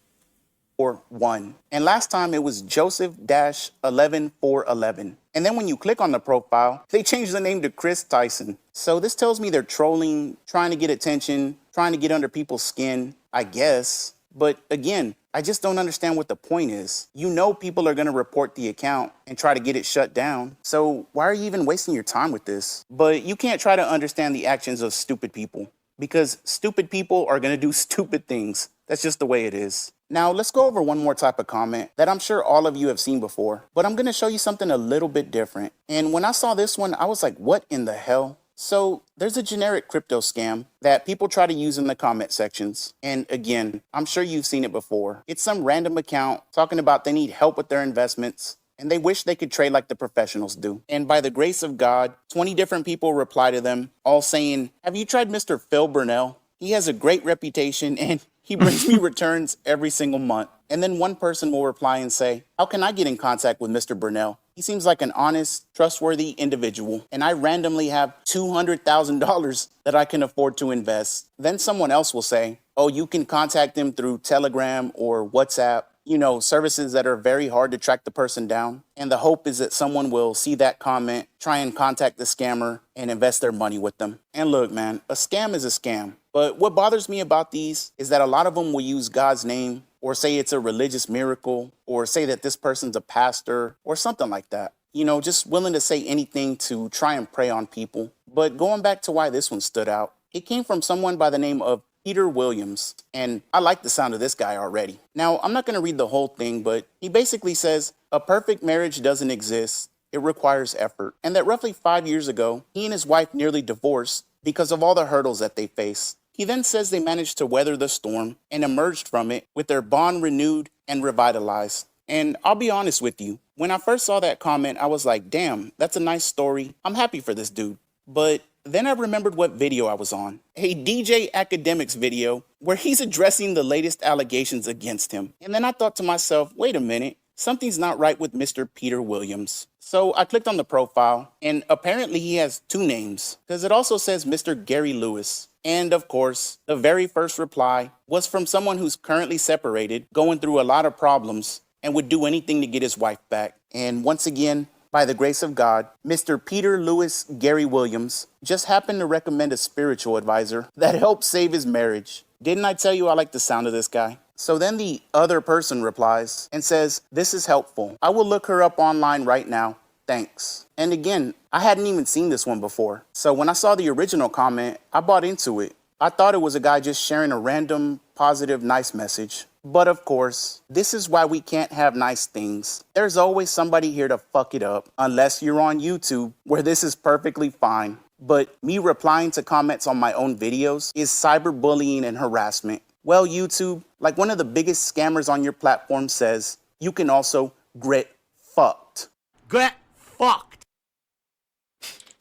1. And last time it was Joseph-11411. And then when you click on the profile, they changed the name to Chris Tyson. So this tells me they're trolling, trying to get attention, trying to get under people's skin, I guess. But again, I just don't understand what the point is. You know people are going to report the account and try to get it shut down. So why are you even wasting your time with this? But you can't try to understand the actions of stupid people, because stupid people are going to do stupid things. That's just the way it is. Now, let's go over one more type of comment that I'm sure all of you have seen before, but I'm going to show you something a little bit different. And when I saw this one, I was like, what in the hell? So there's a generic crypto scam that people try to use in the comment sections. And again, I'm sure you've seen it before. It's some random account talking about they need help with their investments and they wish they could trade like the professionals do. And by the grace of God, 20 different people reply to them, all saying, have you tried Mr. Phil Burnell? He has a great reputation and he brings me returns every single month. And then one person will reply and say, how can I get in contact with Mr. Burnell? He seems like an honest, trustworthy individual, and I randomly have $200,000 that I can afford to invest. Then someone else will say, oh, you can contact him through Telegram or WhatsApp, you know, services that are very hard to track the person down. And the hope is that someone will see that comment, try and contact the scammer, and invest their money with them. And look, man, a scam is a scam. But what bothers me about these is that a lot of them will use God's name or say it's a religious miracle or say that this person's a pastor or something like that. You know, just willing to say anything to try and prey on people. But going back to why this one stood out, it came from someone by the name of Peter Williams, and I like the sound of this guy already. Now, I'm not going to read the whole thing, but he basically says, a perfect marriage doesn't exist. It requires effort. And that roughly 5 years ago, he and his wife nearly divorced because of all the hurdles that they face. He then says they managed to weather the storm and emerged from it with their bond renewed and revitalized. And I'll be honest with you, when I first saw that comment, I was like, damn, that's a nice story. I'm happy for this dude. But then I remembered what video I was on. A DJ Academics video where he's addressing the latest allegations against him. And then I thought to myself, wait a minute, something's not right with Mr. Peter Williams. So I clicked on the profile, and apparently he has two names, because it also says Mr. Gary Lewis. And of course, the very first reply was from someone who's currently separated, going through a lot of problems, and would do anything to get his wife back. And once again, by the grace of God, Mr. Peter Lewis Gary Williams just happened to recommend a spiritual advisor that helped save his marriage. Didn't I tell you I like the sound of this guy? So then the other person replies and says, this is helpful. I will look her up online right now. Thanks. And again, I hadn't even seen this one before. So when I saw the original comment, I bought into it. I thought it was a guy just sharing a random, positive, nice message. But of course, this is why we can't have nice things. There's always somebody here to fuck it up, unless you're on YouTube, where this is perfectly fine. But me replying to comments on my own videos is cyberbullying and harassment. Well, YouTube, like one of the biggest scammers on your platform says, you can also get fucked. Get fucked.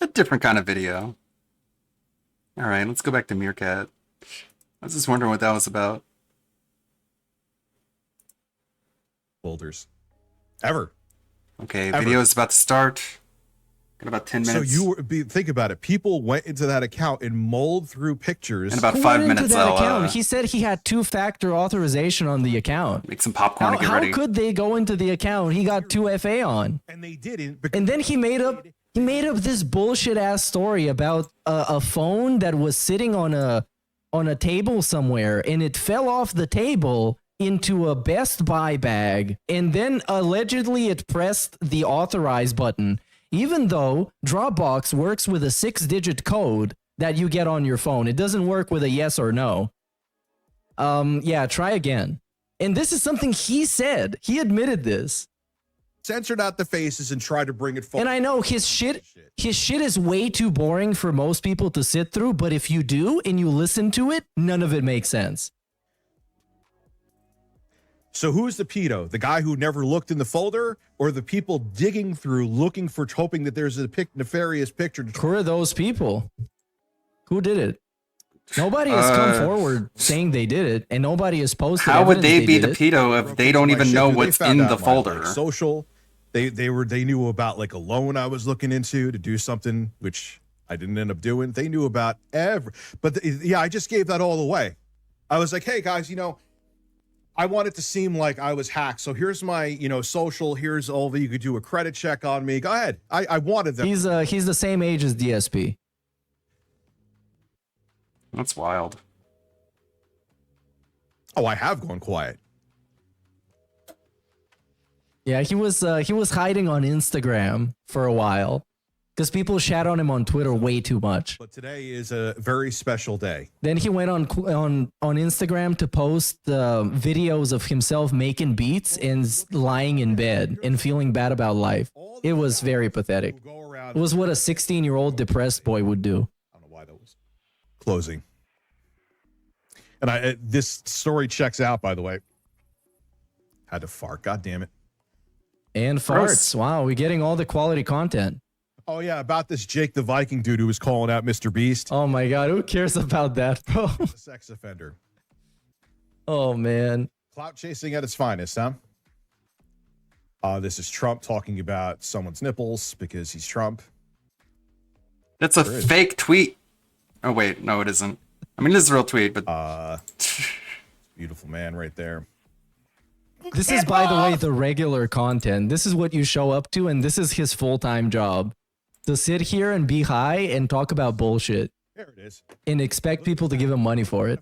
A different kind of video. All right, let's go back to Meerkat. I was just wondering what that was about. Folders. Ever. Okay, Ever. video is about to start. Got about 10 minutes. So think about it. People went into that account and mulled through pictures. In about Who 5 went into minutes, that I'll account? He said he had two-factor authorization on the account. make some popcorn and get How ready. could they go into the account? He got 2FA on. And they didn't. And then he made up this bullshit ass story about a phone that was sitting on a table somewhere, and it fell off the table into a Best Buy bag, and then allegedly it pressed the authorize button, even though Dropbox works with a 6-digit code that you get on your phone. It doesn't work with a yes or no. Yeah, try again. And this is something he said. He admitted this. Censored out the faces and tried to bring it forward. And I know his shit is way too boring for most people to sit through, but if you do and you listen to it, none of it makes sense. So who's the pedo? The guy who never looked in the folder, or the people digging through looking for, hoping that there's a nefarious picture? Who are those people? Who did it? Nobody has come forward saying they did it, and nobody has posted. How would evidence they be the did it. pedo if they don't even know what's in the folder? Social. They knew about like a loan I was looking into to do something which I didn't end up doing. They knew about yeah, I just gave that all away. I was like, hey guys, I want it to seem like I was hacked. So here's my, social. Here's all that you could do a credit check on me. Go ahead. I wanted them. He's the same age as DSP. That's wild. Oh, I have gone quiet. Yeah, he was hiding on Instagram for a while because people shat on him on Twitter way too much. But today is a very special day. Then he went on Instagram to post videos of himself making beats and lying in bed and feeling bad about life. It was very pathetic. It was what a 16-year-old depressed boy would do. I don't know why that was closing. And this story checks out, by the way. Had to fart. God damn it. And farts. Gross. Wow, we're getting all the quality content. Oh, yeah, about this Jake the Viking dude who was calling out Mr. Beast. Oh, my God. Who cares about that, bro? A sex offender. Oh, man. Clout chasing at its finest, huh? This is Trump talking about someone's nipples because he's Trump. That's a fake tweet. Oh, wait. No, it isn't. I mean, it is a real tweet, but... Beautiful man right there. This is, by the way, the regular content. This is what you show up to, and this is his full-time job. To sit here and be high and talk about bullshit. There it is. And expect people to give him money for it.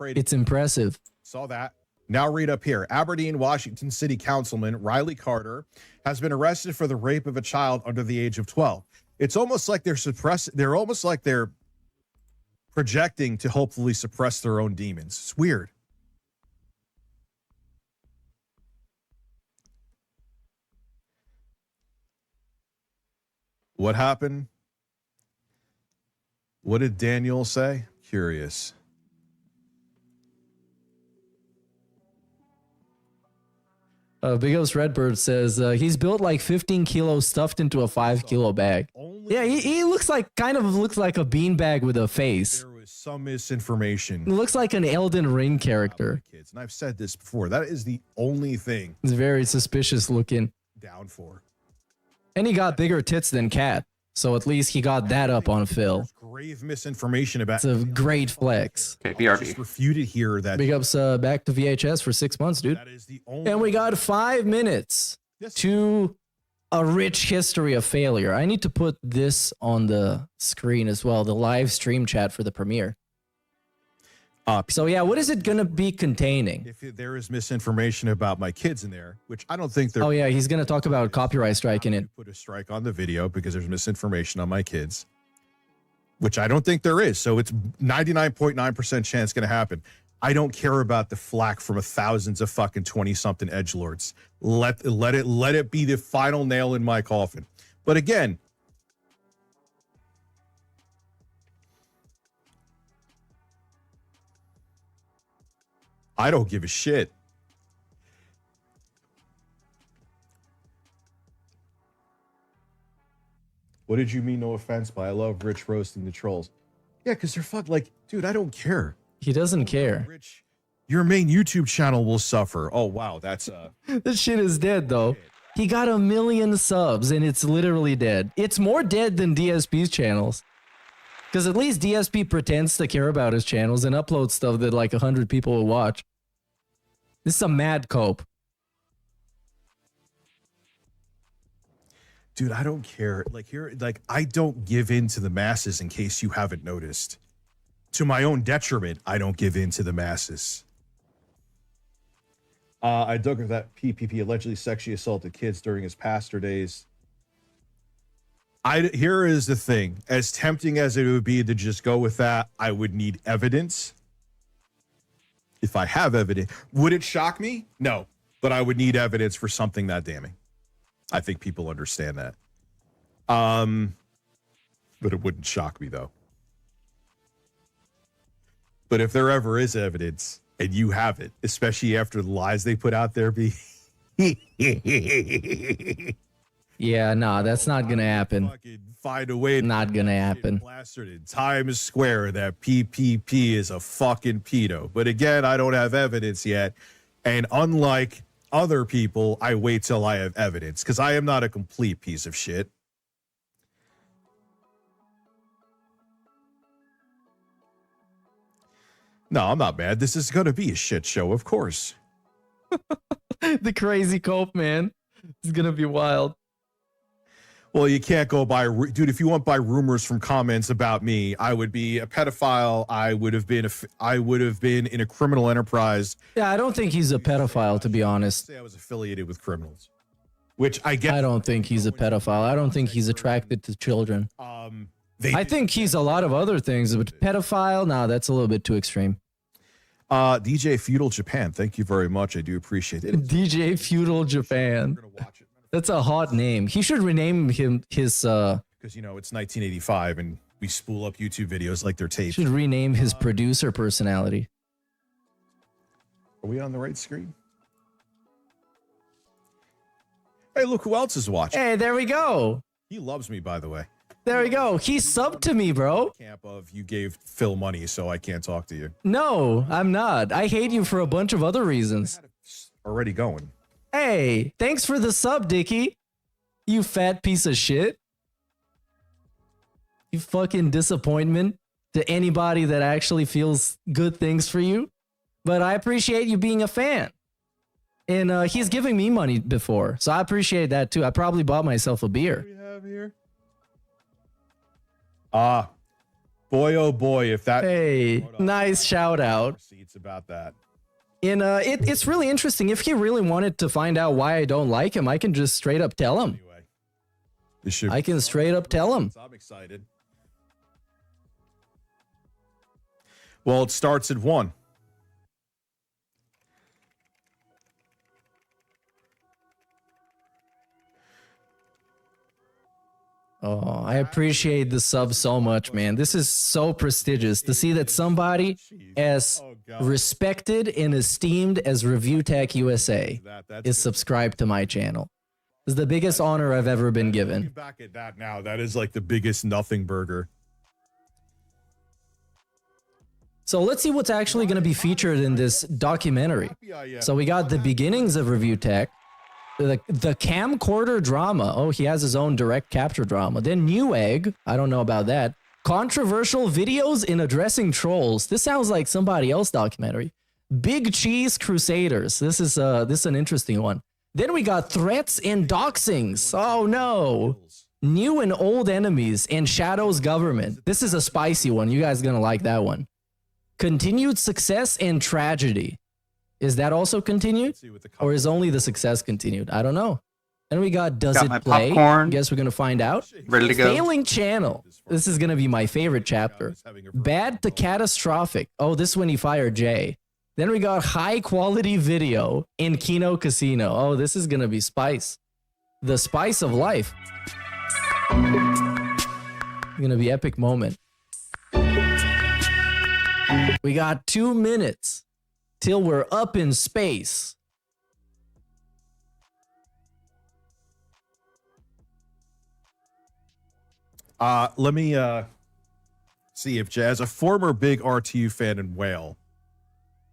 It's impressive. Saw that. Now read up here. Aberdeen, Washington City Councilman Riley Carter has been arrested for the rape of a child under the age of 12. It's almost like they're projecting to hopefully suppress their own demons. It's weird. What happened? What did Daniel say? Curious. Big O's Redbird says he's built like 15 kilos stuffed into a 5-kilo bag. Yeah, he looks like kind of looks like a beanbag with a face. There was some misinformation. He looks like an Elden Ring character. Kids, and I've said this before. That is the only thing He's very suspicious looking. down for. And he got bigger tits than Cat. So at least he got that up on Phil. Grave misinformation about. It's a great flex. Okay, BRB. Just refuted here that. Big ups back to VHS for 6 months, dude. That is the only. And we got 5 minutes to a rich history of failure. I need to put this on the screen as well, the live stream chat for the premiere. So yeah, what is it going to be containing? If there is misinformation about my kids in there, which I don't think there. Oh yeah, he's going to talk about copyright strike in it. Put a strike on the video because there's misinformation on my kids, which I don't think there is. So it's 99.9% chance going to happen. I don't care about the flack from thousands of fucking 20-something edgelords. Let it be the final nail in my coffin. But again, I don't give a shit. What did you mean no offense by? I love Rich roasting the trolls. Yeah, because they're fucked. Like, dude, I don't care. He doesn't care. Rich, your main YouTube channel will suffer. Oh, wow. That's This shit is dead, though. He got 1 million subs, and it's literally dead. It's more dead than DSP's channels. Because at least DSP pretends to care about his channels and uploads stuff that like 100 people will watch. This is a mad cope. dude, I don't care. I don't give in to the masses in case you haven't noticed. To my own detriment, I don't give in to the masses. I dug with that PPP allegedly sexually assaulted kids during his pastor days. Here is the thing. As tempting as it would be to just go with that, I would need evidence. If I have evidence, would it shock me? No, but I would need evidence for something that damning. I think people understand that. But it wouldn't shock me though. But if there ever is evidence and you have it, especially after the lies they put out there, yeah, no, that's not gonna happen. Find a way. Not gonna happen. Plastered in Times Square that PPP is a fucking pedo. But again, I don't have evidence yet. And unlike other people, I wait till I have evidence because I am not a complete piece of shit. No, I'm not mad. This is going to be a shit show, of course. The crazy cope, man. It's going to be wild. Well, you can't go by, dude. If you went by rumors from comments about me, I would be a pedophile. I would have been in a criminal enterprise. Yeah, I don't think he's a pedophile, to be honest. Say I was affiliated with criminals, which I guess. I don't think he's a pedophile. I don't think he's attracted to children. I think he's a lot of other things, but pedophile, nah, that's a little bit too extreme. DJ Feudal Japan, thank you very much. I do appreciate it. DJ Feudal Japan. That's a hot name. He should rename him his because it's 1985 and we spool up YouTube videos like they're taped. Should rename his producer personality. Are we on the right screen? Hey, look who else is watching. Hey, there we go. He loves me, by the way. There we go. He subbed to me, bro. Camp of you gave Phil money, so I can't talk to you. No, I'm not. I hate you for a bunch of other reasons. Already going. Hey, thanks for the sub, Dickie. You fat piece of shit. You fucking disappointment to anybody that actually feels good things for you. But I appreciate you being a fan. And he's giving me money before, so I appreciate that too. I probably bought myself a beer. What do we have here? Boy, oh boy, if that. Hey, nice shout out. It's about that. And it's really interesting. If he really wanted to find out why I don't like him, I can just straight up tell him. Anyway, I can straight up tell him. I'm excited. Well, it starts at 1. Oh, I appreciate the sub so much, man. This is so prestigious to see that somebody as respected and esteemed as Review Tech USA is subscribed to my channel. It's the biggest honor I've ever been given. Back at that now, that is like the biggest nothing burger. So let's see what's actually going to be featured in this documentary. So we got the beginnings of Review Tech, the camcorder drama. Oh, he has his own direct capture drama. Then Newegg. I don't know about that. Controversial videos in addressing trolls. This sounds like somebody else documentary. Big Cheese Crusaders. This is an interesting one. Then we got threats and doxings. Oh no. New and old enemies and Shadow's government. This is a spicy one. You guys gonna like that one. Continued success and tragedy. Is that also continued? Or is only the success continued? I don't know. Then we got Does Got It my Play? popcorn. Guess we're going to find out. Ready to go. Failing channel. This is going to be my favorite chapter. Bad to catastrophic. Oh, this is when he fired Jay. Then we got high quality video in Kino Casino. Oh, this is going to be spice. The spice of life. Going to be epic moment. We got 2 minutes till we're up in space. Let me see if Jay, as a former big RTU fan in Whale,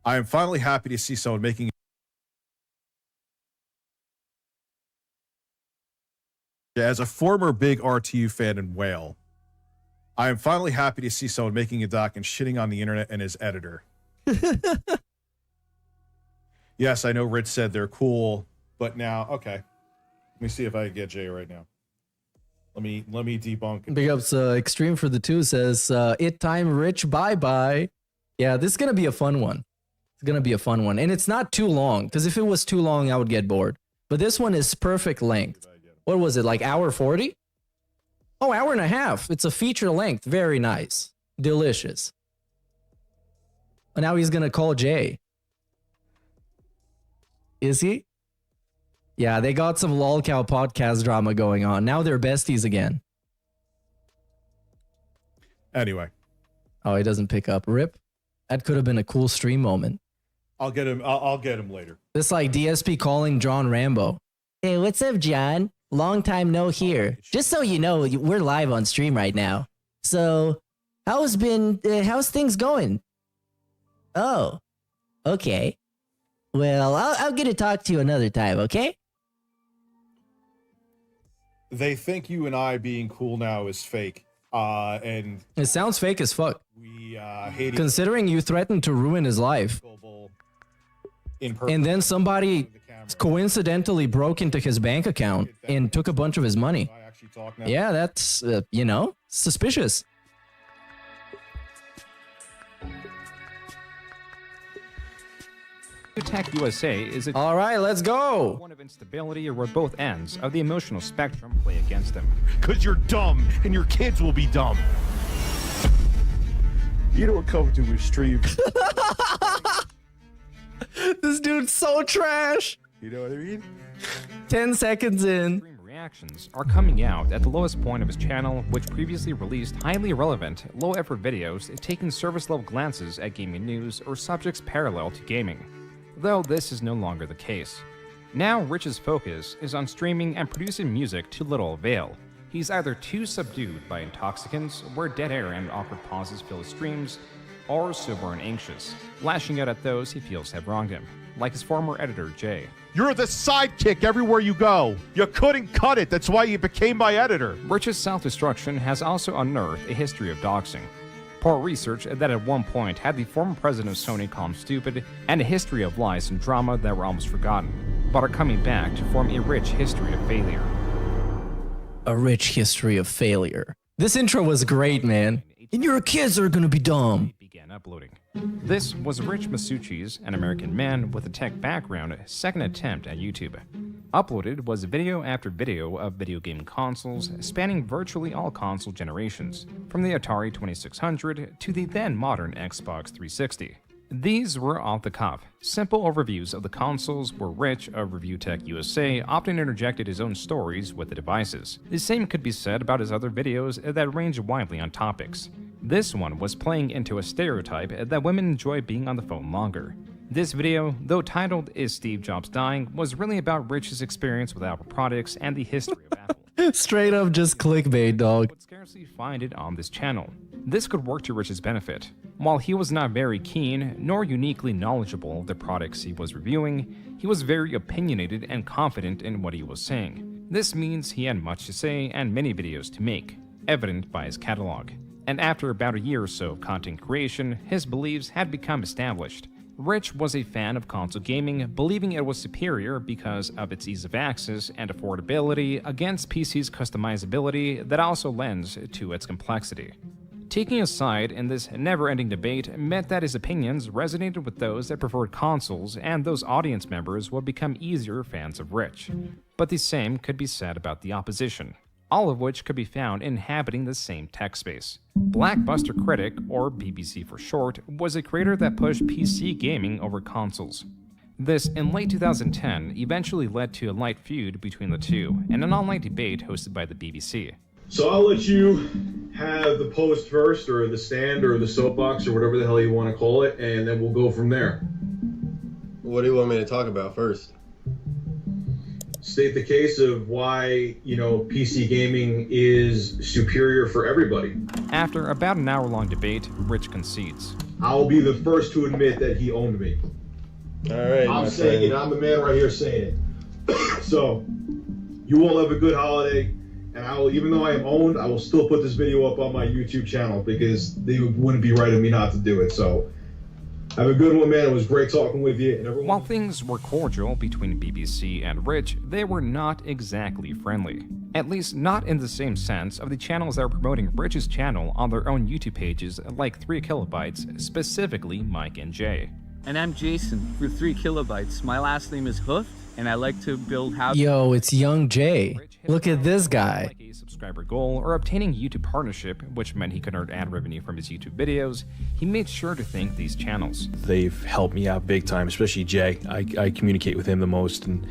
I am finally happy to see someone making as a former big RTU fan in Whale, I am finally happy to see someone making a doc and shitting on the internet and his editor. Yes, I know Rich said they're cool, but now, okay. Let me see if I can get Jay right now. Let me debunk it. Big ups Extreme for the 2 says, it time Rich, bye-bye. Yeah, this is going to be a fun one. It's going to be a fun one. And it's not too long, because if it was too long, I would get bored. But this one is perfect length. What was it, like hour 40? Oh, hour and a half. It's a feature length. Very nice. Delicious. And now he's going to call Jay. Is he? Yeah, they got some lolcow podcast drama going on. Now they're besties again. Anyway. Oh, he doesn't pick up. Rip. That could have been a cool stream moment. I'll get him. I'll get him later. This like DSP calling John Rambo. Hey, what's up, John? Long time no here. Just so you know, we're live on stream right now. So, how's things going? Oh, okay. Well, I'll get to talk to you another time, okay? They think you and I being cool now is fake. And it sounds fake as fuck. We hate considering you threatened to ruin his life. And then somebody coincidentally broke into his bank account and took a bunch of his money. Yeah, that's, you know, suspicious. Tech USA is a all right, let's go. One of instability where both ends of the emotional spectrum play against him. Because you're dumb and your kids will be dumb. You don't come to a stream. This dude's so trash. You know what I mean? 10 seconds in. Reactions are coming out at the lowest point of his channel, which previously released highly irrelevant, low-effort videos taking service-level glances at gaming news or subjects parallel to gaming. Though this is no longer the case. Now Rich's focus is on streaming and producing music to little avail. He's either too subdued by intoxicants, where dead air and awkward pauses fill his streams, or sober and anxious, lashing out at those he feels have wronged him, like his former editor, Jay. You're the sidekick everywhere you go. You couldn't cut it, that's why you became my editor. Rich's self-destruction has also unearthed a history of doxing. Poor research that at one point had the former president of Sony call him stupid, and a history of lies and drama that were almost forgotten, but are coming back to form a rich history of failure. A rich history of failure. This intro was great, man. And your kids are gonna be dumb. Began uploading. This was Rich Masucci's, an American man with a tech background, second attempt at YouTube. Uploaded was video after video of video game consoles spanning virtually all console generations, from the Atari 2600 to the then modern Xbox 360. These were off the cuff, simple overviews of the consoles where Rich of Review Tech USA often interjected his own stories with the devices. The same could be said about his other videos that range widely on topics. This one was playing into a stereotype that women enjoy being on the phone longer. This video, though titled Is Steve Jobs Dying, was really about Rich's experience with Apple products and the history of Apple. Straight up just clickbait, dog. Would scarcely find it on this channel. This could work to Rich's benefit. While he was not very keen, nor uniquely knowledgeable of the products he was reviewing, he was very opinionated and confident in what he was saying. This means he had much to say and many videos to make, evident by his catalog. And after about a year or so of content creation, his beliefs had become established. Rich was a fan of console gaming, believing it was superior because of its ease of access and affordability against PC's customizability that also lends to its complexity. Taking a side in this never-ending debate meant that his opinions resonated with those that preferred consoles, and those audience members would become easier fans of Rich. But the same could be said about the opposition, all of which could be found inhabiting the same tech space. Blackbuster Critic, or BBC for short, was a creator that pushed PC gaming over consoles. This, in late 2010, eventually led to a light feud between the two, and an online debate hosted by the BBC. So I'll let you have the post first, or the stand, or the soapbox, or whatever the hell you want to call it, and then we'll go from there. What do you want me to talk about first? State the case of why, PC gaming is superior for everybody. After about an hour-long debate, Rich concedes. I'll be the first to admit that he owned me. All right, I'm saying it. I'm the man right here saying it. So, you all have a good holiday, and I will, even though I am owned, I will still put this video up on my YouTube channel because they wouldn't be right of me not to do it. So, have a good one, man. It was great talking with you. And everyone... While things were cordial between BBC and Rich, they were not exactly friendly. At least not in the same sense of the channels that were promoting Rich's channel on their own YouTube pages like 3 Kilobytes, specifically Mike and Jay. And I'm Jason for 3 Kilobytes. My last name is Hoof, and I like to build houses. Yo, it's Young Jay. Look at this guy. A subscriber goal or obtaining YouTube partnership, which meant he could earn ad revenue from his YouTube videos, he made sure to thank these channels. They've helped me out big time, especially Jay. I communicate with him the most, and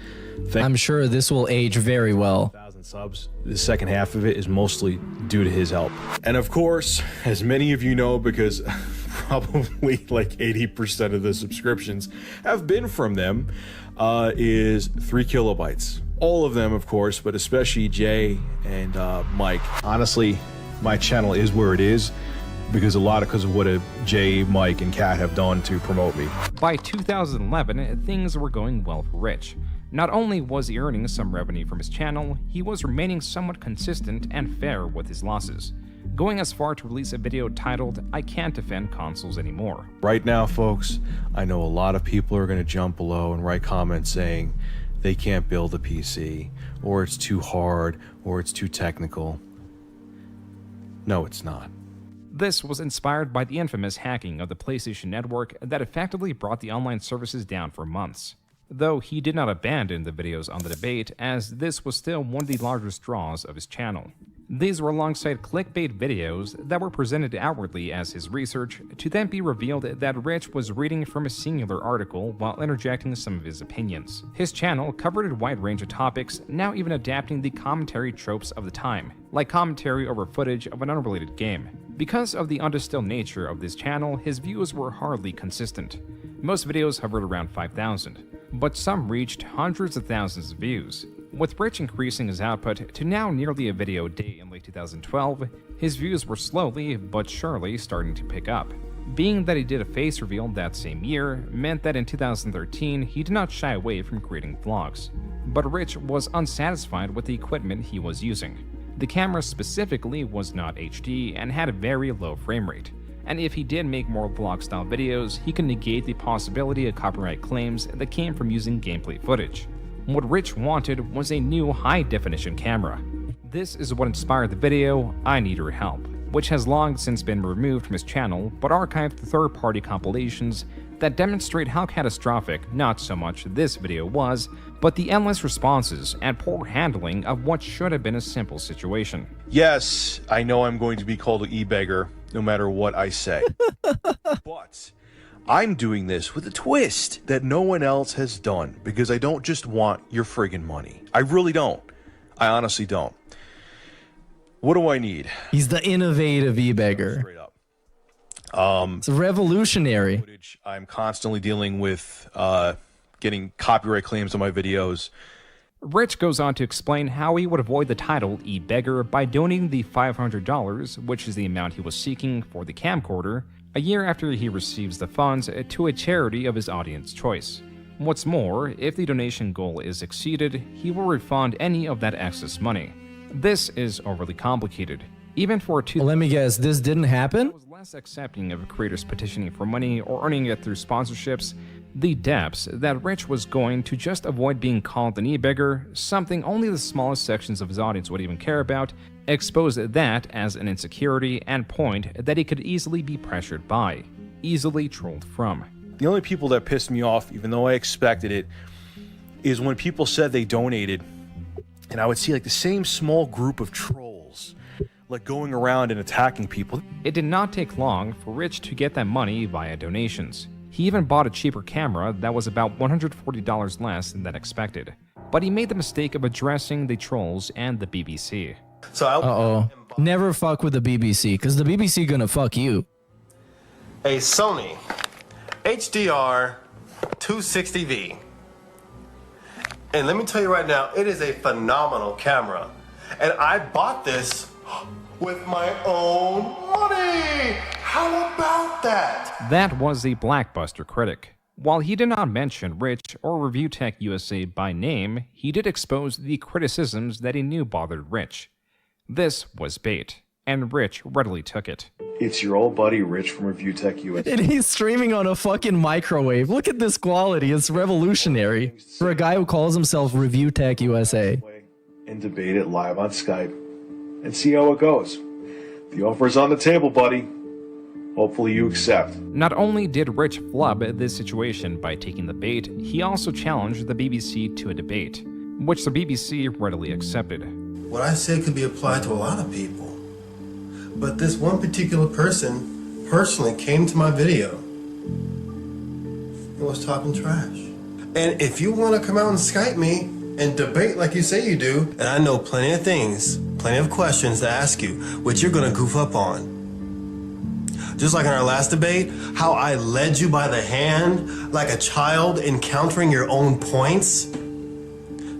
I'm sure this will age very well. 1,000 subs. The second half of it is mostly due to his help. And of course, as many of you know, because probably like 80% of the subscriptions have been from them, is 3 Kilobytes. All of them, of course, but especially Jay and Mike. Honestly, my channel is where it is because of what Jay, Mike, and Kat have done to promote me. By 2011, things were going well for Rich. Not only was he earning some revenue from his channel, he was remaining somewhat consistent and fair with his losses, going as far to release a video titled, I Can't Defend Consoles Anymore. Right now, folks, I know a lot of people are going to jump below and write comments saying they can't build a PC, or it's too hard, or it's too technical. No, it's not. This was inspired by the infamous hacking of the PlayStation Network that effectively brought the online services down for months. Though he did not abandon the videos on the debate, as this was still one of the largest draws of his channel. These were alongside clickbait videos that were presented outwardly as his research, to then be revealed that Rich was reading from a singular article while interjecting some of his opinions. His channel covered a wide range of topics, now even adapting the commentary tropes of the time, like commentary over footage of an unrelated game. Because of the undistilled nature of this channel, his views were hardly consistent. Most videos hovered around 5,000, but some reached hundreds of thousands of views. With Rich increasing his output to now nearly a video a day in late 2012, his views were slowly but surely starting to pick up. Being that he did a face reveal that same year meant that in 2013 he did not shy away from creating vlogs. But Rich was unsatisfied with the equipment he was using. The camera specifically was not HD and had a very low frame rate. And if he did make more vlog-style videos, he could negate the possibility of copyright claims that came from using gameplay footage. What Rich wanted was a new high-definition camera. This is what inspired the video, I Need Your Help, which has long since been removed from his channel but archived through third-party compilations that demonstrate how catastrophic not so much this video was, but the endless responses and poor handling of what should have been a simple situation. Yes, I know I'm going to be called an e-beggar no matter what I say. But I'm doing this with a twist that no one else has done because I don't just want your friggin' money. I really don't. I honestly don't. What do I need? He's the innovative e-beggar. Straight up. It's revolutionary. I'm constantly dealing with getting copyright claims on my videos. Rich goes on to explain how he would avoid the title e-beggar by donating the $500, which is the amount he was seeking for the camcorder, a year after he receives the funds to a charity of his audience choice. What's more, if the donation goal is exceeded, he will refund any of that excess money. This is overly complicated. Even for a Let me guess, this didn't happen? was less accepting of creators petitioning for money or earning it through sponsorships, the depths that Rich was going to just avoid being called an e-beggar, something only the smallest sections of his audience would even care about, exposed that as an insecurity and point that he could easily be pressured by, easily trolled from. The only people that pissed me off, even though I expected it, is when people said they donated, and I would see like the same small group of trolls like going around and attacking people. It did not take long for Rich to get that money via donations. He even bought a cheaper camera that was about $140 less than expected. But he made the mistake of addressing the trolls and the BBC. So Uh-oh. Never fuck with the BBC, because the BBC gonna fuck you. a Sony HDR 260V. And let me tell you right now, it is a phenomenal camera. And I bought this with my own money. How about that? That was the Blackbuster critic. While he did not mention Rich or Review Tech USA by name, he did expose the criticisms that he knew bothered Rich. This was bait, and Rich readily took it. It's your old buddy Rich from Review Tech USA. And he's streaming on a fucking microwave. Look at this quality. It's revolutionary. For a guy who calls himself Review Tech USA. And debate it live on Skype and see how it goes. The offer's on the table, buddy. Hopefully you accept. Not only did Rich flub this situation by taking the bait, he also challenged the BBC to a debate, which the BBC readily accepted. What I said could be applied to a lot of people. But this one particular person personally came to my video and was talking trash. And if you want to come out and Skype me and debate like you say you do, and I know plenty of things, plenty of questions to ask you, which you're going to goof up on. Just like in our last debate, how I led you by the hand like a child encountering your own points,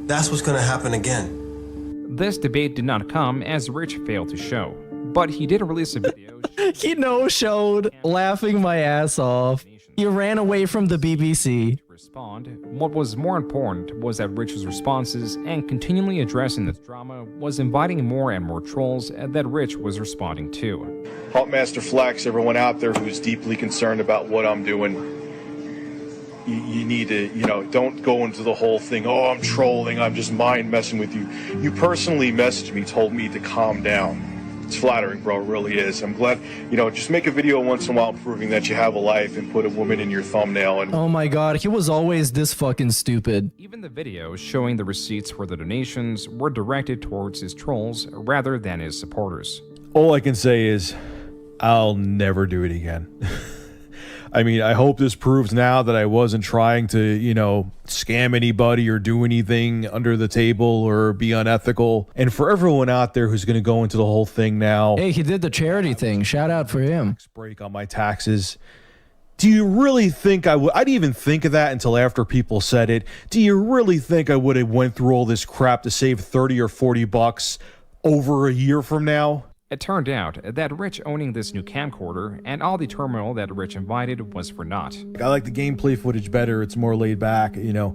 that's what's going to happen again. This debate did not come as Rich failed to show, but he did release a video. He no-showed, laughing my ass off. He ran away from the BBC. Respond. What was more important was that Rich's responses and continually addressing this drama was inviting more and more trolls that Rich was responding to. Hulkmaster Flex, everyone out there who's deeply concerned about what I'm doing, you need to, don't go into the whole thing, oh, I'm trolling, I'm just mind messing with you. You personally messaged me, told me to calm down. It's flattering, bro, it really is. I'm glad, just make a video once in a while proving that you have a life and put a woman in your thumbnail. And oh my god, he was always this fucking stupid. Even the videos showing the receipts for the donations were directed towards his trolls rather than his supporters. all I can say is I'll never do it again. I mean, I hope this proves now that I wasn't trying to, scam anybody or do anything under the table or be unethical. And for everyone out there who's going to go into the whole thing now. Hey, he did the charity thing. Shout out for him. Break on my taxes. Do you really think I would? I didn't even think of that until after people said it. Do you really think I would have went through all this crap to save 30 or 40 bucks over a year from now? It turned out that Rich owning this new camcorder and all the turmoil that Rich invited was for naught. I like the gameplay footage better. It's more laid back, don't,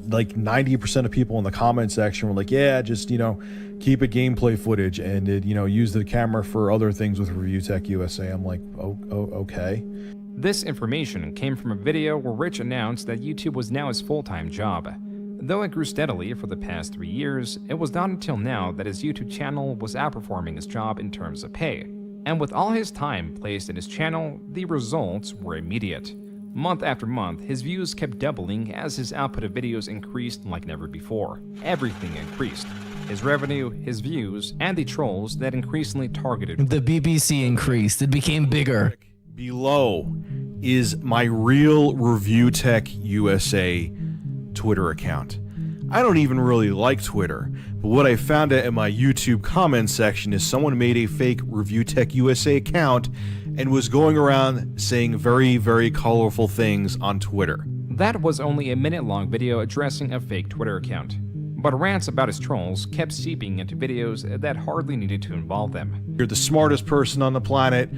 like 90% of people in the comment section were like, yeah, just, keep it gameplay footage and, use the camera for other things with Review Tech USA. I'm like, oh, okay. This information came from a video where Rich announced that YouTube was now his full-time job. Though it grew steadily for the past 3 years, it was not until now that his YouTube channel was outperforming his job in terms of pay. And with all his time placed in his channel, the results were immediate. Month after month, his views kept doubling as his output of videos increased like never before. Everything increased. His revenue, his views, and the trolls that increasingly targeted. The BBC increased. It became bigger. Below is my Real Review Tech USA Twitter account. I don't even really like Twitter, but what I found out in my YouTube comment section is someone made a fake Review Tech USA account and was going around saying very, very colorful things on Twitter. That was only a minute-long video addressing a fake Twitter account. But rants about his trolls kept seeping into videos that hardly needed to involve them. You're the smartest person on the planet.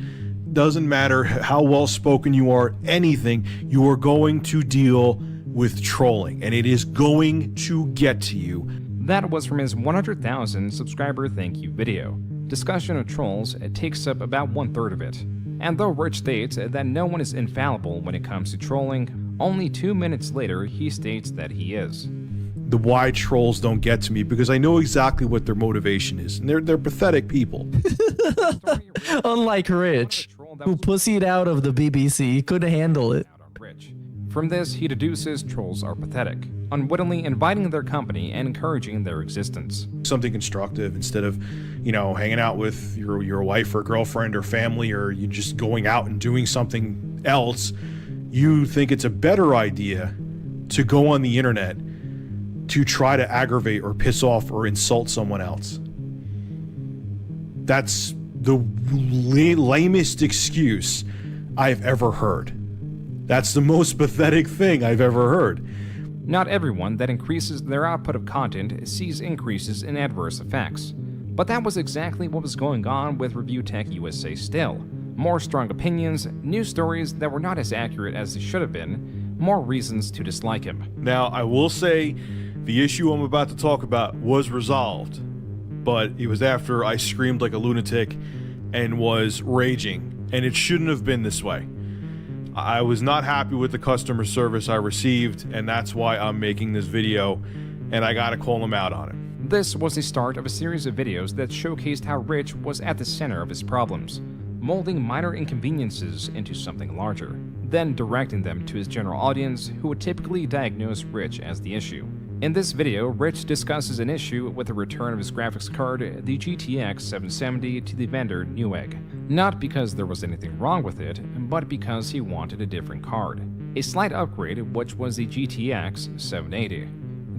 Doesn't matter how well spoken you are, anything, you are going to deal with trolling, and it is going to get to you. That was from his 100,000 subscriber thank you video. Discussion of trolls takes up about 1/3 of it. And though Rich states that no one is infallible when it comes to trolling, only 2 minutes later he states that he is. The why trolls don't get to me because I know exactly what their motivation is, and they're pathetic people. Unlike Rich, who pussied out of the BBC, couldn't handle it. From this, he deduces trolls are pathetic, unwittingly inviting their company and encouraging their existence. Something constructive instead of, hanging out with your wife or girlfriend or family, or you just going out and doing something else. You think it's a better idea to go on the internet to try to aggravate or piss off or insult someone else. That's the lamest excuse I've ever heard. That's the most pathetic thing I've ever heard. Not everyone that increases their output of content sees increases in adverse effects. But that was exactly what was going on with Review Tech USA still. More strong opinions, news stories that were not as accurate as they should have been, more reasons to dislike him. Now, I will say the issue I'm about to talk about was resolved, but it was after I screamed like a lunatic and was raging, and it shouldn't have been this way. I was not happy with the customer service I received, and that's why I'm making this video, and I gotta call them out on it. This was the start of a series of videos that showcased how Rich was at the center of his problems, molding minor inconveniences into something larger, then directing them to his general audience who would typically diagnose Rich as the issue. In this video, Rich discusses an issue with the return of his graphics card, the GTX 770, to the vendor Newegg. Not because there was anything wrong with it, but because he wanted a different card. A slight upgrade, which was the GTX 780.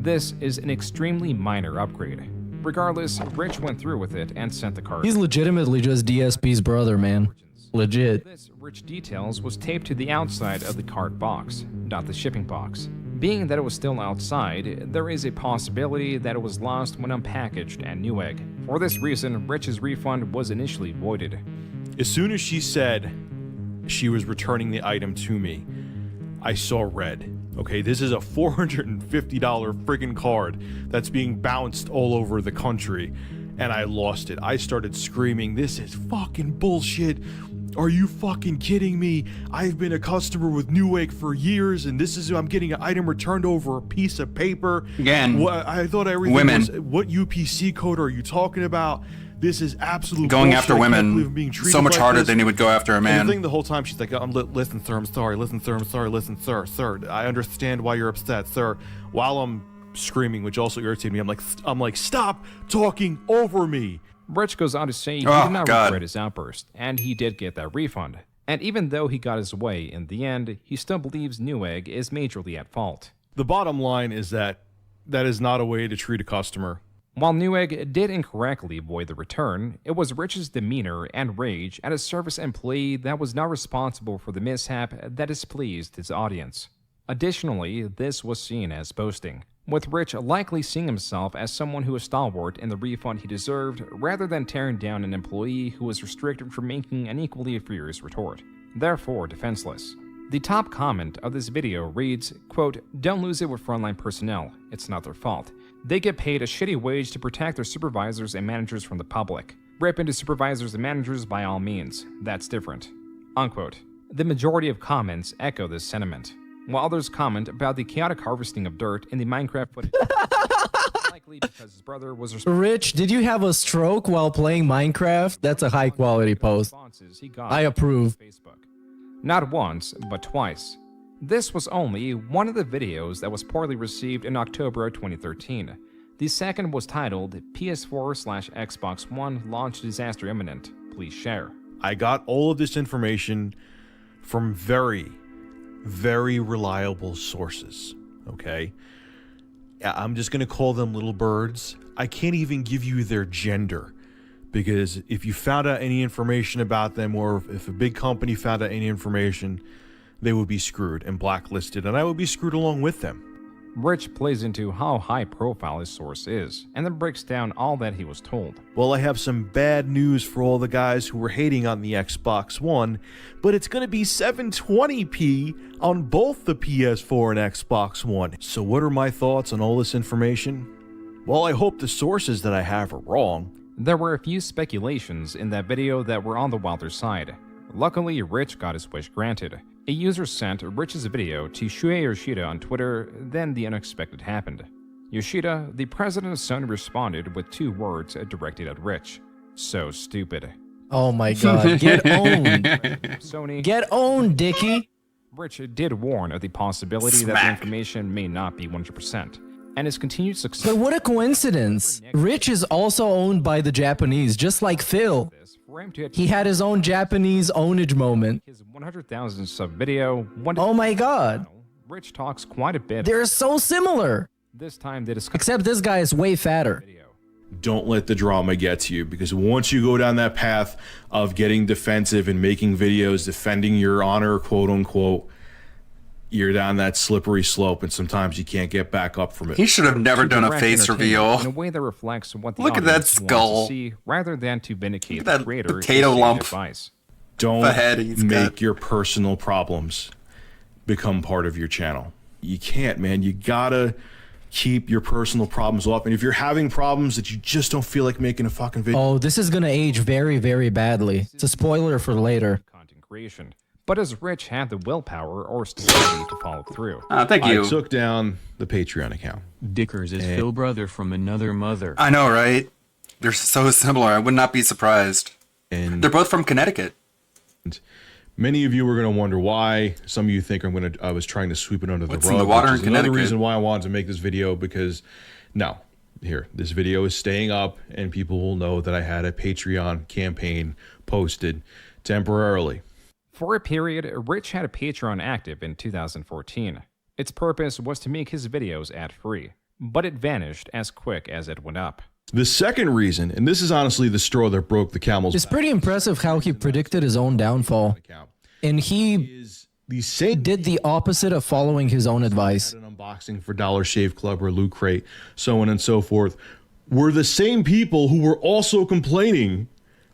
This is an extremely minor upgrade. Regardless, Rich went through with it and sent the card. He's legitimately just DSP's brother, man. Legit. This rich details was taped to the outside of the card box, not the shipping box. Being that it was still outside, there is a possibility that it was lost when unpackaged at Newegg. For this reason, Rich's refund was initially voided. As soon as she said she was returning the item to me, I saw red. Okay, this is a $450 friggin' card that's being bounced all over the country, and I lost it. I started screaming, "This is fucking bullshit. Are you fucking kidding me? I've been a customer with Newegg for years, and I'm getting an item returned over a piece of paper." Again, I thought everything women. was, what UPC code are you talking about? This is absolute going bullshit. after I can't believe I'm women being treated so much like harder this. than he would go after a And man. the thing the whole time she's like, listen, sir, I'm sorry. Listen, sir, I'm sorry. Listen, sir, I understand why you're upset, sir. While I'm screaming, which also irritated me, I'm like, stop talking over me. Rich goes on to say he did not regret his outburst, and he did get that refund. And even though he got his way in the end, he still believes Newegg is majorly at fault. The bottom line is that is not a way to treat a customer. While Newegg did incorrectly void the return, it was Rich's demeanor and rage at a service employee that was not responsible for the mishap that displeased his audience. Additionally, this was seen as boasting, with Rich likely seeing himself as someone who was stalwart in the refund he deserved rather than tearing down an employee who was restricted from making an equally furious retort, therefore defenseless. The top comment of this video reads, quote, "Don't lose it with frontline personnel. It's not their fault. They get paid a shitty wage to protect their supervisors and managers from the public. Rip into supervisors and managers by all means. That's different." Unquote. The majority of comments echo this sentiment, while others comment about the chaotic harvesting of dirt in the Minecraft footage. because his brother was Rich, did you have a stroke while playing Minecraft? That's a high quality post. he got I approve. Facebook. Not once, but twice. This was only one of the videos that was poorly received in October of 2013. The second was titled PS4/Xbox One Launch Disaster Imminent. Please share. I got all of this information from very, very reliable sources, okay? I'm just going to call them little birds. I can't even give you their gender, because if you found out any information about them, or if a big company found out any information, they would be screwed and blacklisted, and I would be screwed along with them. Rich plays into how high profile his source is, and then breaks down all that he was told. Well, I have some bad news for all the guys who were hating on the Xbox One, but it's going to be 720p on both the PS4 and Xbox One. So what are my thoughts on all this information? Well, I hope the sources that I have are wrong. There were a few speculations in that video that were on the wilder side. Luckily, Rich got his wish granted. A user sent Rich's video to Shuei Yoshida on Twitter, then the unexpected happened. Yoshida, the president's son, responded with 2 words directed at Rich. So stupid. Oh my god, get owned. Sony. Get owned, Dickie. Rich did warn of the possibility that the information may not be 100%, and his continued success. But what a coincidence. Rich is also owned by the Japanese, just like Phil. He had his own Japanese ownage moment. His 100,000 sub video. Oh my god. Rich talks quite a bit. They're so similar. This time they discuss. Except this guy is way fatter. Don't let the drama get to you, because once you go down that path of getting defensive and making videos defending your honor, quote unquote, you're down that slippery slope, and sometimes you can't get back up from it. He should have never done a face reveal. In a way that reflects what the Look at that audience wants skull. to see, rather than to vindicate Look at the creator. potato lump. Advice. Don't The head he's make got. your personal problems become part of your channel. You can't, man. You gotta keep your personal problems off. And if you're having problems that you just don't feel like making a fucking video. Oh, this is gonna age very, very badly. It's a spoiler for later. Content creation. But does Rich have the willpower or stability to follow through? Thank you. I took down the Patreon account. Dickers is Phil brother from another mother. I know, right? They're so similar. I would not be surprised. And they're both from Connecticut. Many of you are going to wonder why. Some of you think I was trying to sweep it under the What's rug. in the water which in is another Connecticut? reason why I wanted to make this video, because no, here, this video is staying up, and people will know that I had a Patreon campaign posted temporarily. For a period, Rich had a Patreon active in 2014. Its purpose was to make his videos ad-free, but it vanished as quick as it went up. The second reason, and this is honestly the straw that broke the camel's It's back. pretty impressive how he predicted his own downfall. And he did the opposite of following his own advice. An unboxing for Dollar Shave Club or Loot Crate, so on and so forth, were the same people who were also complaining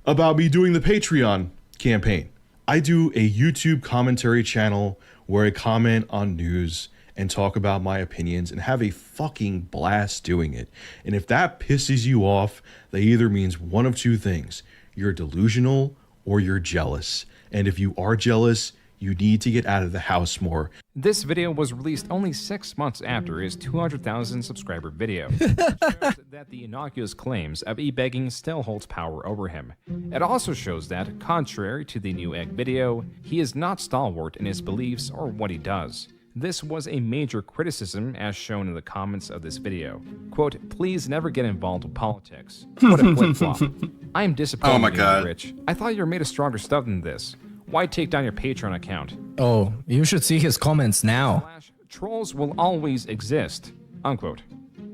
about me doing the Patreon campaign. I do a YouTube commentary channel where I comment on news and talk about my opinions and have a fucking blast doing it. And if that pisses you off, that either means one of 2 things. You're delusional or you're jealous. And if you are jealous, you need to get out of the house more. This video was released only 6 months after his 200,000 subscriber video. It shows that the innocuous claims of e-begging still holds power over him. It also shows that, contrary to the new egg video, he is not stalwart in his beliefs or what he does. This was a major criticism as shown in the comments of this video. Quote, please never get involved with politics. What a flip-flop. I am disappointed Oh my in you, God. Rich. I thought you were made of stronger stuff than this. Why take down your Patreon account? Oh, you should see his comments now. Trolls will always exist, unquote.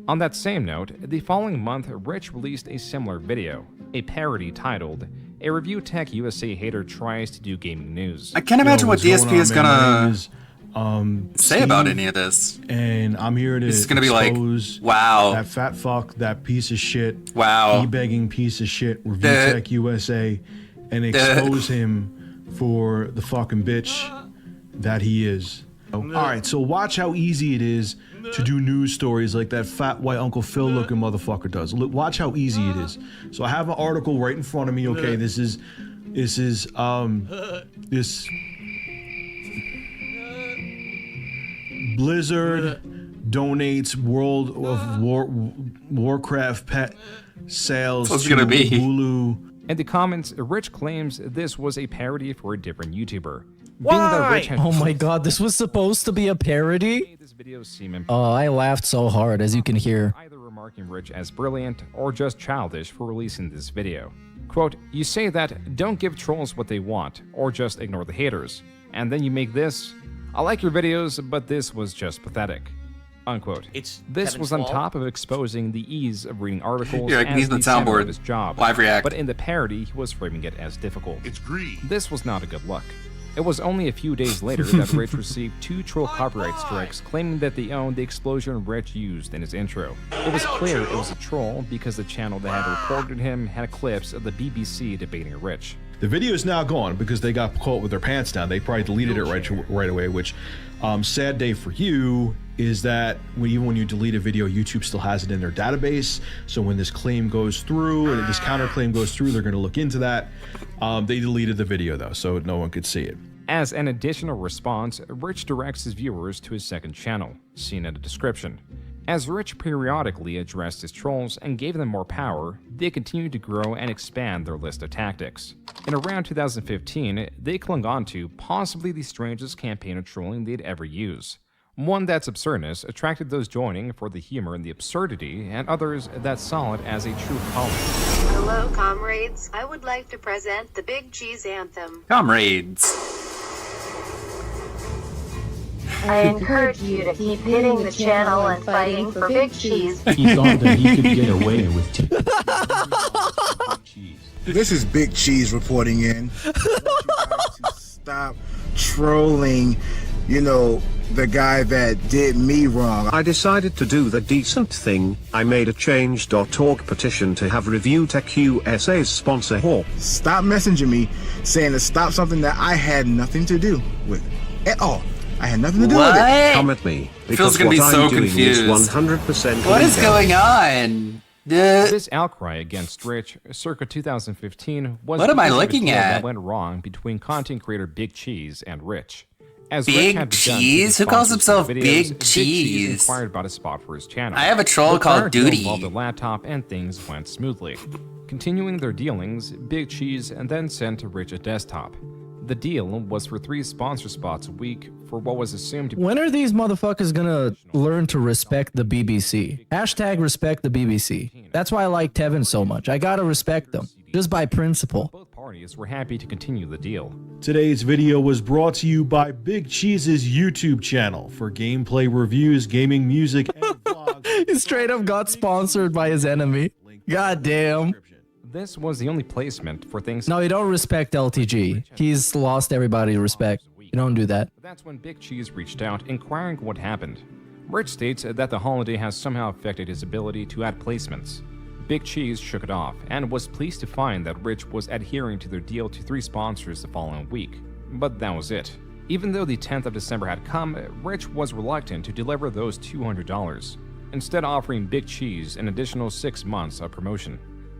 On that same note, the following month, Rich released a similar video, a parody titled, A Review Tech USA Hater Tries to Do Gaming News. I can't imagine what what's DSP going is on, man? My gonna name is, say about Steve, any of this. And I'm here to This is gonna be like, expose wow. that fat fuck, that piece of shit, Wow. e-begging piece of shit, Review Duh. Tech USA, and expose him for the fucking bitch that he is. All right, so watch how easy it is to do news stories like that fat white Uncle Phil looking motherfucker does. Look, watch how easy it is. So I have an article right in front of me. Okay, this Blizzard donates World of Warcraft pet sales What's to gonna be? Hulu. In the comments, Rich claims this was a parody for a different YouTuber. Why? Oh my god, this was supposed to be a parody? This video seem Oh, I laughed so hard, as you can hear. either remarking Rich as brilliant or just childish for releasing this video. Quote, you say that don't give trolls what they want, or just ignore the haters. And then you make this. I like your videos, but this was just pathetic. Unquote. It's this Kevin's was on fault. top of exposing the ease of reading articles Yeah, like as he's on the center soundboard. of his job. Live react. But in the parody, he was framing it as difficult. It's greed. This was not a good look. It was only a few days later that Rich received 2 troll copyright strikes claiming that they owned the explosion Rich used in his intro. It was clear it was a troll because the channel that had reported him had clips of the BBC debating Rich. The video is now gone because they got caught with their pants down. They probably deleted it right away, which sad day for you is that even when you delete a video, YouTube still has it in their database. So when this claim goes through, and this counterclaim goes through, they're going to look into that. They deleted the video though, so no one could see it. As an additional response, Rich directs his viewers to his second channel, seen in the description. As Rich periodically addressed his trolls and gave them more power, they continued to grow and expand their list of tactics. In around 2015, they clung on to possibly the strangest campaign of trolling they'd ever use. One that's absurdness attracted those joining for the humor and the absurdity, and others that saw it as a true calling. Hello, comrades. I would like to present the Big Cheese Anthem. Comrades. I encourage you to keep hitting the channel and fighting for Big Cheese. He thought that he could get away with This is Big Cheese reporting in. I want you guys to stop trolling, the guy that did me wrong. I decided to do the decent thing. I made a change.org petition to have Review Tech USA's sponsor Hawk. Stop messaging me saying to stop something that I had nothing to do with at all. I had nothing to do with it. Come at me. Phil's Because gonna be what so I'm doing confused. is 100% What is legal. going on? This outcry against Rich, circa 2015, was What am I because of a looking deal at? that went wrong between content creator Big Cheese and Rich. As Rich Big had begun Cheese? taking Who calls sponsors for himself videos, Big Cheese? inquired about a spot for his channel. I have a troll The called current deal Duty. involved a laptop and things went smoothly. Continuing their dealings, Big Cheese then sent Rich a desktop. The deal was for 3 sponsor spots a week for what was assumed to be When are these motherfuckers gonna learn to respect the BBC? Hashtag respect the BBC. That's why I like Tevin so much. I gotta respect them, just by principle. both parties were happy to continue the deal. Today's video was brought to you by Big Cheese's YouTube channel for gameplay reviews, gaming, music, and He straight up got sponsored by his enemy. God damn. This was the only placement for things. No, you don't respect LTG. He's lost everybody respect. You don't do that. That's when Big Cheese reached out, inquiring what happened. Rich states that the holiday has somehow affected his ability to add placements. Big Cheese shook it off, and was pleased to find that Rich was adhering to their deal to 3 sponsors the following week. But that was it. Even though the 10th of December had come, Rich was reluctant to deliver those $200, instead offering Big Cheese an additional 6 months of promotion.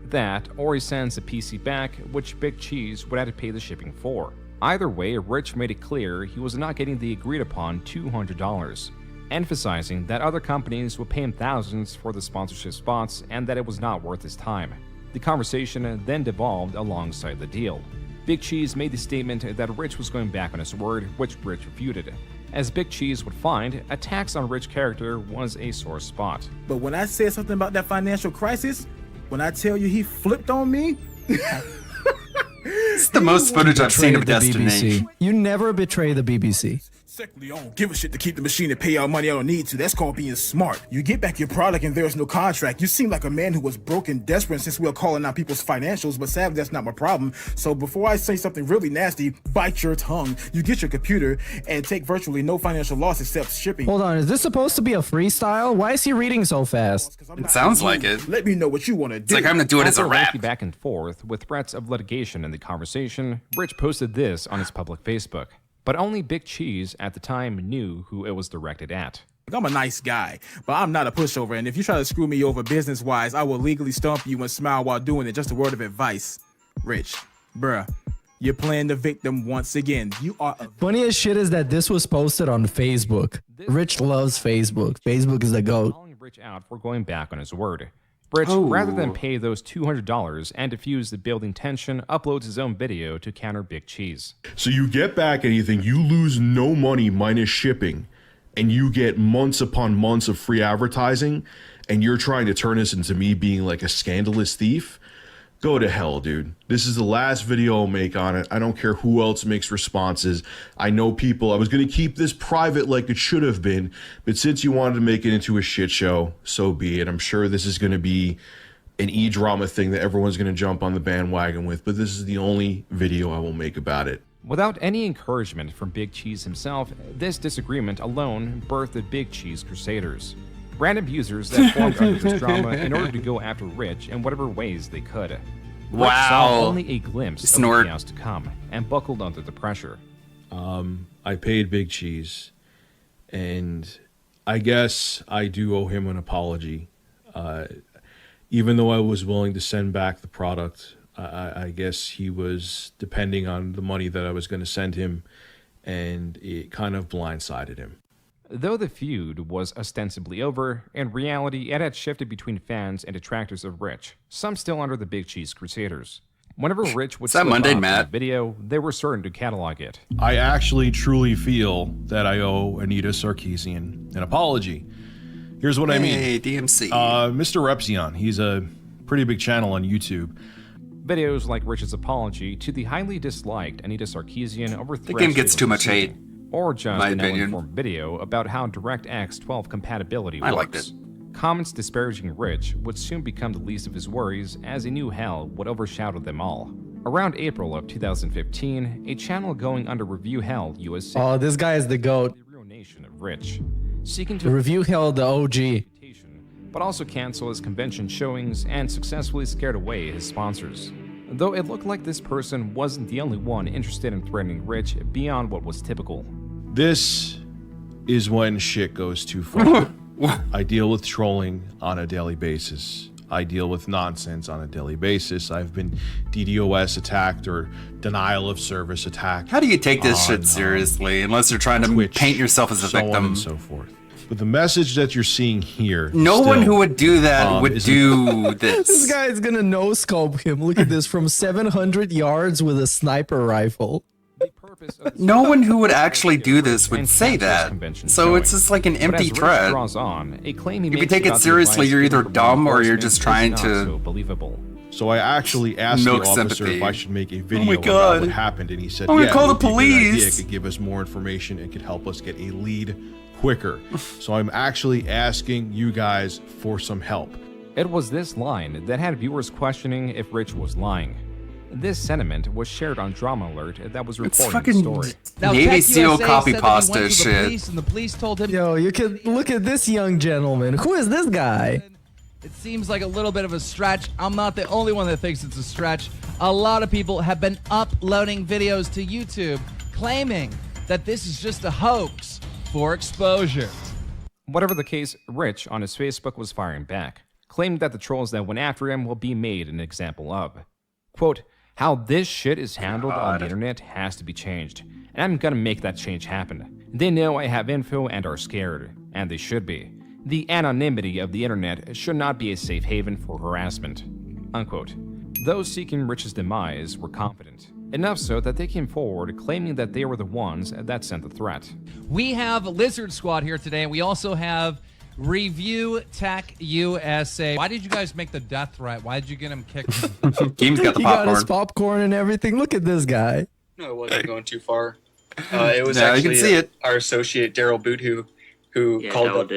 That, or he sends the PC back, which Big Cheese would have to pay the shipping for. Either way, Rich made it clear he was not getting the agreed upon $200, emphasizing that other companies would pay him thousands for the sponsorship spots and that it was not worth his time. The conversation then devolved alongside the deal. Big Cheese made the statement that Rich was going back on his word, which Rich refuted. As Big Cheese would find, attacks on Rich character was a sore spot. But when I said something about that financial crisis, when I tell you he flipped on me, It's the most footage I've seen of Betrayed the Destiny. BBC. You never betray the BBC. secondly, I don't give a shit to keep the machine and pay out money I don't need to. That's called being smart. You get back your product and there's no contract. You seem like a man who was broke and desperate since we are calling out people's financials, but sadly that's not my problem. So before I say something really nasty, bite your tongue. You get your computer and take virtually no financial loss except shipping. Hold on, is this supposed to be a freestyle? Why is he reading so fast? It sounds like it. Let me know what you want to do. It's like I'm gonna do it as a After rap. lengthy back and forth with threats of litigation in the conversation, Rich posted this on his public Facebook. But only Big Cheese at the time knew who it was directed at. I'm a nice guy, but I'm not a pushover, and if you try to screw me over business-wise, I will legally stomp you and smile while doing it. Just a word of advice. Rich, bruh, You're playing the victim once again. You are a Funniest shit is that this was posted on Facebook. Rich loves Facebook. Facebook is the GOAT. Calling Rich out for going back on his word. Rich, rather than pay those $200 and diffuse the building tension, uploads his own video to counter Big Cheese. So you get back anything, you lose no money minus shipping, and you get months upon months of free advertising, and you're trying to turn this into me being like a scandalous thief? Go to hell, dude. This is the last video I'll make on it. I don't care who else makes responses. I know people. I was going to keep this private like it should have been, but since you wanted to make it into a shit show, so be it. I'm sure this is going to be an e-drama thing that everyone's going to jump on the bandwagon with, but this is the only video I will make about it. Without any encouragement from Big Cheese himself, this disagreement alone birthed the Big Cheese Crusaders. Random users that formed under this drama in order to go after Rich in whatever ways they could. Rich saw only a glimpse of the chaos to come and buckled under the pressure. I paid Big Cheese, and I guess I do owe him an apology. Even though I was willing to send back the product, I guess he was depending on the money that I was going to send him, and it kind of blindsided him. Though the feud was ostensibly over, in reality it had shifted between fans and detractors of Rich, some still under the Big Cheese Crusaders. Whenever Rich would slip off in a video, they were certain to catalog it. I actually truly feel that I owe Anita Sarkeesian an apology. Here's what I mean. Hey, DMC. Mr. Repzion, he's a pretty big channel on YouTube. Videos like Rich's apology to the highly disliked Anita Sarkeesian over the game gets too much hate. Or just an ill-informed video about how DirectX 12 compatibility works. I liked it. Comments disparaging Rich would soon become the least of his worries, as he knew hell would overshadow them all. Around April of 2015, a channel going under Review Hell USA. Oh, this guy is the GOAT. The real nation of Rich, seeking to Review Hell, the OG. But also cancel his convention showings and successfully scared away his sponsors. Though it looked like this person wasn't the only one interested in threatening Rich beyond what was typical. This is when shit goes too far. I deal with trolling on a daily basis. I deal with nonsense on a daily basis. I've been DDoS attacked or denial of service attacked. How do you take this shit seriously unless you're trying to Twitch, paint yourself as a so victim? On and so forth. But the message that you're seeing here, no one who would do that would do this. This guy is gonna no-scope him. Look at this, from 700 yards with a sniper rifle. No one who would actually do this would say that. So it's just like an empty threat. If you take it seriously, you're either dumb or you're just trying to. So I actually asked the officer if I should make a video about what happened, and he said, I'm gonna yeah, call the it would be a good idea. police. It could give us more information and could help us get a lead quicker. So I'm actually asking you guys for some help. It was this line that had viewers questioning if Rich was lying. This sentiment was shared on Drama Alert that was reporting the story. Now, Navy SEAL copy pasta shit. And the police told him, yo, you can look at this young gentleman. Who is this guy? It seems like a little bit of a stretch. I'm not the only one that thinks it's a stretch. A lot of people have been uploading videos to YouTube claiming that this is just a hoax for exposure. Whatever the case, Rich on his Facebook was firing back, claiming that the trolls that went after him will be made an example of. Quote, how this shit is handled on the internet has to be changed, and I'm gonna make that change happen. They know I have info and are scared, and they should be. The anonymity of the internet should not be a safe haven for harassment. Unquote. Those seeking Rich's demise were confident, enough so that they came forward claiming that they were the ones that sent the threat. We have Lizard Squad here today, and we also have Review Tech USA. Why did you guys make the death threat? Why did you get him kicked? Game's got the He got his popcorn and everything. Look at this guy. No, it wasn't going too far. It was Yeah, you actually can see it. Our associate Daryl Boot who called up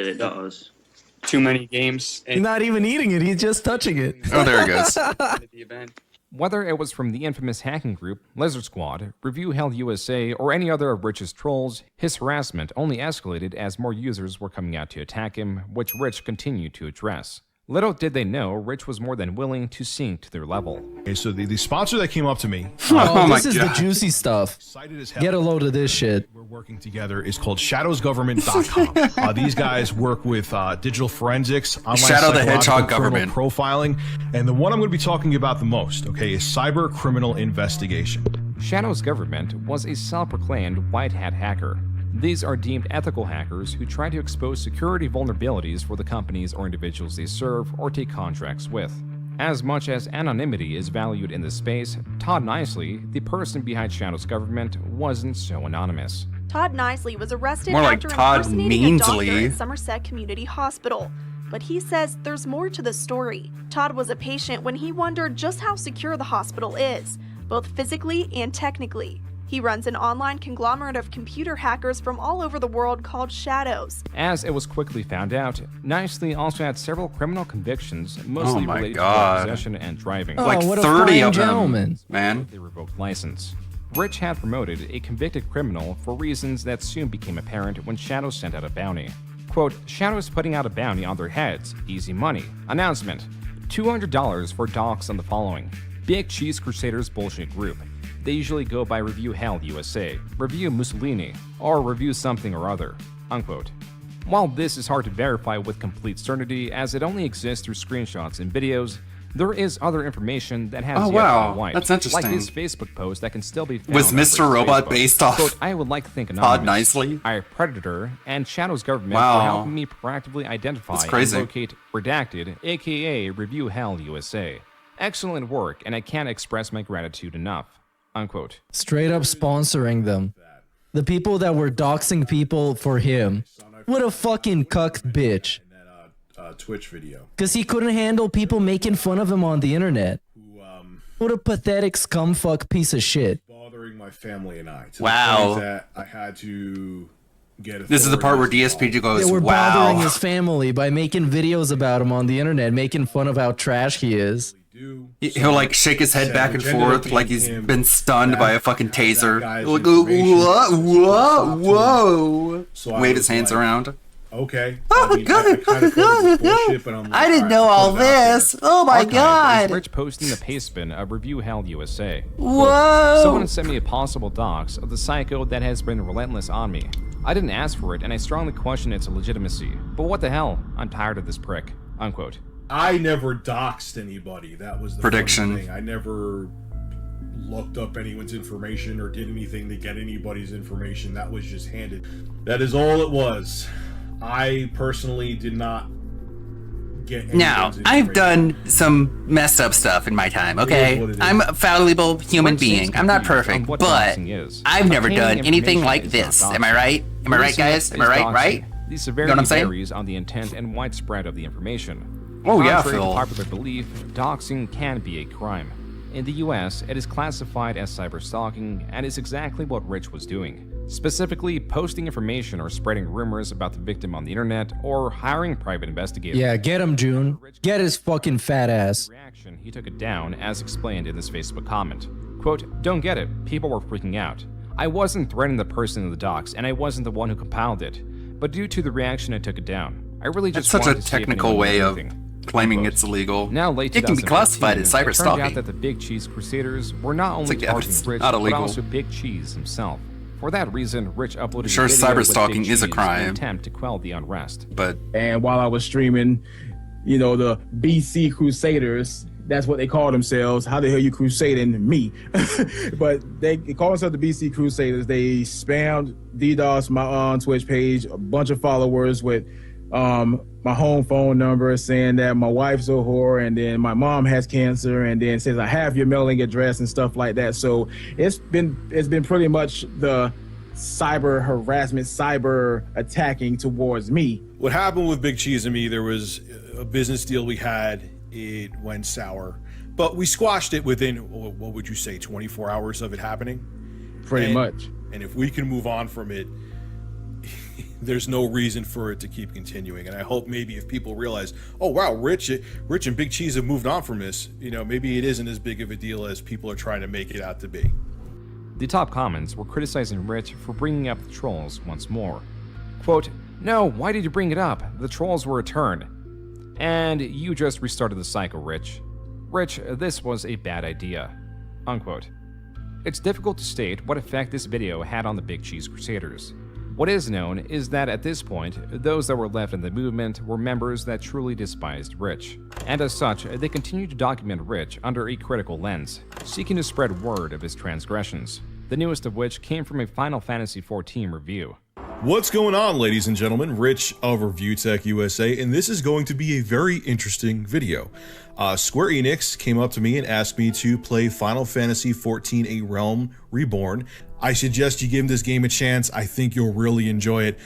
too many games. He's not even eating it. He's just touching it. Oh, there he goes. The event. Whether it was from the infamous hacking group, Lizard Squad, Review Hell USA, or any other of Rich's trolls, his harassment only escalated as more users were coming out to attack him, which Rich continued to address. Little did they know, Rich was more than willing to sink to their level. Okay, so the sponsor that came up to me. This is the juicy stuff. Get a load of this shit. We're working together is called shadowsgovernment.com. These guys work with digital forensics, online Shadow the Hedgehog criminal government profiling, and the one I'm going to be talking about the most, okay, is cyber criminal investigation. Shadow's government was a self-proclaimed white hat hacker. These are deemed ethical hackers who try to expose security vulnerabilities for the companies or individuals they serve or take contracts with. As much as anonymity is valued in this space, Todd Nicely, the person behind Shadow's government, wasn't so anonymous. Todd Nicely was arrested More like after Todd impersonating a doctor Meansley. at Somerset Community Hospital. But he says there's more to the story. Todd was a patient when he wondered just how secure the hospital is, both physically and technically. He runs an online conglomerate of computer hackers from all over the world called Shadows. As it was quickly found out, Nicely also had several criminal convictions, mostly my related God. to possession and driving. Like what a 30 fine of gentleman. them, man. They revoked license. Rich had promoted a convicted criminal for reasons that soon became apparent when Shadows sent out a bounty. Quote, Shadows putting out a bounty on their heads. Easy money. Announcement. $200 for docs on the following. Big Cheese Crusaders bullshit group. They usually go by Review Hell USA, Review Mussolini, or Review something or other. Unquote. While this is hard to verify with complete certainty as it only exists through screenshots and videos, there is other information that has Oh, yet wow. to be wiped, That's interesting. like this Facebook post that can still be found. Was on Mr. Rick's Robot Facebook. based off Quote, I would like to thank Todd Anonymous, Nicely? our Predator, and Shadow's government Wow. for helping me proactively identify That's and crazy. locate Redacted, aka Review Hell USA. Excellent work, and I can't express my gratitude enough. Unquote. Straight up sponsoring them. The people that were doxing people for him. What a fucking cuck bitch. Twitch video. Because he couldn't handle people making fun of him on the internet. What a pathetic scumfuck piece of shit. Bothering my family and I. To Wow. The point that I had to get. This is the part where authorities DSPG goes, They were wow. bothering his family by making videos about him on the internet, making fun of how trash he is. He'll like shake his head back and forth like he's been stunned by a fucking taser. guy's Like, information. whoa, whoa. So I Wave was his hands like, around. Okay. Oh my God. I kind of thought it was bullshit, but I'm like, I didn't alright, know I'll all put it out there. this. Oh my Archived God. is Rich posting the pastebin of Review Hell USA. Whoa. Quote, someone sent me a possible dox of the psycho that has been relentless on me. I didn't ask for it, and I strongly question its legitimacy. But what the hell? I'm tired of this prick. Unquote. I never doxed anybody. That was the Prediction. funny thing. I never looked up anyone's information or did anything to get anybody's information. That was just handed. That is all it was. I personally did not get Now, anyone's I've information. done some messed up stuff in my time, It okay? is what it is. I'm a fallible human Rich seems being. I'm not confused on perfect, what but doxing is. I've never Obtaining done anything information like is this. not Am I doxing. right? Am I right, Releasing guys? it Am I is right? doxing. Right? The You severity know what I'm saying? varies on the intent and widespread of the information. Oh, yeah, Contrary to Phil. popular belief, doxing can be a crime. In the US, it is classified as cyberstalking and is exactly what Rich was doing. Specifically, posting information or spreading rumors about the victim on the internet or hiring private investigators. Yeah, get him, June. Get his fucking fat ass. Reaction, he took it down as explained in this Facebook comment. Quote, don't get it, people were freaking out. I wasn't threatening the person in the docs and I wasn't the one who compiled it. But due to the reaction, I took it down. I really just That's such a wanted to see if technical anyone way knew of anything. claiming Unquote. it's illegal. Now, late It can be 2015, classified as cyber it turned stalking. out that the Big Cheese Crusaders were not only like, yeah, targeting it's Rich, not but illegal. also Big Cheese himself. For that reason, Rich uploaded Sure, a video cyber with stalking Big is a Cheese crime. in an attempt to quell the unrest. But And while I was streaming, you know, the BC Crusaders, that's what they call themselves. How the hell you crusading me? But they call themselves the BC Crusaders. They spammed DDoS my Twitch page, a bunch of followers with my home phone number saying that my wife's a whore and then my mom has cancer and then says I have your mailing address and stuff like that. So it's been pretty much the cyber harassment, cyber attacking towards me. What happened with Big Cheese and me, there was a business deal we had. It went sour, but we squashed it within, what would you say, 24 hours of it happening? Pretty much. And if we can move on from it, there's no reason for it to keep continuing. And I hope maybe if people realize, oh wow, Rich and Big Cheese have moved on from this, you know, maybe it isn't as big of a deal as people are trying to make it out to be. The top comments were criticizing Rich for bringing up the trolls once more. Quote, no, why did you bring it up? The trolls were a turn. And you just restarted the cycle, Rich. Rich, this was a bad idea. Unquote. It's difficult to state what effect this video had on the Big Cheese Crusaders. What is known is that at this point, those that were left in the movement were members that truly despised Rich. And as such, they continued to document Rich under a critical lens, seeking to spread word of his transgressions, the newest of which came from a Final Fantasy XIV review. What's going on, ladies and gentlemen? Rich of Review Tech USA, and this is going to be a very interesting video. Square Enix came up to me and asked me to play Final Fantasy XIV A Realm Reborn. I suggest you give this game a chance. I think you'll really enjoy it.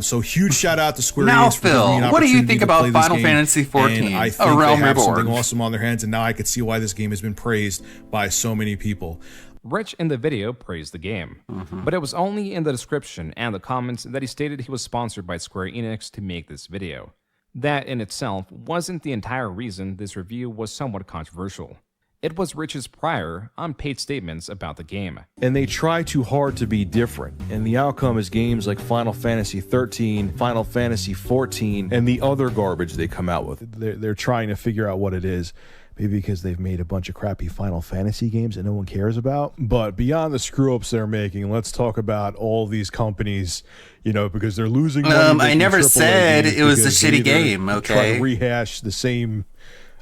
So huge shout out to Square Enix for giving me an Phil, what do you opportunity think to about play this Final game. Fantasy XIV, And I A think Realm they have Reborn? something awesome on their hands, and now I can see why this game has been praised by so many people. Rich in the video praised the game, but it was only in the description and the comments that he stated he was sponsored by Square Enix to make this video. That in itself wasn't the entire reason this review was somewhat controversial. It was Rich's prior, unpaid statements about the game. And they try too hard to be different, and the outcome is games like Final Fantasy XIII, Final Fantasy XIV, and the other garbage they come out with. They're trying to figure out what it is. Maybe because they've made a bunch of crappy Final Fantasy games that no one cares about. But beyond the screw-ups they're making, let's talk about all these companies, you know, because they're losing money. I never said it was a shitty game, Try okay? to rehash the same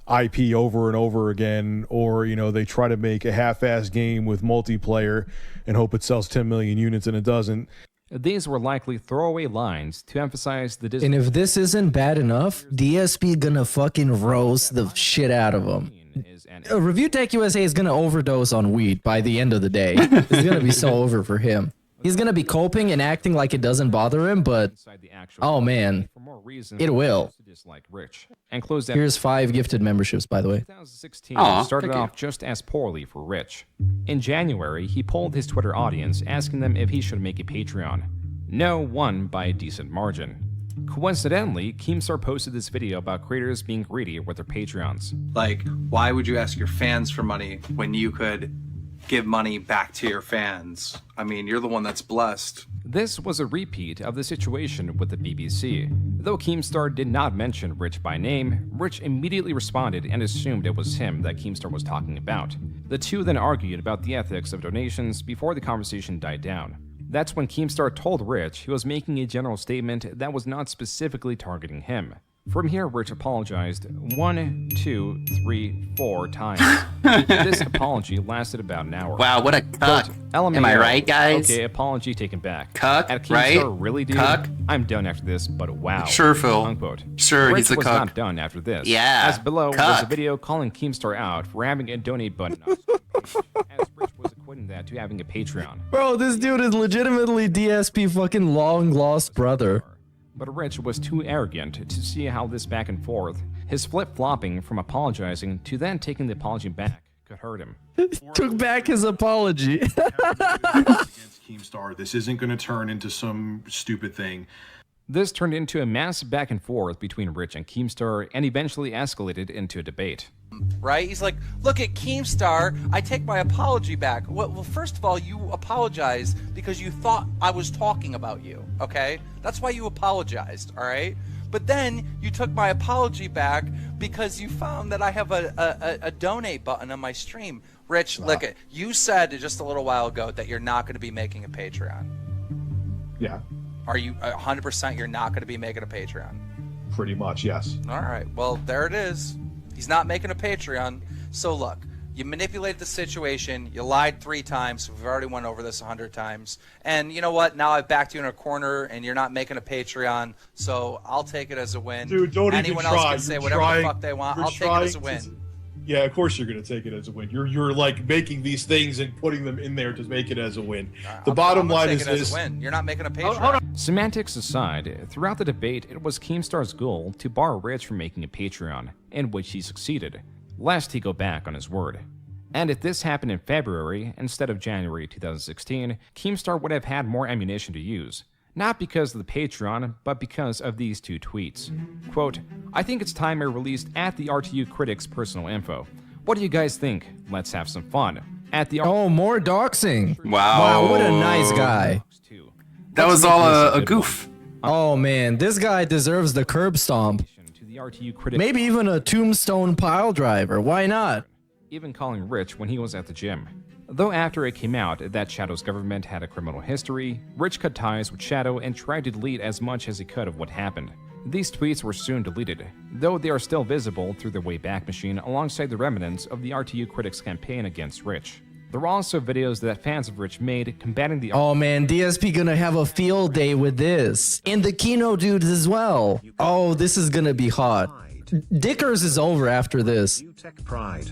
IP over and over again, or, you know, they try to make a half-assed game with multiplayer and hope it sells 10 million units and it doesn't. These were likely throwaway lines to emphasize the And if this isn't bad enough, DSP gonna fucking roast the shit out of him. Review Tech USA is gonna overdose on weed by the end of the day. It's gonna be so over for him. He's gonna be coping and acting like it doesn't bother him, but oh man, it will. Rich. And closed out. Here's 5 gifted memberships, by the way. 2016 started off just as poorly for Rich. In January, he polled his Twitter audience, asking them if he should make a Patreon. No won by a decent margin. Coincidentally, Keemstar posted this video about creators being greedy with their Patreons. Like, why would you ask your fans for money when you could give money back to your fans? I mean, you're the one that's blessed. This was a repeat of the situation with the BBC. Though Keemstar did not mention Rich by name, Rich immediately responded and assumed it was him that Keemstar was talking about. The two then argued about the ethics of donations before the conversation died down. That's when Keemstar told Rich he was making a general statement that was not specifically targeting him. From here, Rich apologized 1, 2, 3, 4 times. This apology lasted about an hour. Wow, what a cuck. Am I right, guys? Okay, apology taken back. Cuck, At Keemstar, right? really, dude? Cuck? I'm done after this, but wow. Sure, Phil. Unquote. Sure, Rich he's a was cuck. not done after this. Yeah, As below was a cuck. video calling Keemstar out for having a donate button on his page, as Rich was equating that to having a Patreon. Bro, this dude is legitimately DSP fucking long lost brother. But Rich was too arrogant to see how this back and forth, his flip-flopping from apologizing to then taking the apology back, could hurt him. Took back his apology. Against Keemstar, this isn't going to turn into some stupid thing. This turned into a massive back and forth between Rich and Keemstar and eventually escalated into a debate. Right? He's like, look at Keemstar, I take my apology back. Well, first of all, you apologized because you thought I was talking about you, okay? That's why you apologized, all right? But then you took my apology back because you found that I have a donate button on my stream. Rich, look at, you said just a little while ago that you're not going to be making a Patreon. Yeah, Are you 100% you're not going to be making a Patreon? pretty much, yes. All right, well, there it is. He's not making a Patreon. So look, you manipulated the situation. You lied 3 times. We've already went over this 100 times. And you know what? Now I've backed you in a corner, and you're not making a Patreon. So I'll take it as a win. Dude, don't Anyone even else try. can say You're whatever trying- the fuck they want. you're I'll take it as a trying win. Yeah, of course you're going to take it as a win. You're like making these things and putting them in there to make it as a win. The bottom line is Take it as this. a win. You're not making a Patreon. Semantics aside, throughout the debate, it was Keemstar's goal to bar Rich from making a Patreon, in which he succeeded, lest he go back on his word. And if this happened in February instead of January 2016, Keemstar would have had more ammunition to use. Not because of the Patreon, but because of these 2 tweets. Quote, I think it's time I released at the RTU Critics personal info. What do you guys think? Let's have some fun. At the Oh, more doxing. Wow. What a nice guy. That was all a goof. Oh man, this guy deserves the curb stomp. To the RTU Critics. Maybe even a tombstone pile driver. Why not? Even calling Rich when he was at the gym. Though after it came out that Shadow's government had a criminal history, Rich cut ties with Shadow and tried to delete as much as he could of what happened. These tweets were soon deleted, though they are still visible through the Wayback Machine alongside the remnants of the RTU critics' campaign against Rich. There are also videos that fans of Rich made combating the— Oh man, DSP gonna have a field day with this. And the Kino dudes as well. Oh, this is gonna be hot. Dickers is over after this. Tech pride.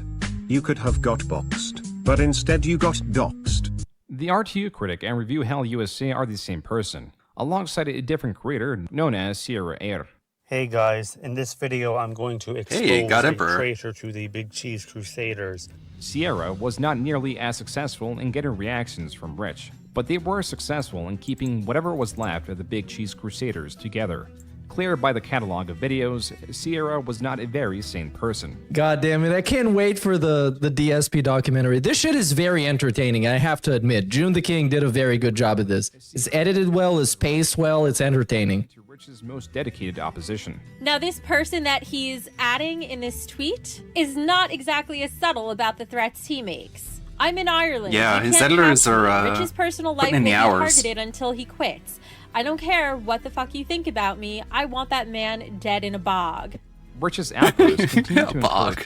You could have got boxed, but instead you got doxed. The RTU critic and Review Hell USA are the same person, alongside a different creator known as Sierra Air. Hey guys, in this video I'm going to expose the traitor to the Big Cheese Crusaders. Sierra was not nearly as successful in getting reactions from Rich, but they were successful in keeping whatever was left of the Big Cheese Crusaders together. Clear by the catalog of videos, Sierra was not a very sane person. God damn it, I can't wait for the DSP documentary. This shit is very entertaining, I have to admit. June the King did a very good job at this. It's edited well, it's paced well, it's entertaining. To Rich's most dedicated opposition. Now, this person that he's adding in this tweet is not exactly as subtle about the threats he makes. I'm in Ireland. Yeah, his editors are Rich's personal life will be targeted until he quits. I don't care what the fuck you think about me. I want that man dead in a bog. Rich's outbursts continue to bog.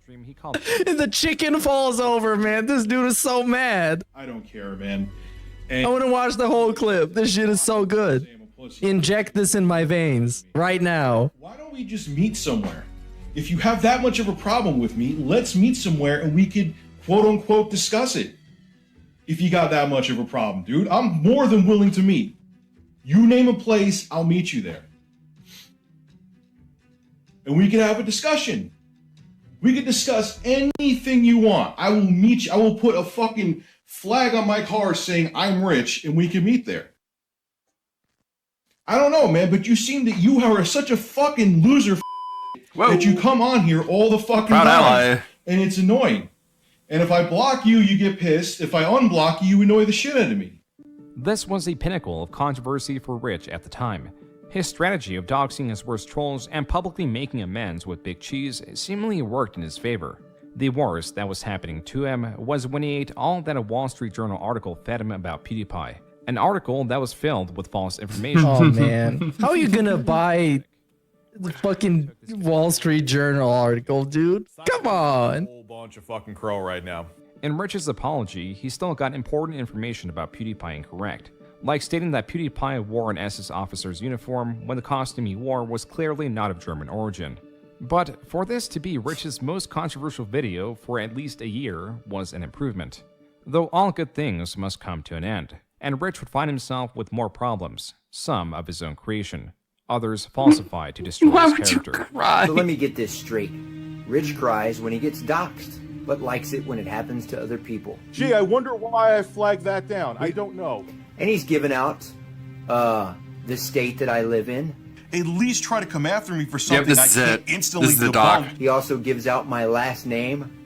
The chicken falls over, man. This dude is so mad. I don't care, man. I want to watch the whole clip. This shit is so good. Inject this in my veins right now. Why don't we just meet somewhere? If you have that much of a problem with me, let's meet somewhere and we could quote unquote discuss it. If you got that much of a problem, dude, I'm more than willing to meet. You name a place, I'll meet you there. And we can have a discussion. We can discuss anything you want. I will meet you. I will put a fucking flag on my car saying I'm Rich and we can meet there. I don't know, man, but you seem that you are such a fucking loser that you come on here all the fucking time. And it's annoying. And if I block you, you get pissed. If I unblock you, you annoy the shit out of me. This was the pinnacle of controversy for Rich at the time. His strategy of doxing his worst trolls and publicly making amends with Big Cheese seemingly worked in his favor. The worst that was happening to him was when he ate all that a Wall Street Journal article fed him about PewDiePie. An article that was filled with false information. Oh man, how are you gonna buy the fucking Wall Street Journal article, dude? Come on. Whole bunch of fucking crow right now. In Rich's apology, he still got important information about PewDiePie incorrect, like stating that PewDiePie wore an SS officer's uniform when the costume he wore was clearly not of German origin. But for this to be Rich's most controversial video for at least a year was an improvement. Though all good things must come to an end, and Rich would find himself with more problems, some of his own creation, others falsified to destroy his character. So let me get this straight. Rich cries when he gets doxxed, but likes it when it happens to other people. Gee, I wonder why I flagged that down. I don't know. And he's given out the state that I live in. At least try to come after me for something this I is can't it. instantly This is the debunk. doc. He also gives out my last name.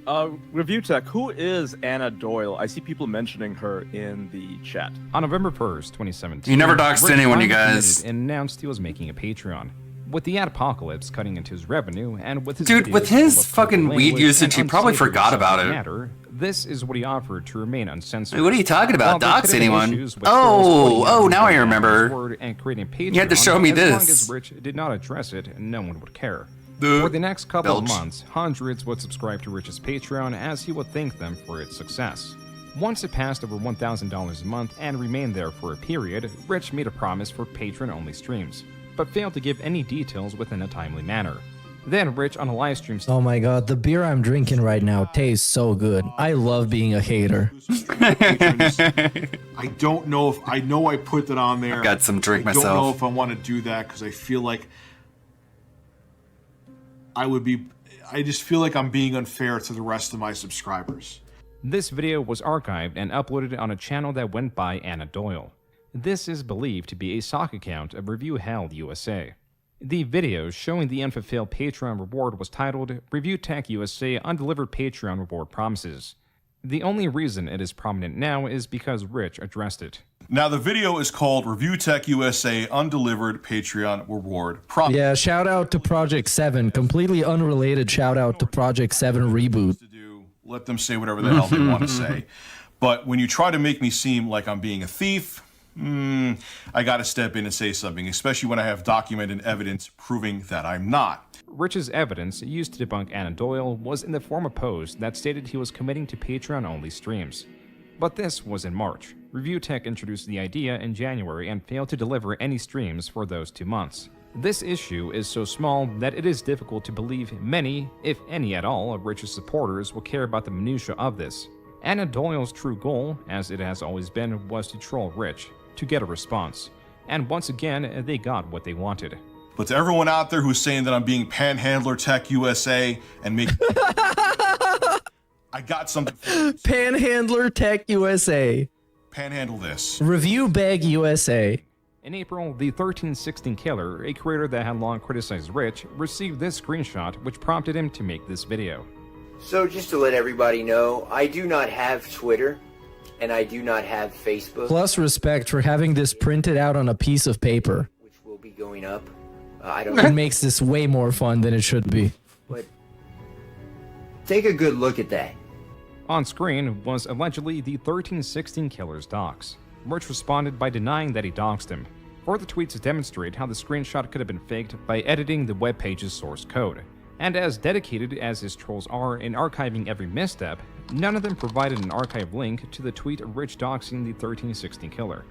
Review Tech, who is Anna Doyle? I see people mentioning her in the chat. On November 1st, 2017, You never doxed Rich anyone, you finally guys. committed and announced he was making a Patreon. With the apocalypse cutting into his revenue and with his Dude, videos with full his of fucking colorful weed language usage, and he probably unsavory forgot about subject it. matter, this is what he offered to remain uncensored. Wait, what are you talking about? While there Dox could have been anyone? issues with trolls pointing out Oh, his now I word remember. and creating Patreon, You had to show me as long this. as Rich did not address it, no one would care. The For the next couple of belch. months, hundreds would subscribe to Rich's Patreon as he would thank them for its success. Once it passed over $1,000 a month and remained there for a period, Rich made a promise for patron-only streams, but failed to give any details within a timely manner. Then Rich on a live stream Oh my god, the beer I'm drinking right now tastes so good. I love being a hater. I don't know if I know I put that on there. I've got some drink I don't know myself. if I want to do that because I feel like I just feel like I'm being unfair to the rest of my subscribers. This video was archived and uploaded on a channel that went by Anna Doyle. This is believed to be a sock account of Review Hell USA. The video showing the unfulfilled Patreon reward was titled Review Tech USA Undelivered Patreon Reward Promises. The only reason it is prominent now is because Rich addressed it. Now the video is called Review Tech USA Undelivered Patreon Reward Promise. Yeah, shout out to Project 7. Completely unrelated shout out to Project 7 reboot. Let them say whatever the hell they want to say. But when you try to make me seem like I'm being a thief, I got to step in and say something, especially when I have documented evidence proving that I'm not. Rich's evidence used to debunk Anna Doyle was in the form of a post that stated he was committing to Patreon-only streams. But this was in March. Review Tech introduced the idea in January and failed to deliver any streams for those 2 months. This issue is so small that it is difficult to believe many, if any at all, of Rich's supporters will care about the minutiae of this. Anna Doyle's true goal, as it has always been, was to troll Rich, to get a response. And once again, they got what they wanted. But to everyone out there who's saying that I'm being Panhandler Tech USA and making... I got something for you. Panhandler Tech USA. Panhandle this. Review Bag USA. In April, the 1316 Killer, a creator that had long criticized Rich, received this screenshot which prompted him to make this video. So just to let everybody know, I do not have Twitter, and I do not have Facebook. Plus respect for having this printed out on a piece of paper. Which will be going up. I don't It makes this way more fun than it should be. But take a good look at that. On screen was allegedly the 1316 Killer's docs. Rich responded by denying that he doxed him. Further tweets demonstrate how the screenshot could have been faked by editing the web page's source code. And as dedicated as his trolls are in archiving every misstep, none of them provided an archive link to the tweet Rich doxing the 1316 Killer.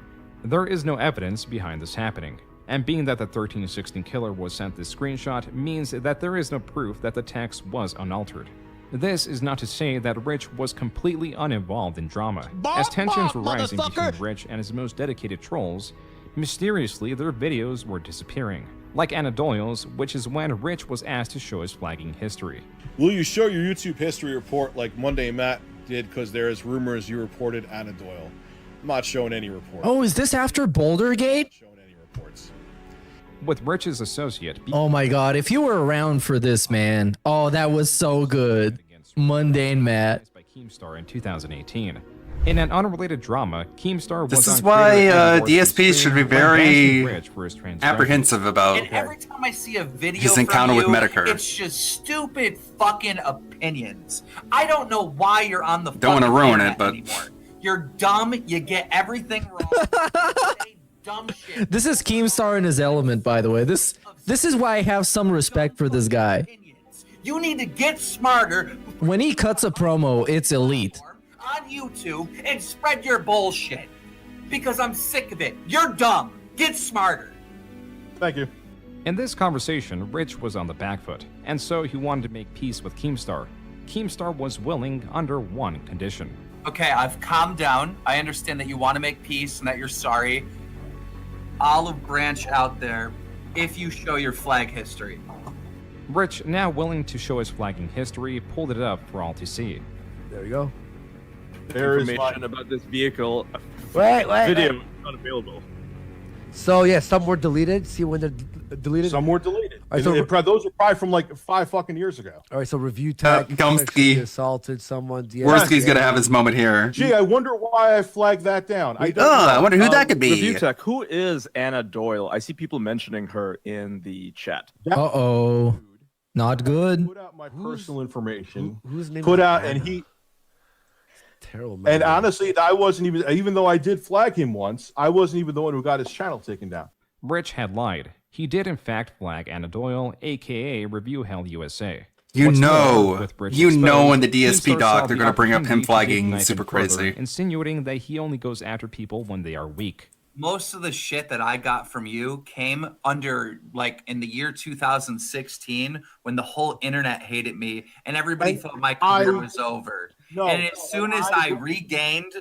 There is no evidence behind this happening, and being that the 1316 Killer was sent this screenshot means that there is no proof that the text was unaltered. This is not to say that Rich was completely uninvolved in drama. As tensions were rising between Rich and his most dedicated trolls, mysteriously their videos were disappearing. Like Anna Doyle's, which is when Rich was asked to show his flagging history. Will you show your YouTube history report like Monday Matt did because there is rumors you reported Anna Doyle? I'm not showing any reports. Oh, is this after Bouldergate? With Rich's associate... Oh my god, if you were around for this, man. Oh, that was so good. Mundane Matt. ...by Keemstar in 2018. In an unrelated drama, Keemstar was This is why DSPs should be very apprehensive about and every time I see a video his encounter from you, with Medicare. It's just stupid fucking opinions. I don't know why you're on the Don't want to ruin it, but anymore. You're dumb. You get everything wrong. You say dumb shit. This is Keemstar in his element, by the way. This is why I have some respect for this guy. You need to get smarter. When he cuts a promo, it's elite. On YouTube and spread your bullshit. Because I'm sick of it. You're dumb. Get smarter. Thank you. In this conversation, Rich was on the back foot, and so he wanted to make peace with Keemstar. Keemstar was willing under one condition. Okay, I've calmed down. I understand that you want to make peace and that you're sorry. Olive branch out there if you show your flag history. Rich, now willing to show his flagging history, pulled it up for all to see. There you go. There is information about this vehicle. Wait. Video is not available. So yeah, some were deleted. See when they're deleted. Some were deleted. All right, so those are probably from like 5 fucking years ago. All right, so Review Tech Gumsky assaulted someone. Worski's gonna have his moment here. Gee, I wonder why I flagged that down. I wonder who that could be. Review Tech, who is Anna Doyle? I see people mentioning her in the chat. Uh-oh. Not good. Put out my personal information. Whose name? Put out, and he. Terrible. Man. And honestly, I wasn't even though I did flag him once, I wasn't even the one who got his channel taken down. Rich had lied. He did in fact flag Anna Doyle, aka Review Hell USA. You What's know, more, with you know in the Keemstar DSP saw doc they're the going to bring up him opportunity to flagging ignite super him further, crazy. insinuating that he only goes after people when they are weak. Most of the shit that I got from you came under, like, in the year 2016 when the whole internet hated me and everybody thought my career was over. And as soon as I regained,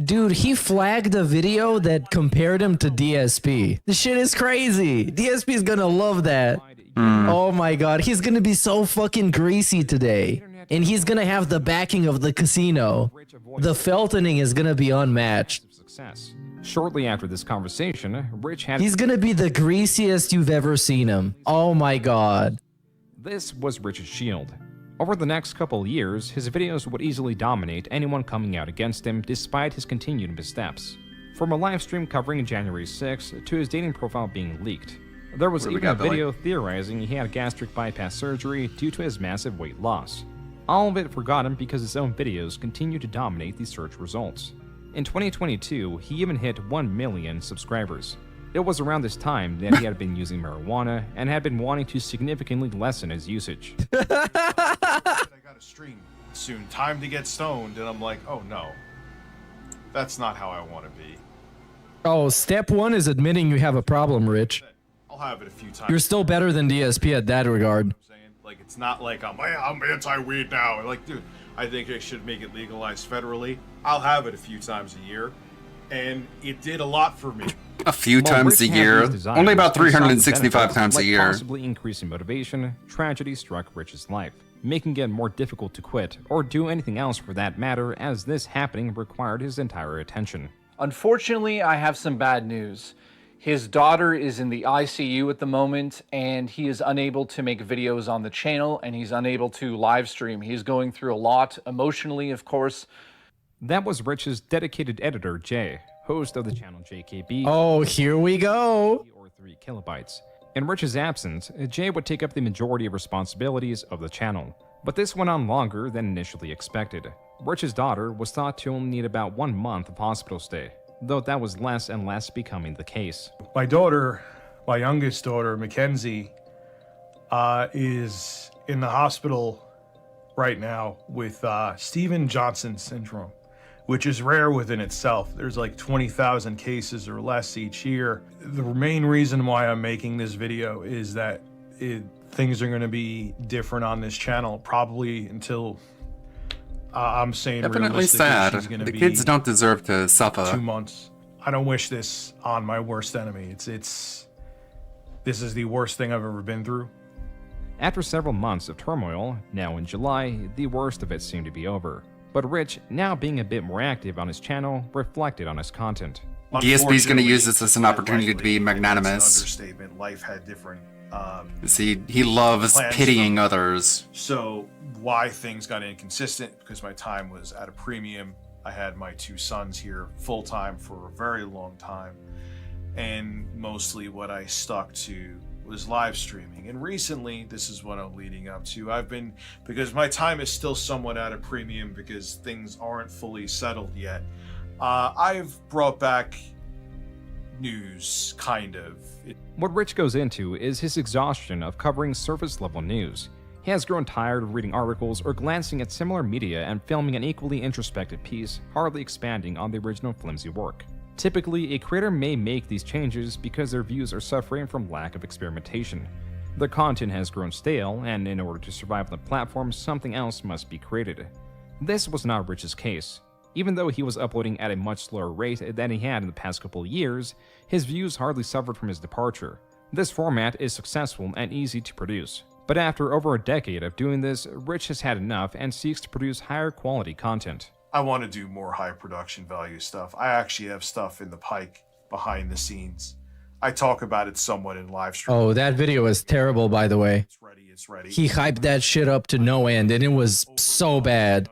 Dude, he flagged a video that compared him to DSP. This shit is crazy. DSP is gonna love that. Oh my god, he's gonna be so fucking greasy today. And he's gonna have the backing of the casino. The Feltoning is gonna be unmatched. Success. Shortly after this conversation, Rich had... He's gonna be the greasiest you've ever seen him. Oh my god. This was Rich's shield. Over the next couple of years, his videos would easily dominate anyone coming out against him despite his continued missteps. From a live stream covering January 6th to his dating profile being leaked. There was even a video theorizing he had gastric bypass surgery due to his massive weight loss. All of it forgotten because his own videos continue to dominate the search results. In 2022, he even hit 1 million subscribers. It was around this time that he had been using marijuana and had been wanting to significantly lessen his usage. I got a stream soon, time to get stoned, and I'm like, oh no, that's not how I want to be. Oh, step one is admitting you have a problem, Rich. I'll have it a few times. You're still better than DSP at that regard. Like, it's not like I'm anti-weed now. Like, dude, I think they should make it legalized federally. I'll have it a few times a year, and it did a lot for me. A few times a year, only about 365 times a year. Possibly increasing motivation, tragedy struck Rich's life, making it more difficult to quit or do anything else for that matter, as this happening required his entire attention. Unfortunately, I have some bad news. His daughter is in the ICU at the moment, and he is unable to make videos on the channel, and he's unable to live stream. He's going through a lot emotionally, of course. That was Rich's dedicated editor, Jay, host of the channel JKB. Oh, here we go. Or 3 kilobytes. In Rich's absence, Jay would take up the majority of responsibilities of the channel, but this went on longer than initially expected. Rich's daughter was thought to only need about 1 month of hospital stay, though that was less and less becoming the case. My daughter, my youngest daughter, Mackenzie, is in the hospital right now with Stevens-Johnson syndrome, which is rare within itself. There's like 20,000 cases or less each year. The main reason why I'm making this video is that things are going to be different on this channel, probably until I'm saying definitely sad. The kids don't deserve to suffer. 2 months. I don't wish this on my worst enemy. This is the worst thing I've ever been through. After several months of turmoil, now in July, the worst of it seemed to be over. But Rich, now being a bit more active on his channel, reflected on his content. DSP's going to use this as an opportunity to be magnanimous. Understatement. Life had different. See, he loves pitying others. So why things got inconsistent? Because my time was at a premium. I had my 2 sons here full time for a very long time, and mostly what I stuck to was live streaming. And recently, this is what I'm leading up to. Because my time is still somewhat at a premium because things aren't fully settled yet. I've brought back news, kind of. What Rich goes into is his exhaustion of covering surface-level news. He has grown tired of reading articles or glancing at similar media and filming an equally introspective piece, hardly expanding on the original flimsy work. Typically, a creator may make these changes because their views are suffering from lack of experimentation. Their content has grown stale, and in order to survive on the platform, something else must be created. This was not Rich's case. Even though he was uploading at a much slower rate than he had in the past couple of years, his views hardly suffered from his departure. This format is successful and easy to produce. But after over a decade of doing this, Rich has had enough and seeks to produce higher quality content. I want to do more high production value stuff. I actually have stuff in the pike behind the scenes. I talk about it somewhat in live stream. Oh, that video was terrible, by the way. It's ready. He hyped that shit up to no end, and it was so bad.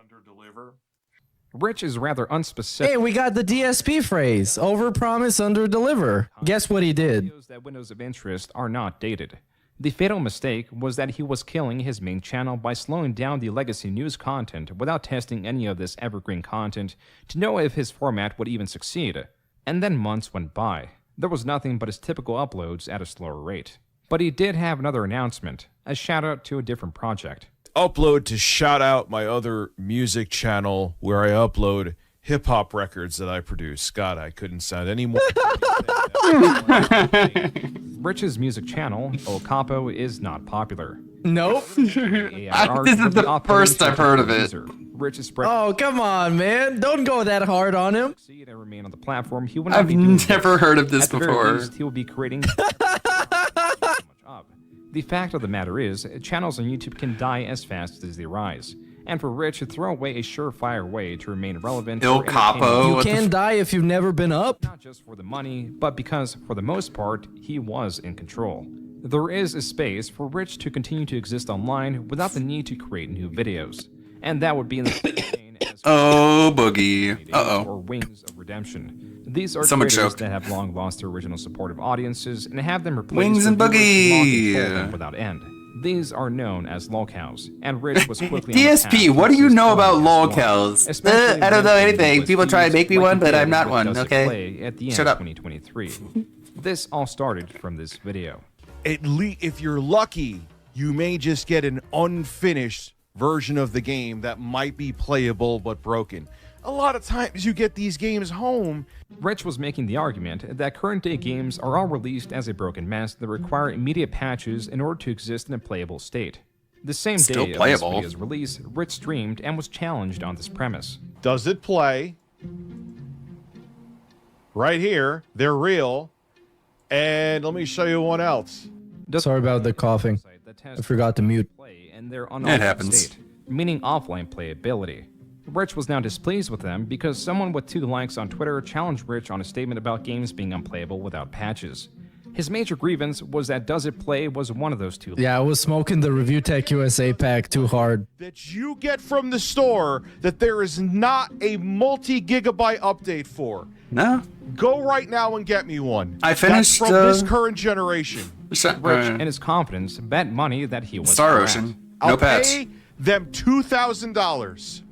Rich is rather unspecific. Hey, we got the DSP phrase, overpromise, underdeliver. Guess what he did? Videos that windows of interest are not dated. The fatal mistake was that he was killing his main channel by slowing down the legacy news content without testing any of this evergreen content to know if his format would even succeed. And then months went by. There was nothing but his typical uploads at a slower rate. But he did have another announcement, a shout out to a different project. Upload to shout out my other music channel where I upload hip-hop records that I produce. God, I couldn't sound any more. Rich's music channel, El Capo, is not popular. Nope. This is the first I've heard of it. Rich is spread. Oh, come on, man. Don't go that hard on him. And remain on the platform. He would I've never heard of this At the before. very least, he will be creating The fact of the matter is, channels on YouTube can die as fast as they rise. And for Rich to throw away a surefire way to remain relevant... El Capo. You can die if you've never been up. Not just for the money, but because, for the most part, he was in control. There is a space for Rich to continue to exist online without the need to create new videos. And that would be in the same vein as... Oh, boogie. Uh-oh. Or Wings of Redemption. These are Someone creators choked. that have long lost their original supportive audiences and have them replaced Wings and with viewers who mock and Boogie. troll them without end. These are known as lolcows, and Rich was quickly DSP, what do you know about lolcows? I don't know anything. People try to make me one, but I'm not one, okay? At the end Shut of up. 2023. This all started from this video. At least, if you're lucky, you may just get an unfinished version of the game that might be playable but broken. A lot of times you get these games home. Rich was making the argument that current-day games are all released as a broken mess that require immediate patches in order to exist in a playable state. The same Still day of playable. this video's release, Rich streamed and was challenged on this premise. Does it play? Right here, they're real. And let me show you one else. Sorry about the coughing. I forgot to mute. In their unaltered state, meaning offline playability. Rich was now displeased with them because someone with 2 likes on Twitter challenged Rich on a statement about games being unplayable without patches. His major grievance was that Does It Play was one of those 2. Yeah, I was smoking the Review Tech USA pack too hard. That you get from the store that there is not a multi-gigabyte update for. No. Go right now and get me one. I finished That's from this current generation. Rich, in his confidence, bet money that he was Star correct. Ocean. No I'll patch. pay them $2,000.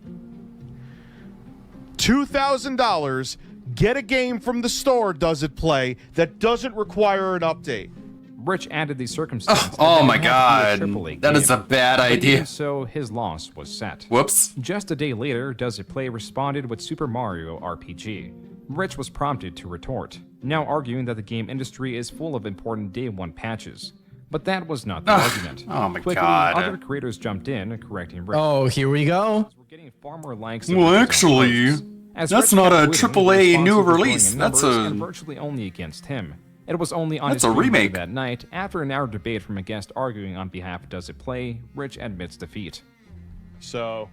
$2,000. Get a game from the store, Does It Play, that doesn't require an update. Rich added these circumstances. Oh my god. That is a bad idea. Even so, his loss was set. Whoops. Just a day later, Does It Play responded with Super Mario RPG. Rich was prompted to retort, now arguing that the game industry is full of important day 1 patches. But that was not the argument. Oh my Quickly, god. other creators jumped in, correcting Rich. Oh, here we go. We're getting far more likes. Well, actually, that's not a AAA new release. That's and virtually only against him. It was only on That's his a remake. that night, after an hour debate from a guest arguing on behalf of Does It Play, Rich admits defeat. So,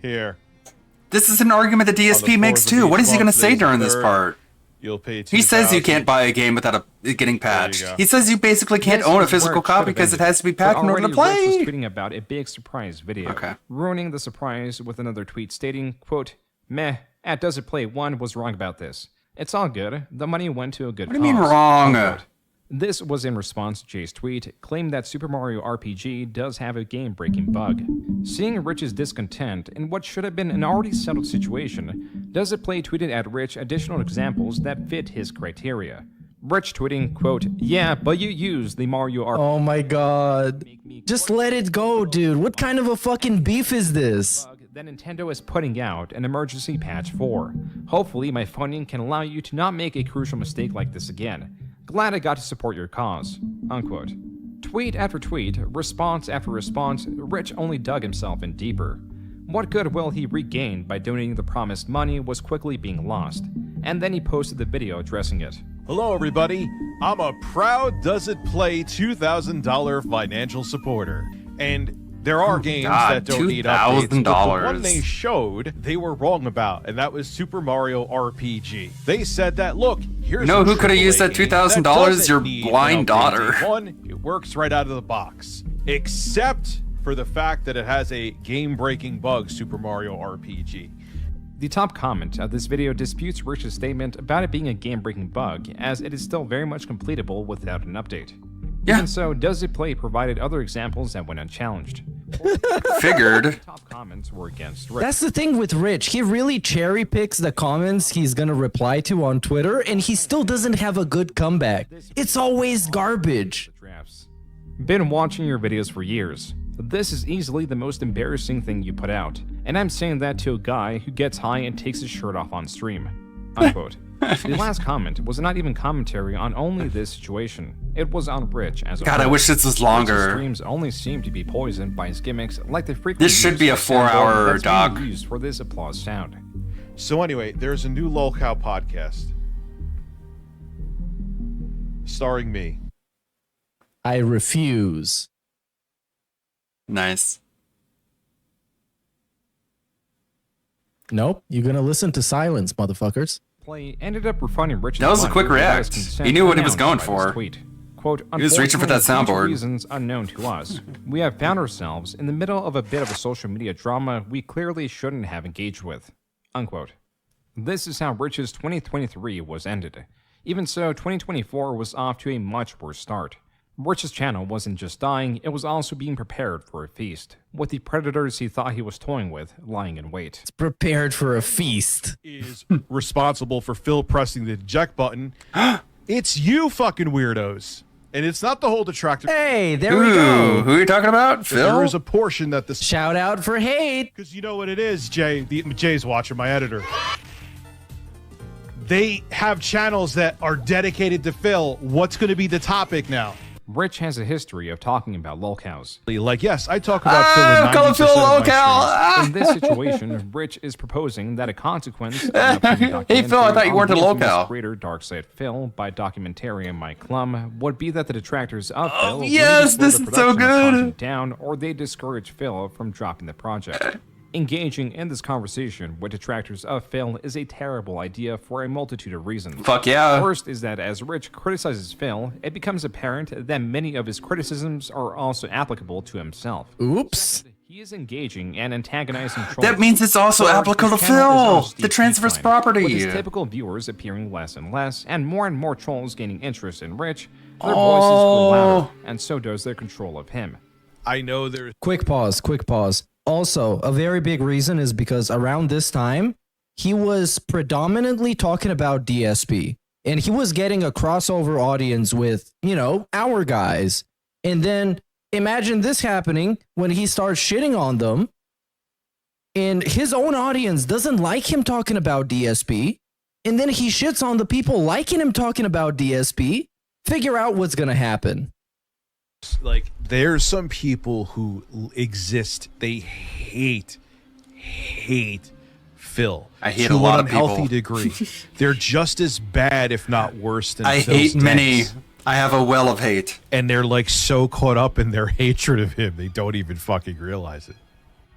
here. This is an argument that DSP makes too. What is he going to say during this part? You'll pay He says you can't buy a game without it getting patched. He says you basically can't This own a was where physical it copy should've because it ended. has to be But patched in order to already Rich was play. tweeting about a big surprise video, Okay. ruining the surprise with another tweet stating, quote, "Meh, at Does It Play 1 was wrong about this. It's all good. The money went to a good What do you mean cause." wrong? Unquote. This was in response to Jay's tweet, claimed that Super Mario RPG does have a game-breaking bug. Seeing Rich's discontent in what should have been an already settled situation, Does It Play tweeted at Rich additional examples that fit his criteria. Rich tweeting, quote, "Yeah, but you used the Mario RPG." Oh my god. Just let it go, dude. What kind of a fucking beef is this? That Nintendo is putting out an emergency patch for. Hopefully, my funding can allow you to not make a crucial mistake like this again. Glad I got to support your cause. Unquote. Tweet after tweet, response after response, Rich only dug himself in deeper. What goodwill he regained by donating the promised money was quickly being lost, and then he posted the video addressing it. Hello, everybody. I'm a proud Does It Play $2,000 financial supporter. And there are games that don't need updates, but the one they showed, they were wrong about, and that was Super Mario RPG. They said that, look, here's You know a who could have used that AAA game $2,000? doesn't Your need an blind update daughter. day one. It works right out of the box, except for the fact that it has a game-breaking bug, Super Mario RPG. The top comment of this video disputes Rich's statement about it being a game-breaking bug, as it is still very much completable without an update. Yeah. Even so, Does It Play provided other examples that went unchallenged. Figured. Top comments were against Rich. That's the thing with Rich. He really cherry picks the comments he's gonna reply to on Twitter, and he still doesn't have a good comeback. It's always garbage. Been watching your videos for years. This is easily the most embarrassing thing you put out, and I'm saying that to a guy who gets high and takes his shirt off on stream. Unquote. The last comment was not even commentary on only this situation. It was on Rich as a God, I whole. wish this was longer. Rich's streams only seem to be poisoned by his gimmicks, like the frequent This should use be a of sound 4-hour that's being doc. used for this applause sound. So anyway, there's a new LolCow podcast starring me. I refuse. Nice. Nope, you're gonna listen to silence, motherfuckers. Play ended up refunding Rich's That was a money quick without his react. consent He knew what he was announced going by this for. tweet. Quote, He was reaching for that "Unfortunately, due to soundboard." reasons unknown to us, we have found ourselves in the middle of a bit of a social media drama we clearly shouldn't have engaged with." Unquote. This is how Rich's 2023 was ended. Even so, 2024 was off to a much worse start. Rich's channel wasn't just dying, it was also being prepared for a feast, with the predators he thought he was toying with lying in wait. It's prepared for a feast. Is responsible for Phil pressing the eject button. It's you fucking weirdos. And it's not the whole detractor. Hey, there we go. Who are you talking about? Phil? There is a portion that the... Shout out for hate. Because you know what it is, Jay. Jay's watching, my editor. They have channels that are dedicated to Phil. What's going to be the topic now? Rich has a history of talking about lolcows. Like, yes, I talk about Phil in 90% Phil of my streams. In this situation, Rich is proposing that a consequence... Hey, Phil, I thought you weren't a lolcow. Creator Darkside Phil by documentarian Mike Klum would be that the detractors of Phil... will yes, either this slow is the so production of good. content down, or they discourage Phil from dropping the project. Engaging in this conversation with detractors of Phil is a terrible idea for a multitude of reasons. Fuck yeah. First is that as Rich criticizes Phil, it becomes apparent that many of his criticisms are also applicable to himself. Oops. He is engaging and antagonizing trolls. That means it's also Third, applicable his to channel is Phil, on steep the transverse decline, property. With his typical viewers appearing less and less, and more trolls gaining interest in Rich, their Oh. voices grow louder, and so does their control of him. I know there's... Quick pause. Also, a very big reason is because around this time, he was predominantly talking about DSP. And he was getting a crossover audience with, you know, our guys. And then imagine this happening when he starts shitting on them. And his own audience doesn't like him talking about DSP. And then he shits on the people liking him talking about DSP. Figure out what's going to happen. Like, there's some people who exist. They hate Phil. I hate to a lot an of people. unhealthy degree. They're just as bad, if not worse, than I Phil's hate many. tanks. I have a well of hate. And they're like so caught up in their hatred of him, they don't even fucking realize it.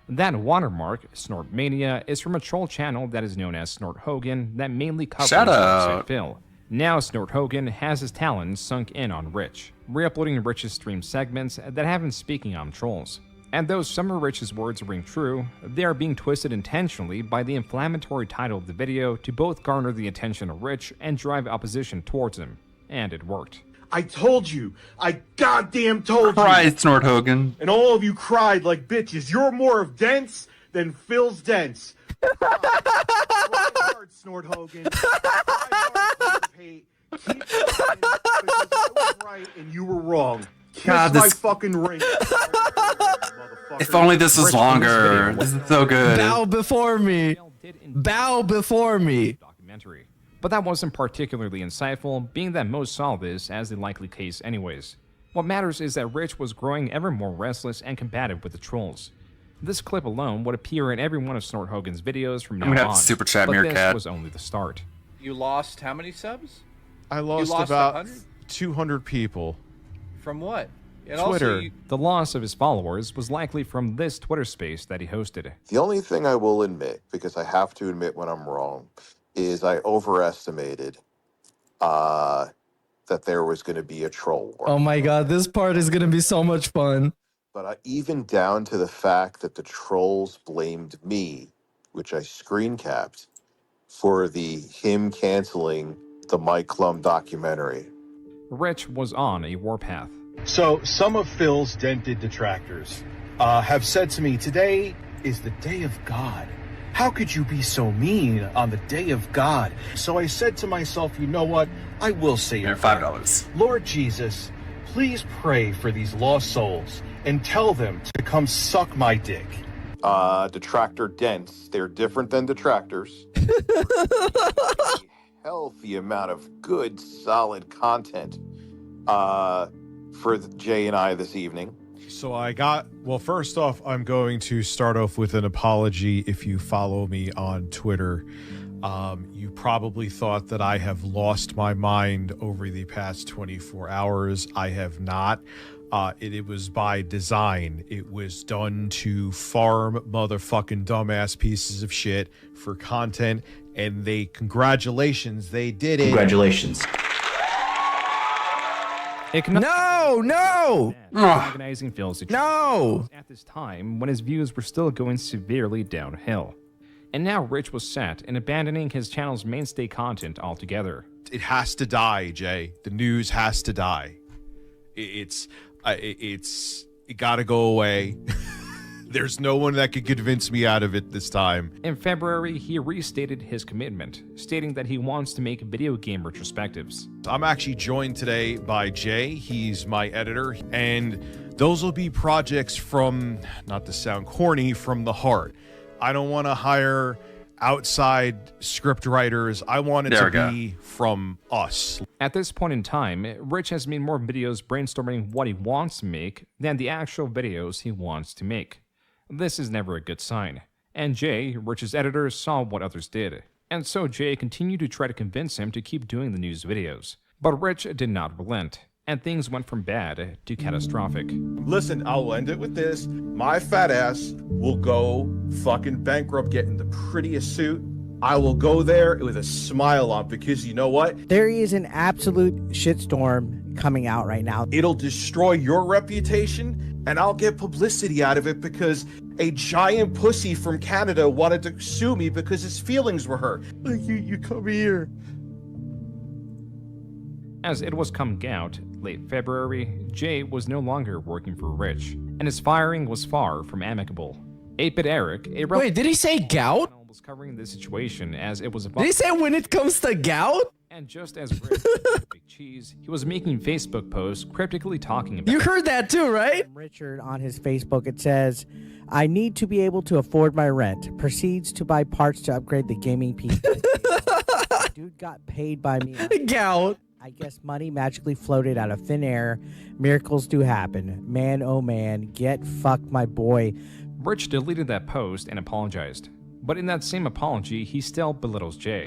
That watermark, Snortmania, is from a troll channel that is known as Snort Hogan that mainly covers Shout Darkside out. Phil. Now Snort Hogan has his talons sunk in on Rich, re-uploading Rich's stream segments that have him speaking on trolls. And though some of Rich's words ring true, they are being twisted intentionally by the inflammatory title of the video to both garner the attention of Rich and drive opposition towards him. And it worked. I told you. I goddamn told you. Cried Snort Hogan. And all of you cried like bitches. You're more of dents than Phil's dents. Cry hard, Snort Hogan. Cry hard, hate. Keep crying because I was right and you were wrong. Kiss God, my this- fucking ring. If only this was longer. This is so good. Bow before me. Bow before me. Documentary. But that wasn't particularly insightful, being that most saw this as the likely case anyways. What matters is that Rich was growing ever more restless and combative with the trolls. This clip alone would appear in every one of Snort Hogan's videos from now I'm gonna on, have to super chat but this Meerkat. was only the start. You lost how many subs? I lost, lost about 100? 200 people. From what? And Twitter. Also, The loss of his followers was likely from this Twitter space that he hosted. The only thing I will admit, because I have to admit when I'm wrong, is I overestimated that there was going to be a troll war. Oh my god, this part is gonna be so much fun. But even down to the fact that the trolls blamed me, which I screen capped, for him canceling the Mike Klum documentary. Rich was on a warpath. So, some of Phil's dented detractors have said to me, today is the day of God. How could you be so mean on the day of God? So I said to myself, you know what? I will say it. $5. Lord Jesus, please pray for these lost souls and tell them to come suck my dick. Detractor dents, they're different than detractors. A healthy amount of good, solid content for Jay and I this evening. So well, first off, I'm going to start off with an apology. If you follow me on Twitter, you probably thought that I have lost my mind over the past 24 hours. I have not. It was by design. It was done to farm motherfucking dumbass pieces of shit for content, and congratulations, they did it. Congratulations. No! Organizing Phil's No! at this time when his views were still going severely downhill. And now Rich was set in abandoning his channel's mainstay content altogether. It has to die, Jay. The news has to die. It got to go away. There's no one that could convince me out of it this time. In February, he restated his commitment, stating that he wants to make video game retrospectives. I'm actually joined today by Jay. He's my editor, and those will be projects from, not to sound corny, from the heart. I don't want to hire outside script writers. I want it to be from us. At this point in time, Rich has made more videos brainstorming what he wants to make than the actual videos he wants to make. This is never a good sign. And Jay, Rich's editor, saw what others did. And so Jay continued to try to convince him to keep doing the news videos. But Rich did not relent, and things went from bad to catastrophic. Listen, I'll end it with this. My fat ass will go fucking bankrupt getting the prettiest suit. I will go there with a smile on, because you know what? There is an absolute shitstorm coming out right now. It'll destroy your reputation, and I'll get publicity out of it because a giant pussy from Canada wanted to sue me because his feelings were hurt. Like, you come here. As it was coming out, late February, Jay was no longer working for Rich, and his firing was far from amicable. 8-Bit Eric, Wait, did he say gout? Was covering the situation as it was about. Did he say when it comes to gout? And just as Rich had Big Cheese, he was making Facebook posts cryptically talking about. You heard that too, right? Richard on his Facebook, it says, "I need to be able to afford my rent. Proceeds to buy parts to upgrade the gaming PC." Dude got paid by me. Gout. I guess money magically floated out of thin air. Miracles do happen. Man, oh man, get fucked, my boy. Rich deleted that post and apologized. But in that same apology, he still belittles Jay.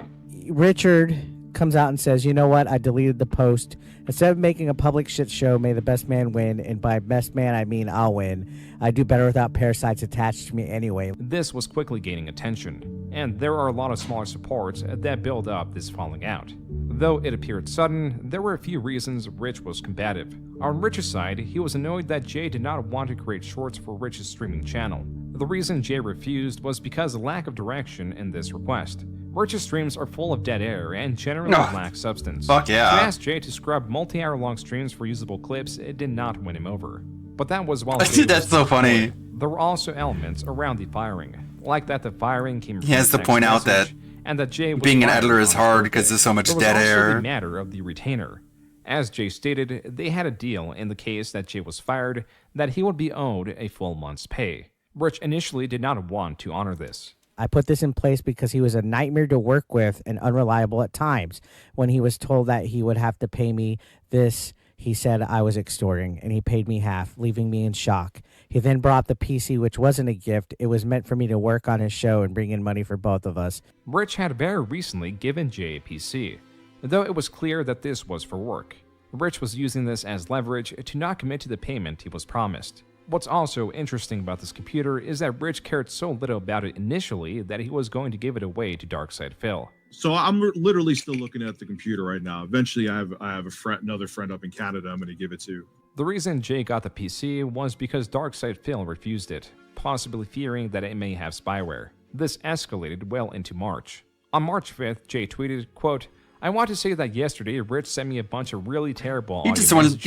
Richard comes out and says, "You know what? I deleted the post. Instead of making a public shit show, may the best man win. And by best man, I mean I'll win. I do better without parasites attached to me anyway." This was quickly gaining attention, and there are a lot of smaller supports that build up this falling out. Though it appeared sudden, there were a few reasons Rich was combative. On Rich's side, he was annoyed that Jay did not want to create shorts for Rich's streaming channel. The reason Jay refused was because of lack of direction in this request. Rich's streams are full of dead air and generally lack substance. Fuck yeah. To ask Jay to scrub multi-hour long streams for usable clips, it did not win him over. But that was while that's so funny. There were also elements around the firing, like that the firing came from he has to point out that and that Jay was being an editor is hard because there's so much dead air. There was also the matter of the retainer. As Jay stated, they had a deal in the case that Jay was fired that he would be owed a full month's pay. Rich initially did not want to honor this. "I put this in place because he was a nightmare to work with and unreliable at times. When he was told that he would have to pay me this, he said I was extorting, and he paid me half, leaving me in shock. He then brought the PC, which wasn't a gift. It was meant for me to work on his show and bring in money for both of us." Rich had very recently given Jay a PC, though it was clear that this was for work. Rich was using this as leverage to not commit to the payment he was promised. What's also interesting about this computer is that Rich cared so little about it initially that he was going to give it away to Darkside Phil. So I'm literally still looking at the computer right now. Eventually, I have a friend, another friend up in Canada I'm going to give it to. The reason Jay got the PC was because Darkside Phil refused it, possibly fearing that it may have spyware. This escalated well into March. On March 5th, Jay tweeted, quote, "I want to say that yesterday Rich sent me a bunch of really terrible He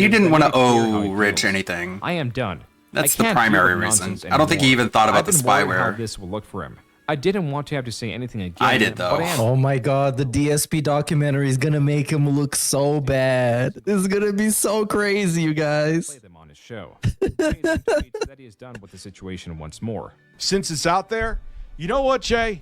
didn't want to owe Rich anything. I am done. That's the primary reason. I don't think he even thought about the spyware. How this will look for him. I didn't want to have to say anything again. I did, though. Oh my god, the DSP documentary is gonna make him look so bad. It's gonna be so crazy, you guys. Play them on his show. Tweets that he is done with the situation once more. Since it's out there, you know what, Jay?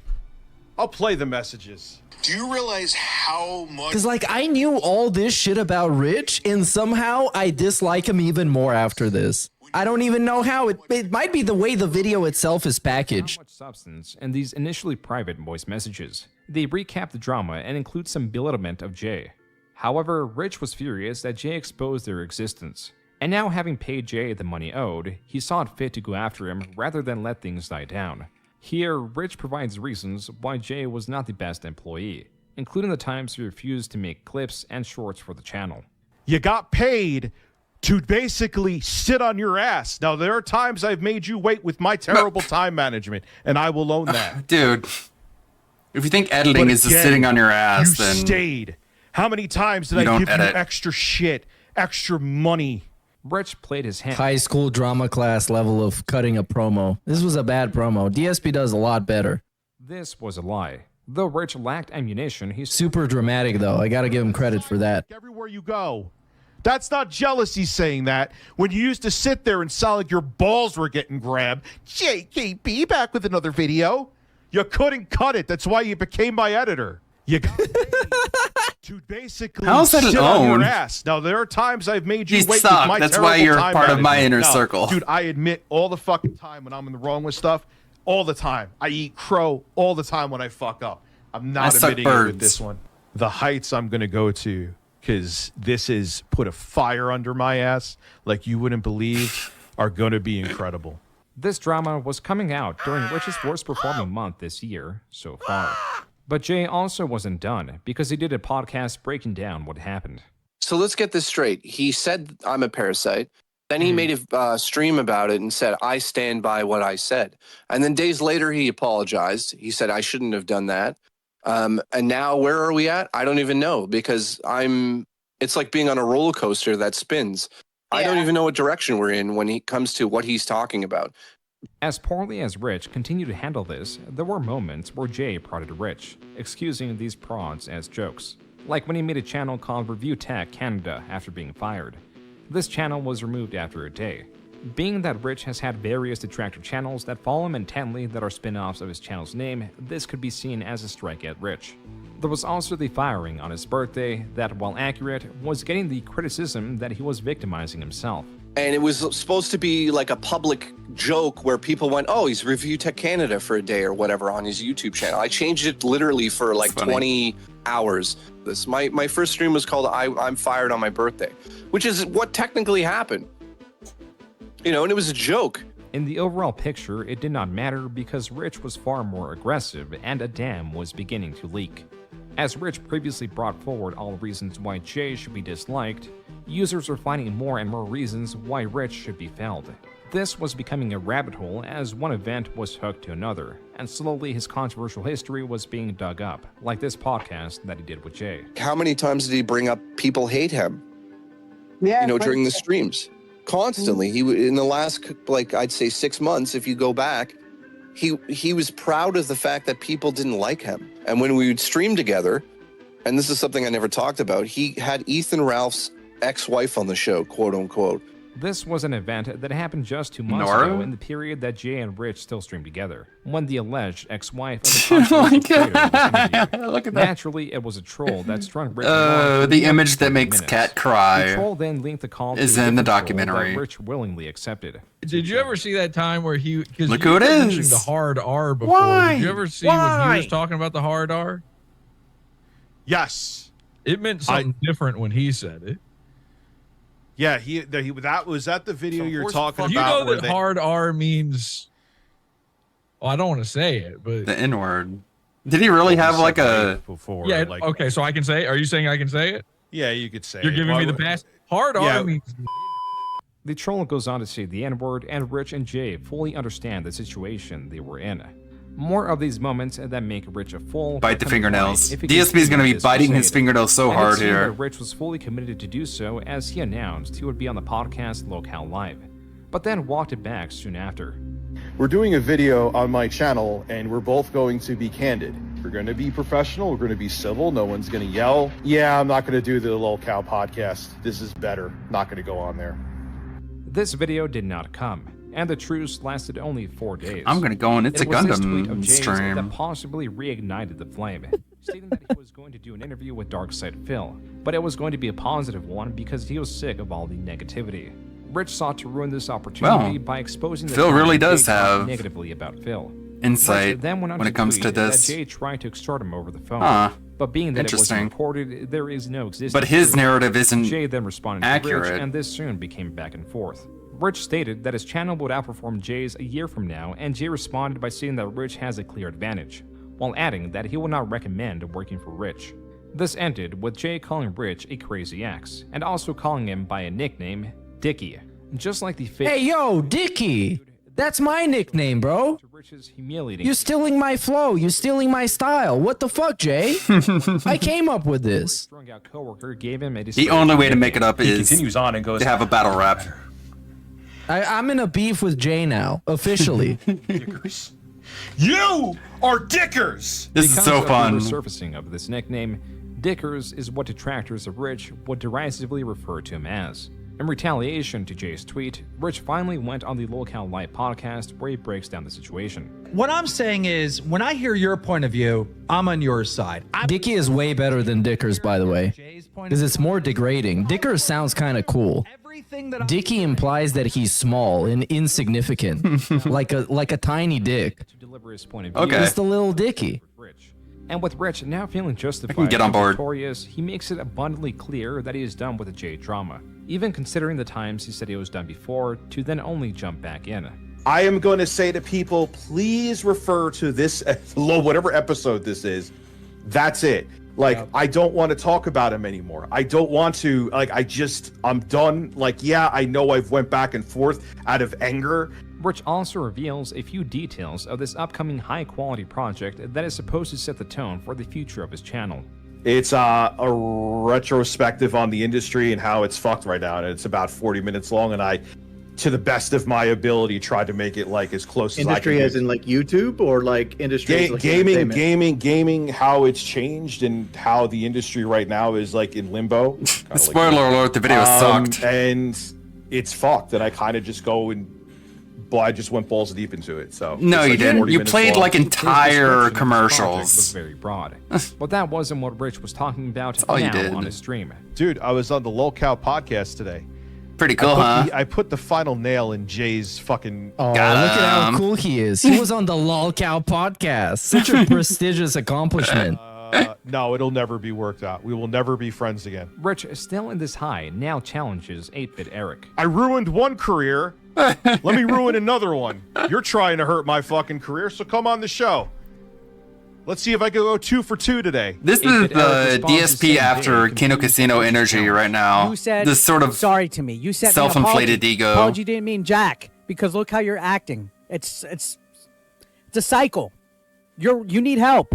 I'll play the messages. Do you realize how much? Because, like, I knew all this shit about Rich, and somehow I dislike him even more after this. I don't even know how. It might be the way the video itself is packaged. Not much substance in these initially private voice messages. They recap the drama and include some belittlement of Jay. However, Rich was furious that Jay exposed their existence. And now, having paid Jay the money owed, he saw it fit to go after him rather than let things die down. Here, Rich provides reasons why Jay was not the best employee, including the times he refused to make clips and shorts for the channel. You got paid to basically sit on your ass. Now, there are times I've made you wait with my terrible time management, and I will own that. Dude, if you think editing is just sitting on your ass, then you stayed. How many times did I give you extra shit, extra money? Rich played his hand. High school drama class level of cutting a promo. This was a bad promo. DSP does a lot better. This was a lie. Though Rich lacked ammunition, he's super dramatic, though. I gotta give him credit for that. Everywhere you go. That's not jealousy saying that. When you used to sit there and sound like your balls were getting grabbed. JKB back with another video. You couldn't cut it. That's why you became my editor. You got to basically How's that sit an on own? your ass. Now, there are times I've made you You wait suck. with my That's why terrible you're time part of my management. inner No, circle. Dude, I admit all the fucking time when I'm in the wrong with stuff. All the time. I eat crow all the time when I fuck up. I'm not admitting it with this one. The heights I'm going to go to, because this is put a fire under my ass like you wouldn't believe, are going to be incredible. This drama was coming out during Rich's worst performing month this year so far. But Jay also wasn't done because he did a podcast breaking down what happened. So let's get this straight. He said, I'm a parasite. Then he made a stream about it and said, I stand by what I said. And then days later, he apologized. He said, I shouldn't have done that. And now where are we at? I don't even know, because it's like being on a roller coaster that spins. I don't even know what direction we're in when it comes to what he's talking about. As poorly as Rich continued to handle this, there were moments where Jay prodded Rich, excusing these prods as jokes. Like when he made a channel called Review Tech Canada after being fired. This channel was removed after a day. Being that Rich has had various detractor channels that follow him intently that are spin-offs of his channel's name, this could be seen as a strike at Rich. There was also the firing on his birthday that, while accurate, was getting the criticism that he was victimizing himself. And it was supposed to be like a public joke where people went, oh, he's Review Tech Canada for a day or whatever on his YouTube channel. I changed it literally for like 20 hours. My first stream was called I'm Fired on My Birthday, which is what technically happened. You know, and it was a joke. In the overall picture, it did not matter because Rich was far more aggressive and a dam was beginning to leak. As Rich previously brought forward all reasons why Jay should be disliked, users are finding more and more reasons why Rich should be felled. This was becoming a rabbit hole as one event was hooked to another, and slowly his controversial history was being dug up, like this podcast that he did with Jay. How many times did he bring up people hate him? Yeah, you know, during the streams. Constantly. He in the last, like, I'd say 6 months, if you go back, he was proud of the fact that people didn't like him. And when we would stream together, and this is something I never talked about, he had Ethan Ralph's ex-wife on the show, quote unquote. This was an event that happened just 2 months ago in the period that Jay and Rich still streamed together, when the alleged ex-wife of the controversial creator was interviewed. Look at that. Naturally, it was a troll that strung Rich the image that makes Cat cry The troll then linked the call is to a in the different troll documentary. that Rich willingly accepted. Did you ever see that time where he... Look who it is. The hard R before. Why? Did you ever see Why? when he was talking about the hard R? Yes. It meant something different when he said it. Yeah, that was that the video you're talking about. You know where that they- hard R means... Well, I don't want to say it, but... The N-word. Did he really have like a... Before, Yeah, like, okay, so I can say it? Are you saying I can say it? Yeah, you could say You're it. giving Why me the would- pass? Hard R Yeah. means... The troll goes on to say the N-word, and Rich and Jay fully understand the situation they were in. More of these moments that make Rich a fool. Bite the come to light fingernails. if he DSP is continues gonna be this biting his crusade. fingernails so And it hard seemed here. that Rich was fully committed to do so as he announced he would be on the podcast Locale Live, but then walked it back soon after. We're doing a video on my channel and we're both going to be candid. We're going to be professional. We're going to be civil. No one's going to yell. Yeah, I'm not going to do the Locale podcast. This is better. Not going to go on there. This video did not come, and the truce lasted only 4 days. I'm gonna go on It's It a was this Gundam tweet of Jay's stream. that possibly reignited the flame, stating that he was going to do an interview with Darkside Phil, but it was going to be a positive one because he was sick of all the negativity. Rich sought to ruin this opportunity Well, by exposing the Phil time really Jay does talked have negatively about Phil. insight Rich then went on when to it comes tweet to this. That Jay tried to extort him over the phone, Huh. but being that it was Interesting. reported, there is no existing. But his proof. narrative isn't Jay then responded to accurate. Rich, and this soon became back and forth. Rich stated that his channel would outperform Jay's a year from now, and Jay responded by saying that Rich has a clear advantage, while adding that he would not recommend working for Rich. This ended with Jay calling Rich a crazy ex, and also calling him by a nickname, Dickie. Just like the fake... Hey, yo, Dickie! That's my nickname, bro. You're stealing my flow. You're stealing my style. What the fuck, Jay? I came up with this. The only way to make it up is continues on and goes to have a battle rap. I'm in a beef with Jay now, officially. You are Dickers! This is so fun. The resurfacing of this nickname, Dickers is what detractors of Rich would derisively refer to him as. In retaliation to Jay's tweet, Rich finally went on the Lolcow Live podcast where he breaks down the situation. What I'm saying is, when I hear your point of view, I'm on your side. Dicky is way better than Dickers, by the way, because it's more degrading. Dickers sounds kind of cool. Dicky implies that he's small and insignificant, like a tiny dick. Okay. Just a little Dicky. And with Rich now feeling justified get on board. victorious, he makes it abundantly clear that he is done with the Jay drama, even considering the times he said he was done before, to then only jump back in. I am going to say to people, please refer to this, whatever episode this is. That's it. Like, I don't want to talk about him anymore. I don't want to, like, I'm done. Like, yeah, I know I've went back and forth out of anger. Rich also reveals a few details of this upcoming high-quality project that is supposed to set the tone for the future of his channel. It's a retrospective on the industry and how it's fucked right now. And it's about 40 minutes long. And I, to the best of my ability, tried to make it like as close as I can. Industry as in like YouTube or like industry as like gaming, how it's changed and how the industry right now is like in limbo. Spoiler alert, the video sucked. And it's fucked. And I kind of just go and I just went balls deep into it. So no, you didn't. You played like entire commercials. Was very broad, but that wasn't what Rich was talking about all now you did. on his stream. Dude, I was on the Lolcow podcast today. Pretty cool, huh? I put the final nail in Jay's fucking. Oh, look at how cool he is. He was on the Lolcow podcast. Such a prestigious accomplishment. No, it'll never be worked out. We will never be friends again. Rich, still in this high, now challenges 8-Bit Eric. I ruined one career. Let me ruin another one. You're trying to hurt my fucking career, so come on the show. Let's see if I can go 2 for 2 today. This is the DSP after Kino Casino energy right now. You said this sort of sorry to me. You said self-inflated ego. Apology didn't mean jack because look how you're acting. It's a cycle. You need help.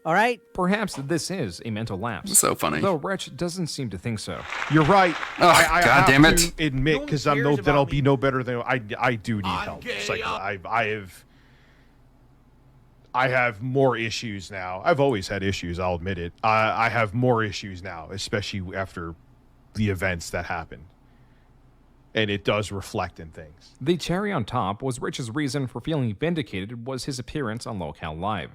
All right? Perhaps this is a mental lapse. So funny. Though Rich doesn't seem to think so. You're right. Oh, I God damn it. To admit, because then I'll be no better than I do need help. It's like I have more issues now. I've always had issues, I'll admit it. I have more issues now, especially after the events that happened. And it does reflect in things. The cherry on top was Rich's reason for feeling vindicated was his appearance on Lolcow Live.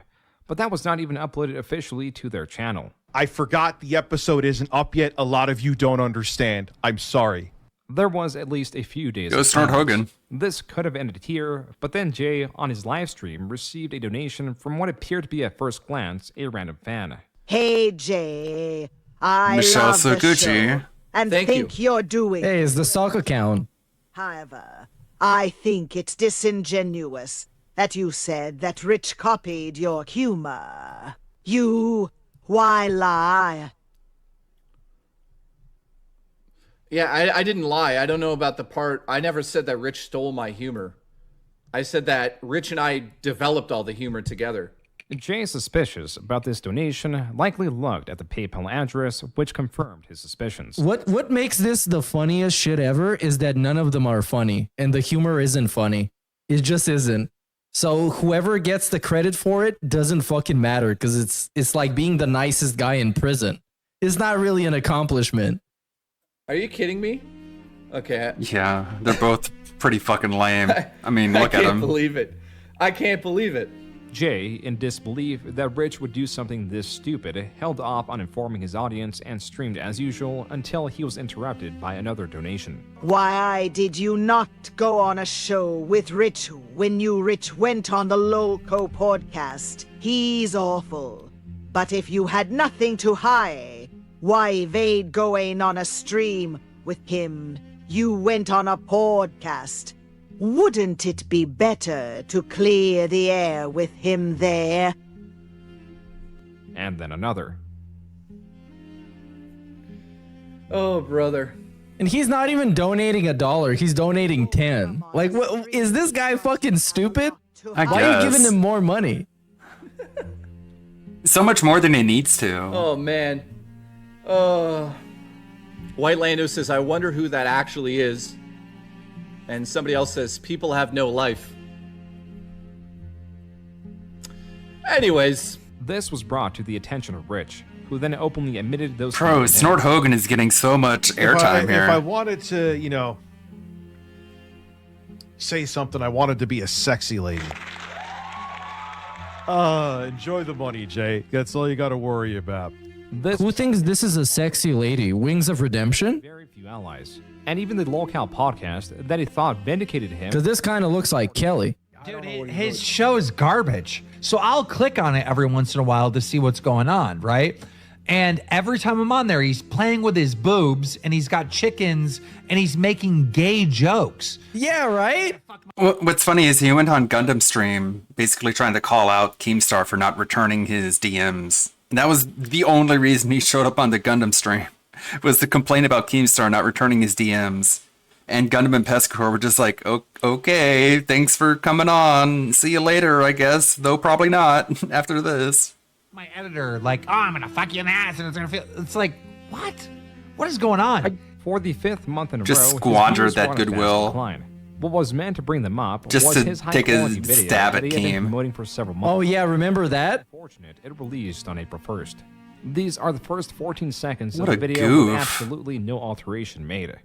But that was not even uploaded officially to their channel. I forgot the episode isn't up yet. A lot of you don't understand. I'm sorry. There was at least a few days. Go Snort Hogan. This could have ended here, but then Jay, on his live stream, received a donation from what appeared to be at first glance a random fan. Hey Jay, I Michelle love the Suguchi. show and think you're doing. Hey, is the stock account? However, I think it's disingenuous that you said that Rich copied your humor. Why lie? Yeah, I didn't lie. I don't know about the part. I never said that Rich stole my humor. I said that Rich and I developed all the humor together. Jay is suspicious about this donation, likely looked at the PayPal address, which confirmed his suspicions. What makes this the funniest shit ever is that none of them are funny, and the humor isn't funny. It just isn't. So whoever gets the credit for it doesn't fucking matter, because it's like being the nicest guy in prison. It's not really an accomplishment. Are you kidding me? Okay. Yeah, they're both pretty fucking lame. I mean, look at them. I can't believe it. I can't believe it. Jay, in disbelief that Rich would do something this stupid, held off on informing his audience and streamed as usual until he was interrupted by another donation. Why did you not go on a show with Rich when Rich went on the Lolco podcast? He's awful. But if you had nothing to hide, why evade going on a stream with him? You went on a podcast. Wouldn't it be better to clear the air with him there? And then another. Oh, brother. And he's not even donating $1. He's donating 10. Like, what, is this guy fucking stupid? I Why guess. are you giving him more money? So much more than he needs to. Oh man. White Lando says, I wonder who that actually is. And somebody else says, people have no life. Anyways. This was brought to the attention of Rich, who then openly admitted those. Bro, Snort Hogan is getting so much airtime here. If I wanted to, you know, say something, I wanted to be a sexy lady. Enjoy the money, Jay. That's all you got to worry about. Who thinks this is a sexy lady? Wings of Redemption? Very few allies, and even the locale podcast that he thought vindicated him. Because this kind of looks like Kelly. Dude, his show is garbage. So I'll click on it every once in a while to see what's going on, right? And every time I'm on there, he's playing with his boobs and he's got chickens and he's making gay jokes. Yeah, right? What's funny is he went on Gundam stream basically trying to call out Keemstar for not returning his DMs. And that was the only reason he showed up on the Gundam stream, was to complain about Keemstar not returning his DMs. And Gundam and Pescor were just like, okay, thanks for coming on. See you later, I guess. Though probably not after this. My editor, like, oh, I'm gonna fuck you in the ass, and it's gonna feel. It's like, what? What is going on? For the 5th month in a Just row, squandered his views that were on a fast goodwill. decline. What was meant to bring them up Just was to his take a high-quality video stab that at he had been Keem. promoting for several months. Oh, yeah, remember that? Unfortunate, it released on April 1st. These are the first 14 seconds What of a the video goof. with absolutely no alteration made.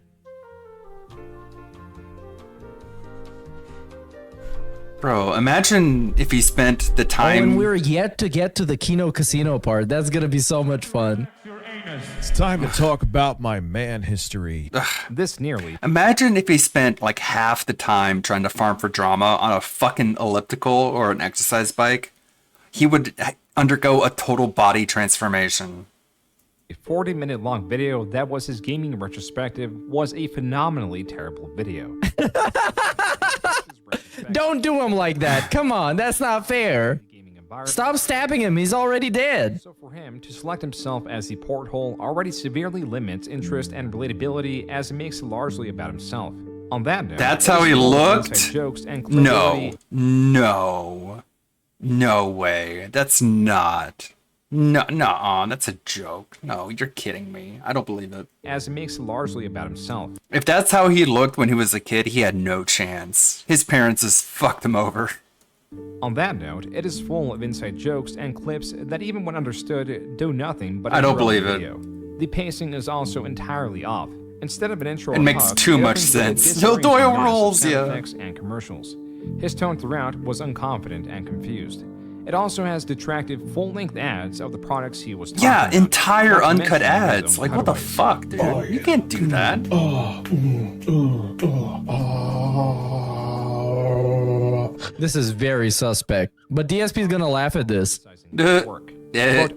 Bro, imagine if he spent the Oh, time. and we're yet to get to the Kino Casino part. That's going to be so much fun. It's time to talk about my man history. This nearly. Imagine if he spent like half the time trying to farm for drama on a fucking elliptical or an exercise bike. He would undergo a total body transformation. A 40-minute long video that was his gaming retrospective was a phenomenally terrible video. Don't do him like that. Come on, that's not fair. Stop stabbing him. He's already dead. So for him to select himself as the porthole already severely limits interest and relatability, as it makes it largely about himself. On that note, That's how he looked? jokes and No. No way. That's not. No, that's a joke. No, you're kidding me. I don't believe it. As it makes it largely about himself. If that's how he looked when he was a kid, he had no chance. His parents just fucked him over. On that note, it is full of inside jokes and clips that, even when understood, do nothing but I don't interrupt believe the it. video. The pacing is also entirely off. Instead of an intro, It makes hook, too much opens with a sense. No disorienting Doyle mess of rolls, sound yeah. effects and commercials. His tone throughout was unconfident and confused. It also has detractive full-length ads of the products he was talking Yeah, about. entire Not to uncut mention his ads. own Like, what the cutaways. fuck, dude? You can't do that. This is very suspect. But DSP's gonna laugh at this. Quote,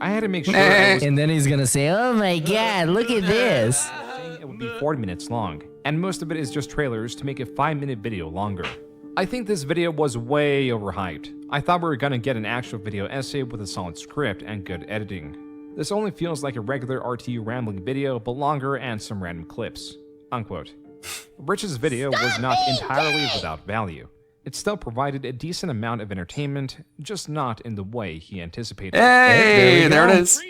I had to make sure I was And then he's gonna say, oh my god, look at this. it would be 40 minutes long, and most of it is just trailers to make a 5-minute video longer. I think this video was way overhyped. I thought we were gonna get an actual video essay with a solid script and good editing. This only feels like a regular RTU rambling video, but longer and some random clips. Unquote. Rich's video was not entirely without value. It still provided a decent amount of entertainment, just not in the way he anticipated. Hey, there it is.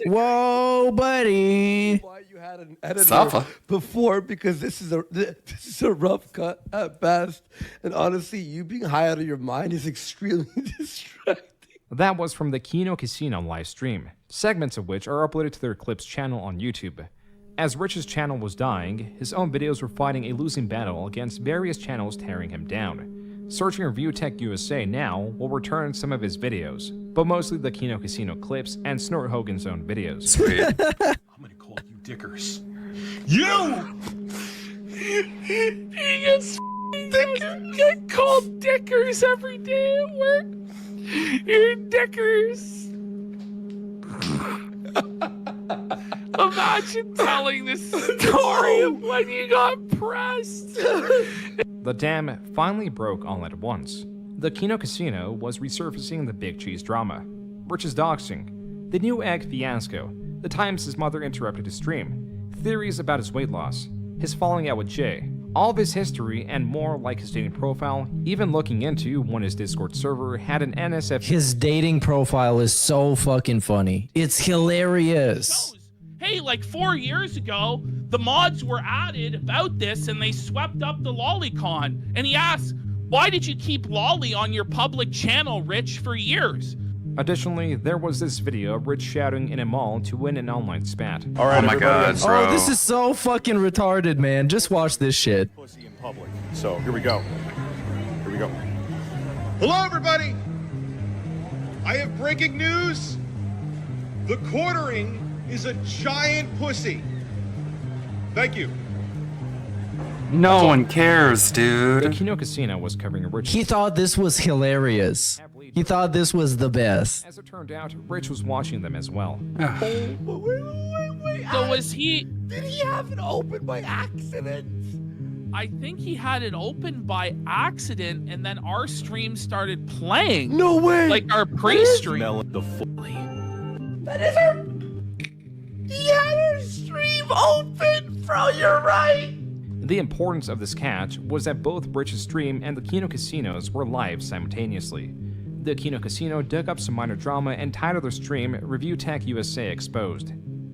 Whoa, buddy. Why you had an editor Safa. before, because this is a rough cut at best, and honestly, you being high out of your mind is extremely distracting. That was from the Kino Casino live stream, segments of which are uploaded to their Clips channel on YouTube. As Rich's channel was dying, his own videos were fighting a losing battle against various channels tearing him down. Searching Review Tech USA now will return some of his videos, but mostly the Kino Casino clips and Snort Hogan's own videos. Sweet. I'm gonna call you Dickers. You! He gets get called Dickers every day at work. You're Dickers. Imagine telling this story of when you got pressed. The dam finally broke all at once. The Kino Casino was resurfacing the Big Cheese drama. Rich's doxing, the new egg fiasco, the times his mother interrupted his stream, theories about his weight loss, his falling out with Jay, all of his history, and more, like his dating profile, even looking into when his Discord server had an NSF. His dating profile is so fucking funny. It's hilarious. Hey, like 4 years ago, the mods were added about this and they swept up the lolicon. And he asked, why did you keep lolly on your public channel, Rich, for years? Additionally, there was this video of Rich shouting in a mall to win an online spat. All right, oh my god, bro. Oh, this is so fucking retarded, man. Just watch this shit. Pussy in public. So here we go. Here we go. Hello, everybody. I have breaking news. The quartering is a giant pussy. Thank you. No one cares, dude. The Kino Casino was covering Rich. He thought this was hilarious. He thought this was the best. As it turned out, Rich was watching them as well. Wait. So was he... Did he have it open by accident? I think he had it open by accident, and then our stream started playing. No way! Like our pre-stream. That is our... He had our stream open, bro, you're right! The importance of this catch was that both Rich's stream and the Kino Casinos were live simultaneously. The Kino Casino dug up some minor drama and titled their stream Review Tech USA Exposed.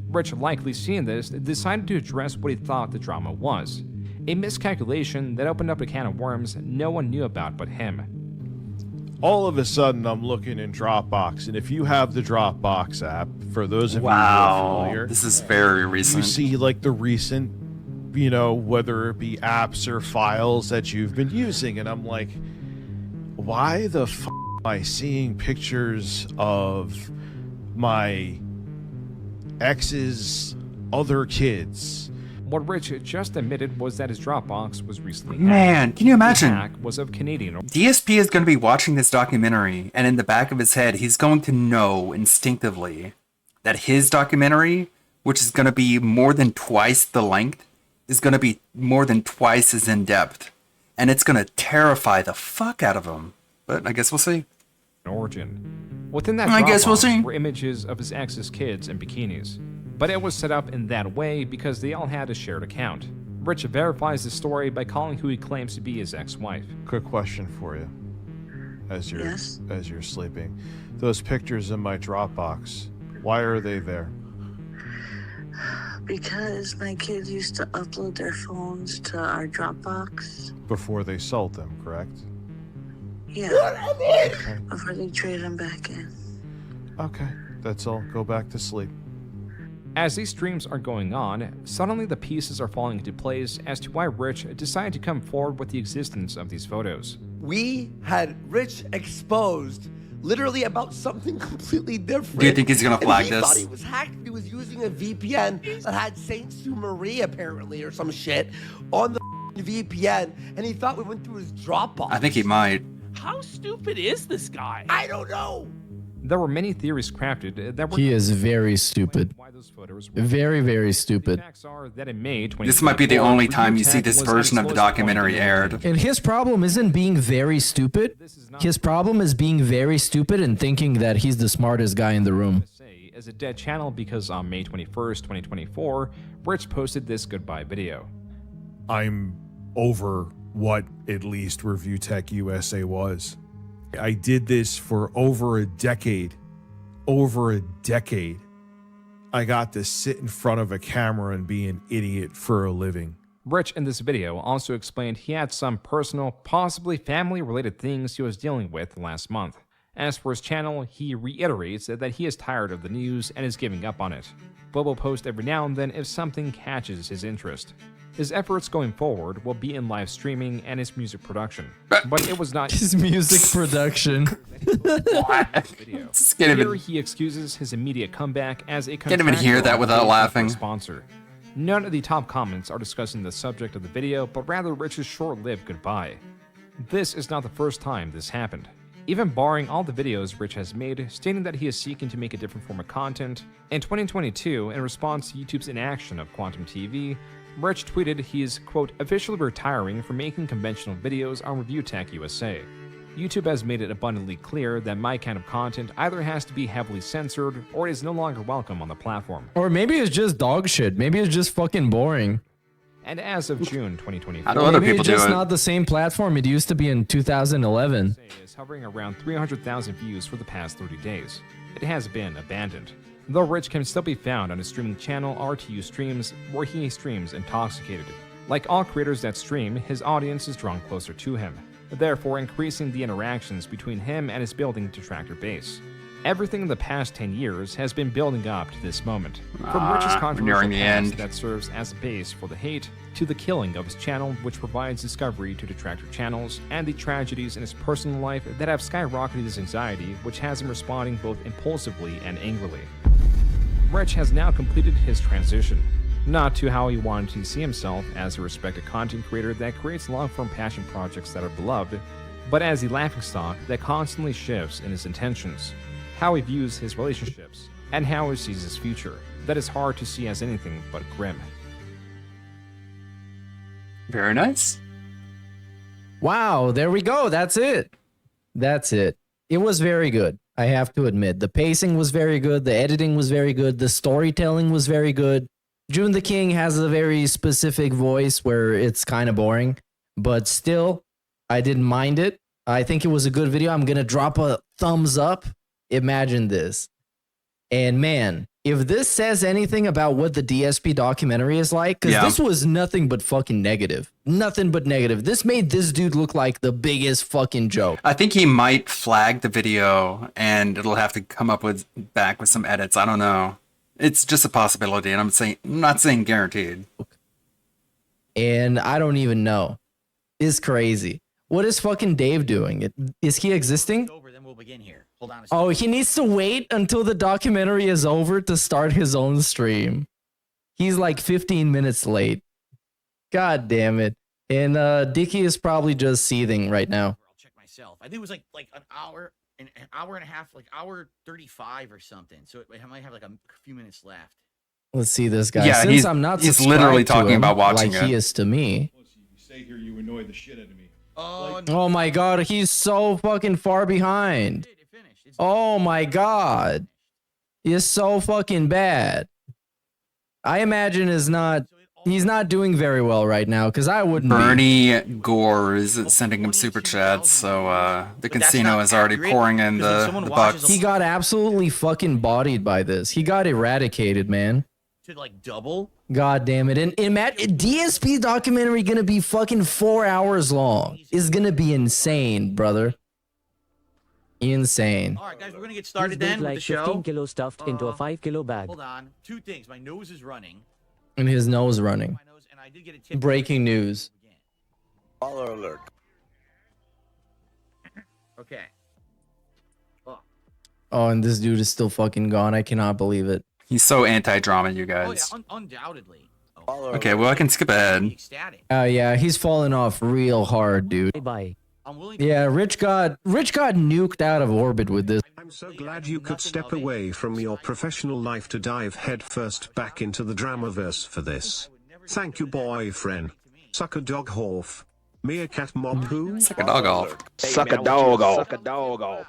Rich, likely seeing this, decided to address what he thought the drama was. A miscalculation that opened up a can of worms no one knew about but him. All of a sudden, I'm looking in Dropbox, and if you have the Dropbox app, for those of you who are Wow, familiar, this is very recent. you see like the recent, you know, whether it be apps or files that you've been using, and I'm like, why the f am I seeing pictures of my ex's other kids? What Rich just admitted was that his Dropbox was recently hacked. Man, can you imagine? The hack was of Canadian. DSP is going to be watching this documentary, and in the back of his head, he's going to know instinctively that his documentary, which is going to be more than twice the length, is going to be more than twice as in-depth. And it's going to terrify the fuck out of him. But I guess we'll see. Origin. Within that I guess we'll see. were images of his ex's kids in bikinis. But it was set up in that way because they all had a shared account. Rich verifies the story by calling who he claims to be his ex-wife. Quick question for you. As you're sleeping. Those pictures in my Dropbox, why are they there? Because my kids used to upload their phones to our Dropbox. Before they sold them, correct? Yeah. Okay. Before they trade them back in. Okay, that's all. Go back to sleep. As these streams are going on, suddenly the pieces are falling into place as to why Rich decided to come forward with the existence of these photos. We had Rich exposed literally about something completely different. Do you think he's gonna flag he this? Thought he was hacked. He was using a VPN that had Saint Sue Marie apparently or some shit on the VPN, and he thought we went through his Dropbox. I think he might. How stupid is this guy? I don't know. There were many theories crafted that were... He is very stupid. Very, very stupid. This might be the only time you see this version of the documentary aired. And his problem isn't being very stupid. His problem is being very stupid and thinking that he's the smartest guy in the room. As a dead channel because on May 21st, 2024, Rich posted this goodbye video. I'm over what at least Review Tech USA was. I did this for over a decade. Over a decade. I got to sit in front of a camera and be an idiot for a living. Rich in this video also explained he had some personal, possibly family-related things he was dealing with last month. As for his channel, he reiterates that he is tired of the news and is giving up on it, but will post every now and then if something catches his interest. His efforts going forward will be in live streaming and his music production, but it was not his music production. Here he excuses his immediate comeback as a Can't even hear that without laughing. Sponsor. None of the top comments are discussing the subject of the video, but rather Rich's short-lived goodbye. This is not the first time this happened. Even barring all the videos Rich has made, stating that he is seeking to make a different form of content, in 2022, in response to YouTube's inaction of Quantum TV, Rich tweeted he is, quote, officially retiring from making conventional videos on Review Tech USA. YouTube has made it abundantly clear that my kind of content either has to be heavily censored or is no longer welcome on the platform. Or maybe it's just dog shit. Maybe it's just fucking boring. And as of June 2024, How do other maybe people it's do just it? not the same platform it used to be in 2011. Is hovering around 300,000 views for the past 30 days. It has been abandoned. Though Rich can still be found on his streaming channel RTU Streams, where he streams intoxicated. Like all creators that stream, his audience is drawn closer to him, therefore increasing the interactions between him and his building detractor base. Everything in the past 10 years has been building up to this moment. From Rich's controversial nearing the past end. that serves as a base for the hate, to the killing of his channel, which provides discovery to detractor channels, and the tragedies in his personal life that have skyrocketed his anxiety, which has him responding both impulsively and angrily. Rich has now completed his transition, not to how he wanted to see himself as a respected content creator that creates long-form passion projects that are beloved, but as the laughingstock that constantly shifts in his intentions, how he views his relationships, and how he sees his future, that is hard to see as anything but grim. Very nice. Wow, there we go. That's it. That's it. It was very good. I have to admit. The pacing was very good. The editing was very good. The storytelling was very good. June the King has a very specific voice where it's kind of boring, but still, I didn't mind it. I think it was a good video. I'm going to drop a thumbs up. Imagine this. And man, if this says anything about what the DSP documentary is like, because this was nothing but fucking negative. Nothing but negative. This made this dude look like the biggest fucking joke. I think he might flag the video and it'll have to come up with back with some edits. I don't know. It's just a possibility, and I'm not saying guaranteed. And I don't even know. It's crazy. What is fucking Dave doing? Is he existing? Then we'll begin here. Hold on a second. Oh, he needs to wait until the documentary is over to start his own stream. He's like 15 minutes late. God damn it. And Dicky is probably just seething right now. I'll check myself. I think it was like an hour and a half, like hour 35 or something. So I might have like a few minutes left. Let's see this guy. Yeah, Since I'm not he's literally subscribed to talking him about watching like it. he is to me. You stay here, you annoy the shit out of me. Oh my god, he's so fucking far behind. Oh my god. He's so fucking bad. I imagine he's not doing very well right now, because I wouldn't be. Bernie Gore is sending him super chats, so the casino is already pouring in the bucks. He got absolutely fucking bodied by this. He got eradicated, man. To like double? God damn it. And DSP documentary gonna be fucking 4 hours long. It's gonna be insane, brother. Insane. All right, guys, we're gonna get started then with like the show. 15 kilo stuffed into a 5 kilo bag. Hold on. Two things. My nose is running. And his nose running. And I did get a tip. Breaking news. Baller alert. Okay. Oh, and this dude is still fucking gone. I cannot believe it. He's so anti-drama, you guys. Oh, yeah, undoubtedly. Okay, well, I can skip ahead. Oh yeah, he's falling off real hard, dude. Bye. Yeah, Rich got nuked out of orbit with this. I'm so glad you could step away from your professional life to dive headfirst back into the dramaverse for this. Thank you, boyfriend. Suck a dog off. Meerkat mob who? Suck a dog off. Suck a dog off. Suck a dog off.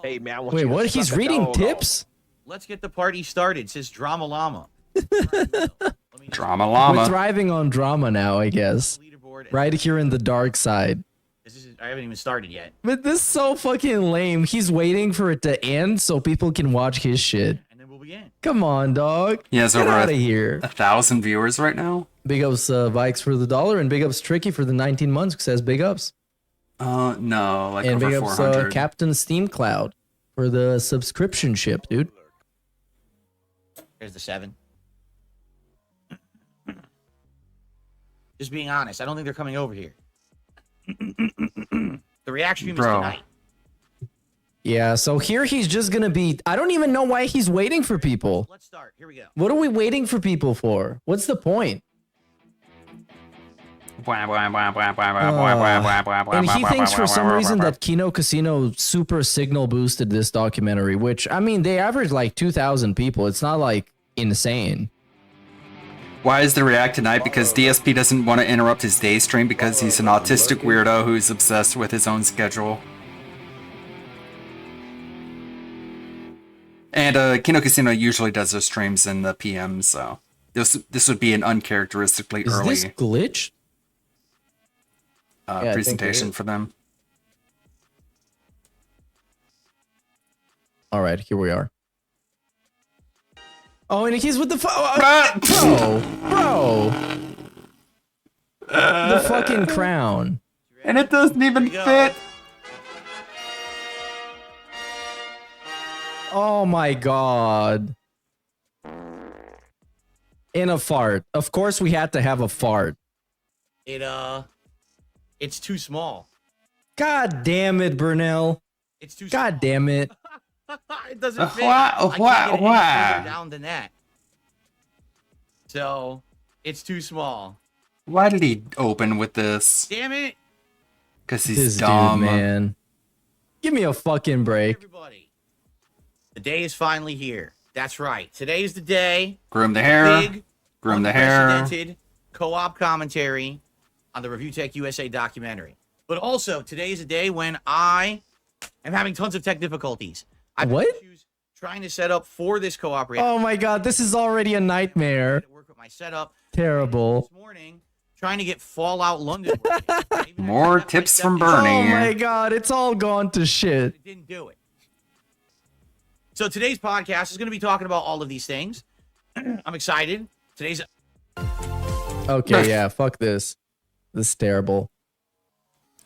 Hey man, I want Wait, you to what? He's suck a reading dog tips? Let's get the party started, says Drama Llama. Drama Llama. We're thriving on drama now, I guess. Right here in the dark side. I haven't even started yet. But this is so fucking lame. He's waiting for it to end so people can watch his shit. And then we'll begin. Come on, dog. He has Get over out of here. 1,000 viewers right now. Big ups Vikes for the $1 and big ups Tricky for the 19 months. Says big ups. No, like And over big ups 400. Captain Steam Cloud for the subscription ship, dude. Here's the 7. Just being honest, I don't think they're coming over here. The reaction stream is tonight. Yeah, so here he's just gonna be. I don't even know why he's waiting for people. Let's start. Here we go. What are we waiting for people for? What's the point? And he thinks for some reason that Kino Casino super signal boosted this documentary, which, I mean, they average like 2,000 people. It's not like insane. Why is the react tonight? Because DSP doesn't want to interrupt his day stream because he's an autistic weirdo who's obsessed with his own schedule. And Kino Casino usually does their streams in the PM, so this would be an uncharacteristically early this glitch? Yeah, presentation for them. All right, here we are. Oh, and he's with the bro. The fucking crown. And it doesn't even fit. Oh my god. In a fart. Of course we had to have a fart. It's too small. God damn it, Burnell. It's too God damn it. It doesn't fit. I can't get it any further down than that. So, it's too small. Why did he open with this? Damn it. Because he's This dumb. dude, man. Give me a fucking break. Everybody. The day is finally here. That's right. Today is the day. Groom the hair. Big, Groom the hair. unprecedented co-op commentary on the Review Tech USA documentary. But also, today is a day when I am having tons of tech difficulties. I've What? had issues trying to set up for this co-op reaction. Oh my god, this is already a nightmare. Work with my setup. Terrible. This morning, trying to get Fallout London. More tips from Bernie. Oh my god, it's all gone to shit. It didn't do it. So today's podcast is going to be talking about all of these things. I'm excited. Today's Okay, yeah, fuck this. This is terrible.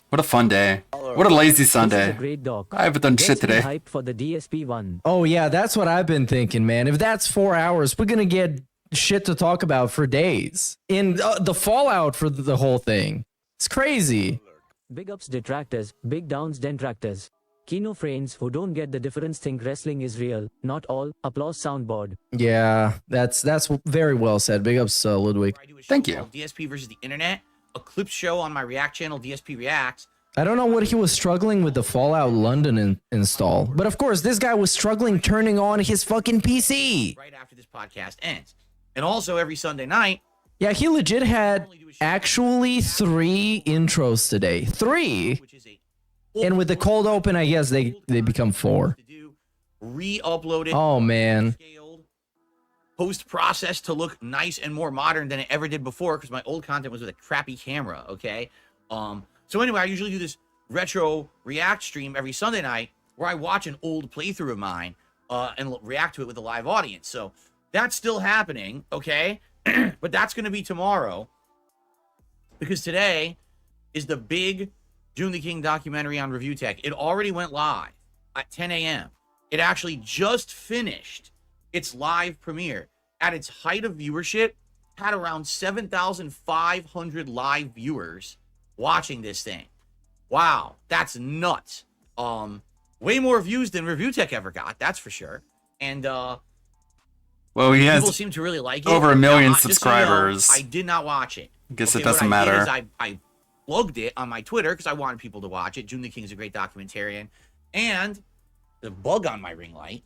What a fun day. What a lazy Sunday. Great doc. I haven't done shit Gets me today. hyped for the DSP1. Oh yeah, that's what I've been thinking, man. If that's 4 hours, we're gonna get shit to talk about for days. In the fallout for the whole thing. It's crazy. Big ups detractors, big downs detractors. Kino friends who don't get the difference think wrestling is real. Not all. Applause soundboard. Yeah, that's very well said. Big ups, Ludwig. Thank you. DSP versus the internet, a clip show on my React channel, DSP Reacts. I don't know what he was struggling with the Fallout London install, but of course this guy was struggling turning on his fucking PC. Right after this podcast ends. And also every Sunday night. Yeah, he legit had actually 3 intros today. 3? And with the cold open, I guess they become 4. Re-upload it. Oh, man. Post-processed to look nice and more modern than it ever did before because my old content was with a crappy camera, okay? So anyway, I usually do this retro react stream every Sunday night where I watch an old playthrough of mine and react to it with a live audience. So that's still happening, okay? But that's going to be tomorrow because today is the big June the King documentary on Review Tech. It already went live at 10 a.m. It actually just finished its live premiere. At its height of viewership, had around 7,500 live viewers watching this thing. Wow, that's nuts. Way more views than Review Tech ever got, that's for sure. And well, he has people seem to really like it. over 1 million Just so you know, subscribers. I did not watch it. Guess Okay, it doesn't what I did matter. is I plugged it on my Twitter because I wanted people to watch it. June the King is a great documentarian. And the bug on my ring light.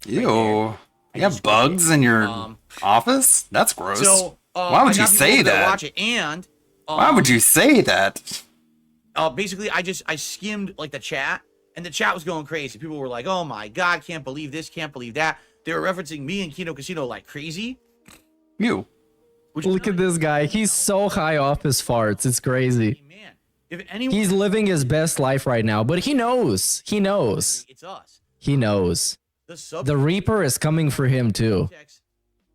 Ew. You have bugs in your office? That's gross. So, why would you say that? Watch it. And why would you say that? basically, I skimmed like the chat, and the chat was going crazy. People were like, "Oh my god, can't believe this, can't believe that." They were referencing me and Kino Casino like crazy. You. Look at this guy. He's so high off his farts. It's crazy. If anyone, He's living his best life right now, but he knows. He knows. it's us. He knows. The Reaper is coming for him too.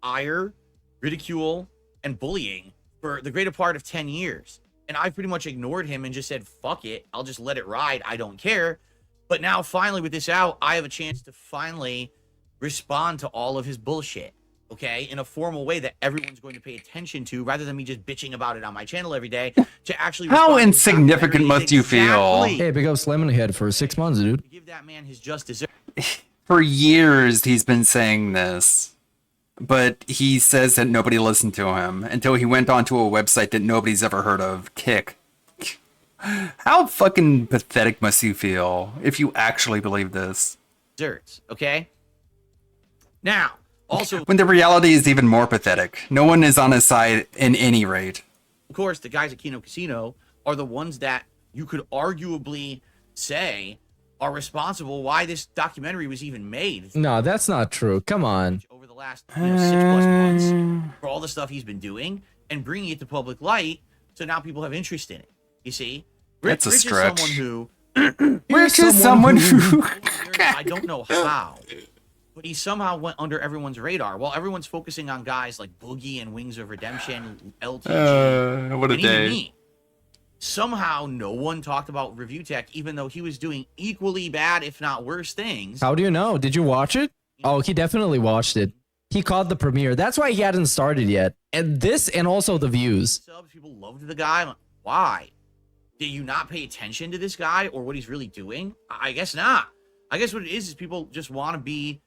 Ire, ridicule, and bullying for the greater part of 10 years. And I pretty much ignored him and just said, fuck it. I'll just let it ride. I don't care. But now, finally, with this out, I have a chance to finally respond to all of his bullshit, okay? In a formal way that everyone's going to pay attention to, rather than me just bitching about it on my channel every day, to actually How respond to his insignificant must you feel? Hey, big up Lemon Head for 6 months, dude. Give that man his just desserts. For years, he's been saying this, but he says that nobody listened to him until he went onto a website that nobody's ever heard of, Kick. How fucking pathetic must you feel if you actually believe this? Desserts, okay? Now, Also, when the reality is even more pathetic. No one is on his side in any rate. Of course, the guys at Kino Casino are the ones that you could arguably say are responsible why this documentary was even made. No, that's not true. Come on. Over the last 6+ months for all the stuff he's been doing and bringing it to public light, so now people have interest in it. You see, That's a Rich stretch. is someone who. Rich is someone who. I don't know how, but he somehow went under everyone's radar. While everyone's focusing on guys like Boogie and Wings of Redemption, LTG, what a and even day. me. Somehow, no one talked about Review Tech, even though he was doing equally bad, if not worse, things. How do you know? Did you watch it? Oh, he definitely watched it. He caught the premiere. That's why he hadn't started yet. And this, and also the views. People loved the guy. I'm like, why? Did you not pay attention to this guy or what he's really doing? I guess not. I guess what it is people just want to be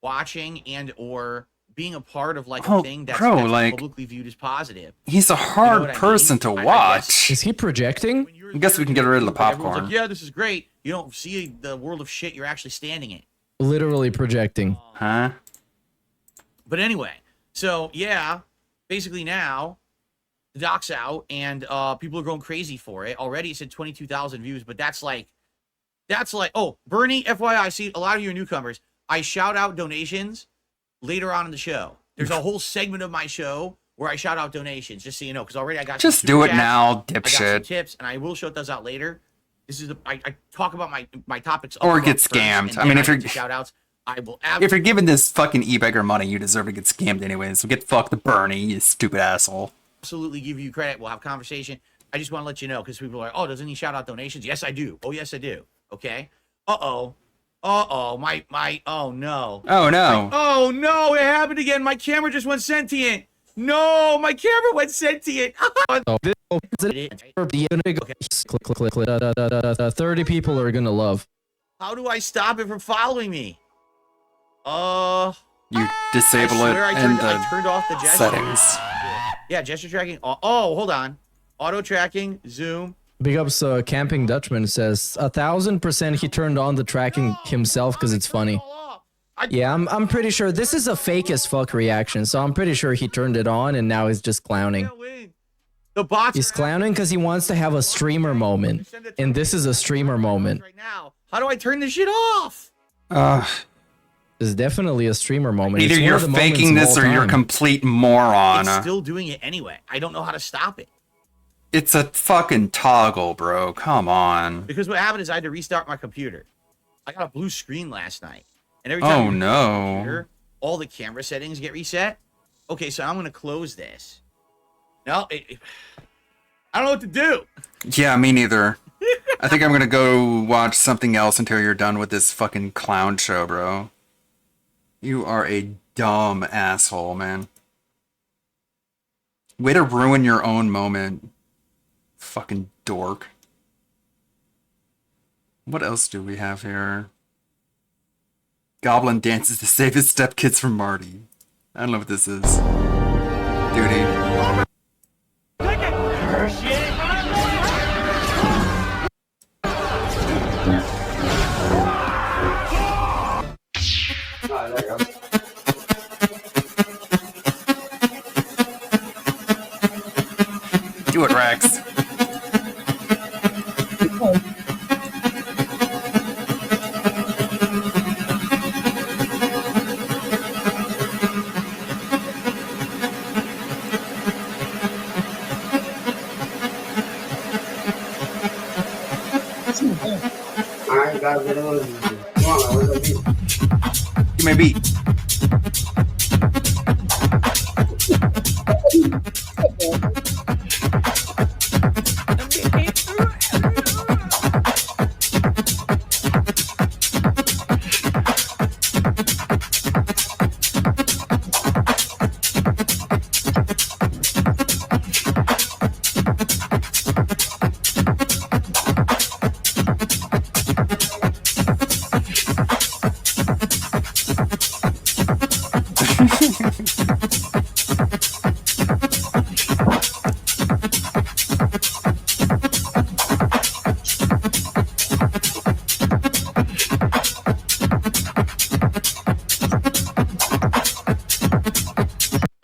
watching and or being a part of like a thing that's, that's publicly viewed as positive. He's a hard person to watch. Is he projecting? I guess we can get rid of the Everyone's popcorn. like, yeah, this is great. You don't see the world of shit you're actually standing in. Literally projecting. Huh? But anyway, so yeah, basically now the doc's out and people are going crazy for it. Already it said 22,000 views, but that's like, oh, Bernie, FYI, I see a lot of you are newcomers. I shout out donations later on in the show. There's a whole segment of my show where I shout out donations, just so you know, because already I got Just some do super it chats, now, I got some dipshit. tips, and I will shout those out later. This is I talk about my topics. Or up get front first, scammed. and I mean, then if you're- get to shout outs, I will If you're giving this fucking e-beggar money, you deserve to get scammed anyway. So get fucked, Bernie, you stupid asshole. absolutely give you credit. We'll have conversation. I just want to let you know because people are like, oh, doesn't he shout out donations? Yes, I do. Oh, yes, I do. Okay. Oh no. Oh, no. Oh no, it happened again. My camera just went sentient. No, my camera went sentient. 30 people are gonna love. How do I stop it from following me? You disable it I in turned off the the gesture. settings. Yeah, gesture tracking. Oh, hold on. Auto tracking, zoom. Big ups, Camping Dutchman says 1,000% he turned on the tracking himself because it's funny. Yeah, I'm pretty sure this is a fake as fuck reaction, so I'm pretty sure he turned it on and now he's just clowning. The bots. He's clowning because he wants to have a streamer moment, and this is a streamer moment. How do I turn this shit off? It's definitely a streamer moment. Either It's one you're of the faking moments this of or all you're a time. complete moron. It's still doing it anyway. I don't know how to stop it. It's a fucking toggle, bro. Come on. Because what happened is I had to restart my computer. I got a blue screen last night. And every time Oh, you restart no. the computer, all the camera settings get reset. Okay, so I'm going to close this. No, I don't know what to do. Yeah, me neither. I think I'm gonna go watch something else until you're done with this fucking clown show, bro. You are a dumb asshole, man. Way to ruin your own moment. Fucking dork. What else do we have here? Goblin dances to save his stepkids from Marty. I don't know what this is. Duty. Do it, Rex. Alright, guys, get on. Come on, where's the beat? Give me a beat.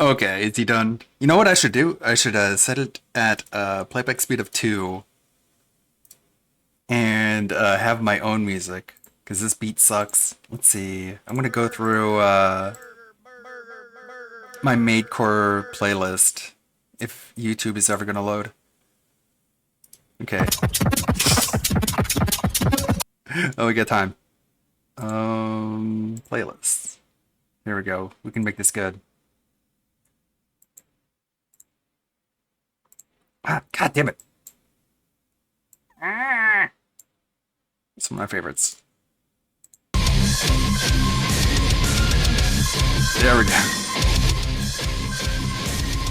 Okay, is he done? You know what I should do? I should set it at playback speed of 2 and have my own music, because this beat sucks. Let's see. I'm going to go through my MadeCore playlist if YouTube is ever going to load. Okay. Oh, we got time. Playlists. Here we go. We can make this good. Ah, God damn it. Some of my favorites. There we go.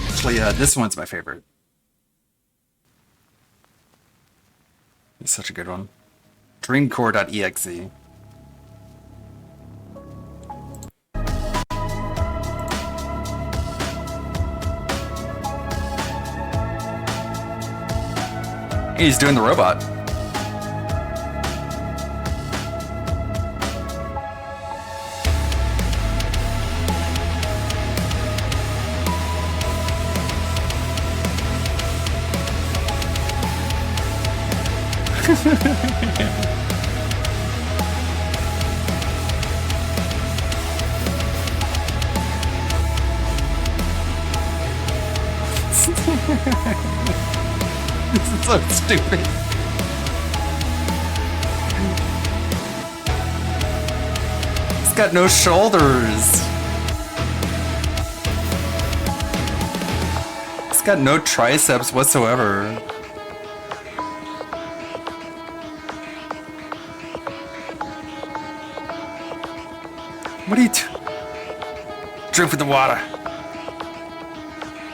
Actually, this one's my favorite. It's such a good one. Dreamcore.exe. He's doing the robot. This is so stupid. He's got no shoulders. He's got no triceps whatsoever. What are you doing? Drink with the water.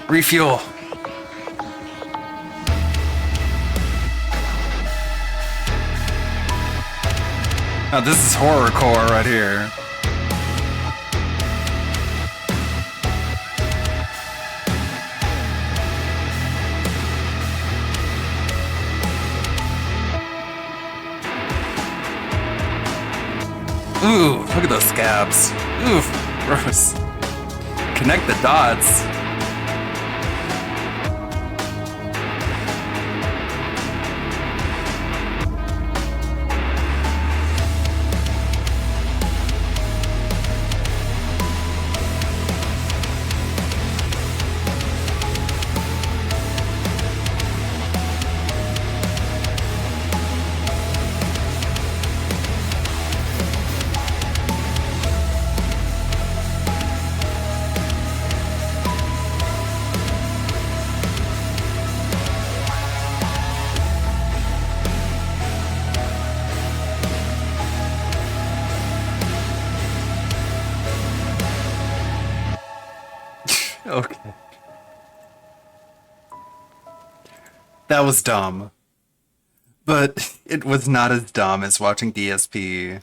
Refuel. Now this is horrorcore right here. Ooh, look at those scabs. Oof, gross. Connect the dots. Okay. That was dumb. But it was not as dumb as watching DSP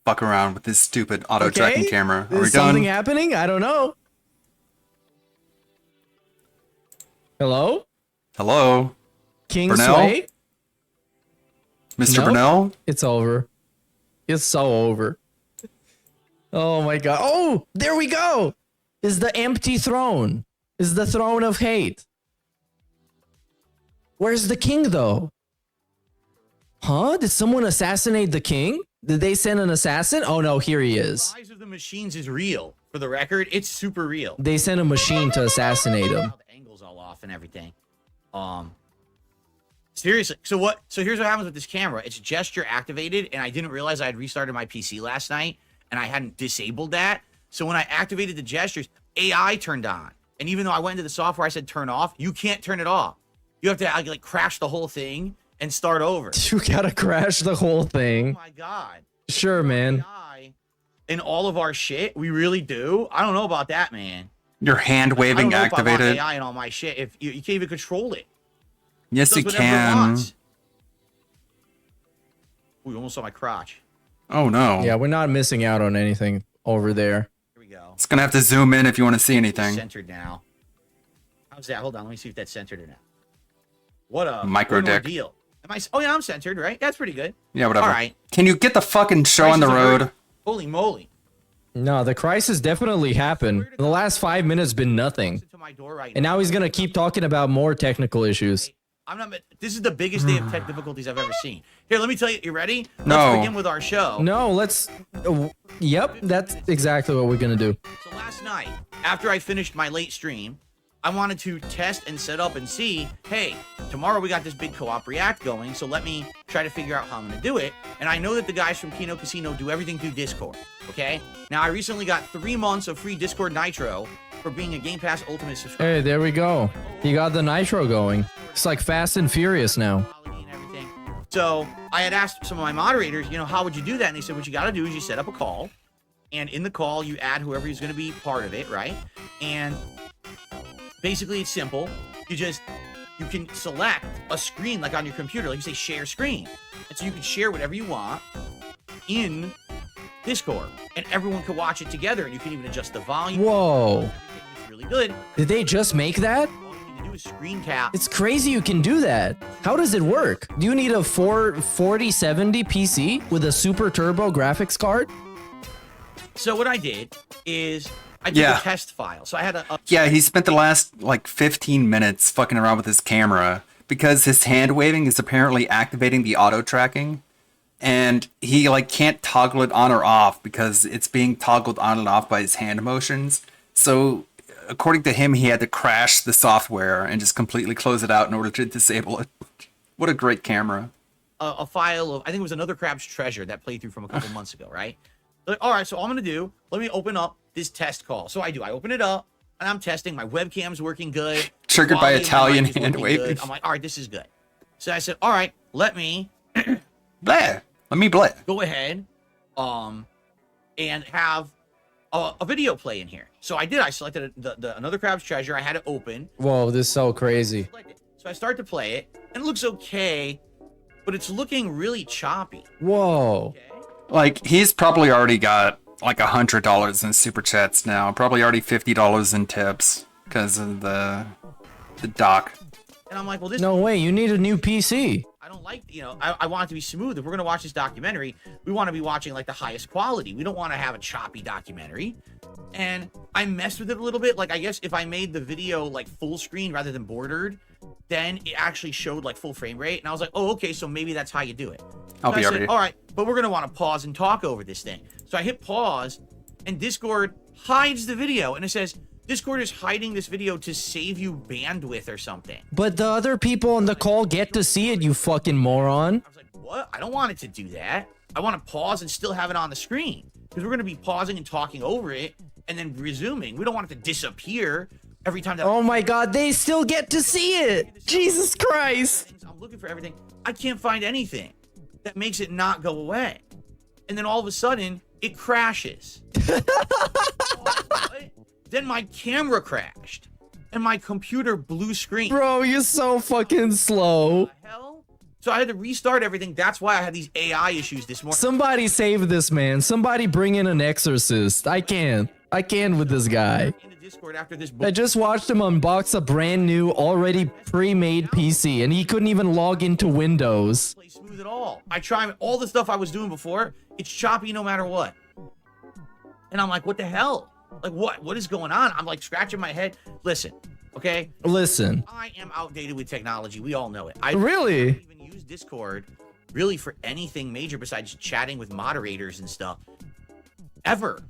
fuck around with this stupid auto-tracking camera. Are we Is something done? happening? I don't know. Hello? Hello? King Burnell? Sway? Mr. Nope. Burnell? It's over. It's so over. Oh my god. Oh, there we go. Is the empty throne. Is the throne of hate. Where's the king though? Huh? Did someone assassinate the king? Did they send an assassin? Oh no, here he is. The rise of the machines is real. For the record, it's super real. They sent a machine to assassinate him. The angles all off and everything. Seriously. So here's what happens with this camera. It's gesture activated, and I didn't realize I had restarted my PC last night, and I hadn't disabled that. So when I activated the gestures, AI turned on. And even though I went into the software, I said turn off. You can't turn it off. You have to like crash the whole thing and start over. You gotta crash the whole thing. Oh my god. Sure, man. In all of our shit, we really do. I don't know about that, man. Your hand waving I don't know activated. If I want AI and all my shit. If you can't even control it. Yes, It you does whatever it can. wants. Ooh, you almost saw my crotch. Oh no. Yeah, we're not missing out on anything over there. Here we go. It's gonna have to zoom in if you want to see anything. Centered now. How's that? Hold on. Let me see if that's centered or not. What a Micro what an dick. ordeal. Am I? Oh yeah, I'm centered, right? That's pretty good. Yeah, whatever. All right. Can you get the fucking show on the Prices are road? very- Holy moly. No, the crisis definitely happened. The last 5 minutes been nothing. And now he's gonna keep talking about more technical issues. I'm not. This is the biggest day of tech difficulties I've ever seen. Here, let me tell you. You ready? No. Let's begin with our show. No, let's. Yep, that's exactly what we're gonna do. So last night, after I finished my late stream, I wanted to test and set up and see, hey, tomorrow we got this big co-op react going, so let me try to figure out how I'm going to do it. And I know that the guys from Kino Casino do everything through Discord, okay? Now, I recently got 3 months of free Discord Nitro for being a Game Pass Ultimate subscriber. Hey, there we go. You got the Nitro going. It's like Fast and Furious now. So I had asked some of my moderators, how would you do that? And they said, what you got to do is you set up a call. And in the call, you add whoever is going to be part of it, right? And basically, it's simple. You can select a screen like on your computer, like you say share screen. And so you can share whatever you want in Discord. And everyone can watch it together, and you can even adjust the volume. Whoa. It's really good. Did they just make that? All you need to do is screen cap. It's crazy you can do that. How does it work? Do you need a 4070 PC with a super turbo graphics card? So what I did is I did a test file. So I had a Yeah, he spent the last like 15 minutes fucking around with his camera because his hand waving is apparently activating the auto tracking, and he like can't toggle it on or off because it's being toggled on and off by his hand motions. So according to him, he had to crash the software and just completely close it out in order to disable it. What a great camera. A file of, I think it was Another Crab's Treasure, that playthrough from a couple months ago, right? Like, all right, so all I'm going to do, let me open up this test call. So I open it up, and I'm testing. My webcam's working good. Triggered by Italian hand waving. I'm like, all right, this is good. So I said, all right, let me... Let me play. Go ahead and have a video play in here. So I did. I selected the Another Crab's Treasure. I had it open. Whoa, this is so crazy. So I start to play it, and it looks okay, but it's looking really choppy. Whoa. Like, he's probably already got like $100 in super chats now. Probably already $50 in tips because of the doc. And I'm like, well, this... No way, you need a new PC. I don't like, I want it to be smooth. If we're going to watch this documentary, we want to be watching like the highest quality. We don't want to have a choppy documentary. And I messed with it a little bit. Like, I guess if I made the video like full screen rather than bordered, then it actually showed like full frame rate. And I was like, oh, okay, so maybe that's how you do it. I'll be already. All right, but we're going to want to pause and talk over this thing. So I hit pause, and Discord hides the video. And it says, Discord is hiding this video to save you bandwidth or something. But the other people on the call get to see it, you fucking moron. I was like, what? I don't want it to do that. I want to pause and still have it on the screen. Because we're going to be pausing and talking over it and then resuming. We don't want it to disappear every time that... Oh my god, they still get to see it! Jesus Christ! I'm looking for everything. I can't find anything that makes it not go away. And then all of a sudden, it crashes. Then my camera crashed. And my computer blue screen. Bro, you're so fucking slow. So I had to restart everything. That's why I had these AI issues this morning. Somebody save this man. Somebody bring in an exorcist. I can't with this guy. Discord after this I just watched him unbox a brand new, already pre-made PC, and he couldn't even log into Windows. Play smooth at all. I tried all the stuff I was doing before. It's choppy no matter what. And I'm like, what the hell? Like, what is going on? I'm like scratching my head. Listen, okay? Listen. I am outdated with technology. We all know it. Really? Don't even use Discord really for anything major besides chatting with moderators and stuff. Ever.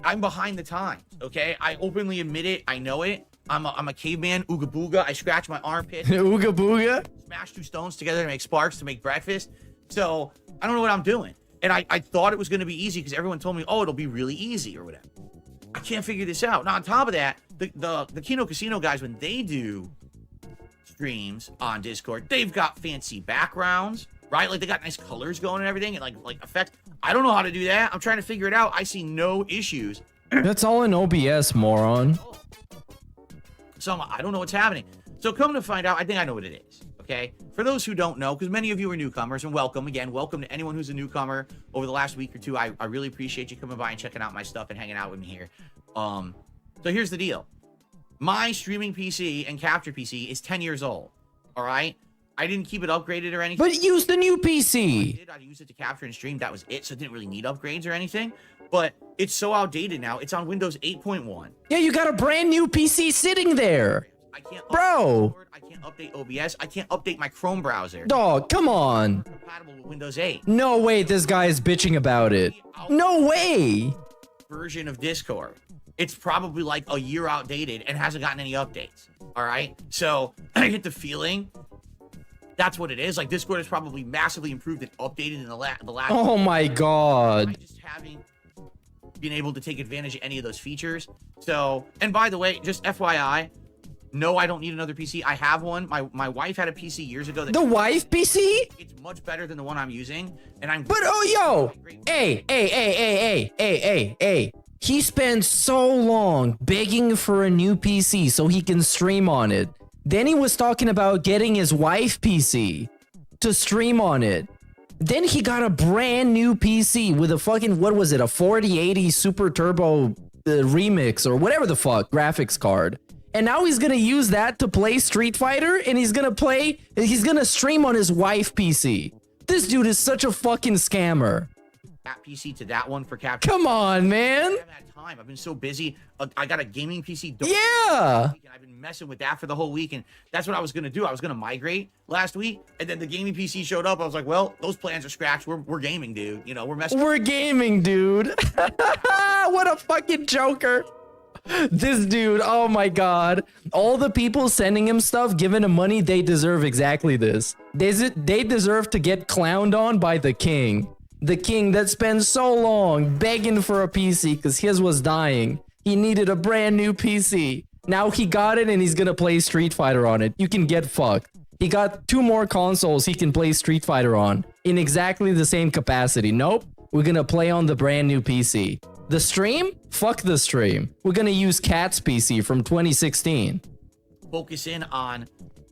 I'm behind the times, okay? I openly admit it. I know it. I'm a caveman, ooga booga. I scratch my armpit. Ooga booga? Smash 2 stones together to make sparks to make breakfast. So I don't know what I'm doing. And I thought it was going to be easy because everyone told me, oh, it'll be really easy or whatever. I can't figure this out. Now, on top of that, the Kino Casino guys, when they do streams on Discord, they've got fancy backgrounds, right? Like, they got nice colors going and everything, and like effects. I don't know how to do that. I'm trying to figure it out. I see no issues. That's all in OBS, moron. So I don't know what's happening. So come to find out, I think I know what it is. Okay, for those who don't know, because many of you are newcomers, and welcome again. Welcome to anyone who's a newcomer over the last week or two. I really appreciate you coming by and checking out my stuff and hanging out with me here. So here's the deal. My streaming PC and capture PC is 10 years old. All right. I didn't keep it upgraded or anything. But use the new PC. I used it to capture and stream. That was it. So it didn't really need upgrades or anything. But it's so outdated now. It's on Windows 8.1. Yeah, you got a brand new PC sitting there. I can't Bro. I can't update OBS. I can't update my Chrome browser. Dog, come on. Compatible with Windows 8. No way this guy is bitching about it. No way. Version of Discord. It's probably like a year outdated and hasn't gotten any updates. All right. So I get the feeling that's what it is. Like Discord has probably massively improved and updated in the last. Oh my God. I just haven't been able to take advantage of any of those features. So, and by the way, just FYI, no, I don't need another PC. I have one. My wife had a PC years ago. The wife PC? It's much better than the one I'm using. And I'm. But oh, yo. Hey. He spent so long begging for a new PC so he can stream on it. Then he was talking about getting his wife PC to stream on it. Then he got a brand new PC with a fucking, what was it, a 4080 Super Turbo Remix or whatever the fuck graphics card. And now he's gonna use that to play Street Fighter, and he's gonna stream on his wife PC. This dude is such a fucking scammer. That PC to that one for capture. Come on, man. I haven't had time. I've been so busy. I got a gaming PC. Yeah. I've been messing with that for the whole week, and that's what I was gonna do. I was gonna migrate last week, and then the gaming PC showed up. I was like, well, those plans are scratched. We're gaming, dude. You know, we're messing. We're gaming, dude. What a fucking joker. This dude, oh my God. All the people sending him stuff, giving him money, they deserve exactly this. They deserve to get clowned on by the king. The king that spent so long begging for a PC because his was dying. He needed a brand new PC. Now he got it and he's gonna play Street Fighter on it. You can get fucked. He got 2 more consoles he can play Street Fighter on in exactly the same capacity. Nope, we're gonna play on the brand new PC. The stream? Fuck the stream. We're gonna use Cat's PC from 2016. Focus in on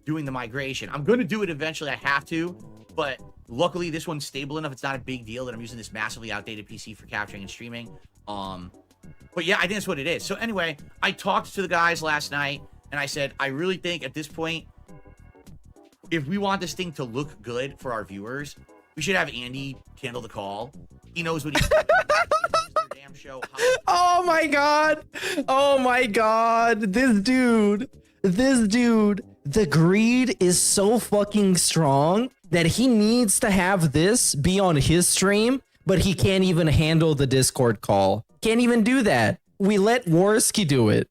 doing the migration. I'm gonna do it eventually. I have to, but luckily this one's stable enough. It's not a big deal that I'm using this massively outdated PC for capturing and streaming. But yeah, I think that's what it is. So anyway, I talked to the guys last night and I said, I really think at this point, if we want this thing to look good for our viewers, we should have Andy handle the call. He knows what he's doing. Damn show. Oh my God. Oh my God. This dude, the greed is so fucking strong that he needs to have this be on his stream, but he can't even handle the Discord call. Can't even do that. We let Worski do it.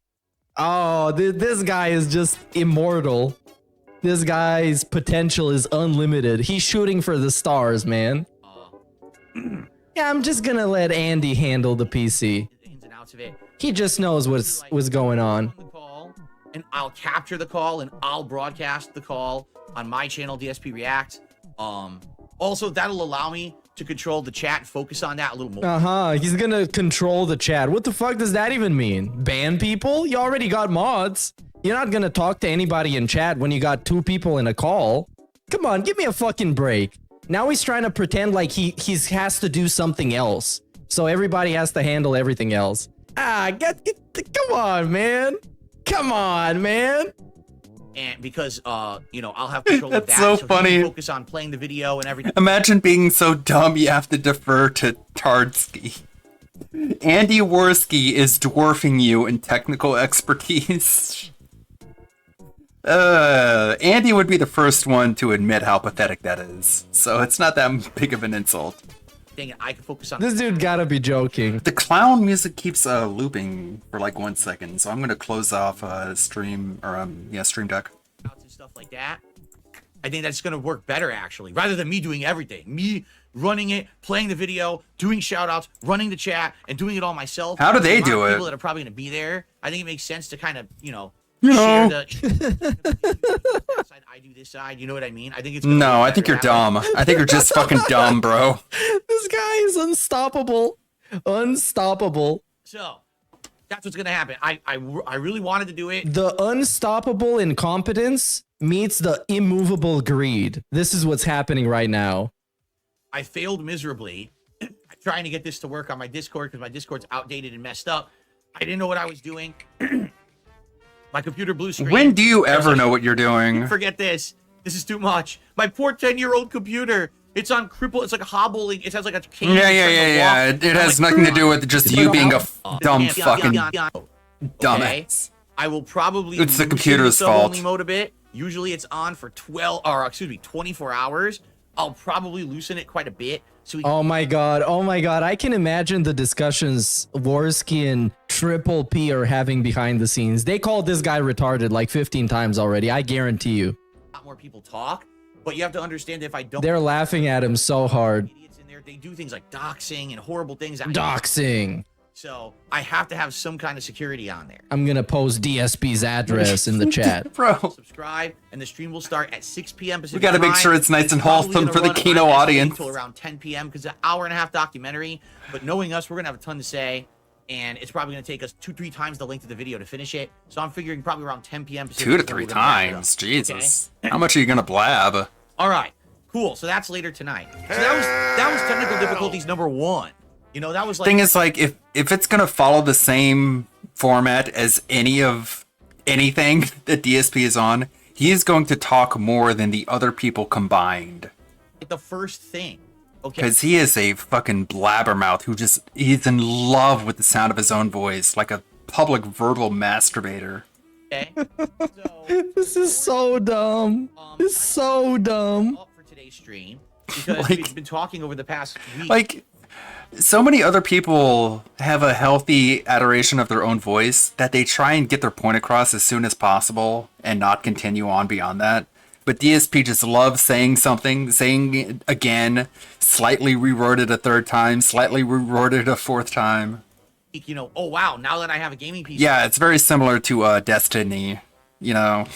Oh, this guy is just immortal. This guy's potential is unlimited. He's shooting for the stars, man. Yeah, I'm just gonna let Andy handle the PC. Ins and outs of it. He just knows what's going on. And I'll capture the call and I'll broadcast the call on my channel, DSP React. Also, that'll allow me to control the chat and focus on that a little more. He's gonna control the chat. What the fuck does that even mean? Ban people? You already got mods. You're not gonna talk to anybody in chat when you got 2 people in a call. Come on, give me a fucking break. Now he's trying to pretend like he has to do something else. So everybody has to handle everything else. Come on, man. Come on, man. And because, you know, I'll have control of that. That's so he funny. can focus on playing the video and everything. Imagine being so dumb you have to defer to Tardsky. Andy Worski is dwarfing you in technical expertise. Andy would be the first one to admit how pathetic that is. So it's not that big of an insult. Dang it, I can focus on this dude gotta be joking. The clown music keeps looping for like 1 second, so I'm gonna close off Stream Deck. And stuff like that. I think that's gonna work better actually, rather than me doing everything. Me running it, playing the video, doing shoutouts, running the chat, and doing it all myself. How do they do it? People that are probably gonna be there. I think it makes sense to kind of, share I do this side. You know what I mean? I think it's. No, I think you're dumb. I think you're just fucking dumb, bro. This guy is unstoppable. Unstoppable. So that's what's gonna happen. I really wanted to do it. The unstoppable incompetence meets the immovable greed. This is what's happening right now. I failed miserably trying to get this to work on my Discord because my Discord's outdated and messed up. I didn't know what I was doing. My computer blue screen. When do you ever know what you're doing? Forget this. This is too much. My poor 10-year-old computer. It's on cripple. It's like hobbling. It has like a cane. Yeah. It has nothing to do with just you being a dumb fucking dumbass. I will probably. It's the computer's fault. Only mode a bit. Usually it's on for 24 hours. I'll probably loosen it quite a bit. So oh my god. I can imagine the discussions Worski and Triple P are having behind the scenes. They called this guy retarded like 15 times already. I guarantee you. A lot more people talk, but you have to understand if I don't. They're laughing at him so hard. Idiots in there. They do things like doxing and horrible things. Doxing. So I have to have some kind of security on there. I'm gonna post DSP's address in the chat. Bro. Subscribe, and the stream will start at 6 p.m. Pacific We gotta make sure it's nice and wholesome for the Kino audience. Until around 10 p.m. because it's an hour and a half documentary. But knowing us, we're gonna have a ton to say, and it's probably gonna take us 2-3 times the length of the video to finish it. So I'm figuring probably around 10 p.m. Pacific. 2 to 3 times, Jesus. Okay? How much are you gonna blab? All right, cool. So that's later tonight. So that was technical difficulties number 1. You know, that was like. Thing is, like, if it's gonna follow the same format as anything that DSP is on, he is going to talk more than the other people combined. Like the first thing, okay? Because he is a fucking blabbermouth he's in love with the sound of his own voice, like a public verbal masturbator. Okay. This is so dumb. It's so dumb. For today's stream, because we've been talking over the past week. Like. So many other people have a healthy adoration of their own voice that they try and get their point across as soon as possible and not continue on beyond that. But DSP just loves saying something, saying it again, slightly reworded a third time, slightly reworded a fourth time. You know, oh wow, now that I have a gaming PC. Yeah, it's very similar to Destiny. You know,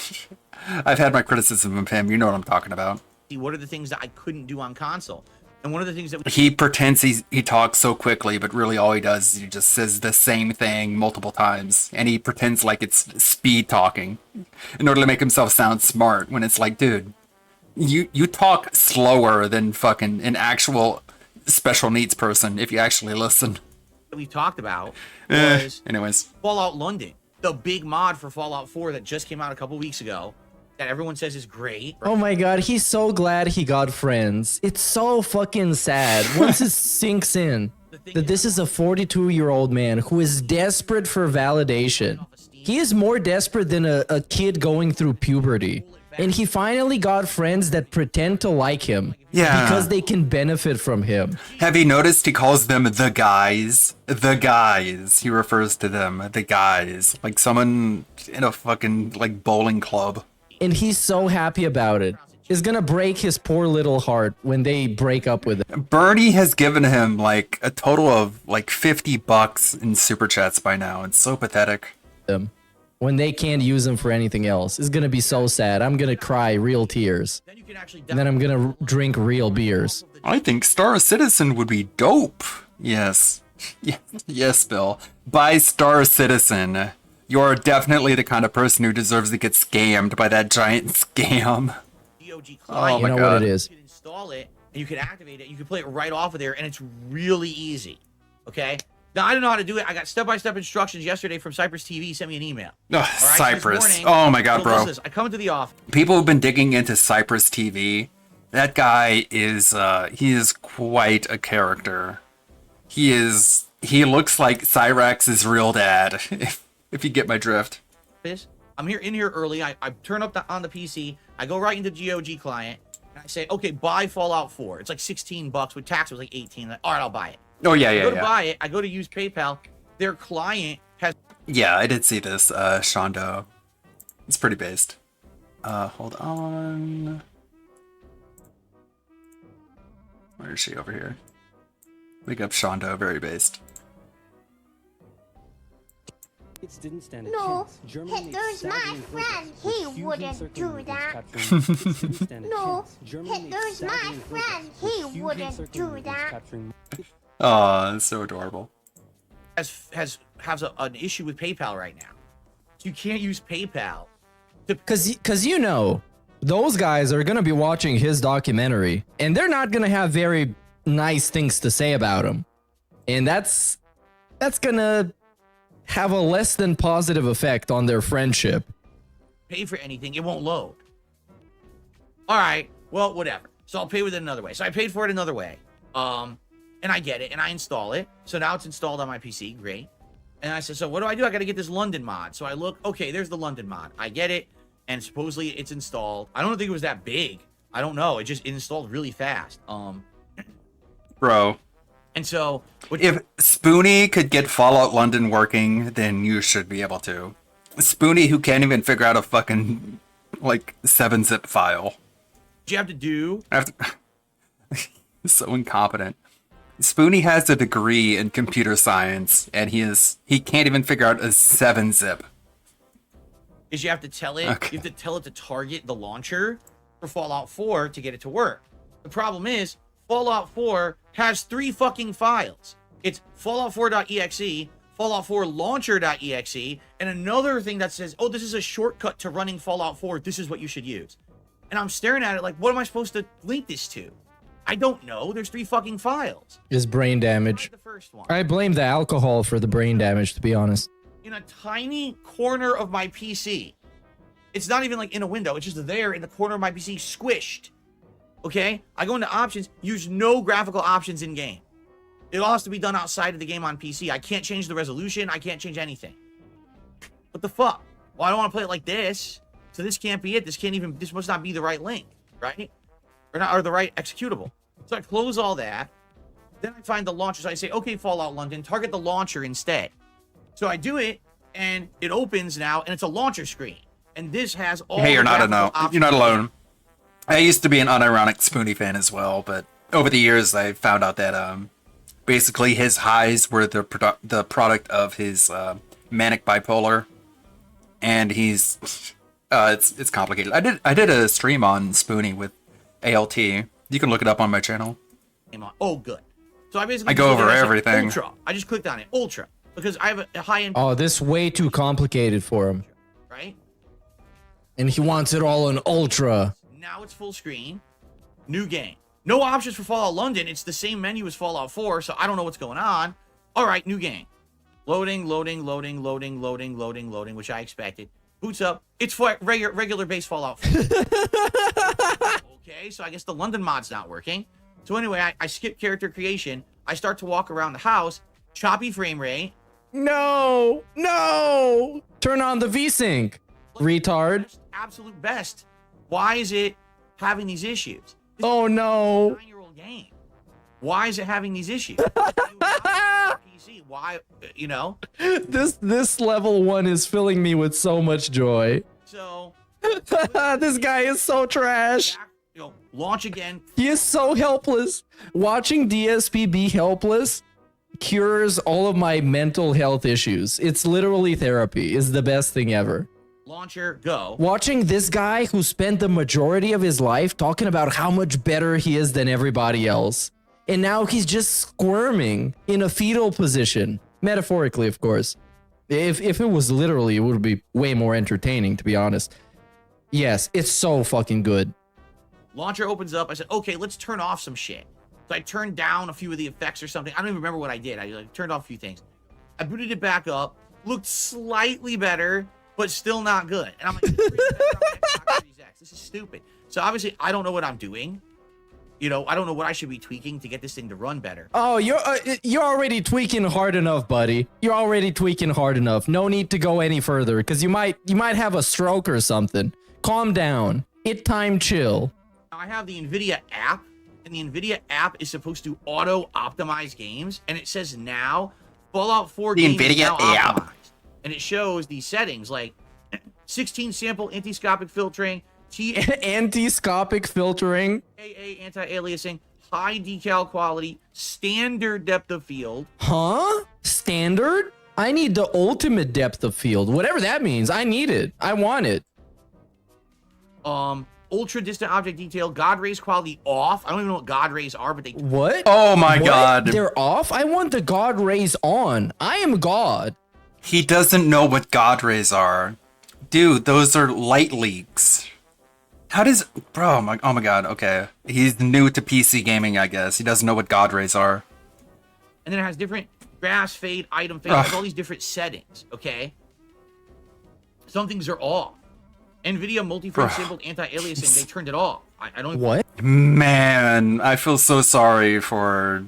I've had my criticism of him. You know what I'm talking about. What are the things that I couldn't do on console? And one of the things that he pretends he talks so quickly, but really all he does is he just says the same thing multiple times, and he pretends like it's speed talking in order to make himself sound smart. When it's like, dude, you talk slower than fucking an actual special needs person if you actually listen. We talked about was anyways, Fallout London, the big mod for Fallout 4 that just came out a couple weeks ago. That everyone says is great. Oh my god, he's so glad he got friends. It's so fucking sad. Once it sinks in that this is a 42-year-old man who is desperate for validation. He is more desperate than a kid going through puberty. And he finally got friends that pretend to like him. Yeah. Because they can benefit from him. Have you noticed he calls them the guys? The guys. He refers to them, the guys. Like someone in a fucking, like, bowling club. And he's so happy about it. It's gonna break his poor little heart when they break up with him. Bernie has given him like a total of like $50 in super chats by now. It's so pathetic. When they can't use him for anything else, it's gonna be so sad. I'm gonna cry real tears. And then I'm gonna drink real beers. I think Star Citizen would be dope. Yes. Yes, Bill. Buy Star Citizen. You're definitely the kind of person who deserves to get scammed by that giant scam. Oh my god. You know what it is. You can install it, and you can activate it. You can play it right off of there, and it's really easy. Okay? Now, I don't know how to do it. I got step-by-step instructions yesterday from Cypress TV. He sent me an email. Ugh, right? Cypress. Oh my god, bro. I come into the office. People have been digging into Cypress TV. That guy is, he is quite a character. He looks like Cyrax's real dad, if you get my drift. I'm in here early. I turn up on the PC. I go right into GOG client. And I say, okay, buy Fallout 4. It's like $16. With tax, it was like 18. All right, I'll buy it. Oh, yeah, I go to buy it. I go to use PayPal. Their client has... Yeah, I did see this, Shondo. It's pretty based. Hold on. Where is she over here? Wake up, Shondo, very based. Didn't stand a No, chance. Germany Hitler's my friend. He wouldn't do that. No, Hitler's my friend. He wouldn't do that. Oh, it's so adorable. Has an issue with PayPal right now. You can't use PayPal. Because you know, those guys are going to be watching his documentary, and they're not going to have very nice things to say about him. And that's going to have a less than positive effect on their friendship. Pay for anything, it won't load. all right, well, whatever. So I'll pay with it another way. So I paid for it another way. And I get it, and I install it. So now it's installed on my PC. Great. And I said, so what do? I got to get this London mod. So I look, okay, there's the London mod. I get it, and supposedly it's installed. I don't think it was that big. I don't know. It installed really fast. Bro. And so if Spoony could get Fallout London working, then you should be able to. Spoony, who can't even figure out a fucking like 7-zip file. What you have to do? So incompetent. Spoony has a degree in computer science, and he can't even figure out a 7-zip. Is you have to tell it. Okay. You have to tell it to target the launcher for Fallout 4 to get it to work. The problem is Fallout 4 has 3 fucking files. It's Fallout 4.exe, Fallout 4 launcher.exe, and another thing that says, oh, this is a shortcut to running Fallout 4. This is what you should use. And I'm staring at it like, what am I supposed to link this to? I don't know. There's 3 fucking files. Is brain damage. The first one. I blame the alcohol for the brain damage, to be honest. In a tiny corner of my PC. It's not even like in a window. It's just there in the corner of my PC, squished. Okay? I go into options, use no graphical options in game. It all has to be done outside of the game on PC. I can't change the resolution. I can't change anything. What the fuck? Well, I don't want to play it like this. So this can't be it. This must not be the right link, right? Or the right executable. So I close all that. Then I find the launcher. So I say, okay, Fallout London, target the launcher instead. So I do it, and it opens now, and it's a launcher screen. And this has all. Hey, you're not alone. in. I used to be an unironic Spoony fan as well, but over the years I found out that basically his highs were the product of his manic bipolar, and he's it's complicated. I did a stream on Spoony with ALT. You can look it up on my channel. Oh, good. So I basically go over everything. Ultra. I just clicked on it. Ultra. Because I have a high-end. Oh, this is way too complicated for him. Right? And he wants it all in ultra. Now it's full screen. New game. No options for Fallout London. It's the same menu as Fallout 4, so I don't know what's going on. All right, new game. Loading, which I expected. Boots up. It's for regular base Fallout 4. Okay, so I guess the London mod's not working. So anyway, I skip character creation. I start to walk around the house. Choppy frame rate. No! Turn on the VSync, retard. Absolute best. Why is it having these issues? Oh no! 9-year-old game. Why is it having these issues? PC. Why? This level 1 is filling me with so much joy. So this guy is so trash. Launch again. He is so helpless. Watching DSP be helpless cures all of my mental health issues. It's literally therapy. It's the best thing ever. Launcher, go. Watching this guy who spent the majority of his life talking about how much better he is than everybody else. And now he's just squirming in a fetal position. Metaphorically, of course. If it was literally, it would be way more entertaining, to be honest. Yes, it's so fucking good. Launcher opens up. I said, okay, let's turn off some shit. So I turned down a few of the effects or something. I don't even remember what I did. I turned off a few things. I booted it back up. Looked slightly better, but still not good. And I'm like, this is stupid. So obviously, I don't know what I'm doing. I don't know what I should be tweaking to get this thing to run better. Oh, you're already tweaking hard enough, buddy. You're already tweaking hard enough. No need to go any further, because you might have a stroke or something. Calm down. Time chill. I have the NVIDIA app, and the NVIDIA app is supposed to auto-optimize games, and it says now Fallout 4 games is now optimized. And it shows these settings like 16 sample anti-scopic filtering, anti-scopic filtering, AA anti-aliasing, high decal quality, standard depth of field. Huh? Standard? I need the ultimate depth of field. Whatever that means. I need it. I want it. Ultra distant object detail, God rays quality off. I don't even know what God rays are, but they. What? Oh my god. They're off? I want the God rays on. I am God. He doesn't know what God rays are. Dude, those are light leaks. How does... Bro, oh my god, okay. He's new to PC gaming, I guess. He doesn't know what God rays are. And then it has different grass fade, item fade. It has all these different settings, okay? Some things are off. NVIDIA multi-frame sampled anti-aliasing. They turned it off. I don't. What? Man, I feel so sorry for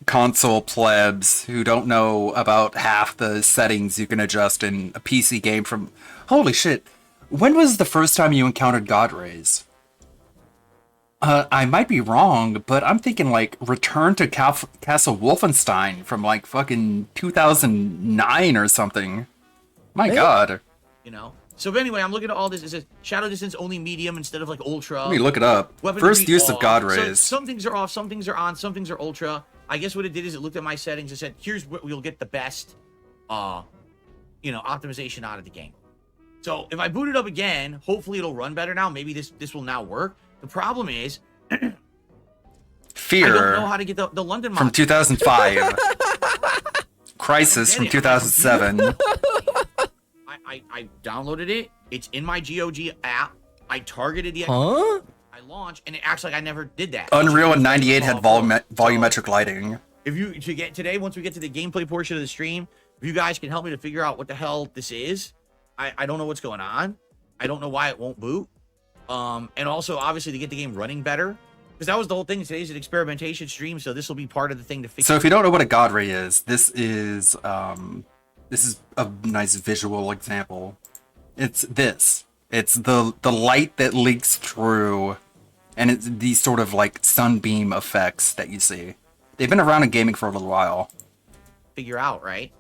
console plebs who don't know about half the settings you can adjust in a PC game from... Holy shit. When was the first time you encountered God Rays? I might be wrong, but I'm thinking like Return to Castle Wolfenstein from like fucking 2009 or something. My God. You know. So but anyway, I'm looking at all this. It says shadow distance only medium instead of like ultra. Let me look it up. Weapon First speed use of off. God So Rays. some things are off, some things are on, some things are ultra. I guess what it did is it looked at my settings and said, here's what we'll get the best, optimization out of the game. So if I boot it up again, hopefully it'll run better now. Maybe this will now work. The problem is, Fear. I don't know how to get the London mod. From 2005. Crisis from 2007. I downloaded it. It's in my GOG app. I targeted the. Huh? I launched and it acts like I never did that. Unreal in 98 had volumetric lighting. If you once we get to the gameplay portion of the stream, if you guys can help me to figure out what the hell this is, I don't know what's going on. I don't know why it won't boot. And also obviously to get the game running better, because that was the whole thing. Today's an experimentation stream, so this will be part of the thing to figure. So if you don't know what a God Ray is, this is a nice visual example. It's this. It's the light that leaks through, and it's these sort of like sunbeam effects that you see. They've been around in gaming for a little while. Figure out, right?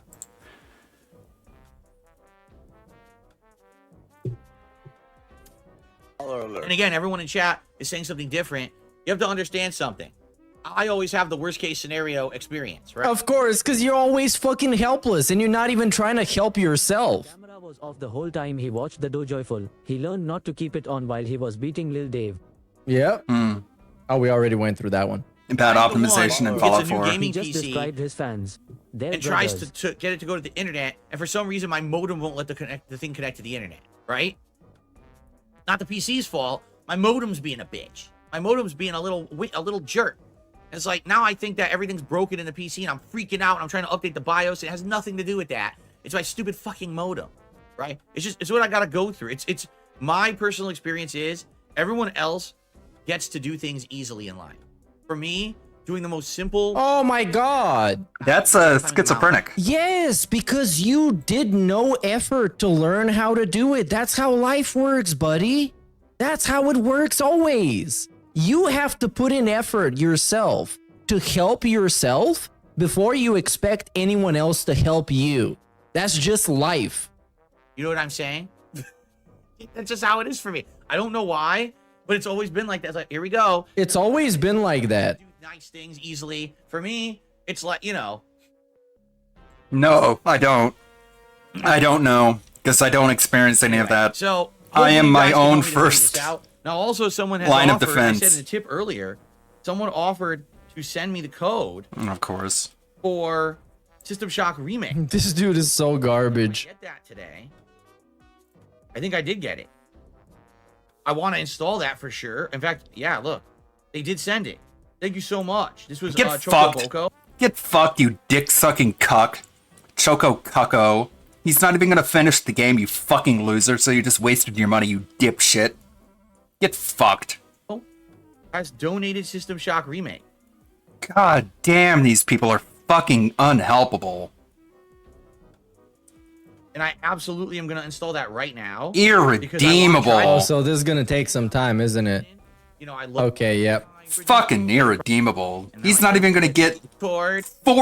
And again, everyone in chat is saying something different. You have to understand something. I always have the worst case scenario experience, right? Of course, because you're always fucking helpless and you're not even trying to help yourself. Camera was off the whole time he watched the Joyful. He learned not to keep it on while he was beating Lil Dave. Yeah. Oh, we already went through that one. Bad optimization in Fallout 4. Gaming He just PC described his fans. and tries to get it to go to the internet, and for some reason my modem won't let the thing connect to the internet, right? Not the PC's fault. My modem's being a bitch. My modem's being a little jerk. And it's like now I think that everything's broken in the PC, and I'm freaking out. And I'm trying to update the BIOS. It has nothing to do with that. It's my stupid fucking modem, right? It's what I gotta go through. It's my personal experience is everyone else gets to do things easily in life. For me, doing the most simple. Oh my God. That's schizophrenic. Yes, because you did no effort to learn how to do it. That's how life works, buddy. That's how it works always. You have to put in effort yourself to help yourself before you expect anyone else to help you. That's just life. You know what I'm saying? That's just how it is for me. I don't know why, but it's always been like that. It's like, here we go. It's always been like that. Do nice things easily. For me, it's like, No, I don't. I don't know, because I don't experience any of that. So I am my own line first Now, also, someone has line of offered, defense. I said in a tip earlier, someone offered to send me the code. Of course. For System Shock Remake. This dude is so garbage. I get that today. I think I did get it. I want to install that for sure. In fact, yeah, look. They did send it. Thank you so much. This was Get Choco fucked. Boco. Get fucked, you dick-sucking cuck. Choco Cucko. He's not even gonna finish the game, you fucking loser, so you just wasted your money, you dipshit. Get fucked. Has donated System Shock Remake. God damn, these people are fucking unhelpable. And I absolutely am going to install that right now. Irredeemable. Oh, so this is going to take some time, isn't it? I love Okay, yep. Fucking irredeemable. He's not even gonna get 4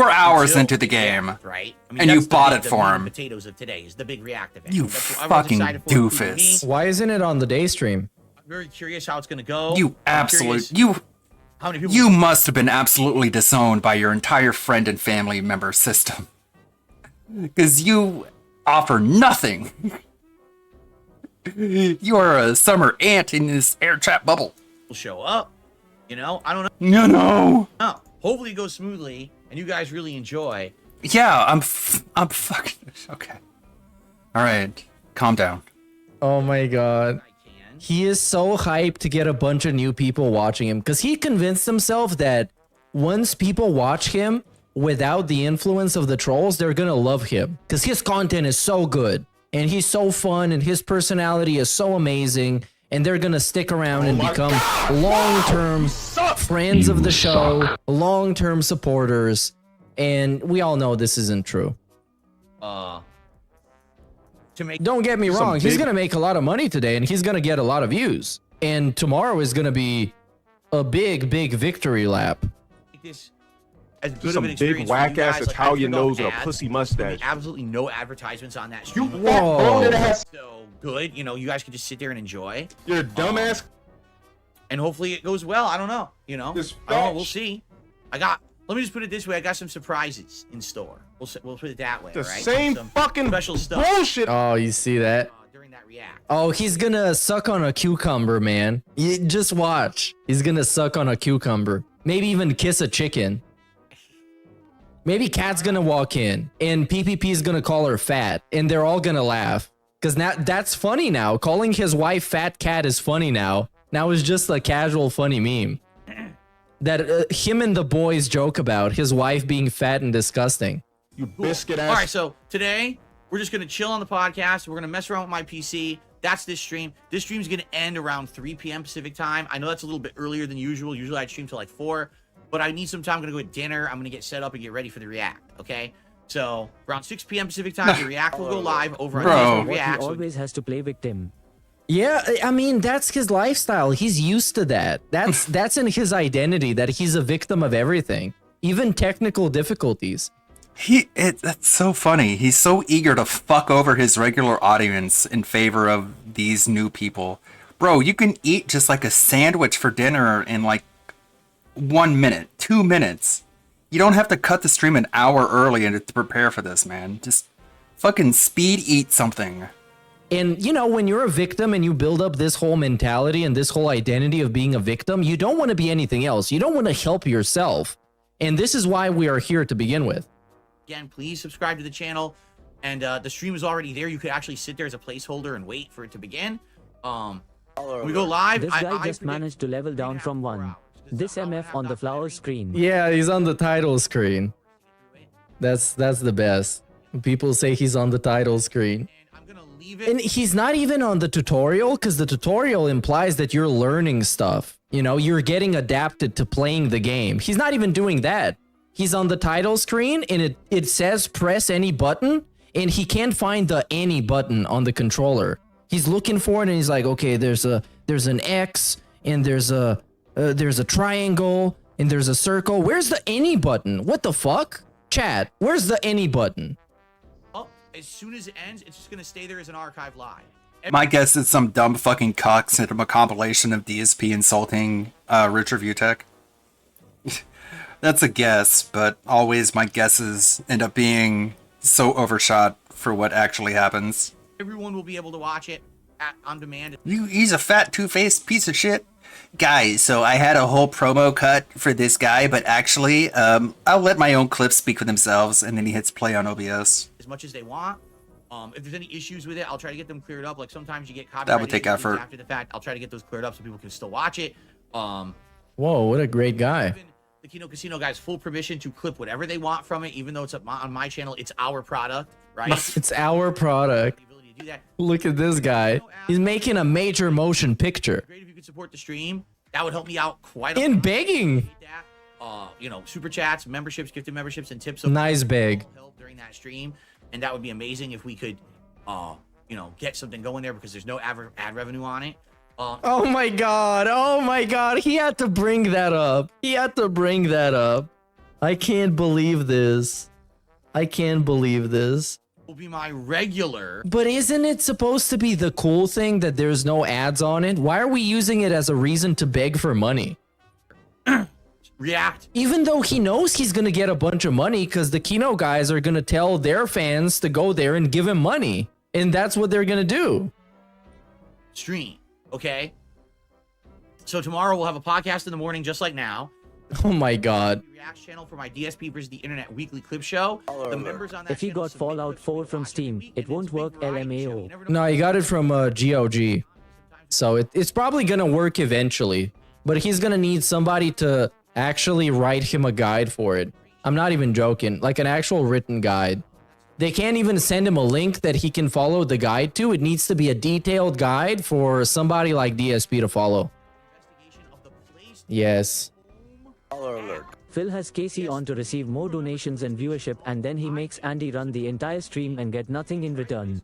hours into the game. Right? And you bought it for him. Potatoes of today is the big reactive. You fucking doofus. Why isn't it on the day stream? I'm very curious how it's going to go. You How many people? You must have been absolutely disowned by your entire friend and family member system. Because you offer nothing. You are a summer ant in this air trap bubble. Will show up. I don't know. No. Hopefully it goes smoothly and you guys really enjoy. Yeah, I'm fucking okay. All right, calm down. Oh my God. He is so hyped to get a bunch of new people watching him because he convinced himself that once people watch him without the influence of the trolls, they're gonna love him because his content is so good. and he's so fun, and his personality is so amazing, and they're gonna stick around and become long-term friends of the show, long-term supporters, and we all know this isn't true. Don't get me wrong, he's gonna make a lot of money today, and he's gonna get a lot of views, and tomorrow is gonna be a big victory lap. This as good Some of an experience big for whack you guys. ass Like, I Italian turned off nose and a ads. pussy There'll be mustache. absolutely no advertisements on that stream. Whoa. So good, you know, you guys can just sit there and enjoy. You're a dumbass. And hopefully it goes well. I don't know. You know, I don't know. We'll see. Let me just put it this way. I got some surprises in store. We'll put it that way. The all right? same Some fucking special stuff. bullshit. Oh, you see that? During that react. Oh, he's gonna suck on a cucumber, man. You just watch. He's gonna suck on a cucumber. Maybe even kiss a chicken. Maybe Cat's gonna walk in and PPP is gonna call her fat, and they're all gonna laugh. Cause now that's funny now. Calling his wife Fat Cat is funny now. Now it's just a casual funny meme. That him and the boys joke about his wife being fat and disgusting. You biscuit ass. All right, so today we're just gonna chill on the podcast. We're gonna mess around with my PC. That's this stream. This stream's gonna end around 3 p.m. Pacific time. I know that's a little bit earlier than usual. Usually I'd stream till like 4, but I need some time. I'm gonna go get dinner. I'm gonna get set up and get ready for the react. Okay, so around 6 p.m. Pacific time, the react will go live over on What React. he always has to play victim. Yeah, I mean, that's his lifestyle. He's used to that. That's in his identity, that he's a victim of everything, even technical difficulties. That's so funny. He's so eager to fuck over his regular audience in favor of these new people. Bro, you can eat just like a sandwich for dinner in like 1 minute, 2 minutes. You don't have to cut the stream an hour early to prepare for this, man. Just fucking speed eat something. And, you know, when you're a victim and you build up this whole mentality and this whole identity of being a victim, you don't want to be anything else. You don't want to help yourself. And this is why we are here to begin with. Again, please subscribe to the channel. And the stream is already there. You could actually sit there as a placeholder and wait for it to begin. When we go live. This guy just managed to level down from 1. This MF on the flower screen. Yeah, he's on the title screen. That's the best. People say he's on the title screen. And he's not even on the tutorial, because the tutorial implies that you're learning stuff. You know, you're getting adapted to playing the game. He's not even doing that. He's on the title screen and it says press any button, and he can't find the any button on the controller. He's looking for it and he's like, okay, there's an X and there's a triangle and there's a circle. Where's the any button? What the fuck? Chat, where's the any button? As soon as it ends, it's just gonna stay there as an archive live. My guess is some dumb fucking cuck sent him a compilation of DSP insulting Richard Vutek. That's a guess, but always my guesses end up being so overshot for what actually happens. Everyone will be able to watch it on demand. He's a fat, two-faced piece of shit. Guys, so I had a whole promo cut for this guy, but actually, I'll let my own clips speak for themselves, and then he hits play on OBS. As much as they want. If there's any issues with it, I'll try to get them cleared up. Like sometimes you get copyright That would take issues effort. after the fact. I'll try to get those cleared up so people can still watch it. Whoa, what a great guy. The Kino Casino guys full permission to clip whatever they want from it, even though it's on my channel. It's our product, right? It's our product. Look at this guy. He's making a major motion picture. Great if you could support the stream. That would help me out quite a lot. In begging. You know, super chats, memberships, gifted memberships, and tips. Nice bag. Help during that stream, and that would be amazing if we could, you know, get something going there because there's no ad revenue on it. Oh my god. Oh my god. He had to bring that up. He had to bring that up. I can't believe this. I can't believe this. Will be my regular. But isn't it supposed to be the cool thing that there's no ads on it? Why are we using it as a reason to beg for money? React. Even though he knows he's gonna get a bunch of money because the Kino guys are gonna tell their fans to go there and give him money. And that's what they're gonna do. Stream, okay? So tomorrow we'll have a podcast in the morning just like now. Oh my god. React channel for my DSP versus the Internet weekly clip show. The members on that If he got Fallout 4 from Steam, it won't work LMAO. No, he got it from GOG. So it's probably gonna work eventually. But he's gonna need somebody to actually write him a guide for it. I'm not even joking. Like an actual written guide. They can't even send him a link that he can follow the guide to. It needs to be a detailed guide for somebody like DSP to follow. Yes. Phil has Casey on to receive more donations and viewership, and then he makes Andy run the entire stream and get nothing in return.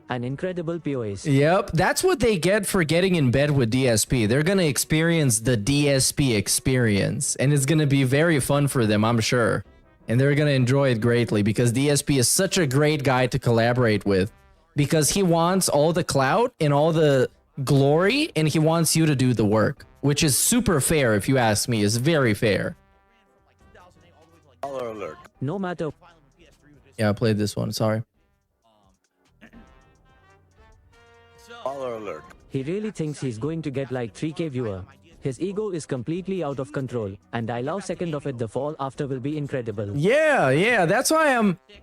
An incredible POS. Yep, that's what they get for getting in bed with DSP. They're going to experience the DSP experience, and it's going to be very fun for them, I'm sure. And they're going to enjoy it greatly because DSP is such a great guy to collaborate with because he wants all the clout and all the glory, and he wants you to do the work, which is super fair if you ask me. It's very fair. No matter. Yeah, I played this one. Sorry. He really thinks he's going to get like 3K viewer. His ego is completely out of control, and I love second of it. The fall after will be incredible. Yeah, that's why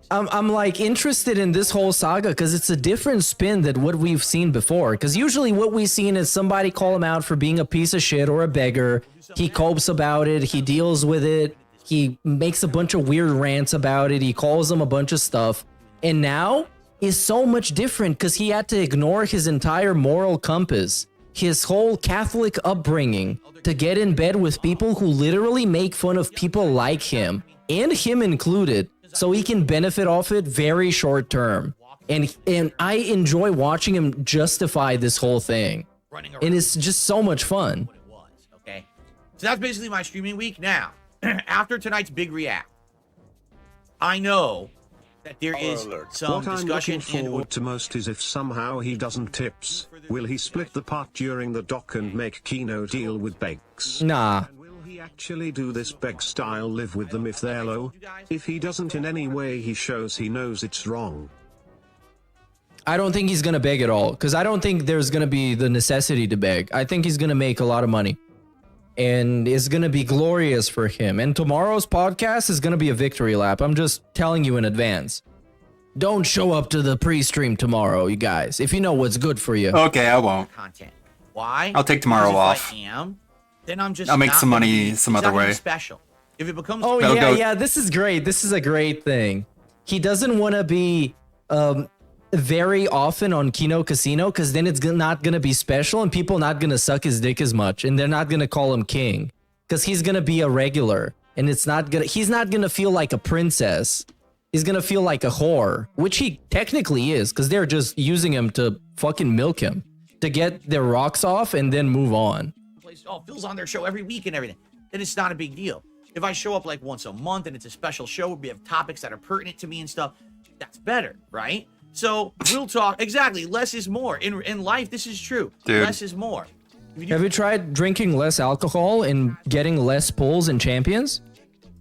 I'm like interested in this whole saga because it's a different spin than what we've seen before. Because usually what we've seen is somebody call him out for being a piece of shit or a beggar. He copes about it. He deals with it. He makes a bunch of weird rants about it. He calls them a bunch of stuff. And now is so much different because he had to ignore his entire moral compass, his whole Catholic upbringing, to get in bed with people who literally make fun of people like him, and him included, so he can benefit off it very short term. And I enjoy watching him justify this whole thing. And it's just so much fun. Okay. So that's basically my streaming week. Now, after tonight's big react, I know that there is some what I'm discussion looking forward to most is if somehow he doesn't tips, will he split the pot during the doc and make Kino deal with Begs? Nah. Will he actually do this Beg style live with them if they're low? If he doesn't in any way he shows he knows it's wrong. I don't think he's gonna beg at all because I don't think there's gonna be the necessity to beg. I think he's gonna make a lot of money. And it's going to be glorious for him. And tomorrow's podcast is going to be a victory lap. I'm just telling you in advance. Don't show up to the pre-stream tomorrow, you guys, if you know what's good for you. Okay, I won't. Content. Why? I'll take tomorrow off. If I am, then I'm just I'll make not some gonna money be- some it's other not gonna be way. Special. If it becomes Oh, That'll yeah, go- this is great. This is a great thing. He doesn't want to be very often on Kino Casino because then it's not going to be special and people not going to suck his dick as much and they're not going to call him king because he's going to be a regular and he's not going to feel like a princess. He's going to feel like a whore, which he technically is because they're just using him to fucking milk him to get their rocks off and then move on. Phil's on their show every week and everything, then it's not a big deal. If I show up like once a month and it's a special show where we have topics that are pertinent to me and stuff, that's better, right? So we'll talk. Exactly. Less is more. In life, this is true. Dude. Less is more. Have you tried drinking less alcohol and getting less pulls and champions?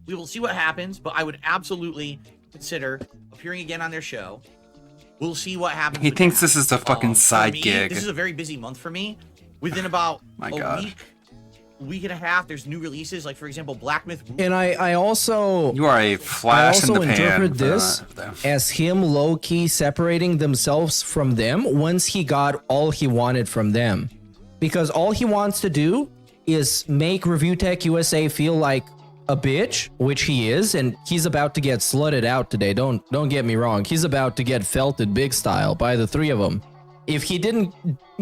We will see what happens, but I would absolutely consider appearing again on their show. We'll see what happens. He with thinks that. this is a fucking For side me, gig. This is a very busy month for me. Within about My a God. week and a half, there's new releases. Like, for example, Black Myth. And I also... You are a flash in the pan. interpret for this as him low-key separating themselves from them once he got all he wanted from them. Because all he wants to do is make Review Tech USA feel like a bitch, which he is, and he's about to get slutted out today. Don't get me wrong. He's about to get felted big style by the three of them. If he didn't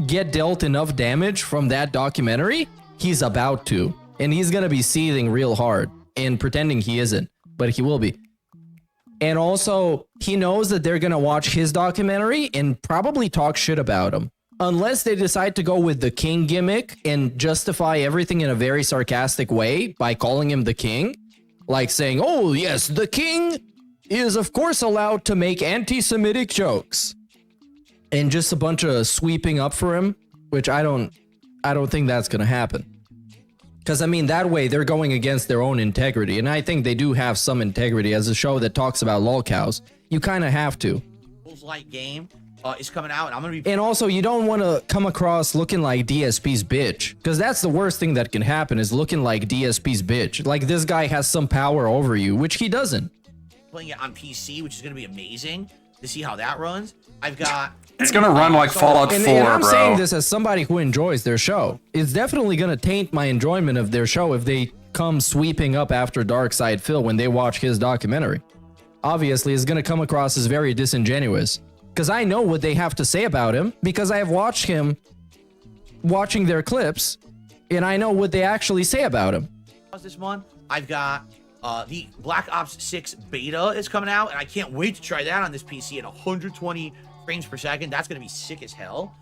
get dealt enough damage from that documentary, he's about to. And he's going to be seething real hard and pretending he isn't, but he will be. And also, he knows that they're going to watch his documentary and probably talk shit about him. Unless they decide to go with the king gimmick and justify everything in a very sarcastic way by calling him the king. Like saying, oh yes, the king is of course allowed to make anti-Semitic jokes. And just a bunch of sweeping up for him, which I don't think that's going to happen. Because, I mean, that way they're going against their own integrity. And I think they do have some integrity as a show that talks about lolcows. You kind of have to. Light game is coming out, and I'm going to be... And also, you don't want to come across looking like DSP's bitch. Because that's the worst thing that can happen, is looking like DSP's bitch. Like, this guy has some power over you, which he doesn't. Playing it on PC, which is going to be amazing to see how that runs. I've got... It's gonna run like Fallout 4, and I'm bro. saying this as somebody who enjoys their show. It's definitely gonna taint my enjoyment of their show if they come sweeping up after Darkside Phil when they watch his documentary. obviously is going to come across as very disingenuous. Because I know what they have to say about him, because I have watched him watching their clips, and I know what they actually say about him. This month, I've got the Black Ops 6 beta is coming out, and I can't wait to try that on this PC at 120 frames per second. That's going to be sick as hell.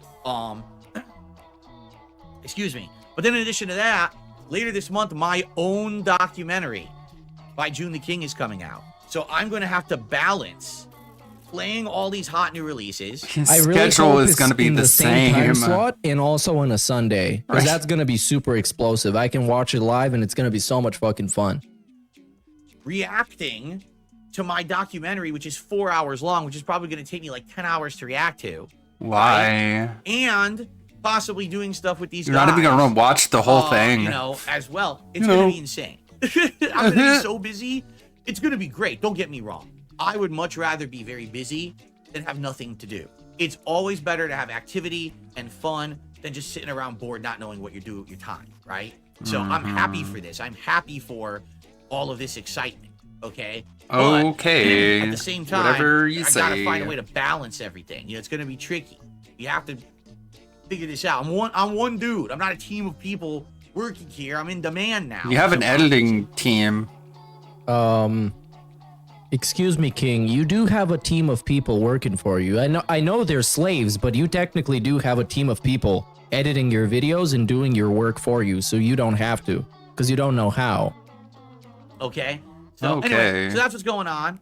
Excuse me. But then in addition to that, later this month, my own documentary by June the King is coming out. So I'm going to have to balance playing all these hot new releases. His schedule is going to be the same time slot, and also on a Sunday, because Right. that's going to be super explosive. I can watch it live, and it's going to be so much fucking fun. Reacting to my documentary, which is 4 hours long, which is probably going to take me like 10 hours to react to. Why? And possibly doing stuff with these You're guys. not even going to watch the whole thing. You know, as well. It's You going know. to be insane. I'm going to be so busy. It's going to be great. Don't get me wrong. I would much rather be very busy than have nothing to do. It's always better to have activity and fun than just sitting around bored, not knowing what you're doing with your time, right? So I'm happy for this. I'm happy for all of this excitement, okay? But Okay. at the same time, Whatever you I gotta say. find a way to balance everything. You know, it's gonna be tricky. You have to figure this out. I'm one dude. I'm not a team of people working here. I'm in demand now. You have an editing team. Excuse me, King. You do have a team of people working for you. I know they're slaves, but you technically do have a team of people editing your videos and doing your work for you, so you don't have to, because you don't know how. Okay. So Okay. anyway, so that's what's going on.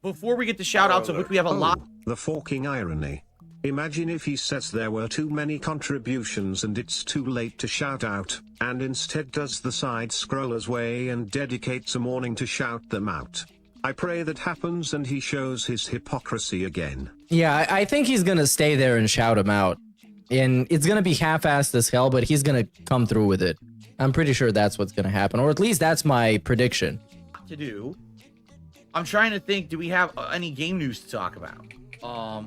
Before we get to shout outs, of which we have a lot. The forking irony. Imagine if he says there were too many contributions and it's too late to shout out, and instead does the side scrollers way and dedicates a morning to shout them out. I pray that happens and he shows his hypocrisy again. Yeah, I think he's gonna stay there and shout him out. And it's gonna be half-assed as hell, but he's gonna come through with it. I'm pretty sure that's what's gonna happen, or at least that's my prediction. To do. I'm trying to think, do we have any game news to talk about?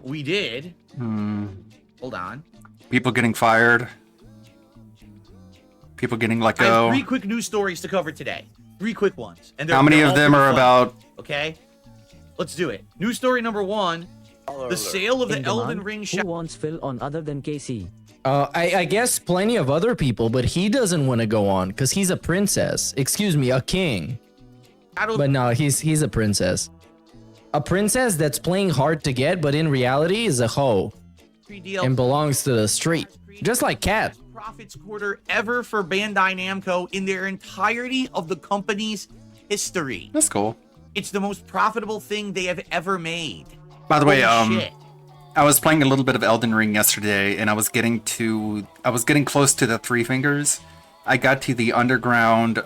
We did. Hold on. People getting fired. People getting let I have go. 3 quick news stories to cover today. 3 quick ones. And How many they're of all them pretty are fun. about? Okay, let's do it. News story number 1: the sale of the In Elden demand, Ring. Who wants Phil on other than KC? I guess plenty of other people, but he doesn't want to go on because he's a princess. Excuse me, a king. But no, he's a princess. A princess that's playing hard to get, but in reality is a hoe and belongs to the street, just like Cat. Profits quarter ever for Bandai Namco in their entirety of the company's history. That's cool. It's the most profitable thing they have ever made. By the way, Holy shit. I was playing a little bit of Elden Ring yesterday, and I was getting close to the Three Fingers. I got to the underground,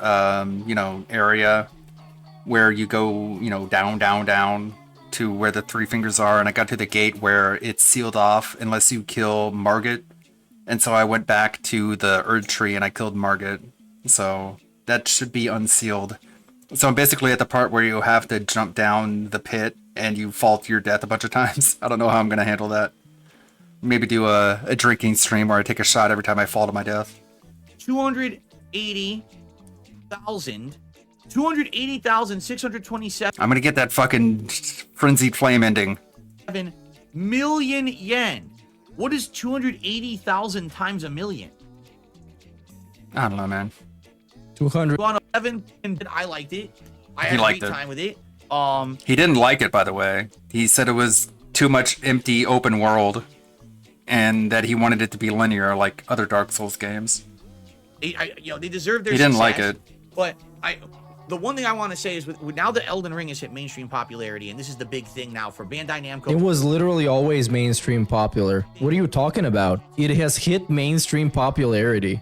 area where you go, down to where the Three Fingers are, and I got to the gate where it's sealed off unless you kill Margit. And so I went back to the Erd Tree and I killed Margit. So that should be unsealed. So I'm basically at the part where you have to jump down the pit and you fall to your death a bunch of times. I don't know how I'm going to handle that. Maybe do a drinking stream where I take a shot every time I fall to my death. 280,627 I'm going to get that fucking frenzied flame ending. million yen. What is 280,000 times a million? I don't know, man. 200. On 11, and I liked it. I He had a liked great it. time with it. He didn't like it, by the way. He said it was too much empty open world and that he wanted it to be linear like other Dark Souls games. They deserve their He didn't like success, it. But the one thing I want to say is with now that Elden Ring has hit mainstream popularity, and this is the big thing now for Bandai Namco. It was literally always mainstream popular. What are you talking about? It has hit mainstream popularity.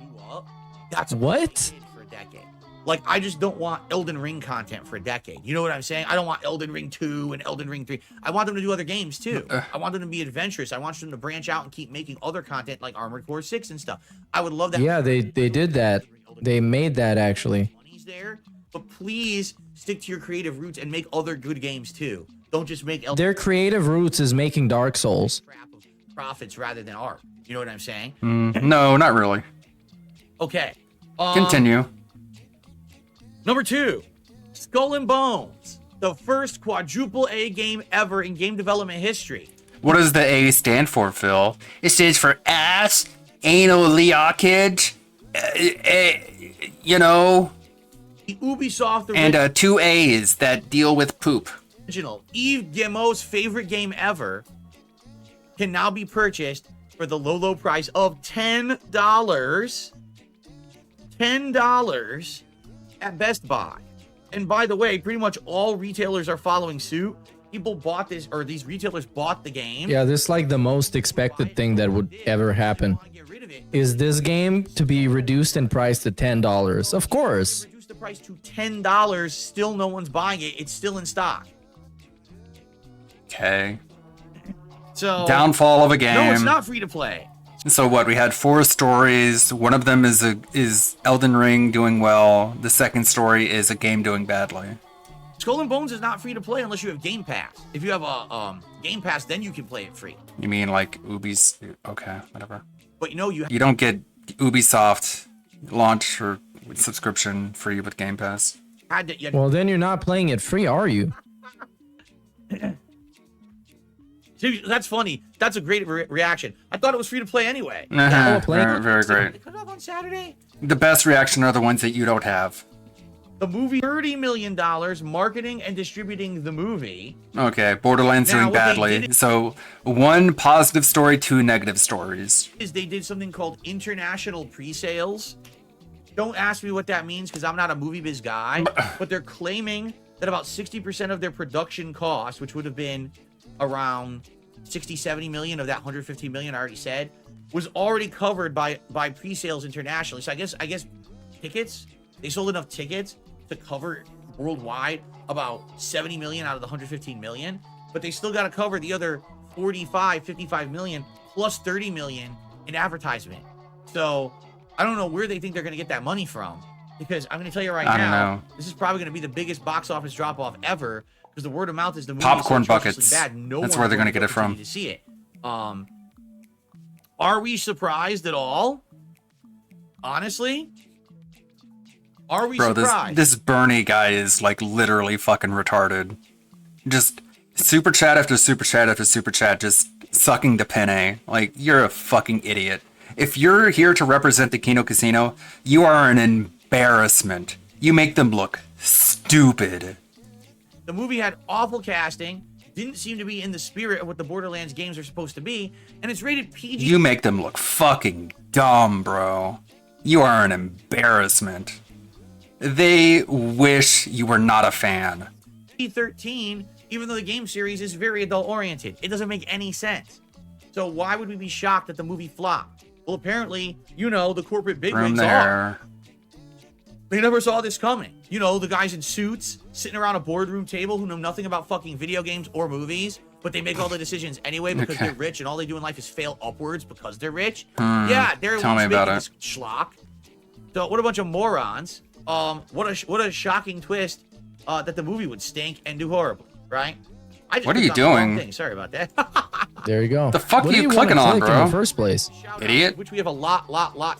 That's what? For a decade. Like, I just don't want Elden Ring content for a decade. You know what I'm saying? I don't want Elden Ring 2 and Elden Ring 3. I want them to do other games too. I want them to be adventurous. I want them to branch out and keep making other content like Armored Core 6 and stuff. I would love that. Yeah, they did that. They made that actually. Money's there, but please stick to your creative roots and make other good games too. Don't just make Their creative roots is making Dark Souls. profits rather than art. You know what I'm saying? No, not really. Okay. Continue. Number 2, Skull and Bones. The first quadruple A game ever in game development history. What does the A stand for, Phil? It stands for ass, anal leakage, you know, The Ubisoft and 2 A's that deal with poop. original Yves Guillemot's favorite game ever can now be purchased for the low price of $10. $10 at Best Buy. And by the way, pretty much all retailers are following suit. People bought this, or these retailers bought the game. Yeah, this is like the most expected thing that would ever happen. Is this game to be reduced in price to $10? Of course. Reduce the price to $10. Still no one's buying it. It's still in stock. Okay. So Downfall of a game. No, it's not free to play. So what? We had 4 stories. One of them is Elden Ring doing well. The second story is a game doing badly. Skull and Bones is not free to play unless you have Game Pass. If you have a Game Pass, then you can play it free. You mean like Ubi's? Okay, whatever. But you know You don't get Ubisoft launch or subscription free with Game Pass. Well, then you're not playing it free, are you? See, that's funny. That's a great reaction. I thought it was free to play anyway. Very great. Cut it off on Saturday. The best reaction are the ones that you don't have. The movie, $30 million marketing and distributing the movie. Okay, Borderlands Now, doing what they badly. did- So 1 positive story, 2 negative stories. Is they did something called international pre-sales. Don't ask me what that means because I'm not a movie biz guy. But they're claiming that about 60% of their production costs, which would have been around 60, 70 million of that 150 million I already said, was already covered by pre-sales internationally. So I guess tickets, they sold enough tickets to cover worldwide about 70 million out of the 115 million, but they still got to cover the other 45, 55 million plus 30 million in advertisement. So I don't know where they think they're going to get that money from, because I'm going to tell you right I don't now, know. this is probably going to be the biggest box office drop off ever, because the word of mouth is the movie Popcorn is so atrociously buckets. bad, no That's one's where they're going gonna get it from. to see it. Are we surprised at all? Honestly, are we Bro, surprised? this Bernie guy is like literally fucking retarded. Just super chat after super chat after super chat, just sucking the penne. Like, you're a fucking idiot. If you're here to represent the Kino Casino, you are an embarrassment. You make them look stupid. The movie had awful casting, didn't seem to be in the spirit of what the Borderlands games are supposed to be, and it's rated PG. You make them look fucking dumb, bro. You are an embarrassment. They wish you were not a fan. 13, even though the game series is very adult oriented. It doesn't make any sense. So why would we be shocked that the movie flopped? Well, apparently, you know, the corporate Room bigwigs are. there. They never saw this coming. You know, the guys in suits sitting around a boardroom table who know nothing about fucking video games or movies, but they make all the decisions anyway because Okay. they're rich and all they do in life is fail upwards because they're rich. Hmm, Yeah, they're tell me about making it. this schlock. So what a bunch of morons. What a shocking twist that the movie would stink and do horribly, right? I just What are clicked you on the wrong doing? thing. Sorry about that. There you go. The fuck What are do you wanna clicking on, click in bro? the first place? Idiot. Which we have a lot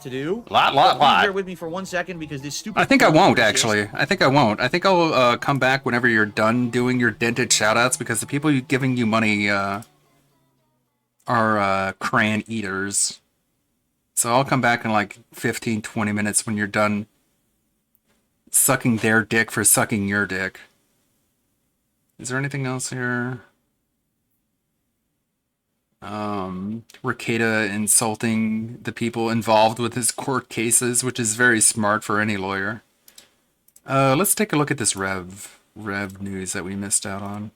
to do. Lot. But please bear with me for 1 second because this stupid. I think I won't, actually. I think I won't. I think I'll come back whenever you're done doing your dented shoutouts, because the people giving you money are crayon eaters. So I'll come back in like 15, 20 minutes when you're done sucking their dick for sucking your dick. Is there anything else here? Ricada insulting the people involved with his court cases, which is very smart for any lawyer. Let's take a look at this Rev news that we missed out on.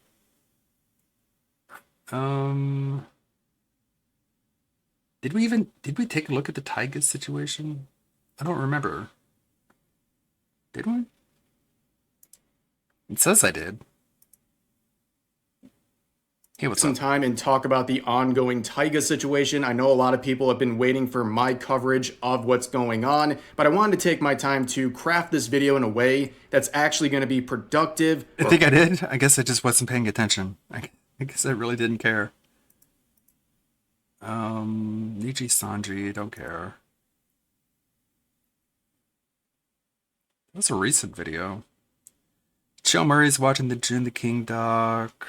Did we take a look at the Tyga situation? I don't remember. Did we? It says I did. Hey, what's some up? time and talk about the ongoing Tyga situation. I know a lot of people have been waiting for my coverage of what's going on, but I wanted to take my time to craft this video in a way that's actually going to be productive. I think I did. I guess I just wasn't paying attention. I guess I really didn't care. Niji Sanji, don't care. That's a recent video. Michelle Murray's watching the June the King doc.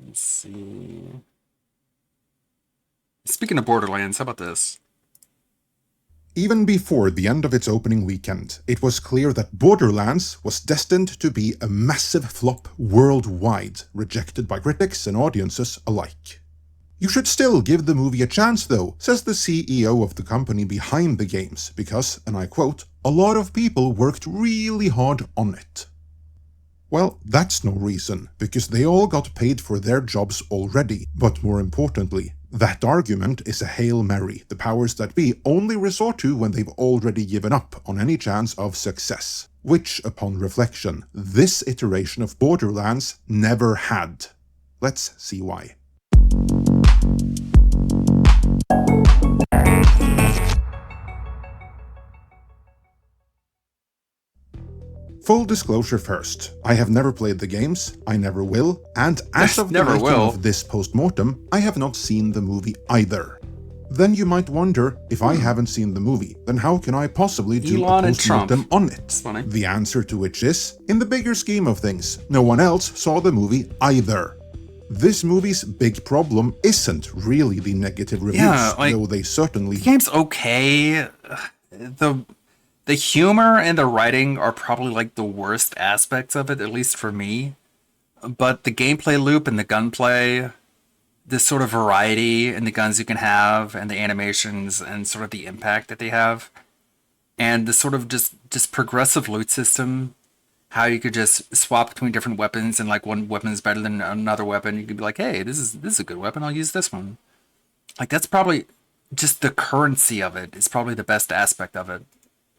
Let's see. Speaking of Borderlands, how about this? Even before the end of its opening weekend, it was clear that Borderlands was destined to be a massive flop worldwide, rejected by critics and audiences alike. You should still give the movie a chance though, says the CEO of the company behind the games, because, and I quote, "a lot of people worked really hard on it." Well, that's no reason, because they all got paid for their jobs already, but more importantly, that argument is a Hail Mary the powers that be only resort to when they've already given up on any chance of success, which, upon reflection, this iteration of Borderlands never had. Let's see why. Full disclosure first, I have never played the games, I never will, and as of the making of this post-mortem, I have not seen the movie either. Then you might wonder, if I haven't seen the movie, then how can I possibly do a post-mortem on it? The answer to which is, in the bigger scheme of things, no one else saw the movie either. This movie's big problem isn't really the negative reviews, though they certainly... The game's okay. The humor and the writing are probably like the worst aspects of it, at least for me. But the gameplay loop and the gunplay, this sort of variety in the guns you can have, and the animations and sort of the impact that they have, and the sort of just progressive loot system, how you could just swap between different weapons, and like one weapon is better than another weapon. You could be like, hey, this is a good weapon, I'll use this one. Like, that's probably just the currency of it is probably the best aspect of it.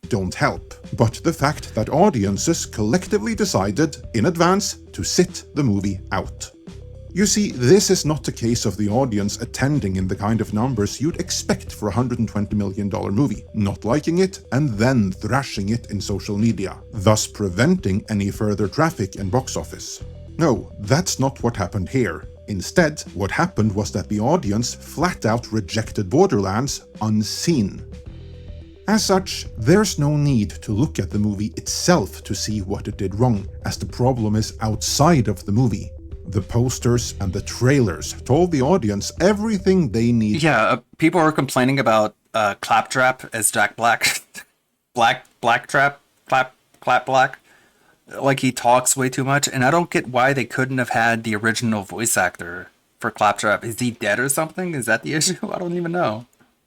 Don't help, but the fact that audiences collectively decided, in advance, to sit the movie out. You see, this is not a case of the audience attending in the kind of numbers you'd expect for a $120 million movie, not liking it and then thrashing it in social media, thus preventing any further traffic and box office. No, that's not what happened here. Instead, what happened was that the audience flat out rejected Borderlands unseen. As such, there's no need to look at the movie itself to see what it did wrong, as the problem is outside of the movie. The posters and the trailers told the audience everything they need. Yeah, people are complaining about Claptrap as Jack Black. Blacktrap? Clap Black? Like he talks way too much, and I don't get why they couldn't have had the original voice actor for Claptrap. Is he dead or something? Is that the issue? I don't even know.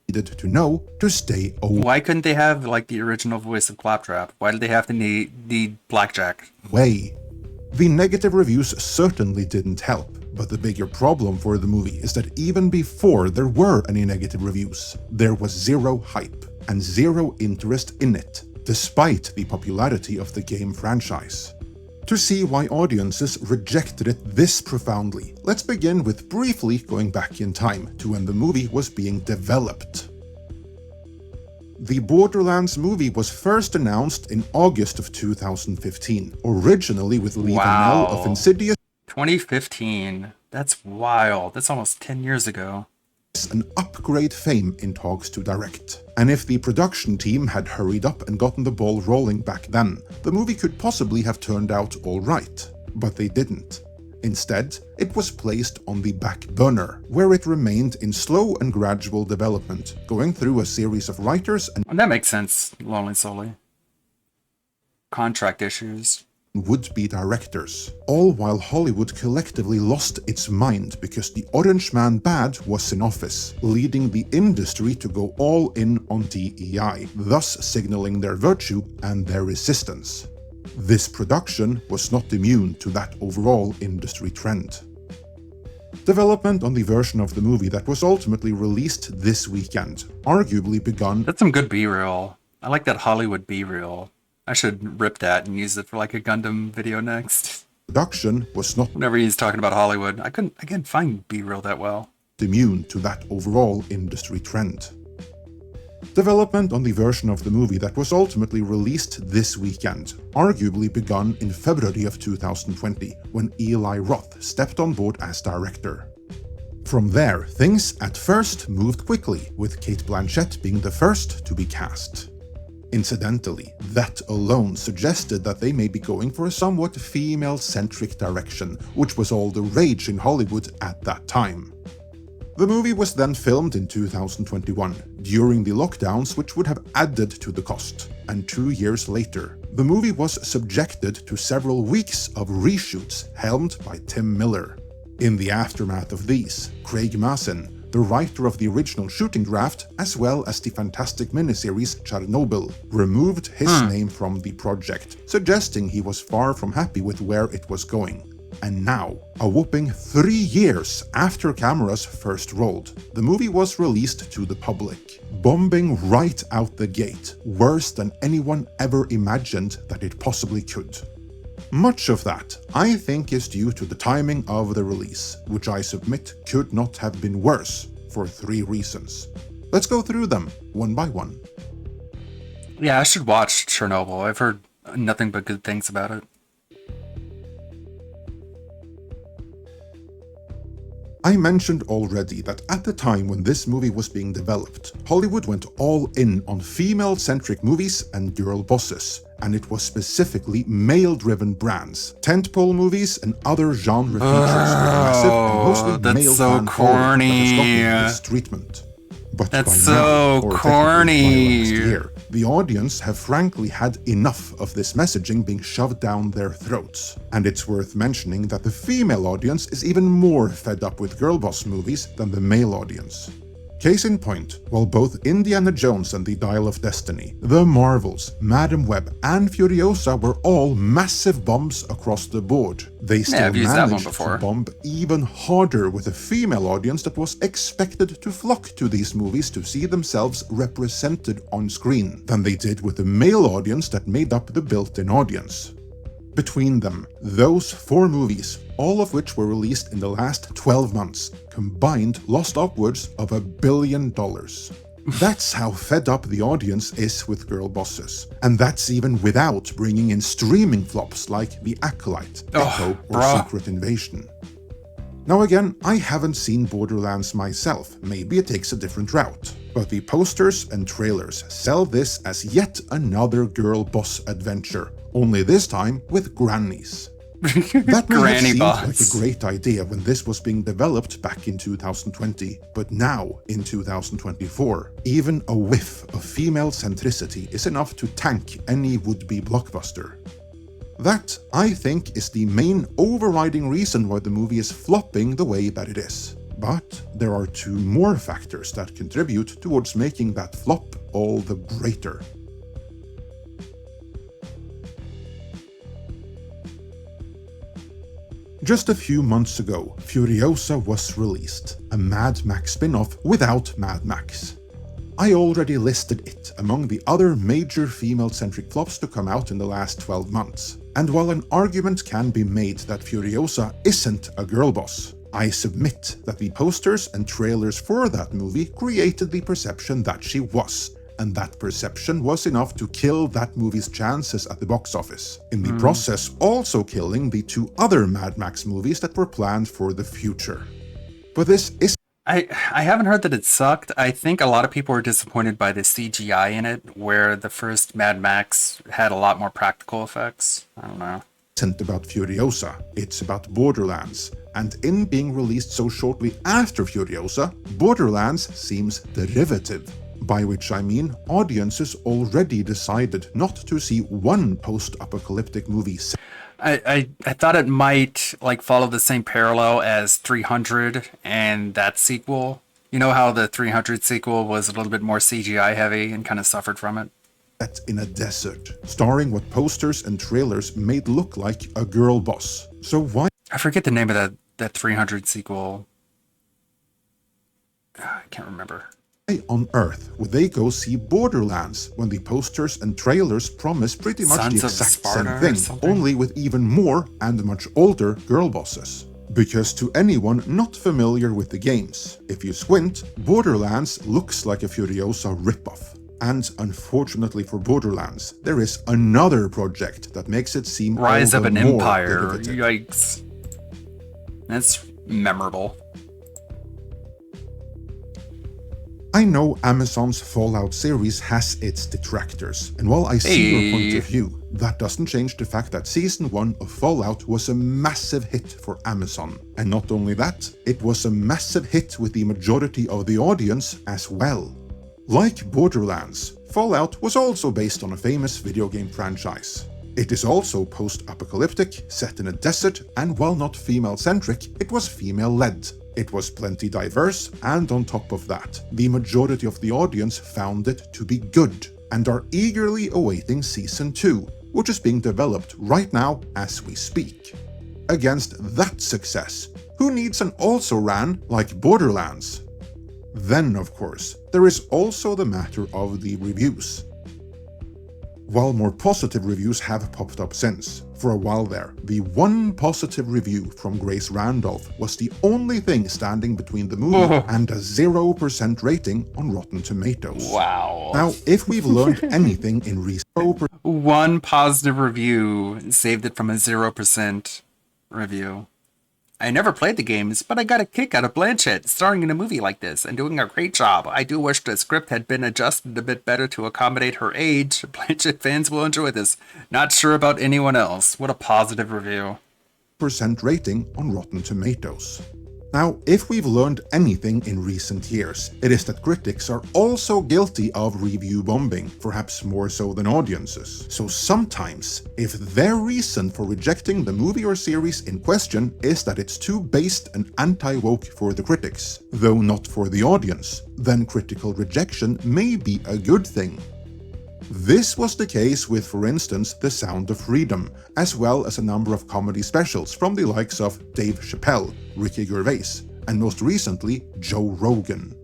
Needed to know to stay away. Why couldn't they have like the original voice of Claptrap? Why did they have to need Blackjack? The negative reviews certainly didn't help, but the bigger problem for the movie is that even before there were any negative reviews, there was zero hype and zero interest in it, despite the popularity of the game franchise. To see why audiences rejected it this profoundly, let's begin with briefly going back in time to when the movie was being developed. The Borderlands movie was first announced in August of 2015, originally with Lee Vanell of Insidious. 2015. That's wild. That's almost 10 years ago. An upgrade fame in talks to direct. And if the production team had hurried up and gotten the ball rolling back then, the movie could possibly have turned out alright. But they didn't. Instead, it was placed on the back burner, where it remained in slow and gradual development, going through a series of writers and that makes sense, Lonely Solely. Contract issues. Would-be directors, all while Hollywood collectively lost its mind because the Orange Man Bad was in office, leading the industry to go all in on DEI, thus signaling their virtue and their resistance. This production was not immune to that overall industry trend. Development on the version of the movie that was ultimately released this weekend arguably begun. That's some good B-reel. I like that Hollywood B-reel. I should rip that and use it for like a Gundam video next. Production was not whenever he's talking about Hollywood. I can't find B-reel that well. Immune to that overall industry trend. Development on the version of the movie that was ultimately released this weekend arguably begun in February of 2020, when Eli Roth stepped on board as director. From there, things at first moved quickly, with Cate Blanchett being the first to be cast. Incidentally, that alone suggested that they may be going for a somewhat female-centric direction, which was all the rage in Hollywood at that time. The movie was then filmed in 2021, during the lockdowns, which would have added to the cost. And 2 years later, the movie was subjected to several weeks of reshoots helmed by Tim Miller. In the aftermath of these, Craig Mazin, the writer of the original shooting draft, as well as the fantastic miniseries Chernobyl, removed his name from the project, suggesting he was far from happy with where it was going. And now, a whopping 3 years after cameras first rolled, the movie was released to the public, bombing right out the gate, worse than anyone ever imagined that it possibly could. Much of that, I think, is due to the timing of the release, which I submit could not have been worse, for 3 reasons. Let's go through them, one by one. Yeah, I should watch Chernobyl. I've heard nothing but good things about it. I mentioned already that at the time when this movie was being developed, Hollywood went all in on female-centric movies and girl bosses, and it was specifically male-driven brands. Tentpole movies and other genre features with massive and mostly male fan following that has gotten this treatment. But that's by so now, or corny. by last year, the audience have frankly had enough of this messaging being shoved down their throats. And it's worth mentioning that the female audience is even more fed up with girl boss movies than the male audience. Case in point, while both Indiana Jones and the Dial of Destiny, The Marvels, Madam Web, and Furiosa were all massive bombs across the board, they still managed to bomb even harder with a female audience that was expected to flock to these movies to see themselves represented on screen, than they did with the male audience that made up the built-in audience. Between them, those 4 movies, all of which were released in the last 12 months, combined lost upwards of $1 billion. That's how fed up the audience is with girl bosses. And that's even without bringing in streaming flops like The Acolyte, Echo, or Secret Invasion. Now again, I haven't seen Borderlands myself, maybe it takes a different route. But the posters and trailers sell this as yet another girl boss adventure, only this time with grannies. That may have seemed like a great idea when this was being developed back in 2020, but now, in 2024, even a whiff of female centricity is enough to tank any would-be blockbuster. That, I think, is the main overriding reason why the movie is flopping the way that it is. But there are 2 more factors that contribute towards making that flop all the greater. Just a few months ago, Furiosa was released, a Mad Max spin-off without Mad Max. I already listed it among the other major female-centric flops to come out in the last 12 months. And while an argument can be made that Furiosa isn't a girl boss, I submit that the posters and trailers for that movie created the perception that she was, and that perception was enough to kill that movie's chances at the box office, in the process also killing the 2 other Mad Max movies that were planned for the future. But this is... I haven't heard that it sucked. I think a lot of people were disappointed by the CGI in it, where the first Mad Max had a lot more practical effects. I don't know. Isn't about Furiosa, it's about Borderlands, and in being released so shortly after Furiosa, Borderlands seems derivative. By which I mean audiences already decided not to see one post-apocalyptic movie. I thought it might like follow the same parallel as 300 and that sequel. You know how the 300 sequel was a little bit more CGI heavy and kind of suffered from it? In a desert, starring what posters and trailers made look like a girl boss. So why... I forget the name of that 300 sequel. I can't remember. Why on earth would they go see Borderlands when the posters and trailers promise pretty much the exact same thing, only with even more and much older girl bosses? Because to anyone not familiar with the games, if you squint, Borderlands looks like a Furiosa ripoff. And unfortunately for Borderlands, there is another project that makes it seem Rise of an more Empire. derivative. Yikes. That's memorable. I know Amazon's Fallout series has its detractors, and while I see your point of view, that doesn't change the fact that Season 1 of Fallout was a massive hit for Amazon. And not only that, it was a massive hit with the majority of the audience as well. Like Borderlands, Fallout was also based on a famous video game franchise. It is also post-apocalyptic, set in a desert, and while not female-centric, it was female-led. It was plenty diverse, and on top of that, the majority of the audience found it to be good, and are eagerly awaiting Season 2, which is being developed right now as we speak. Against that success, who needs an also-ran like Borderlands? Then, of course, there is also the matter of the reviews. While more positive reviews have popped up since, for a while there, the one positive review from Grace Randolph was the only thing standing between the movie and a 0% rating on Rotten Tomatoes. Wow. Now, if we've learned anything in recent... One positive review saved it from a 0% review. I never played the games, but I got a kick out of Blanchett starring in a movie like this and doing a great job. I do wish the script had been adjusted a bit better to accommodate her age. Blanchett fans will enjoy this. Not sure about anyone else. What a positive review. % rating on Rotten Tomatoes. Now, if we've learned anything in recent years, it is that critics are also guilty of review bombing, perhaps more so than audiences. So sometimes, if their reason for rejecting the movie or series in question is that it's too based and anti-woke for the critics, though not for the audience, then critical rejection may be a good thing. This was the case with, for instance, The Sound of Freedom, as well as a number of comedy specials from the likes of Dave Chappelle, Ricky Gervais, and most recently, Joe Rogan.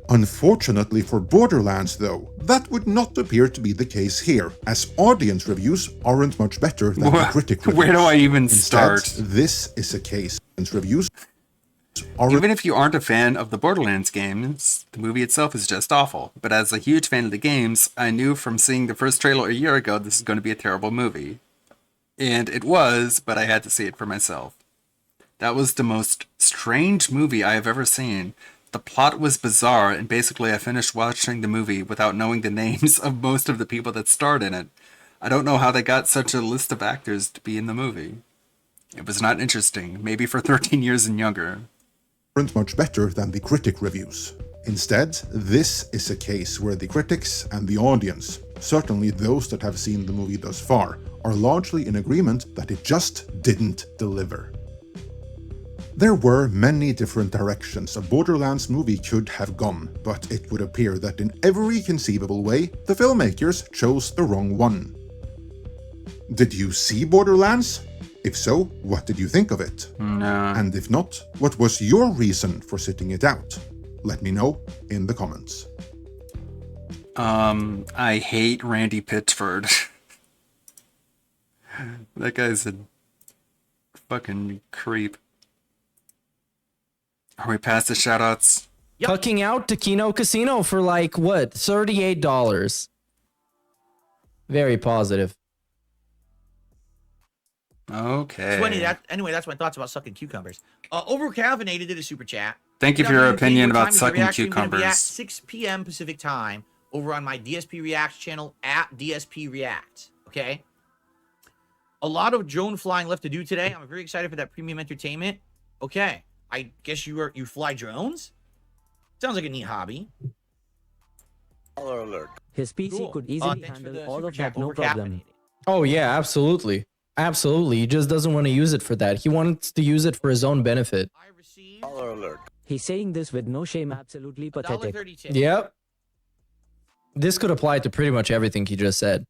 Unfortunately for Borderlands though, that would not appear to be the case here, as audience reviews aren't much better than the critic reviews. Where do I even Instead, start? this is a case reviews Even if you aren't a fan of the Borderlands games, the movie itself is just awful. But as a huge fan of the games, I knew from seeing the first trailer a year ago this is going to be a terrible movie. And it was, but I had to see it for myself. That was the most strange movie I have ever seen. The plot was bizarre, and basically I finished watching the movie without knowing the names of most of the people that starred in it. I don't know how they got such a list of actors to be in the movie. It was not interesting, maybe for 13 years and younger. Much better than the critic reviews. Instead, this is a case where the critics and the audience, certainly those that have seen the movie thus far, are largely in agreement that it just didn't deliver. There were many different directions a Borderlands movie could have gone, but it would appear that in every conceivable way, the filmmakers chose the wrong one. Did you see Borderlands? If so, what did you think of it? No. And if not, what was your reason for sitting it out? Let me know in the comments. I hate Randy Pitchford. That guy's a fucking creep. Are we past the shoutouts? Cucking out to Kino Casino for like, what, $38. Very positive. Okay. Anyway, that's my thoughts about sucking cucumbers. Overcaffeinated did a super chat. Thank you for your opinion about sucking React stream gonna be at cucumbers. 6 p.m. Pacific time over on my DSP Reacts channel at DSP React. Okay. A lot of drone flying left to do today. I'm very excited for that premium entertainment. Okay. I guess you fly drones? Sounds like a neat hobby. Alert. His PC could easily handle all of that, no problem. Oh yeah, absolutely. Absolutely. He just doesn't want to use it for that. He wants to use it for his own benefit. Alert. He's saying this with no shame, absolutely pathetic. Yep. This could apply to pretty much everything he just said.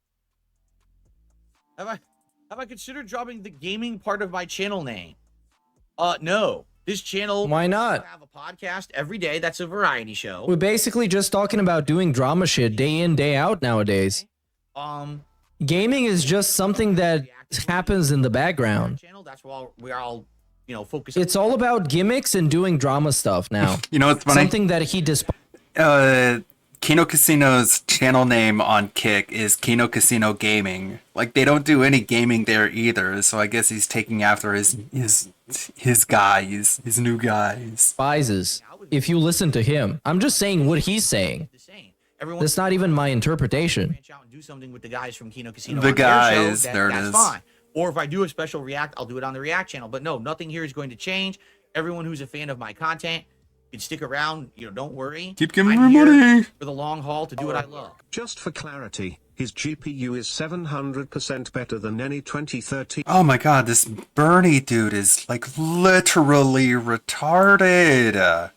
Have I considered dropping the gaming part of my channel name? No. This channel. Why not? Have a podcast every day. That's a variety show. We're basically just talking about doing drama shit day in, day out nowadays. Gaming is just something that happens in the background. That's why we're all, focused. It's all about gimmicks and doing drama stuff now. You know what's funny? Something that he Kino Casino's channel name on Kick is Kino Casino Gaming. Like, they don't do any gaming there either, so I guess he's taking after his guys, his new guys. Spices. if you listen to him. I'm just saying what he's saying. That's not even my interpretation. Branch out and do something with the guys from Kino Casino. The on their guys, show, there it that's is. fine. Or if I do a special react, I'll do it on the React channel. But no, nothing here is going to change. Everyone who's a fan of my content can stick around. You know, don't worry. Keep giving I'm me here money for the long haul to do what I love. Just for clarity, his GPU is 700% better than any 2013. Oh my god, this Bernie dude is like literally retarded.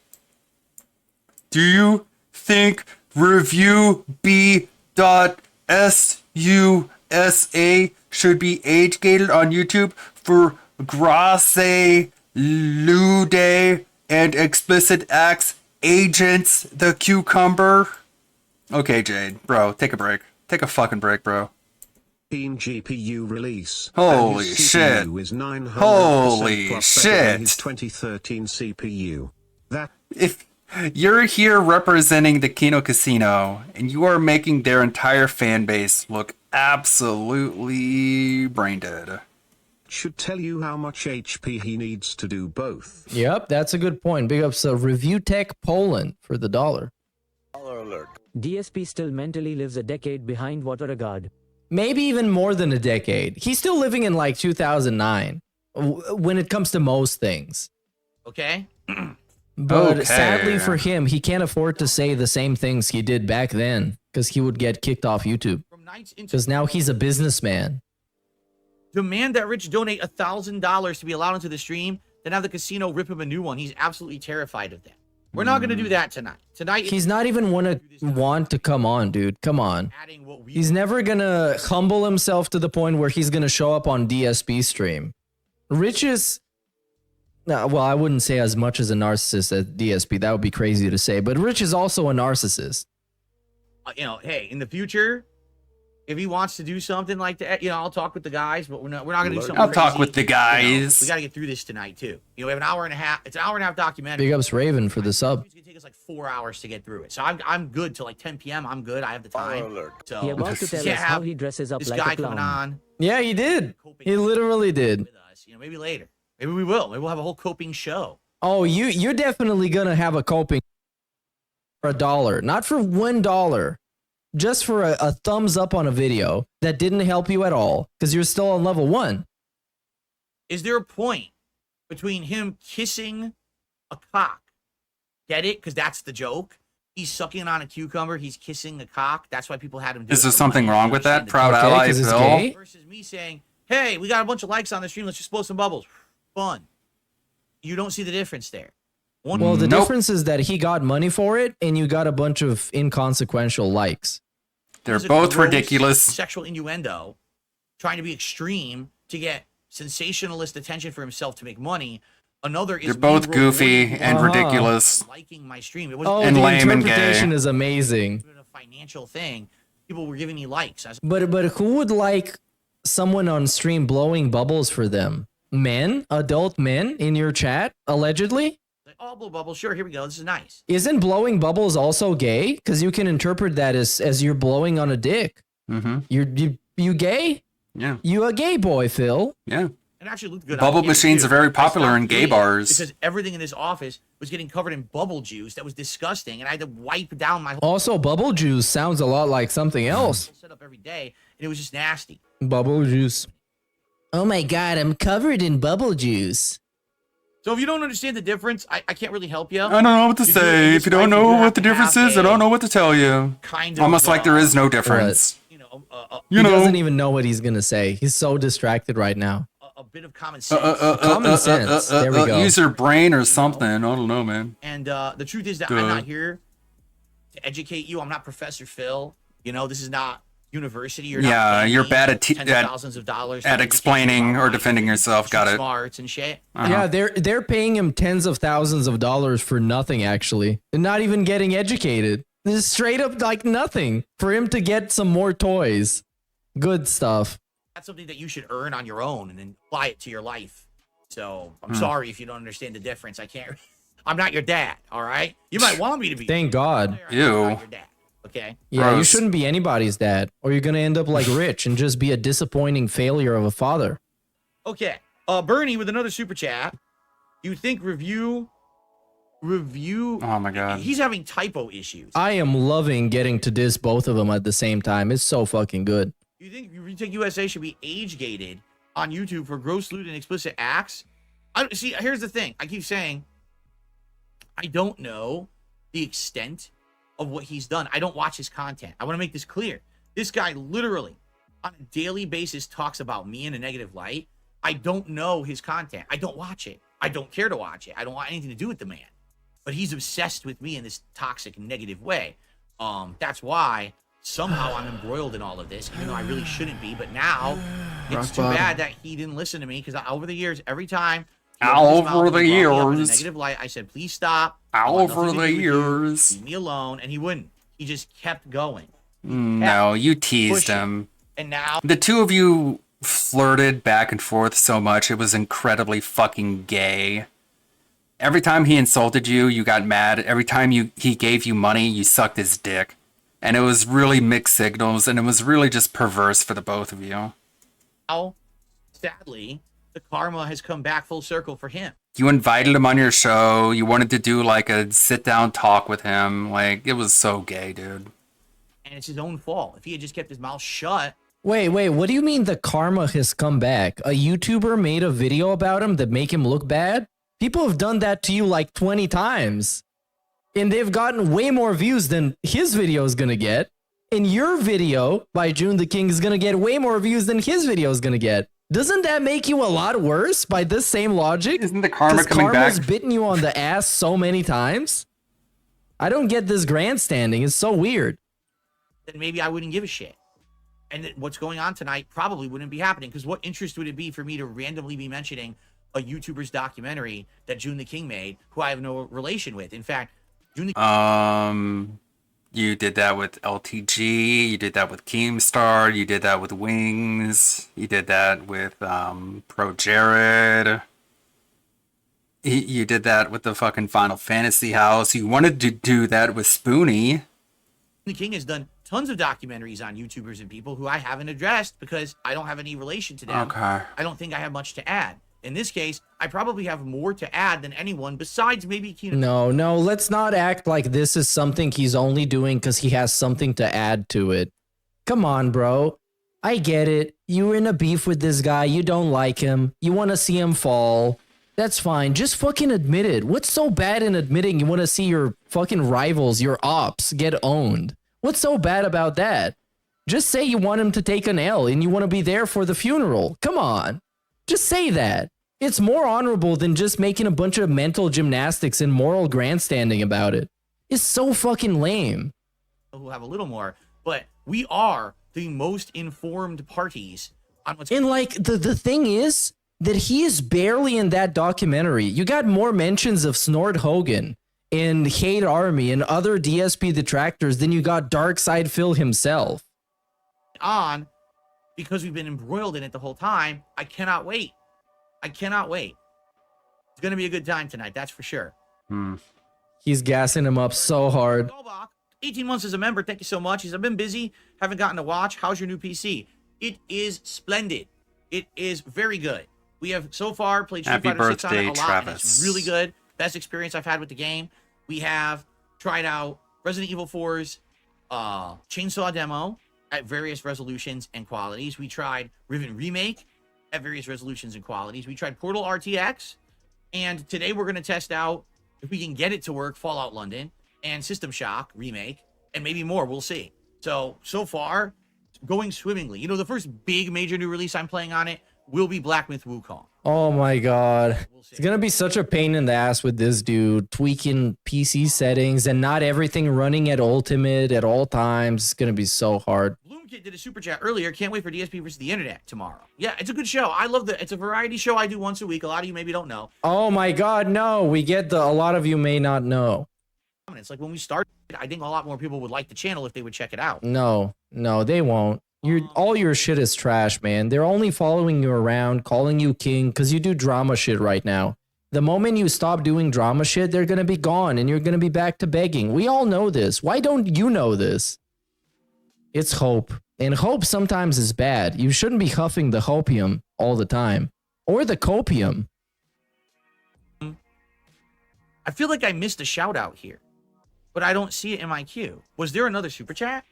Do you think review B.SUSA should be age gated on YouTube for grasse, lewd, and explicit acts? Agents the cucumber? Okay, Jade, bro, take a break. Take a fucking break, bro. GPU release. Holy and his shit. CPU is 900% Holy plus better than shit. his 2013 CPU. That If you're here representing the Kino Casino and you are making their entire fan base look absolutely brain dead. should tell you how much HP he needs to do both. Yep, that's a good point. Big ups to Review Tech Poland for the $1. DSP still mentally lives a decade behind Water God. Maybe even more than a decade. He's still living in like 2009 when it comes to most things. Okay? But Okay. sadly for him, he can't afford to say the same things he did back then because he would get kicked off YouTube. Because now he's a businessman. Demand that Rich donate $1,000 to be allowed into the stream, then have the casino rip him a new one. He's absolutely terrified of that. We're not going to do that tonight. He's not even want to come on, dude. Come on. He's never going to humble himself to the point where he's going to show up on DSP stream. Rich is... well, I wouldn't say as much as a narcissist at DSP. That would be crazy to say. But Rich is also a narcissist. Hey, in the future, if he wants to do something like that, I'll talk with the guys, but we're not going to do something I'll talk crazy. with the guys. We got to get through this tonight, too. We have an hour and a half. It's an hour and a half documentary. Big ups Raven for the sub. It's going to take us like 4 hours to get through it. So I'm good till like 10 p.m. I'm good. I have the time. So He about to tell us how he dresses up this like guy a clown. coming on. Yeah, he did. He literally did. Maybe later. Maybe we will. Maybe we'll have a whole coping show. Oh, you're definitely going to have a coping for $1. Not for $1. Just for a thumbs up on a video that didn't help you at all because you're still on level 1. Is there a point between him kissing a cock? Get it? Because that's the joke. He's sucking on a cucumber. He's kissing a cock. That's why people had him do it. Is there for something money. wrong with that? Proud Okay, ally 'cause it's Phil? gay? Versus me saying, hey, we got a bunch of likes on the stream. Let's just blow some bubbles. Fun. You don't see the difference there. Well, the difference is that he got money for it and you got a bunch of inconsequential likes. They're There's a both gross ridiculous. Sexual innuendo, trying to be extreme to get sensationalist attention for himself to make money. Another is They're both me goofy rewarding and people ridiculous. by liking my stream. It was And the lame and interpretation gay. is amazing. a financial thing. People were giving me likes. But who would like someone on stream blowing bubbles for them? Men? Adult men in your chat, allegedly? Like, oh, blow bubble. Sure, here we go. This is nice. Isn't blowing bubbles also gay? Because you can interpret that as you're blowing on a dick. Mm-hmm. You gay? Yeah. You a gay boy, Phil? Yeah. It actually looked good. Bubble on camera, machines too. are very I popular stopped in gay doing it bars. because everything in this office was getting covered in bubble juice that was disgusting, and I had to wipe down my whole Also, bubble juice sounds a lot like something else. setup every day, and it was just nasty. Bubble juice. Oh my god, I'm covered in bubble juice. So if you don't understand the difference, I can't really help you. I don't know what to say. If you don't know what the difference is, I don't know what to tell you. kind of, Almost like there is no difference. He doesn't even know what he's gonna say. He's so distracted right now. A bit of common sense. Common sense. There we go. Use your brain or something. I don't know, man. And the truth is that Duh. I'm not here to educate you. I'm not Professor Phil. This is not university. You're Yeah, not you're bad at tens of thousands of dollars at to explaining or defending yourself. Got it. smarts and shit. Yeah, they're paying him tens of thousands of dollars for nothing, actually. They're not even getting educated. This is straight up like nothing for him to get some more toys. Good stuff. That's something that you should earn on your own and then apply it to your life. So I'm sorry if you don't understand the difference. I can't. I'm not your dad. All right. You might want me to be. Thank God. I'm not your dad. Okay. Yeah, you Gross. shouldn't be anybody's dad, or you're gonna end up like Rich and just be a disappointing failure of a father. Okay. Bernie with another super chat. You think review review. Oh my god. He's having typo issues. I am loving getting to diss both of them at the same time. It's so fucking good. You think USA should be age gated on YouTube for gross, lewd, and explicit acts? See, here's the thing. I keep saying I don't know the extent of what he's done. I don't watch his content. I want to make this clear. This guy literally on a daily basis talks about me in a negative light. I don't know his content. I don't watch it. I don't care to watch it. I don't want anything to do with the man. But he's obsessed with me in this toxic, negative way. That's why somehow I'm embroiled in all of this, even though I really shouldn't be. But now it's too bad that he didn't listen to me, because over the years, every time over the years, in a negative light, I said, please stop. Over the years, leave me alone, and he wouldn't. He just kept going. No, you teased him. And now the two of you flirted back and forth so much, it was incredibly fucking gay. Every time he insulted you, you got mad. Every time he gave you money, you sucked his dick. And it was really mixed signals, and it was really just perverse for the both of you. Now, sadly, the karma has come back full circle for him. You invited him on your show. You wanted to do like a sit-down talk with him. Like, it was so gay, dude. And it's his own fault. If he had just kept his mouth shut. Wait, what do you mean the karma has come back? A YouTuber made a video about him that make him look bad? People have done that to you like 20 times. And they've gotten way more views than his video is going to get. And your video by June the King is going to get way more views than his video is going to get. Doesn't that make you a lot worse by this same logic? Isn't the karma coming back? Karma's bitten you on the ass so many times. I don't get this grandstanding. It's so weird. Then maybe I wouldn't give a shit. And what's going on tonight probably wouldn't be happening, because what interest would it be for me to randomly be mentioning a YouTuber's documentary that June the King made, who I have no relation with? In fact, June the you did that with LTG, you did that with Keemstar, you did that with Wings, you did that with Pro Jared. You did that with the fucking Final Fantasy house. You wanted to do that with Spoonie. the King has done tons of documentaries on YouTubers and people who I haven't addressed because I don't have any relation to them. Okay. I don't think I have much to add. In this case, I probably have more to add than anyone besides maybe Keenan. No, let's not act like this is something he's only doing because he has something to add to it. Come on, bro. I get it. You're in a beef with this guy. You don't like him. You want to see him fall. That's fine. Just fucking admit it. What's so bad in admitting you want to see your fucking rivals, your ops, get owned? What's so bad about that? Just say you want him to take an L and you want to be there for the funeral. Come on. Just say that. It's more honorable than just making a bunch of mental gymnastics and moral grandstanding about it. It's so fucking lame. Who have a little more, but we are the most informed parties on what's. And like the thing is that he is barely in that documentary. You got more mentions of Snort Hogan and Hate Army and other DSP detractors than you got Darkside Phil himself. On because we've been embroiled in it the whole time. I cannot wait. I cannot wait. It's going to be a good time tonight, that's for sure. He's gassing him up so hard. 18 months as a member, thank you so much. I've been busy, haven't gotten to watch. How's your new PC? It is splendid. It is very good. We have so far played Street Fighter 6 on it a lot, and it's really good. Best experience I've had with the game. We have tried out Resident Evil 4's Chainsaw demo at various resolutions and qualities. We tried Riven Remake at various resolutions and qualities. We tried Portal RTX, and today we're going to test out, if we can get it to work, Fallout London and System Shock Remake, and maybe more. We'll see. So far, going swimmingly. You know, the first big major new release I'm playing on it will be Black Myth Wukong. Oh my god. It's gonna be such a pain in the ass with this dude tweaking PC settings and not everything running at ultimate at all times. It's gonna be so hard. Bloomkid did a super chat earlier. Can't wait for DSP versus the internet tomorrow. Yeah, it's a good show. I love it's a variety show I do once a week. A lot of you maybe don't know. Oh my god, no. We get a lot of you may not know. It's like when we started, I think a lot more people would like the channel if they would check it out. No, they won't. All your shit is trash, man. They're only following you around, calling you king, because you do drama shit right now. The moment you stop doing drama shit, they're going to be gone, and you're going to be back to begging. We all know this. Why don't you know this? It's hope. And hope sometimes is bad. You shouldn't be huffing the hopium all the time. Or the copium. I feel like I missed a shout out here, but I don't see it in my queue. Was there another super chat?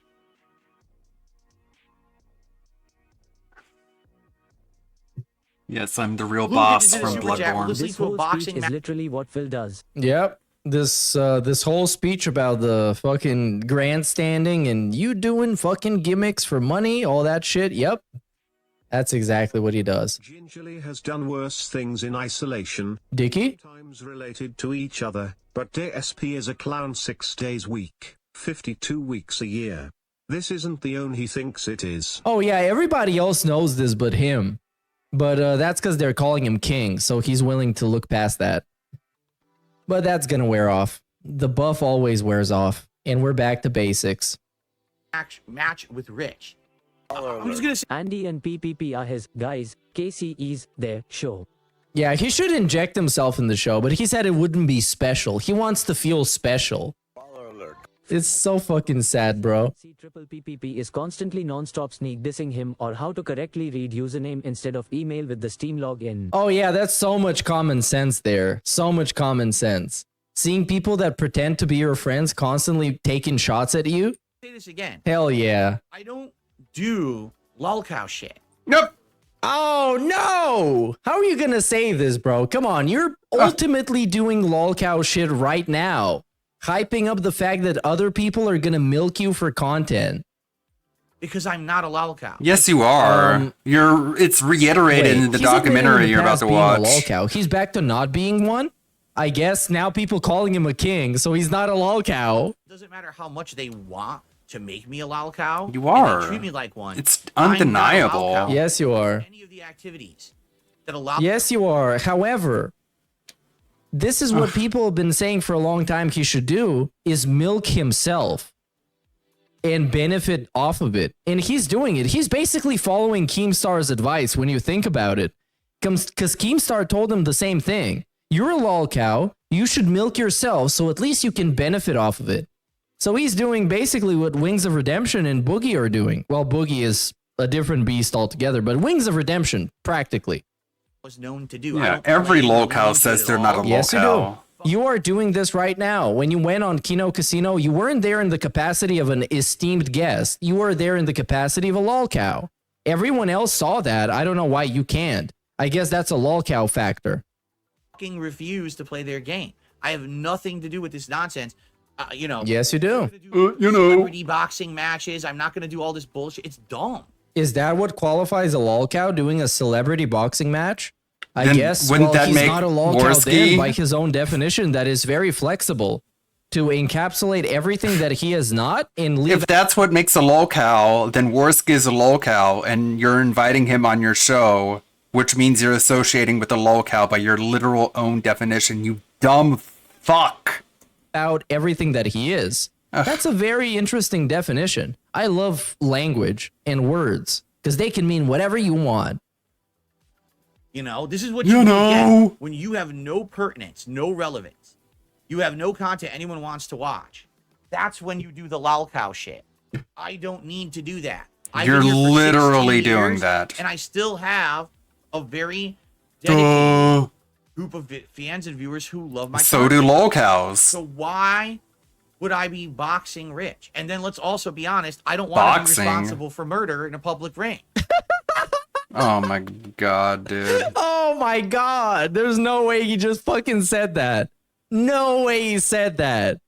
Yes, I'm the real Who boss did the from super chat? Will Bloodborne. this lead This to a whole boxing speech is match? literally what Phil does. Yep. This whole speech about the fucking grandstanding and you doing fucking gimmicks for money, all that shit. Yep. That's exactly what he does. Gingerly has done worse things in isolation. Dicky? Times related to each other, but DSP is a clown 6 days week, 52 weeks a year. This isn't the own he thinks it is. Oh yeah, everybody else knows this but him. But that's because they're calling him king, so he's willing to look past that. But that's gonna wear off. The buff always wears off, and we're back to basics. Match with Rich. I'm just gonna say Andy and PPP are his guys. Casey is their show. Yeah, he should inject himself in the show, but he said it wouldn't be special. He wants to feel special. It's so fucking sad, bro. Triple PPP is constantly non-stop sneak dissing him or how to correctly read username instead of email with the Steam login. Oh yeah, that's so much common sense there. So much common sense. Seeing people that pretend to be your friends constantly taking shots at you? say this again. Hell yeah. I don't do lolcow shit. Nope. Oh no! How are you gonna say this, bro? Come on, you're ultimately doing lolcow shit right now. Hyping up the fact that other people are gonna milk you for content. Because I'm not a lolcow. Yes, you are. It's reiterated in the documentary you're about to watch. Lolcow. He's back to not being one. I guess now people calling him a king, so he's not a lolcow. It doesn't matter how much they want to make me a lolcow. You are. And they treat me like one. It's undeniable. Yes, you are. Any of the activities that allow. Yes, you are. However, this is what people have been saying for a long time he should do, is milk himself and benefit off of it. And he's doing it. He's basically following Keemstar's advice when you think about it. Because Keemstar told him the same thing. You're a lolcow. You should milk yourself so at least you can benefit off of it. So he's doing basically what Wings of Redemption and Boogie are doing. Well, Boogie is a different beast altogether, but Wings of Redemption, practically. Was known to do. Yeah, every lolcow says they're not a lolcow. Yes, you do. You are doing this right now. When you went on Kino Casino, you weren't there in the capacity of an esteemed guest. You were there in the capacity of a lolcow. Everyone else saw that. I don't know why you can't. I guess that's a lolcow factor. Fucking refuse to play their game. I have nothing to do with this nonsense. You know. Yes, you do. Celebrity boxing matches. I'm not going to do all this bullshit. It's dumb. Is that what qualifies a lolcow, doing a celebrity boxing match? I Then guess. wouldn't Well, that he's make not a lolcow Worski? then, by his own definition. That is very flexible to encapsulate everything that he is not and leave. If that's what makes a lolcow, then Worsk is a lolcow, and you're inviting him on your show, which means you're associating with a lolcow by your literal own definition, you dumb fuck. Out everything that he is. That's a very interesting definition. I love language and words because they can mean whatever you want. You know, this is what you get when you have no pertinence, no relevance. You have no content anyone wants to watch. That's when you do the lolcow shit. I don't need to do that. You're literally doing that. And I still have a very dedicated group of fans and viewers who love my So do lolcows. So why would I be boxing Rich? And then let's also be honest, I don't want to be responsible for murder in a public ring. Oh my god, dude. Oh my god. There's no way he just fucking said that. No way he said that.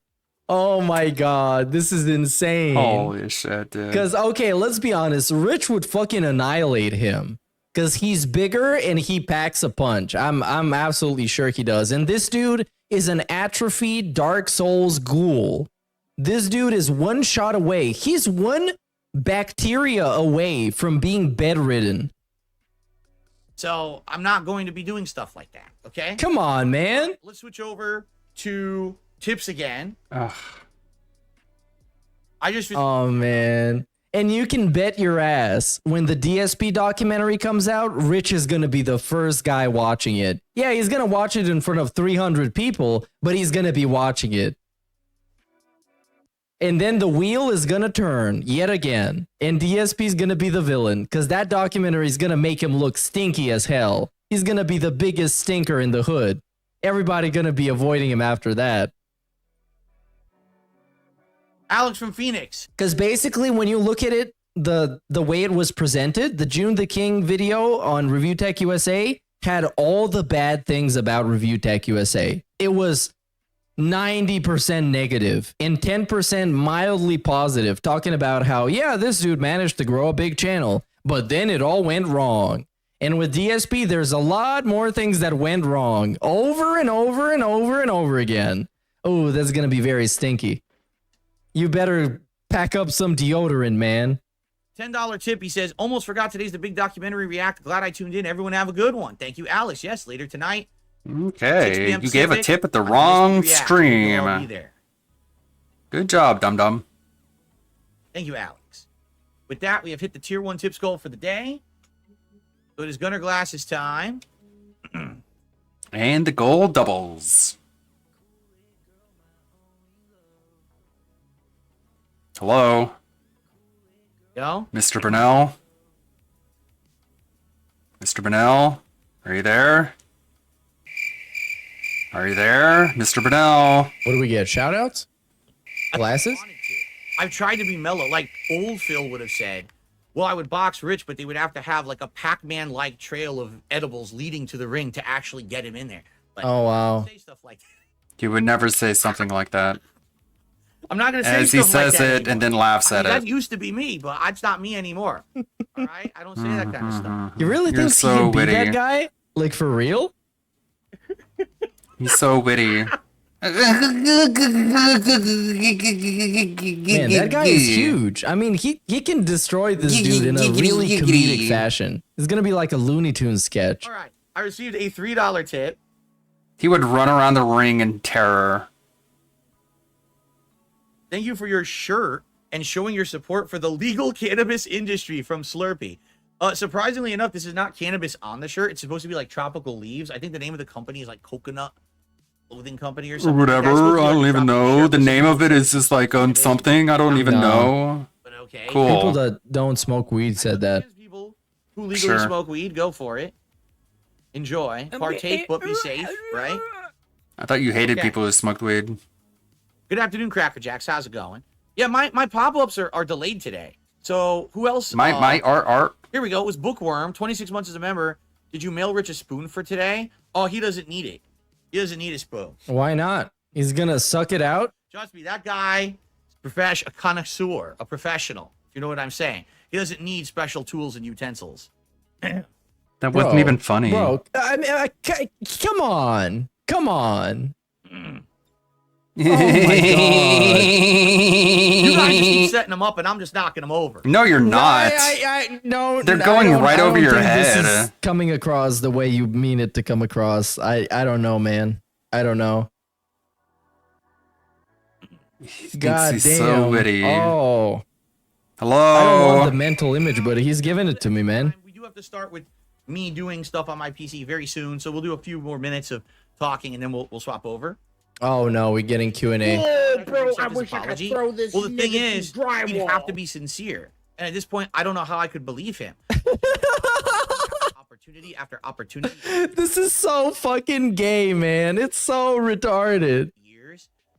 Oh my god. This is insane. Holy shit, dude. Because, okay, let's be honest. Rich would fucking annihilate him. Because he's bigger and he packs a punch. I'm absolutely sure he does. And this dude is an atrophied Dark Souls ghoul. This dude is one shot away. He's one bacteria away from being bedridden. So I'm not going to be doing stuff like that, okay? Come on, man. Let's switch over to tips again. Ugh. Oh, man. And you can bet your ass when the DSP documentary comes out, Rich is going to be the first guy watching it. Yeah, he's going to watch it in front of 300 people, but he's going to be watching it. And then the wheel is going to turn yet again. And DSP is going to be the villain because that documentary is going to make him look stinky as hell. He's going to be the biggest stinker in the hood. everybody gonna be avoiding him after that. Alex from Phoenix. Because basically, when you look at it, the way it was presented, the June the King video on Review Tech USA had all the bad things about Review Tech USA. It was 90% negative and 10% mildly positive, talking about how, yeah, this dude managed to grow a big channel, but then it all went wrong. And with DSP, there's a lot more things that went wrong over and over and over and over again. Oh, that's going to be very stinky. You better pack up some deodorant, man. $10 tip. He says, almost forgot today's the big documentary react. Glad I tuned in. Everyone have a good one. Thank you, Alex. Yes, later tonight. Okay, you gave a tip at the wrong stream. I'll be there. Good job, dum-dum. Thank you, Alex. With that, we have hit the tier 1 tips goal for the day. So it is Gunner Glasses time. And the goal doubles. Hello? Yo? Mr. Burnell? Mr. Burnell? Are you there? Are you there? Mr. Burnell? What do we get? Shoutouts? Glasses? I've tried to be mellow. Like old Phil would have said, well, I would box Rich, but they would have to have like a Pac-Man-like trail of edibles leading to the ring to actually get him in there. Like, oh, wow. Say stuff like that. He would never say something like that. I'm not going to say as stuff he says like that it anymore. and then laughs at That it. used to be me, but it's not me anymore. All right? I don't say that kind of stuff. You really You're think so he can be witty. that guy? Like, for real? He's so witty. Man, that guy is huge. I mean, he can destroy this dude in a really comedic fashion. It's going to be like a Looney Tunes sketch. All right. I received a $3 tip. He would run around the ring in terror. Thank you for your shirt and showing your support for the legal cannabis industry from Slurpee. Surprisingly enough, this is not cannabis on the shirt. It's supposed to be like tropical leaves. I think the name of the company is like Coconut Clothing Company or Or something. whatever. I don't even know. The name of it is just like on something. I don't even know. But okay. Cool. People that don't smoke weed said that. Who legally smoke weed, go for it. Enjoy. Partake, but be safe, right? I thought you hated Okay. people who smoked weed. Good afternoon, Cracker Jacks. How's it going? Yeah, my pop-ups are delayed today. So who else? My art. Here we go. It was Bookworm, 26 months as a member. Did you mail Rich a spoon for today? Oh, he doesn't need it. He doesn't need a spoon. Why not? He's going to suck it out? Trust me, that guy is a connoisseur, a professional, if you know what I'm saying. He doesn't need special tools and utensils. That wasn't even funny. Bro, I mean, come on. Come on. Oh my god. You guys just keep setting them up and I'm just knocking them over. No, you're not. No, They're going right over your head. This is coming across the way you mean it to come across. I don't know, man. I don't know. God he's damn. so witty. Oh. Hello. I don't want the mental image, but he's giving it to me, man. We do have to start with me doing stuff on my PC very soon, so we'll do a few more minutes of talking and then we'll swap over. Oh no, we're getting Q&A. Oh, bro, I wish I could throw this. Well, the thing is, he'd have to be sincere, and at this point, I don't know how I could believe him. Opportunity after opportunity. This is so fucking gay, man. It's so retarded.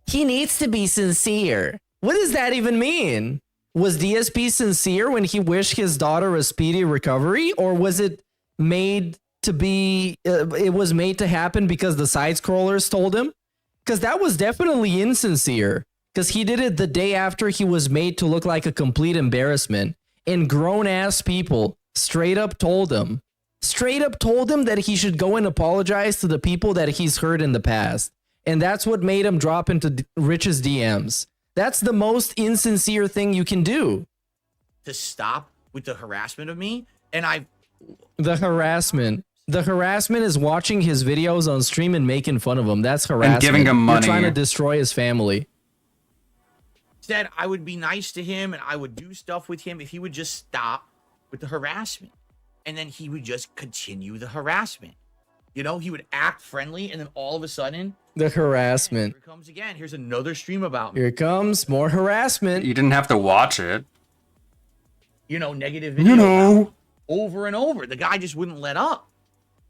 He needs to be sincere. What does that even mean? Was DSP sincere when he wished his daughter a speedy recovery, or was it made to be? It was made to happen because the side scrollers told him. Because that was definitely insincere. Because he did it the day after he was made to look like a complete embarrassment. And grown-ass people straight up told him that he should go and apologize to the people that he's hurt in the past. And that's what made him drop into Rich's DMs. That's the most insincere thing you can do. To stop with the harassment of me, and The harassment. The harassment is watching his videos on stream and making fun of him. That's harassment. And giving him money. You're trying to destroy his family. said I would be nice to him and I would do stuff with him if he would just stop with the harassment. And then he would just continue the harassment. You know, he would act friendly and then all of a sudden, The harassment. here it comes again. Here's another stream about me. Here comes more harassment. You didn't have to watch it. You know, negative video about him over and over. The guy just wouldn't let up.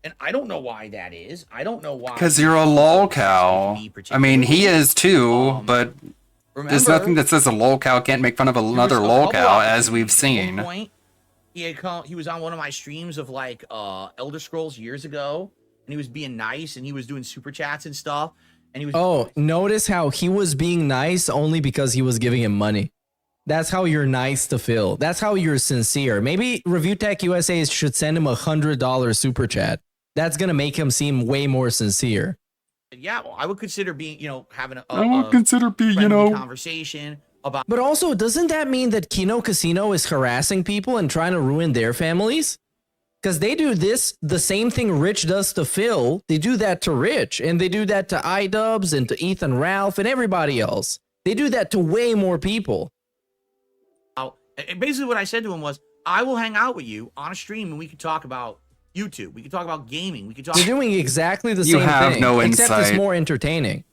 And I don't know why that is. I don't know why. Because you're a lol cow. I mean, he is too, but there's nothing that says a lol cow can't make fun of another lol cow, as we've seen. At one point, he was on one of my streams of like Elder Scrolls years ago, and he was being nice, and he was doing super chats and stuff. And he was. Oh, notice how he was being nice only because he was giving him money. That's how you're nice to Phil. That's how you're sincere. Maybe Review Tech USA should send him $100 super chat. That's gonna make him seem way more sincere. Yeah, well, I would consider being, having conversation about. But also, doesn't that mean that Kino Casino is harassing people and trying to ruin their families? Because they do the same thing Rich does to Phil. They do that to Rich, and they do that to iDubbbz and to Ethan Ralph and everybody else. They do that to way more people. And basically what I said to him was, I will hang out with you on a stream and we can talk about YouTube. We can talk about gaming. We can talk. They're doing exactly the same thing, except it's more entertaining.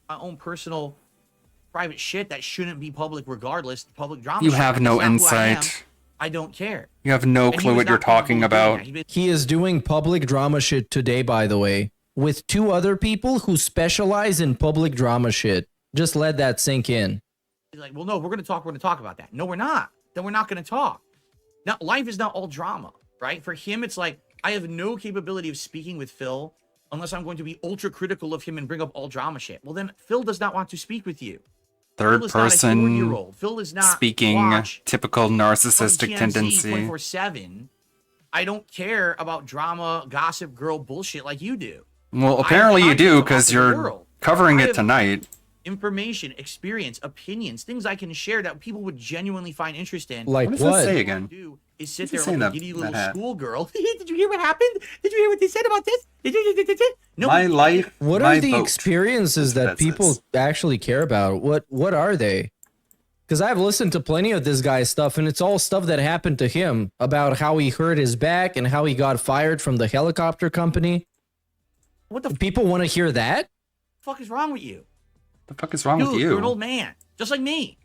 My own personal private shit that shouldn't be public regardless. Public drama. You have no insight. I don't care. You have no clue what you're talking about. He is doing public drama shit today, by the way, with 2 other people who specialize in public drama shit. Just let that sink in. He's like, well, no, we're going to talk about that. No, we're not. Then we're not going to talk. Now, life is not all drama, right? For him, it's like, I have no capability of speaking with Phil unless I'm going to be ultra critical of him and bring up all drama shit. Well, then Phil does not want to speak with you. Third person Phil is not speaking, typical narcissistic tendency. 24/7. I don't care about drama, gossip, girl bullshit like you do. Well, apparently you do, because you're covering it tonight. Information, experience, opinions, things I can share that people would genuinely find interest in. Like what? Does that say again? Is sit there like a giddy little schoolgirl. Did you hear what happened? Did you hear what they said about this? No. My life. What my are the vote. experiences that people actually care about? What are they? Because I've listened to plenty of this guy's stuff, and it's all stuff that happened to him about how he hurt his back and how he got fired from the helicopter company. What the people want to hear that? What the fuck is wrong with you? The fuck is wrong Dude, with you? You're an old man, just like me.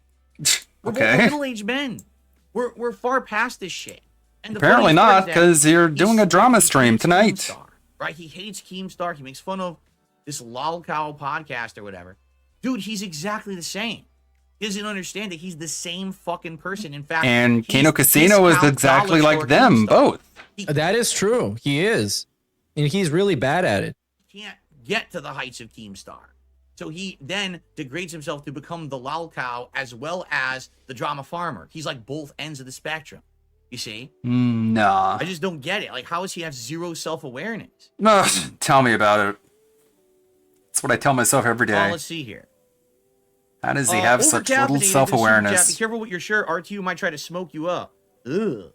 We're both Okay. middle-aged men. We're far past this shit. And the Apparently funny part not, is that because you're doing a drama stream tonight. Keemstar, right? He hates Keemstar. He makes fun of this lolcow podcast or whatever. Dude, he's exactly the same. He doesn't understand that he's the same fucking person. In fact, And Kino Casino is exactly like them, both. That is true. He is. And he's really bad at it. He can't get to the heights of Keemstar. So he then degrades himself to become the lolcow as well as the drama farmer. He's like both ends of the spectrum. You see? Nah. I just don't get it. Like, how does he have zero self-awareness? Ugh, tell me about it. That's what I tell myself every day. Let's see here. How does he have such little Be self-awareness? careful with your shirt. RTU might try to smoke you up. Ugh.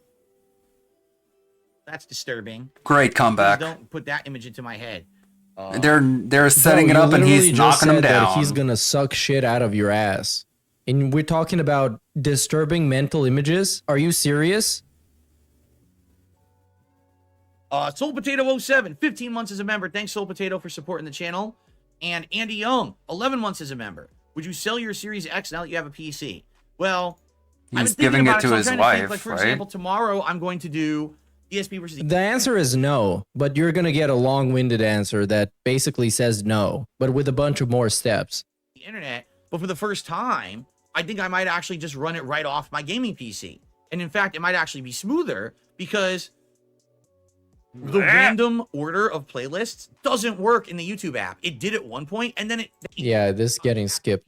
That's disturbing. Great comeback. Please don't put that image into my head. They're setting it up and he's knocking him down. He's gonna suck shit out of your ass. And we're talking about disturbing mental images. Are you serious? Soul Potato 07, 15 months as a member. Thanks, Soul Potato, for supporting the channel. And Andy Young, 11 months as a member. Would you sell your Series X now that you have a PC? Well, he's giving it to his wife, like, for right? example, tomorrow I'm going to do ESP versus The answer is no, but you're gonna get a long-winded answer that basically says no, but with a bunch of more steps. the internet. But for the first time, I think I might actually just run it right off my gaming PC. And in fact, it might actually be smoother because the random order of playlists doesn't work in the YouTube app. It did at one point, and then it Yeah, this is getting skipped.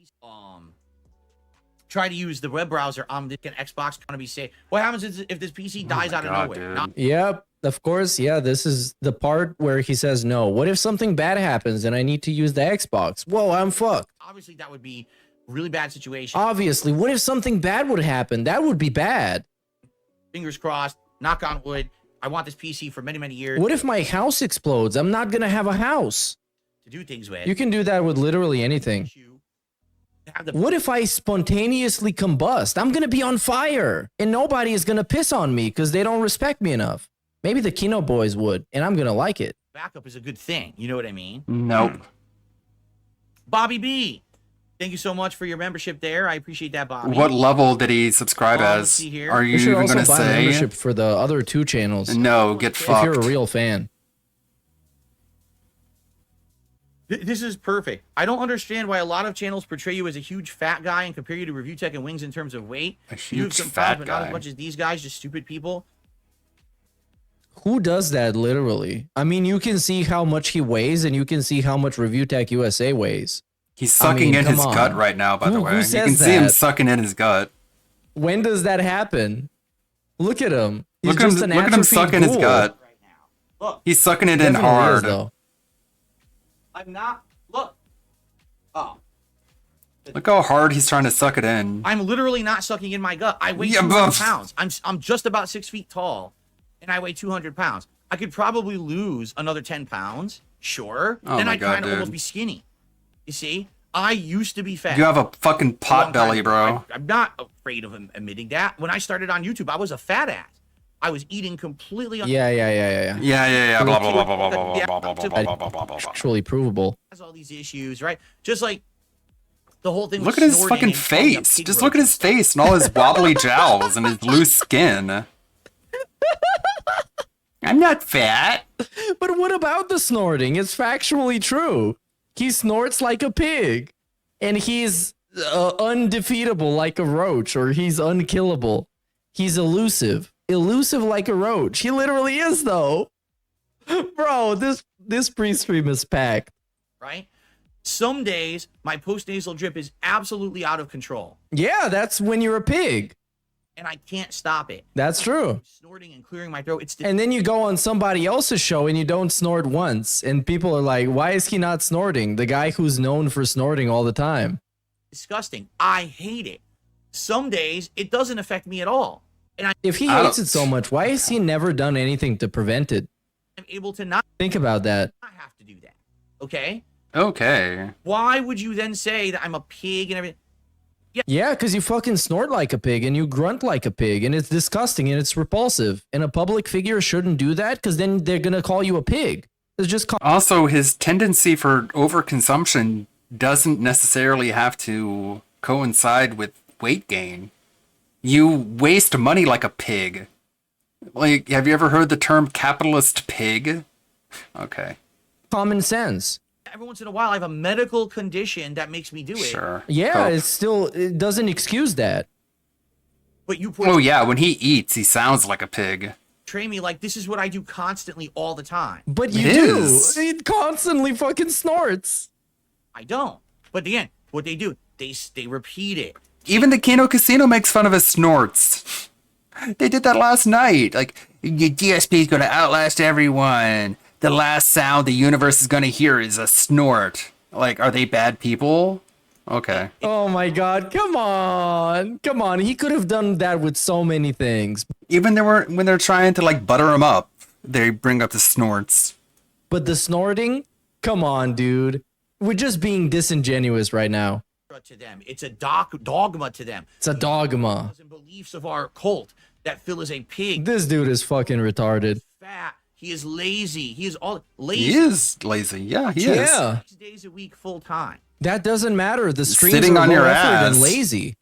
try to use the web browser on the Xbox trying to be safe. What happens is if this PC dies out of nowhere? Yep, of course. Yeah, this is the part where he says no. What if something bad happens and I need to use the Xbox? Whoa, I'm fucked. Obviously, that would be a really bad situation. Obviously, what if something bad would happen? That would be bad. Fingers crossed, knock on wood. I want this PC for many, many years. What if my house explodes? I'm not gonna have a house to do things with? You can do that with literally anything. What if I spontaneously combust? I'm gonna be on fire, and nobody is gonna piss on me because they don't respect me enough. Maybe the Kino boys would, and I'm gonna like it. Backup is a good thing. You know what I mean? Nope. Bobby B, thank you so much for your membership there. I appreciate that, Bobby. What level did he subscribe let's as? see here. Are you You should even also going to buy say? membership for the other 2 channels. No, get fucked. If you're a real fan. This is perfect. I don't understand why a lot of channels portray you as a huge fat guy and compare you to Review Tech and Wings in terms of weight. A You have huge some fat problems, but not guy. as much as these guys, just stupid people. Who does that literally? I mean, you can see how much he weighs and you can see how much Review Tech USA weighs. He's sucking in his gut right now, by the way. You can see him sucking in his gut. When does that happen? Look at him. He's Look at just him, an look at him atrophied sucking his ghoul. gut. Look. He's sucking it in Definitely hard. is, though. I'm not. Look. Oh. Look how hard he's trying to suck it in. I'm literally not sucking in my gut. I weigh Yeah, 200 but- pounds. I'm just about 6 feet tall, and I weigh 200 pounds. I could probably lose another 10 pounds. Sure. Oh then my I'd God, kind of almost dude. be skinny. You see? I used to be fat. You have a fucking pot belly, bro. I'm not afraid of admitting that. When I started on YouTube, I was a fat ass. I was eating completely. Yeah, blah, blah, blah, blah, blah, blah, blah, blah, blah, blah, blah, blah, blah. Actually provable. Has all these issues, right? Just like the whole thing. Look with at his snorting fucking and calling up face. pig Just look at roaches. his face and all his wobbly jowls and his loose skin. I'm not fat. But what about the snorting? It's factually true. He snorts like a pig. And he's undefeatable like a roach, or he's unkillable. He's elusive. Elusive like a roach. He literally is, though. Bro, this pre-stream is packed. Right? Some days, my post-nasal drip is absolutely out of control. Yeah, that's when you're a pig. And I can't stop it. That's true. Snorting and clearing my throat. It's And then you go on somebody else's show and you don't snort once. And people are like, why is he not snorting? The guy who's known for snorting all the time. disgusting. I hate it. Some days, it doesn't affect me at all. And If he hates it so much, why has he never done anything to prevent it? I'm able to not Think about that. have to do that. Okay? Okay. Why would you then say that I'm a pig and everything? Yeah, because you fucking snort like a pig and you grunt like a pig and it's disgusting and it's repulsive. And a public figure shouldn't do that because then they're going to call you a pig. It's just Also, his tendency for overconsumption doesn't necessarily have to coincide with weight gain. You waste money like a pig. Like, have you ever heard the term capitalist pig? Okay. common sense. Every once in a while, I have a medical condition that makes me do it. Sure. Yeah, it doesn't excuse that. But you Oh yeah, when he eats, he sounds like a pig. portray me like this is what I do constantly all the time. But you It do. is. It constantly fucking snorts. I don't. But again, what they do, they repeat it. Even the Kano Casino makes fun of his snorts. They did that last night. Like, your DSP is going to outlast everyone. The last sound the universe is going to hear is a snort. Like, are they bad people? Okay. Oh my god, come on. Come on. He could have done that with so many things. Even when they're trying to, like, butter him up, they bring up the snorts. But the snorting? Come on, dude. We're just being disingenuous right now. To them, it's a dogma to them. It's a dogma. And beliefs of our cult that Phil is a pig. This dude is fucking retarded. Fat. He is lazy. He is all lazy. He is lazy. Yeah, he is. Yeah. 6 days a week, full time. That doesn't matter. The streams Sitting are on low your effort ass. and lazy.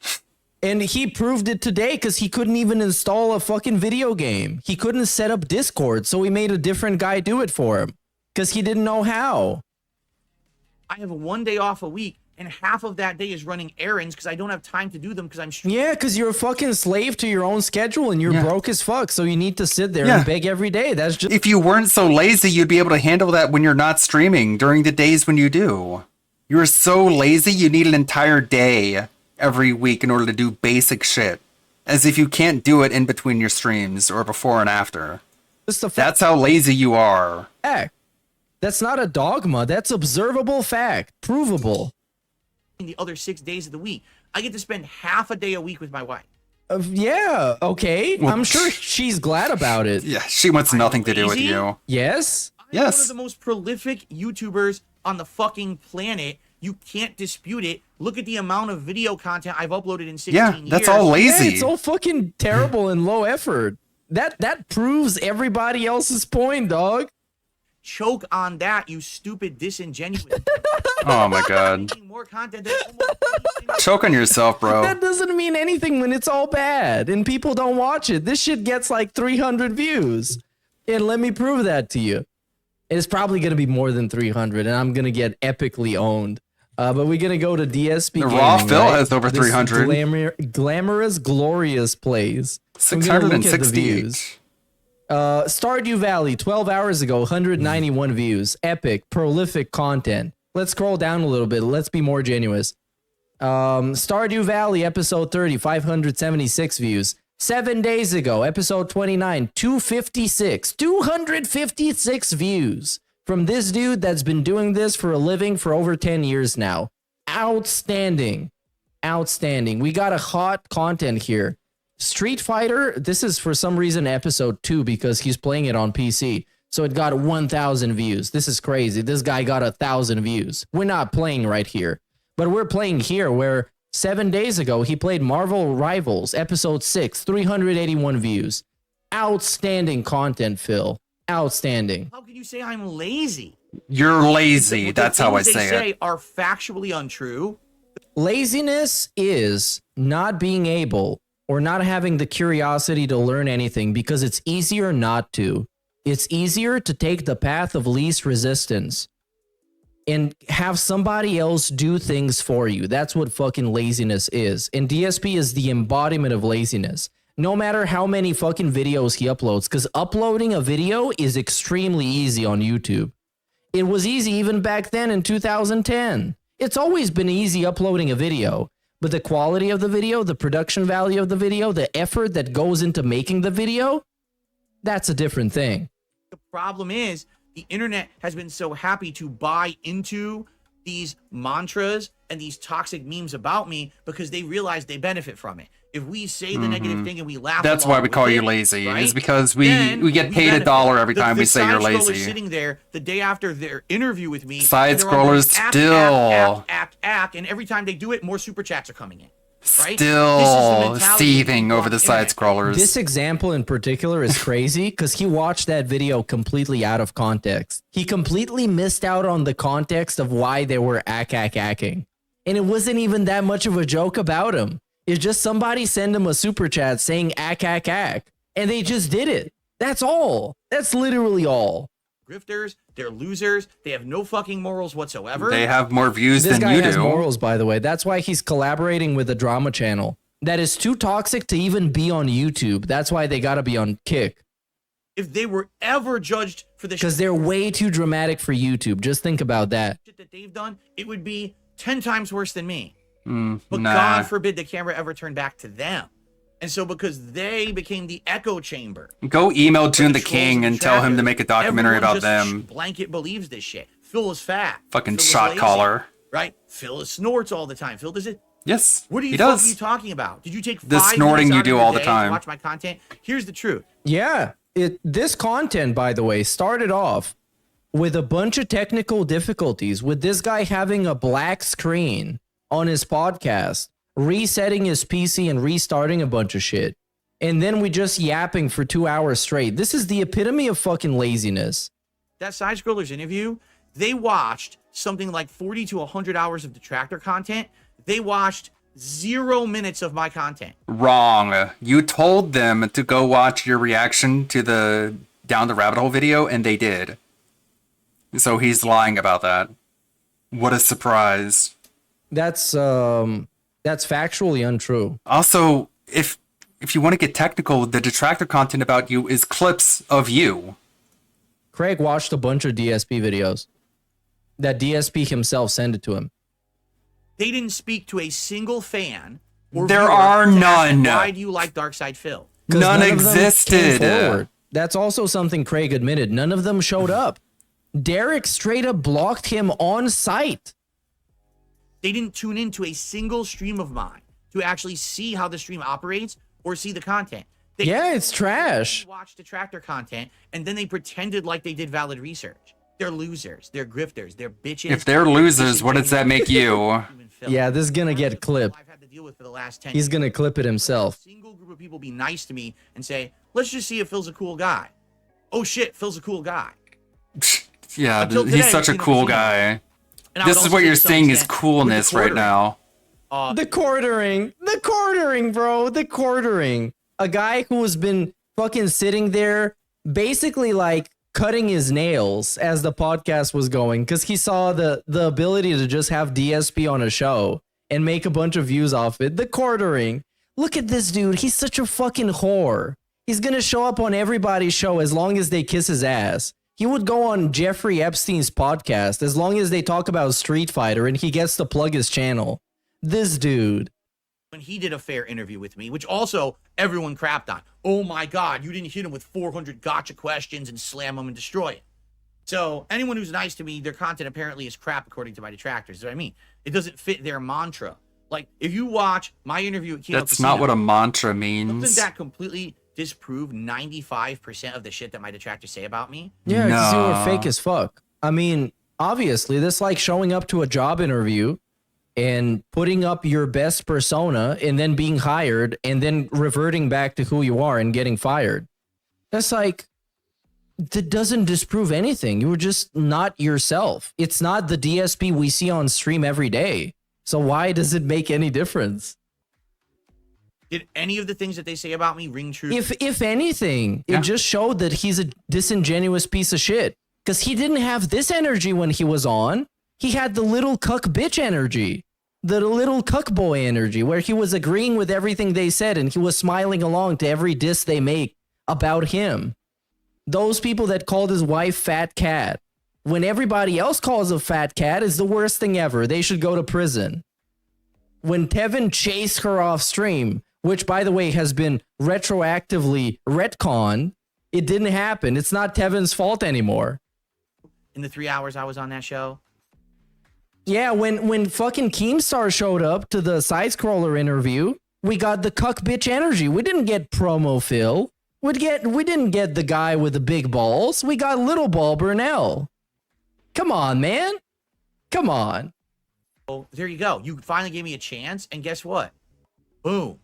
And he proved it today because he couldn't even install a fucking video game. He couldn't set up Discord, so he made a different guy do it for him because he didn't know how. I have 1 day off a week, and half of that day is running errands because I don't have time to do them because I'm. Yeah, because you're a fucking slave to your own schedule and you're Yeah. broke as fuck. So you need to sit there Yeah. and beg every day. That's just. If you weren't so lazy, you'd be able to handle that when you're not streaming during the days when you do. You're so lazy, you need an entire day every week in order to do basic shit. As if you can't do it in between your streams or before and after. That's how lazy you are. Fact. That's not a dogma. That's observable fact. Provable. The other 6 days of the week, I get to spend half a day a week with my wife. Yeah, okay. Well, I'm sure she's glad about it. Yeah, she wants nothing to do with lazy? you. Yes? I'm one of the most prolific YouTubers on the fucking planet. You can't dispute it. Look at the amount of video content I've uploaded in 16 years. Yeah, that's all lazy. Yeah, it's all fucking terrible and low effort. That proves everybody else's point, dog. Choke on that, you stupid disingenuous. Oh my god. More content than almost Choke on yourself, bro. That doesn't mean anything when it's all bad and people don't watch it. This shit gets like 300 views. And let me prove that to you. It's probably going to be more than 300, and I'm going to get epically owned. But we're going to go to DSP The Gaming, Raw Phil right? has over This 300. glamorous, glorious plays. I'm gonna look at the 668. views. Stardew Valley, 12 hours ago, 191 views. Epic, prolific content. Let's scroll down a little bit. Let's be more genuine. Stardew Valley, episode 30, 576 views. 7 days ago, episode 29, 256 views from this dude that's been doing this for a living for over 10 years now. Outstanding. Outstanding. We got a hot content here. Street Fighter, this is for some reason episode 2 because he's playing it on PC. So it got 1,000 views. This is crazy. This guy got 1,000 views. We're not playing right here, but we're playing here where 7 days ago he played Marvel Rivals, episode 6, 381 views. Outstanding content, Phil. Outstanding. How can you say I'm lazy? You're lazy. That's how I The things say they it. say are factually untrue. Laziness is not being able or not having the curiosity to learn anything because it's easier not to. It's easier to take the path of least resistance and have somebody else do things for you. That's what fucking laziness is. And DSP is the embodiment of laziness. No matter how many fucking videos he uploads, because uploading a video is extremely easy on YouTube. It was easy even back then in 2010. It's always been easy uploading a video, but the quality of the video, the production value of the video, the effort that goes into making the video, that's a different thing. The problem is the internet has been so happy to buy into these mantras and these toxic memes about me because they realize they benefit from it. If we say the negative thing and we laugh, That's why along we with call you it, lazy. right? Is because Then we get paid benefit. $1 every time we say you're side scrollers lazy. sitting there the day after their interview with me. Side and they're all going, scrollers act, still- act, and every time they do it, more super chats are coming in. Right? Still This is the mentality of seething people over on the side internet. scrollers. This example in particular is crazy because he watched that video completely out of context. He completely missed out on the context of why they were acking. And it wasn't even that much of a joke about him. It's just somebody send him a super chat saying ack. And they just did it. That's all. That's literally all. Grifters, they're losers. They have no fucking morals whatsoever. They have more views This than guy you has do. morals, by the way. That's why he's collaborating with a drama channel that is too toxic to even be on YouTube. That's why they got to be on Kick. If they were ever judged for the Because they're way too dramatic for YouTube. Just think about that. shit that they've done, it would be 10 times worse than me. But nah. God forbid the camera ever turned back to them. And so because they became the echo chamber. Go email June the trolls King and tell him to make a documentary everyone about just them. Blanket believes this shit. Phil is fat. Fucking Phil is shot lazy, caller. Right? Phil is snorts all the time. Phil does it. Yes, What are you he fuck does. are you talking about? Did you take The 5 snorting minutes you out do of your all the day to time. watch my content? Here's the truth. Yeah. This content, by the way, started off with a bunch of technical difficulties with this guy having a black screen on his podcast, resetting his PC and restarting a bunch of shit. And then we just yapping for 2 hours straight. This is the epitome of fucking laziness. That Side Scrollers interview, they watched something like 40 to 100 hours of detractor content. They watched 0 minutes of my content. Wrong. You told them to go watch your reaction to the Down the Rabbit Hole video, and they did. So he's lying about that. What a surprise. That's factually untrue. Also, if you want to get technical, the detractor content about you is clips of you. Craig watched a bunch of DSP videos that DSP himself sent it to him. They didn't speak to a single fan. Or There viewer are to ask, none. Why do you like Darkside Phil? 'Cause None of them existed. came forward. That's also something Craig admitted. None of them showed up. Derek straight up blocked him on site. They didn't tune into a single stream of mine to actually see how the stream operates or see the content. They Yeah, it's trash. watched detractor content and then they pretended like they did valid research. They're losers. They're grifters. They're bitches. If they're losers, what does that make you? Yeah, this is gonna get clipped. I've had to deal with for the last 10 He's years. gonna clip it himself. A single group of people be nice to me and say, let's just see if Phil's a cool guy. Oh shit, Phil's a cool guy. Yeah, Until he's today, such a you know, cool you know. guy. And I This would is also what to you're some seeing is extent with the coolness right quartering. now. The quartering, bro. The quartering. A guy who has been fucking sitting there basically like cutting his nails as the podcast was going because he saw the ability to just have DSP on a show and make a bunch of views off it. The quartering. Look at this dude. He's such a fucking whore. He's going to show up on everybody's show as long as they kiss his ass. He would go on Jeffrey Epstein's podcast as long as they talk about Street Fighter and he gets to plug his channel. This dude. When he did a fair interview with me, which also everyone crapped on. Oh my God, you didn't hit him with 400 gotcha questions and slam him and destroy it. So anyone who's nice to me, their content apparently is crap according to my detractors. Is what I mean. It doesn't fit their mantra. Like if you watch my interview at Kino That's Casino, not what a mantra means. doesn't that completely disprove 95% of the shit that my detractors say about me? Yeah, because you were fake as fuck. I mean, obviously, this like showing up to a job interview and putting up your best persona and then being hired and then reverting back to who you are and getting fired. That's like, that doesn't disprove anything. You were just not yourself. It's not the DSP we see on stream every day. So why does it make any difference? Did any of the things that they say about me ring true? If anything, it just showed that he's a disingenuous piece of shit. Because he didn't have this energy when he was on. He had the little cuck bitch energy. The little cuck boy energy, where he was agreeing with everything they said and he was smiling along to every diss they make about him. Those people that called his wife fat cat, when everybody else calls a fat cat, is the worst thing ever. They should go to prison. When Tevin chased her off stream, which, by the way, has been retroactively retconned, it didn't happen. It's not Tevin's fault anymore. In the 3 hours I was on that show? Yeah, when fucking Keemstar showed up to the side-scroller interview, we got the cuck bitch energy. We didn't get promo Phil. We didn't get the guy with the big balls. We got little ball Burnell. Come on, man. Come on. Oh, there you go. You finally gave me a chance, and guess what? Boom.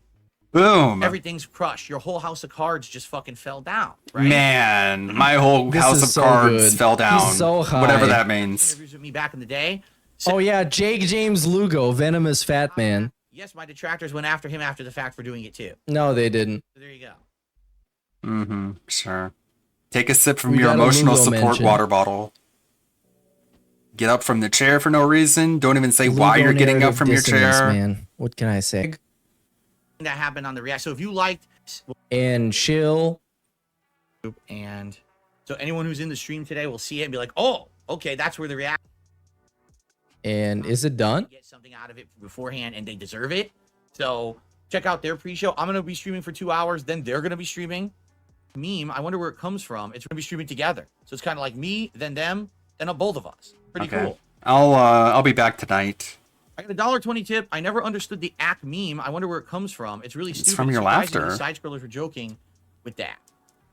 Boom. Everything's crushed. Your whole house of cards just fucking fell down, right? Man, my whole This house is of so cards good. fell down. He's so high. Whatever that means. Interviews with me back in the day. Oh, yeah, Jake James Lugo, Venomous Fat Man. Yes, my detractors went after him after the fact for doing it too. No, they didn't. So there you go. Mm-hmm. Sure. Take a sip from We your got a emotional Lugo support mention. water bottle. Get up from the chair for no reason. Don't even say why Lugo you're getting up narrative from your dissonance, chair. Man, what can I say? That happened on the react. So if you liked And chill. and so anyone who's in the stream today will see it and be like, oh, okay, that's where the react. And is it done? Get something out of it beforehand, and they deserve it. So check out their pre-show. I'm gonna be streaming for 2 hours. Then they're gonna be streaming. Meme. I wonder where it comes from. It's gonna be streaming together. So it's kind of like me, then them, and both of us. Pretty cool. I'll be back tonight. I got a $1.20 tip. I never understood the act meme. I wonder where it comes from. It's really stupid. from your Surprisingly, laughter. The side scrollers were joking with that.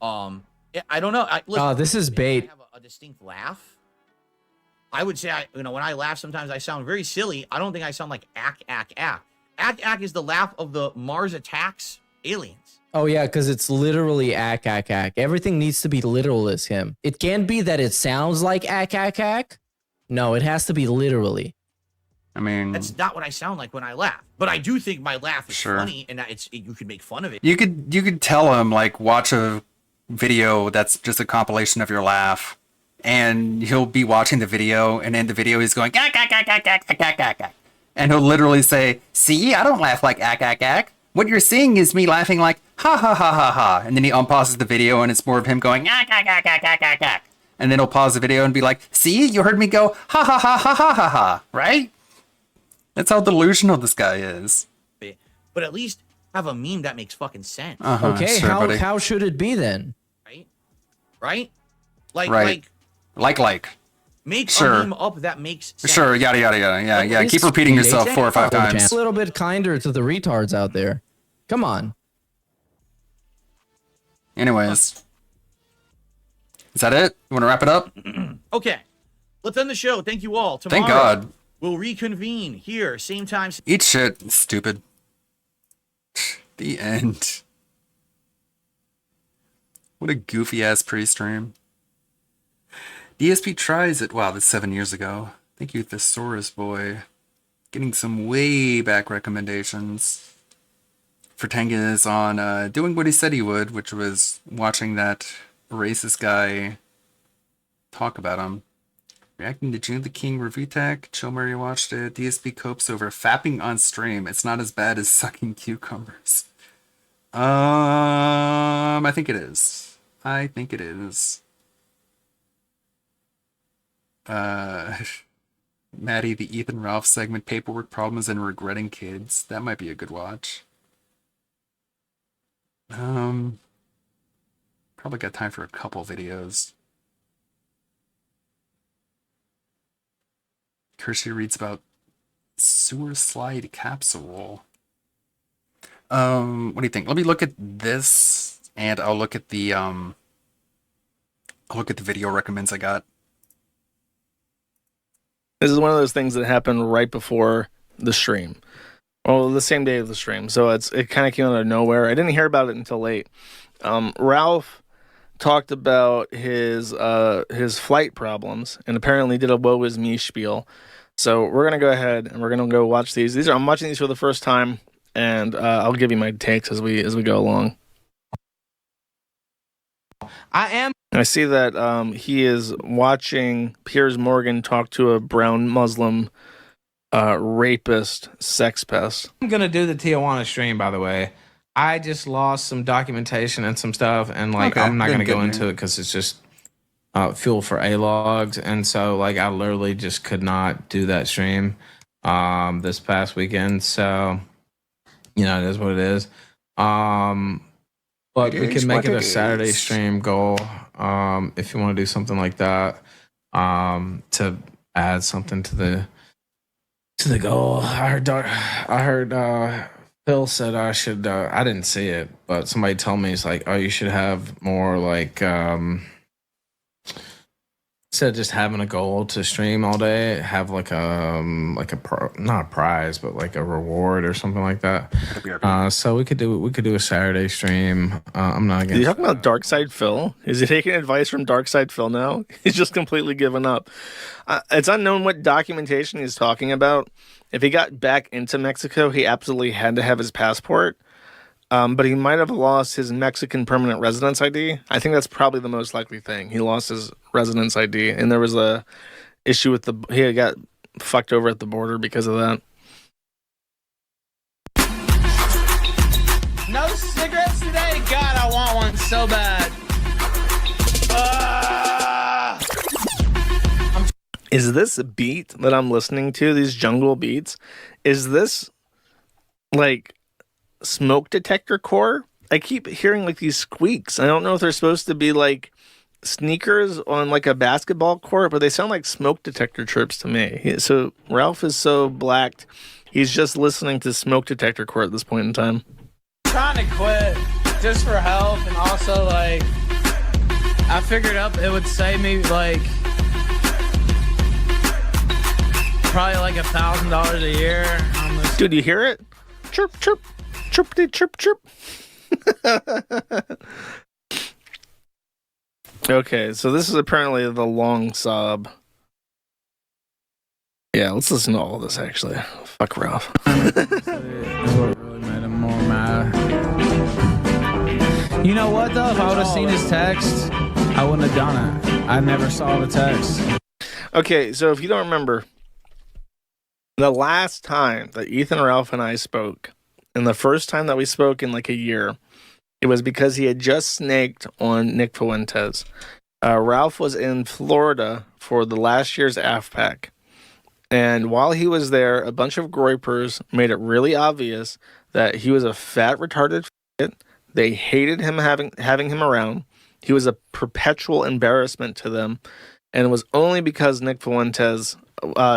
I don't know. Listen, Oh, this is bait. I have a distinct laugh. I would say, when I laugh, sometimes I sound very silly. I don't think I sound like ack. Ack is the laugh of the Mars Attacks aliens. Oh, yeah, because it's literally ack. Everything needs to be literal as him. It can't be that it sounds like ack. No, it has to be literally. I mean, That's not what I sound like when I laugh. But I do think my laugh is Sure. funny, and that you can make fun of it. you could tell him, like, watch a video that's just a compilation of your laugh, and he'll be watching the video, and in the video he's going ack, and he'll literally say, "See, I don't laugh like ack. What you're seeing is me laughing like ha ha ha ha ha," and then he unpauses the video, and it's more of him going ack. And then he'll pause the video and be like, "See, you heard me go ha ha ha ha ha ha ha," right? That's how delusional this guy is. But at least have a meme that makes fucking sense. Okay, sure, buddy. how should it be then? Right? Like, Right. Like. make Sure. a meme up that makes sense. Sure, yada. Yeah. Keep repeating yourself 4 or 5 times. A little bit kinder to the retards out there. Come on. Anyways. Is that it? You want to wrap it up? Okay. Let's end the show. Thank you all. Tomorrow, Thank God. we'll reconvene here, same time. Eat shit, stupid. The end. What a goofy ass pre-stream. DSP tries it. Wow, that's 7 years ago. Thank you, Thesaurus Boy. Getting some way back recommendations. Fertanga is on doing what he said he would, which was watching that racist guy talk about them. Reacting to June the King review tech. Chill Murray watched it. DSP copes over fapping on stream. It's not as bad as sucking cucumbers. I think it is. I think it is. Maddie, the Ethan Ralph segment, paperwork problems and regretting kids. That might be a good watch. Probably got time for a couple videos. Kirsty reads about sewer slide capsule. What do you think? Let me look at this, and I'll look at the video recommends I got. This is one of those things that happened right before the stream. Well, the same day of the stream. So it kind of came out of nowhere. I didn't hear about it until late. Ralph talked about his flight problems and apparently did a woe is me spiel. So we're going to go ahead and we're going to go watch these. I'm watching these for the first time, and I'll give you my takes as we go along. I see that he is watching Piers Morgan talk to a brown Muslim rapist sex pest. I'm going to do the Tijuana stream, by the way. I just lost some documentation and some stuff, and like I'm not going to go into it because it's just fuel for A-logs, and so like I literally just could not do that stream this past weekend. So it is what it is. But we can make it a Saturday stream goal if you want to do something like that to add something to the goal. I heard Phil said I should. I didn't see it, but somebody told me it's like, oh, you should have more like instead of just having a goal to stream all day, have like a not a prize, but like a reward or something like that. So we could do a Saturday stream. I'm not against. Are you talking about Darkside Phil? Is he taking advice from Darkside Phil now? He's just completely given up. It's unknown what documentation he's talking about. If he got back into Mexico, he absolutely had to have his passport. But he might have lost his Mexican permanent residence ID. I think that's probably the most likely thing. He lost his residence ID, and there was a issue with he got fucked over at the border because of that. No cigarettes today? God, I want one so bad. Is this a beat that I'm listening to, these jungle beats? Is this like smoke detector core? I keep hearing like these squeaks. I don't know if they're supposed to be like sneakers on like a basketball court, but they sound like smoke detector chirps to me. So Ralph is so blacked, he's just listening to smoke detector core at this point in time. I'm trying to quit just for health, and also like I figured up it would save me like probably like $1,000 a year. Dude, you hear it? Chirp, chirp. Chirpity chirp chirp. Okay, so this is apparently the long sob. Yeah, let's listen to all of this actually. Fuck Ralph. Really made him more mad. You know what though? If I would have seen his text, I wouldn't have done it. I never saw the text. Okay, so if you don't remember, the last time that Ethan, Ralph, and I spoke, and the first time that we spoke in like a year, it was because he had just snaked on Nick Fuentes. Ralph was in Florida for the last year's AFPAC. And while he was there, a bunch of groypers made it really obvious that he was a fat, retarded shit. They hated him having him around. He was a perpetual embarrassment to them. And it was only because Nick Fuentes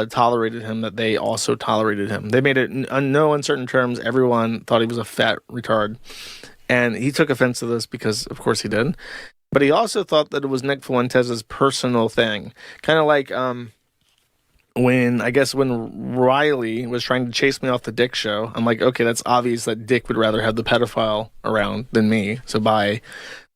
tolerated him that they also tolerated him. They made it on no uncertain terms. Everyone thought he was a fat retard. And he took offense to this because, of course, he did. But he also thought that it was Nick Fuentes' personal thing. Kind of like when Riley was trying to chase me off the Dick show. I'm like, okay, that's obvious that Dick would rather have the pedophile around than me. So bye.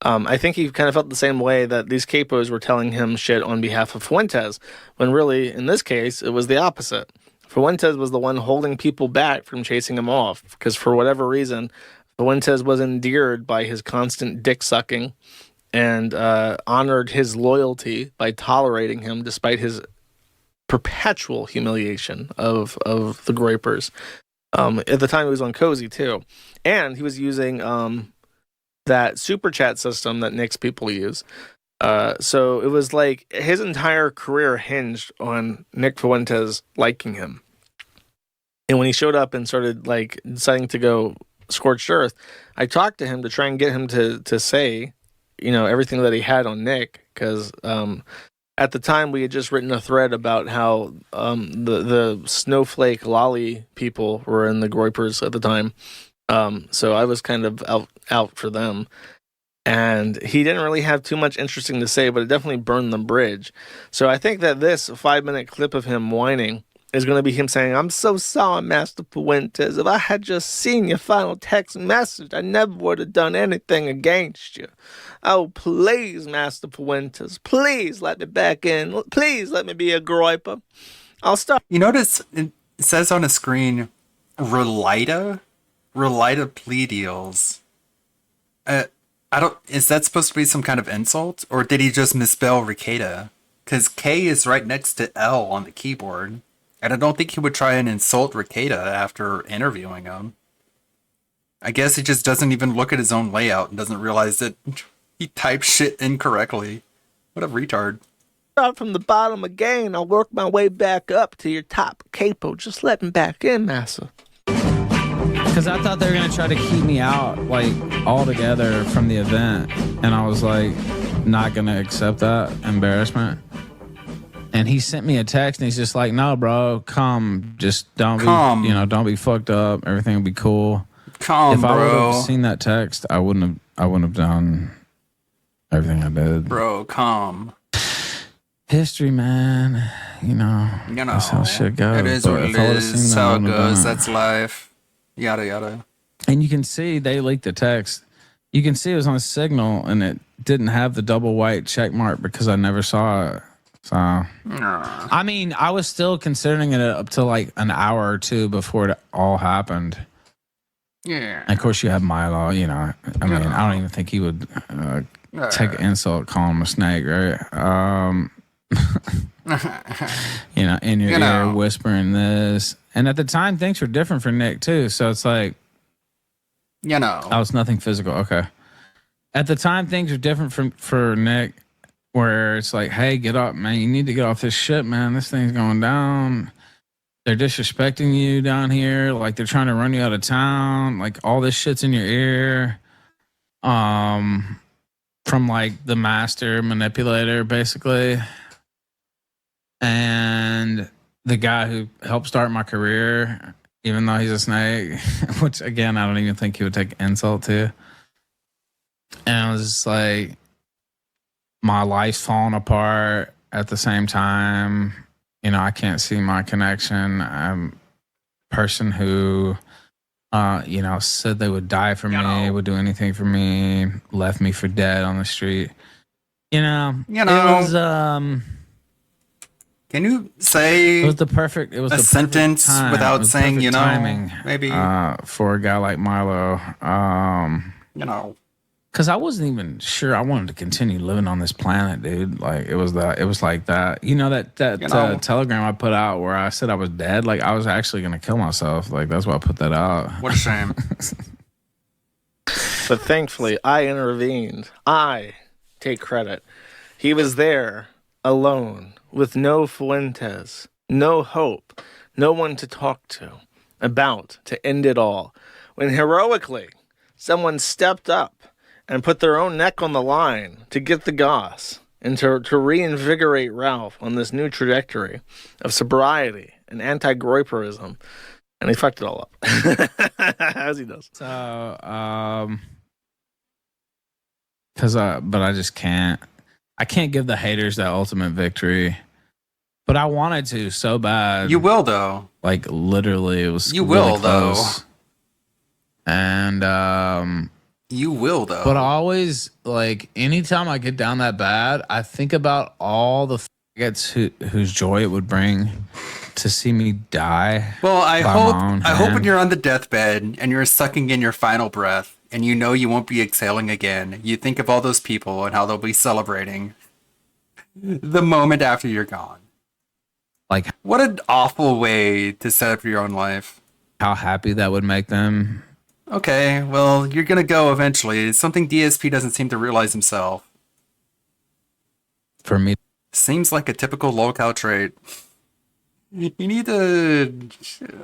I think he kind of felt the same way that these capos were telling him shit on behalf of Fuentes, when really, in this case, it was the opposite. Fuentes was the one holding people back from chasing him off, because for whatever reason, Fuentes was endeared by his constant dick sucking and honored his loyalty by tolerating him despite his perpetual humiliation of the Groypers. At the time, he was on Cozy too, and he was using that super chat system that Nick's people use. So it was like his entire career hinged on Nick Fuentes liking him. And when he showed up and started like deciding to go scorched earth, I talked to him to try and get him to say, you know, everything that he had on Nick, because at the time we had just written a thread about how the snowflake lolly people were in the Groypers at the time. So I was kind of out for them. And he didn't really have too much interesting to say, but it definitely burned the bridge. So I think that this 5-minute clip of him whining is going to be him saying, "I'm so sorry, Master Fuentes. If I had just seen your final text message, I never would have done anything against you. Oh, please, Master Fuentes, please let me back in. Please let me be a Groyper. I'll start." You notice it says on a screen, Relita plea deals. Is that supposed to be some kind of insult? Or did he just misspell Ricada? Because K is right next to L on the keyboard. And I don't think he would try and insult Ricada after interviewing him. I guess he just doesn't even look at his own layout and doesn't realize that he typed shit incorrectly. What a retard. Start from the bottom again. I'll work my way back up to your top capo. Just let me back in, Massa. Because I thought they were going to try to keep me out, like, altogether from the event. And I was, like, not going to accept that embarrassment. And he sent me a text, and he's just like, "No, bro, come. Just don't be, don't be fucked up. Everything will be cool." If I would have seen that text, I wouldn't have done everything I did. Bro, calm. History, man. You know, that's how shit goes. It is what it is. How it goes. That's life. Yada, yada. And you can see they leaked the text. You can see it was on a Signal, and it didn't have the double white check mark because I never saw it. So, I mean, I was still considering it up to like an hour or two before it all happened. Yeah. And of course, you have Milo, you know. I mean, I don't even think he would take an insult calling him a snake, right? You know, in your ear whispering this. And at the time, things were different for Nick, too. So it's like, oh, it's nothing physical. Okay. At the time, things were different for Nick, where it's like, "Hey, get up, man. You need to get off this shit, man. This thing's going down. They're disrespecting you down here. Like, they're trying to run you out of town. Like, all this shit's in your ear." From, like, the master manipulator, basically. And the guy who helped start my career, even though he's a snake, which, again, I don't even think he would take insult to. And I was just like, my life's falling apart at the same time. You know, I can't see my connection. I'm a person who, said they would die for me, would do anything for me, left me for dead on the street. It was, can you say it was the perfect sentence time. without saying, timing, maybe for a guy like Milo, because I wasn't even sure I wanted to continue living on this planet, dude. Like, it was like that. You know, that telegram I put out where I said I was dead. Like, I was actually gonna kill myself. Like, that's why I put that out. What a shame. But thankfully, I intervened. I take credit. He was there, alone, with no Fuentes, no hope, no one to talk to, about to end it all, when heroically someone stepped up and put their own neck on the line to get the goss and to reinvigorate Ralph on this new trajectory of sobriety and anti-groiperism. And he fucked it all up, as he does. So, but I just can't. I can't give the haters that ultimate victory. But I wanted to so bad. You will, though. Like, literally, it was. You really will, close. though. And you will, though. But I always, like, anytime I get down that bad, I think about all the faggots whose joy it would bring to see me die. Well, I hope when you're on the deathbed and you're sucking in your final breath, and you know you won't be exhaling again, you think of all those people and how they'll be celebrating the moment after you're gone. Like, what an awful way to set up your own life. How happy that would make them. Okay, well, you're gonna go eventually. It's something DSP doesn't seem to realize himself. For me. Seems like a typical lolcow trait. You need to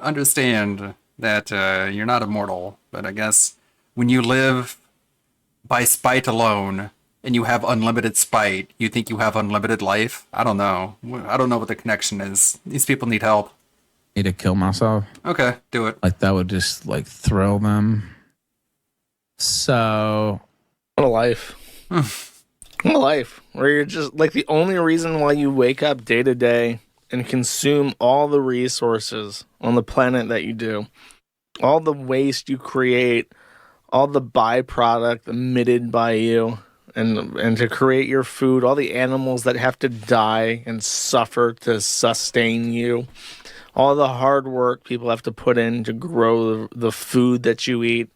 understand that you're not immortal, but I guess when you live by spite alone, and you have unlimited spite, you think you have unlimited life? I don't know. I don't know what the connection is. These people need help. Need to kill myself. Okay, do it. Like, that would just, like, thrill them. So... What a life. What a life. Where you're just, like, the only reason why you wake up day to day and consume all the resources on the planet that you do, all the waste you create, all the byproduct emitted by you, and to create your food, all the animals that have to die and suffer to sustain you, all the hard work people have to put in to grow the food that you eat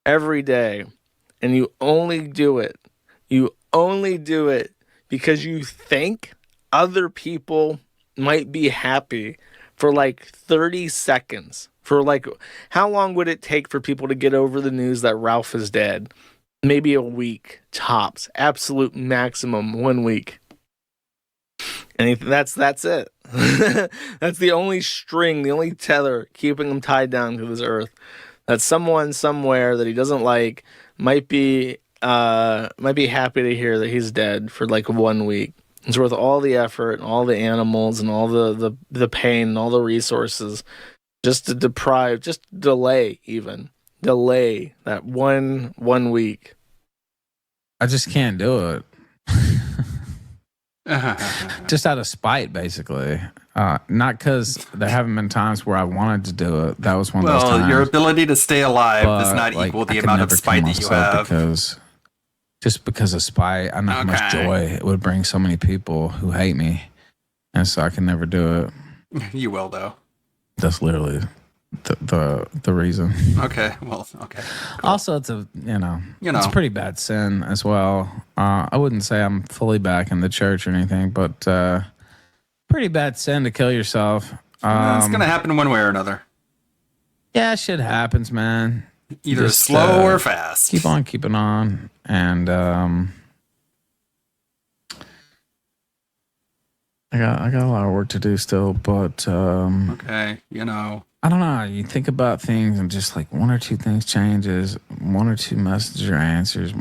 every day, and you only do it because you think other people might be happy for like 30 seconds. For like, how long would it take for people to get over the news that Ralph is dead? Maybe a week, tops. Absolute maximum 1 week. And that's it. That's the only string, the only tether keeping him tied down to this earth. That someone somewhere that he doesn't like might be happy to hear that he's dead for like 1 week. It's worth all the effort and all the animals and all the pain and all the resources just to delay that one week. I just can't do it. Just out of spite, basically. Not because there haven't been times where I wanted to do it. That was one of those times. Well, your ability to stay alive does not equal the amount of spite that you have. Because of spite, I know how much joy it would bring so many people who hate me. And so I can never do it. You will, though. That's literally the reason. Okay, well, okay. Cool. Also, it's it's a pretty bad sin as well. I wouldn't say I'm fully back in the church or anything, but pretty bad sin to kill yourself. It's gonna happen one way or another. Yeah, shit happens, man. Either just, slow or fast. Keep on keeping on, and I got a lot of work to do still, but okay, I don't know. You think about things and just like one or two things changes, one or two messages or answers.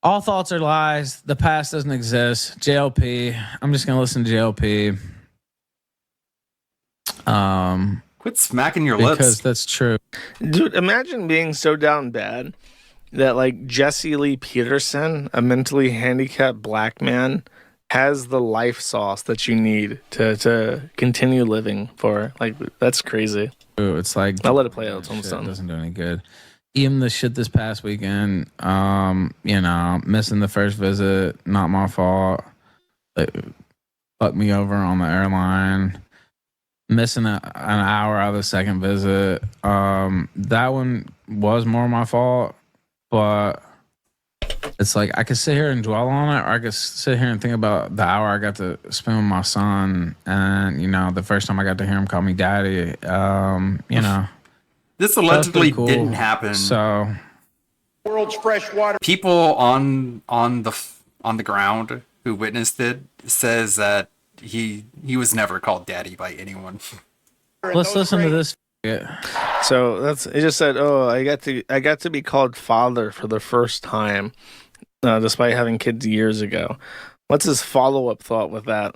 All thoughts are lies. The past doesn't exist. JLP. I'm just gonna listen to JLP. Quit smacking your lips. Because that's true. Dude, imagine being so down bad that like Jesse Lee Peterson, a mentally handicapped black man, has the life sauce that you need to continue living for. Like, that's crazy. It's like, I'll let it play out. It's almost done. Doesn't do any good. Even the shit this past weekend, missing the first visit, not my fault. It fucked me over on the airline. Missing an hour out of the second visit. That one was more my fault, but it's like I could sit here and dwell on it, or I could sit here and think about the hour I got to spend with my son, and the first time I got to hear him call me daddy. This allegedly didn't happen. So, world's freshwater people on the ground who witnessed it says that he was never called daddy by anyone. Let's listen to this. So it just said, "Oh, I got to be called father for the first time, despite having kids years ago." What's his follow-up thought with that?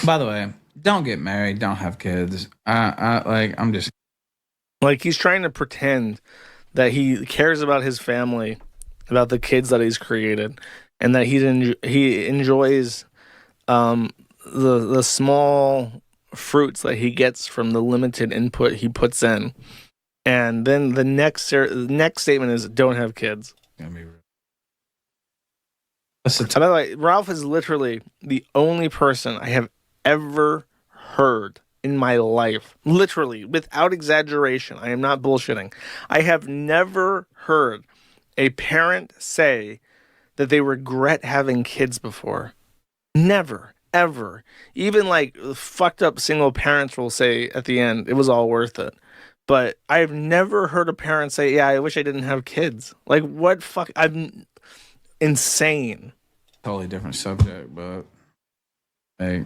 By the way, don't get married, don't have kids. I'm just like, he's trying to pretend that he cares about his family, about the kids that he's created, and that he enjoys the small fruits that he gets from the limited input he puts in. And then the next statement is, don't have kids. By the way, Ralph is literally the only person I have ever heard in my life, literally, without exaggeration, I am not bullshitting, I have never heard a parent say that they regret having kids before. Never, ever. Even like fucked up single parents will say at the end, it was all worth it. But I've never heard a parent say, yeah, I wish I didn't have kids. Like, what fuck? I'm insane. Totally different subject, but hey,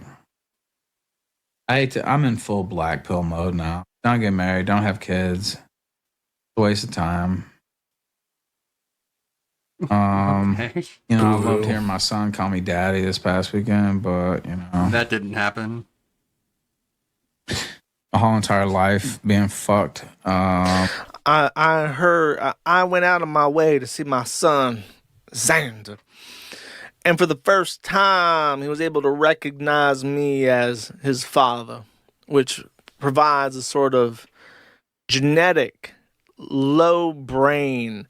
I'm in full black pill mode now. Don't get married, don't have kids. It's a waste of time. Okay. You know, I loved hearing my son call me daddy this past weekend, but you know, that didn't happen. My whole entire life being fucked. I heard I went out of my way to see my son Xander, and for the first time, he was able to recognize me as his father, which provides a sort of genetic low brain,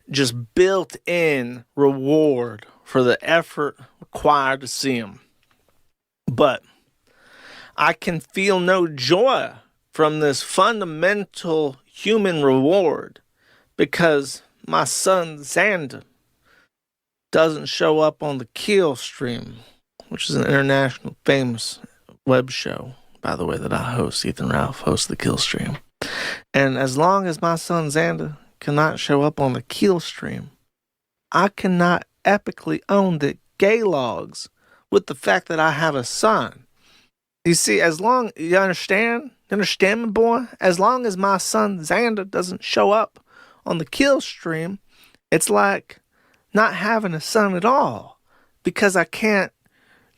just built-in reward for the effort required to see him. But I can feel no joy from this fundamental human reward because my son Xander doesn't show up on the Kill Stream, which is an international famous web show, by the way, that I host. Ethan Ralph hosts the Kill Stream. And as long as my son Xander cannot show up on the Kill Stream, I cannot epically own the gay logs with the fact that I have a son. You see, you understand me, boy? As long as my son Xander doesn't show up on the Kill Stream, it's like not having a son at all, because I can't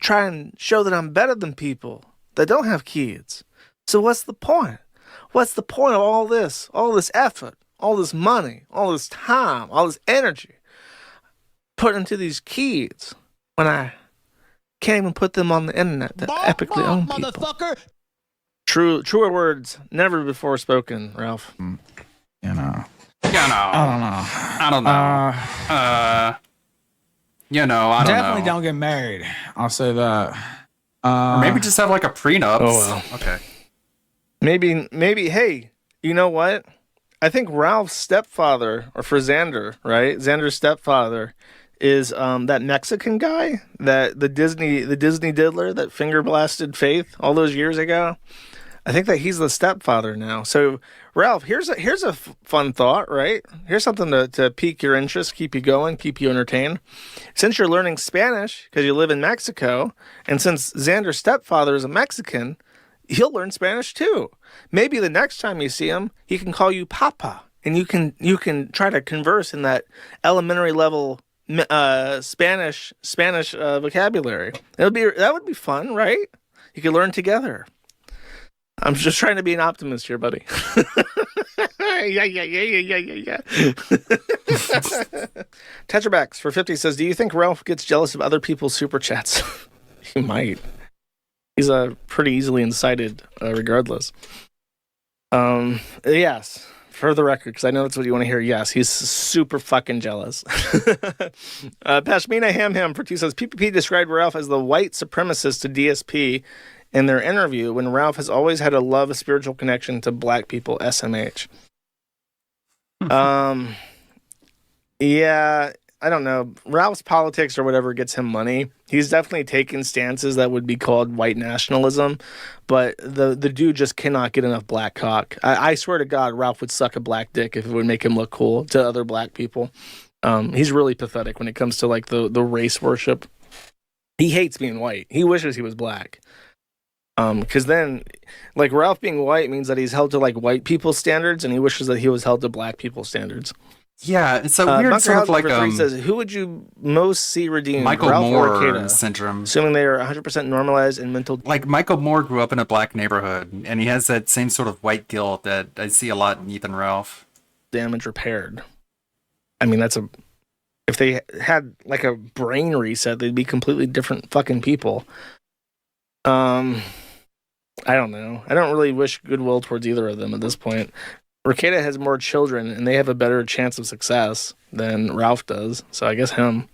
try and show that I'm better than people that don't have kids. So what's the point? What's the point of all this effort, all this money, all this time, all this energy put into these kids when I can't even put them on the internet to epically own people? Motherfucker! Truer words never before spoken, Ralph. You know. I don't know. I don't Definitely know. don't get married. I'll say that. Or maybe just have like a prenup. Oh, well. Okay. Maybe, hey, you know what? I think Ralph's stepfather, or for Xander, right? Xander's stepfather is that Mexican guy, that the Disney diddler that finger blasted Faith all those years ago. I think that he's the stepfather now. So, Ralph, here's a fun thought, right? Here's something to pique your interest, keep you going, keep you entertained. Since you're learning Spanish because you live in Mexico, and since Xander's stepfather is a Mexican, he'll learn Spanish too. Maybe the next time you see him, he can call you Papa, and you can try to converse in that elementary level Spanish vocabulary. That would be fun, right? You could learn together. I'm just trying to be an optimist here, buddy. Yeah. Tetrabax for 50 says, do you think Ralph gets jealous of other people's super chats? He might. He's pretty easily incited, regardless. Yes, for the record, because I know that's what you want to hear. Yes, he's super fucking jealous. Pashmina Ham for 2 says, PPP described Ralph as the white supremacist to DSP in their interview, when Ralph has always had a spiritual connection to black people, SMH. Yeah, I don't know. Ralph's politics or whatever gets him money. He's definitely taken stances that would be called white nationalism, but the dude just cannot get enough black cock. I swear to God, Ralph would suck a black dick if it would make him look cool to other black people. He's really pathetic when it comes to like the race worship. He hates being white. He wishes he was black. Because then, like, Ralph being white means that he's held to like white people's standards, and he wishes that he was held to black people's standards. Yeah, it's a weird sort of like says, who would you most see redeemed? Michael Ralph Moore or Arcata? syndrome. Assuming they are 100% normalized and mental. Like Michael Moore grew up in a black neighborhood, and he has that same sort of white guilt that I see a lot in Ethan Ralph. Damage repaired. I mean, if they had like a brain reset, they'd be completely different fucking people. I don't know. I don't really wish goodwill towards either of them at this point. Arcata has more children, and they have a better chance of success than Ralph does, so I guess him.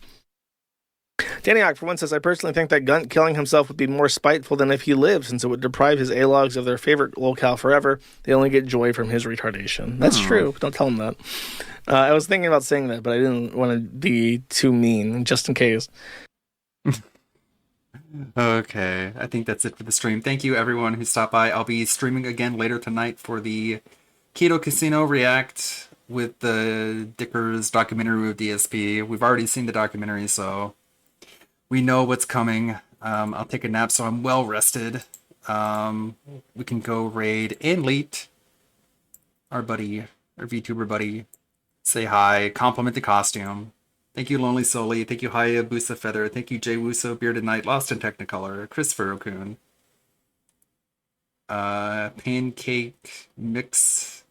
Daniak, for one, says, I personally think that Gunt killing himself would be more spiteful than if he lived, since it would deprive his A-logs of their favorite locale forever. They only get joy from his retardation. That's true. Don't tell him that. I was thinking about saying that, but I didn't want to be too mean, just in case. Okay, I think that's it for the stream. Thank you, everyone who stopped by. I'll be streaming again later tonight for the Keto Casino React with the Dickers documentary with DSP. We've already seen the documentary, so we know what's coming. I'll take a nap so I'm well rested. We can go raid and Leet, our buddy, our VTuber buddy. Say hi, compliment the costume. Thank you, Lonely Soli. Thank you, Hayabusa Feather. Thank you, Jay Wuso, Bearded Knight, Lost in Technicolor, Christopher Okun. Pancake Mix,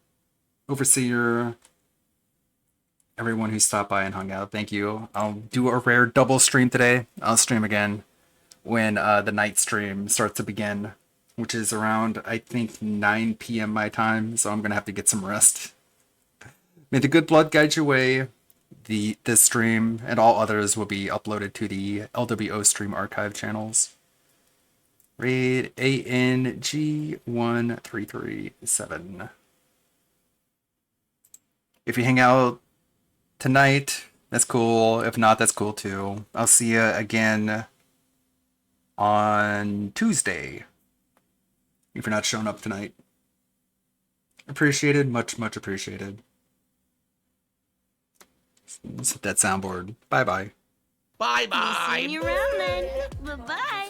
Overseer, everyone who stopped by and hung out. Thank you. I'll do a rare double stream today. I'll stream again when the night stream starts to begin, which is around, I think, 9 p.m. my time, so I'm going to have to get some rest. May the good blood guide your way. This stream and all others will be uploaded to the LWO stream archive channels. Raid ANG1337. If you hang out tonight, that's cool. If not, that's cool too. I'll see you again on Tuesday. If you're not showing up tonight. Appreciated, much appreciated. Let's hit that soundboard. Bye-bye. Bye-bye. See you around then. Bye-bye.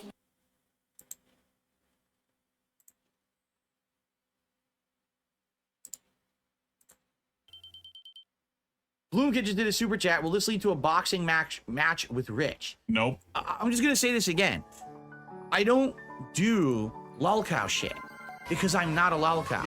Bloomkid just did a super chat. Will this lead to a boxing match with Rich? Nope. I'm just going to say this again. I don't do lolcow shit because I'm not a lolcow.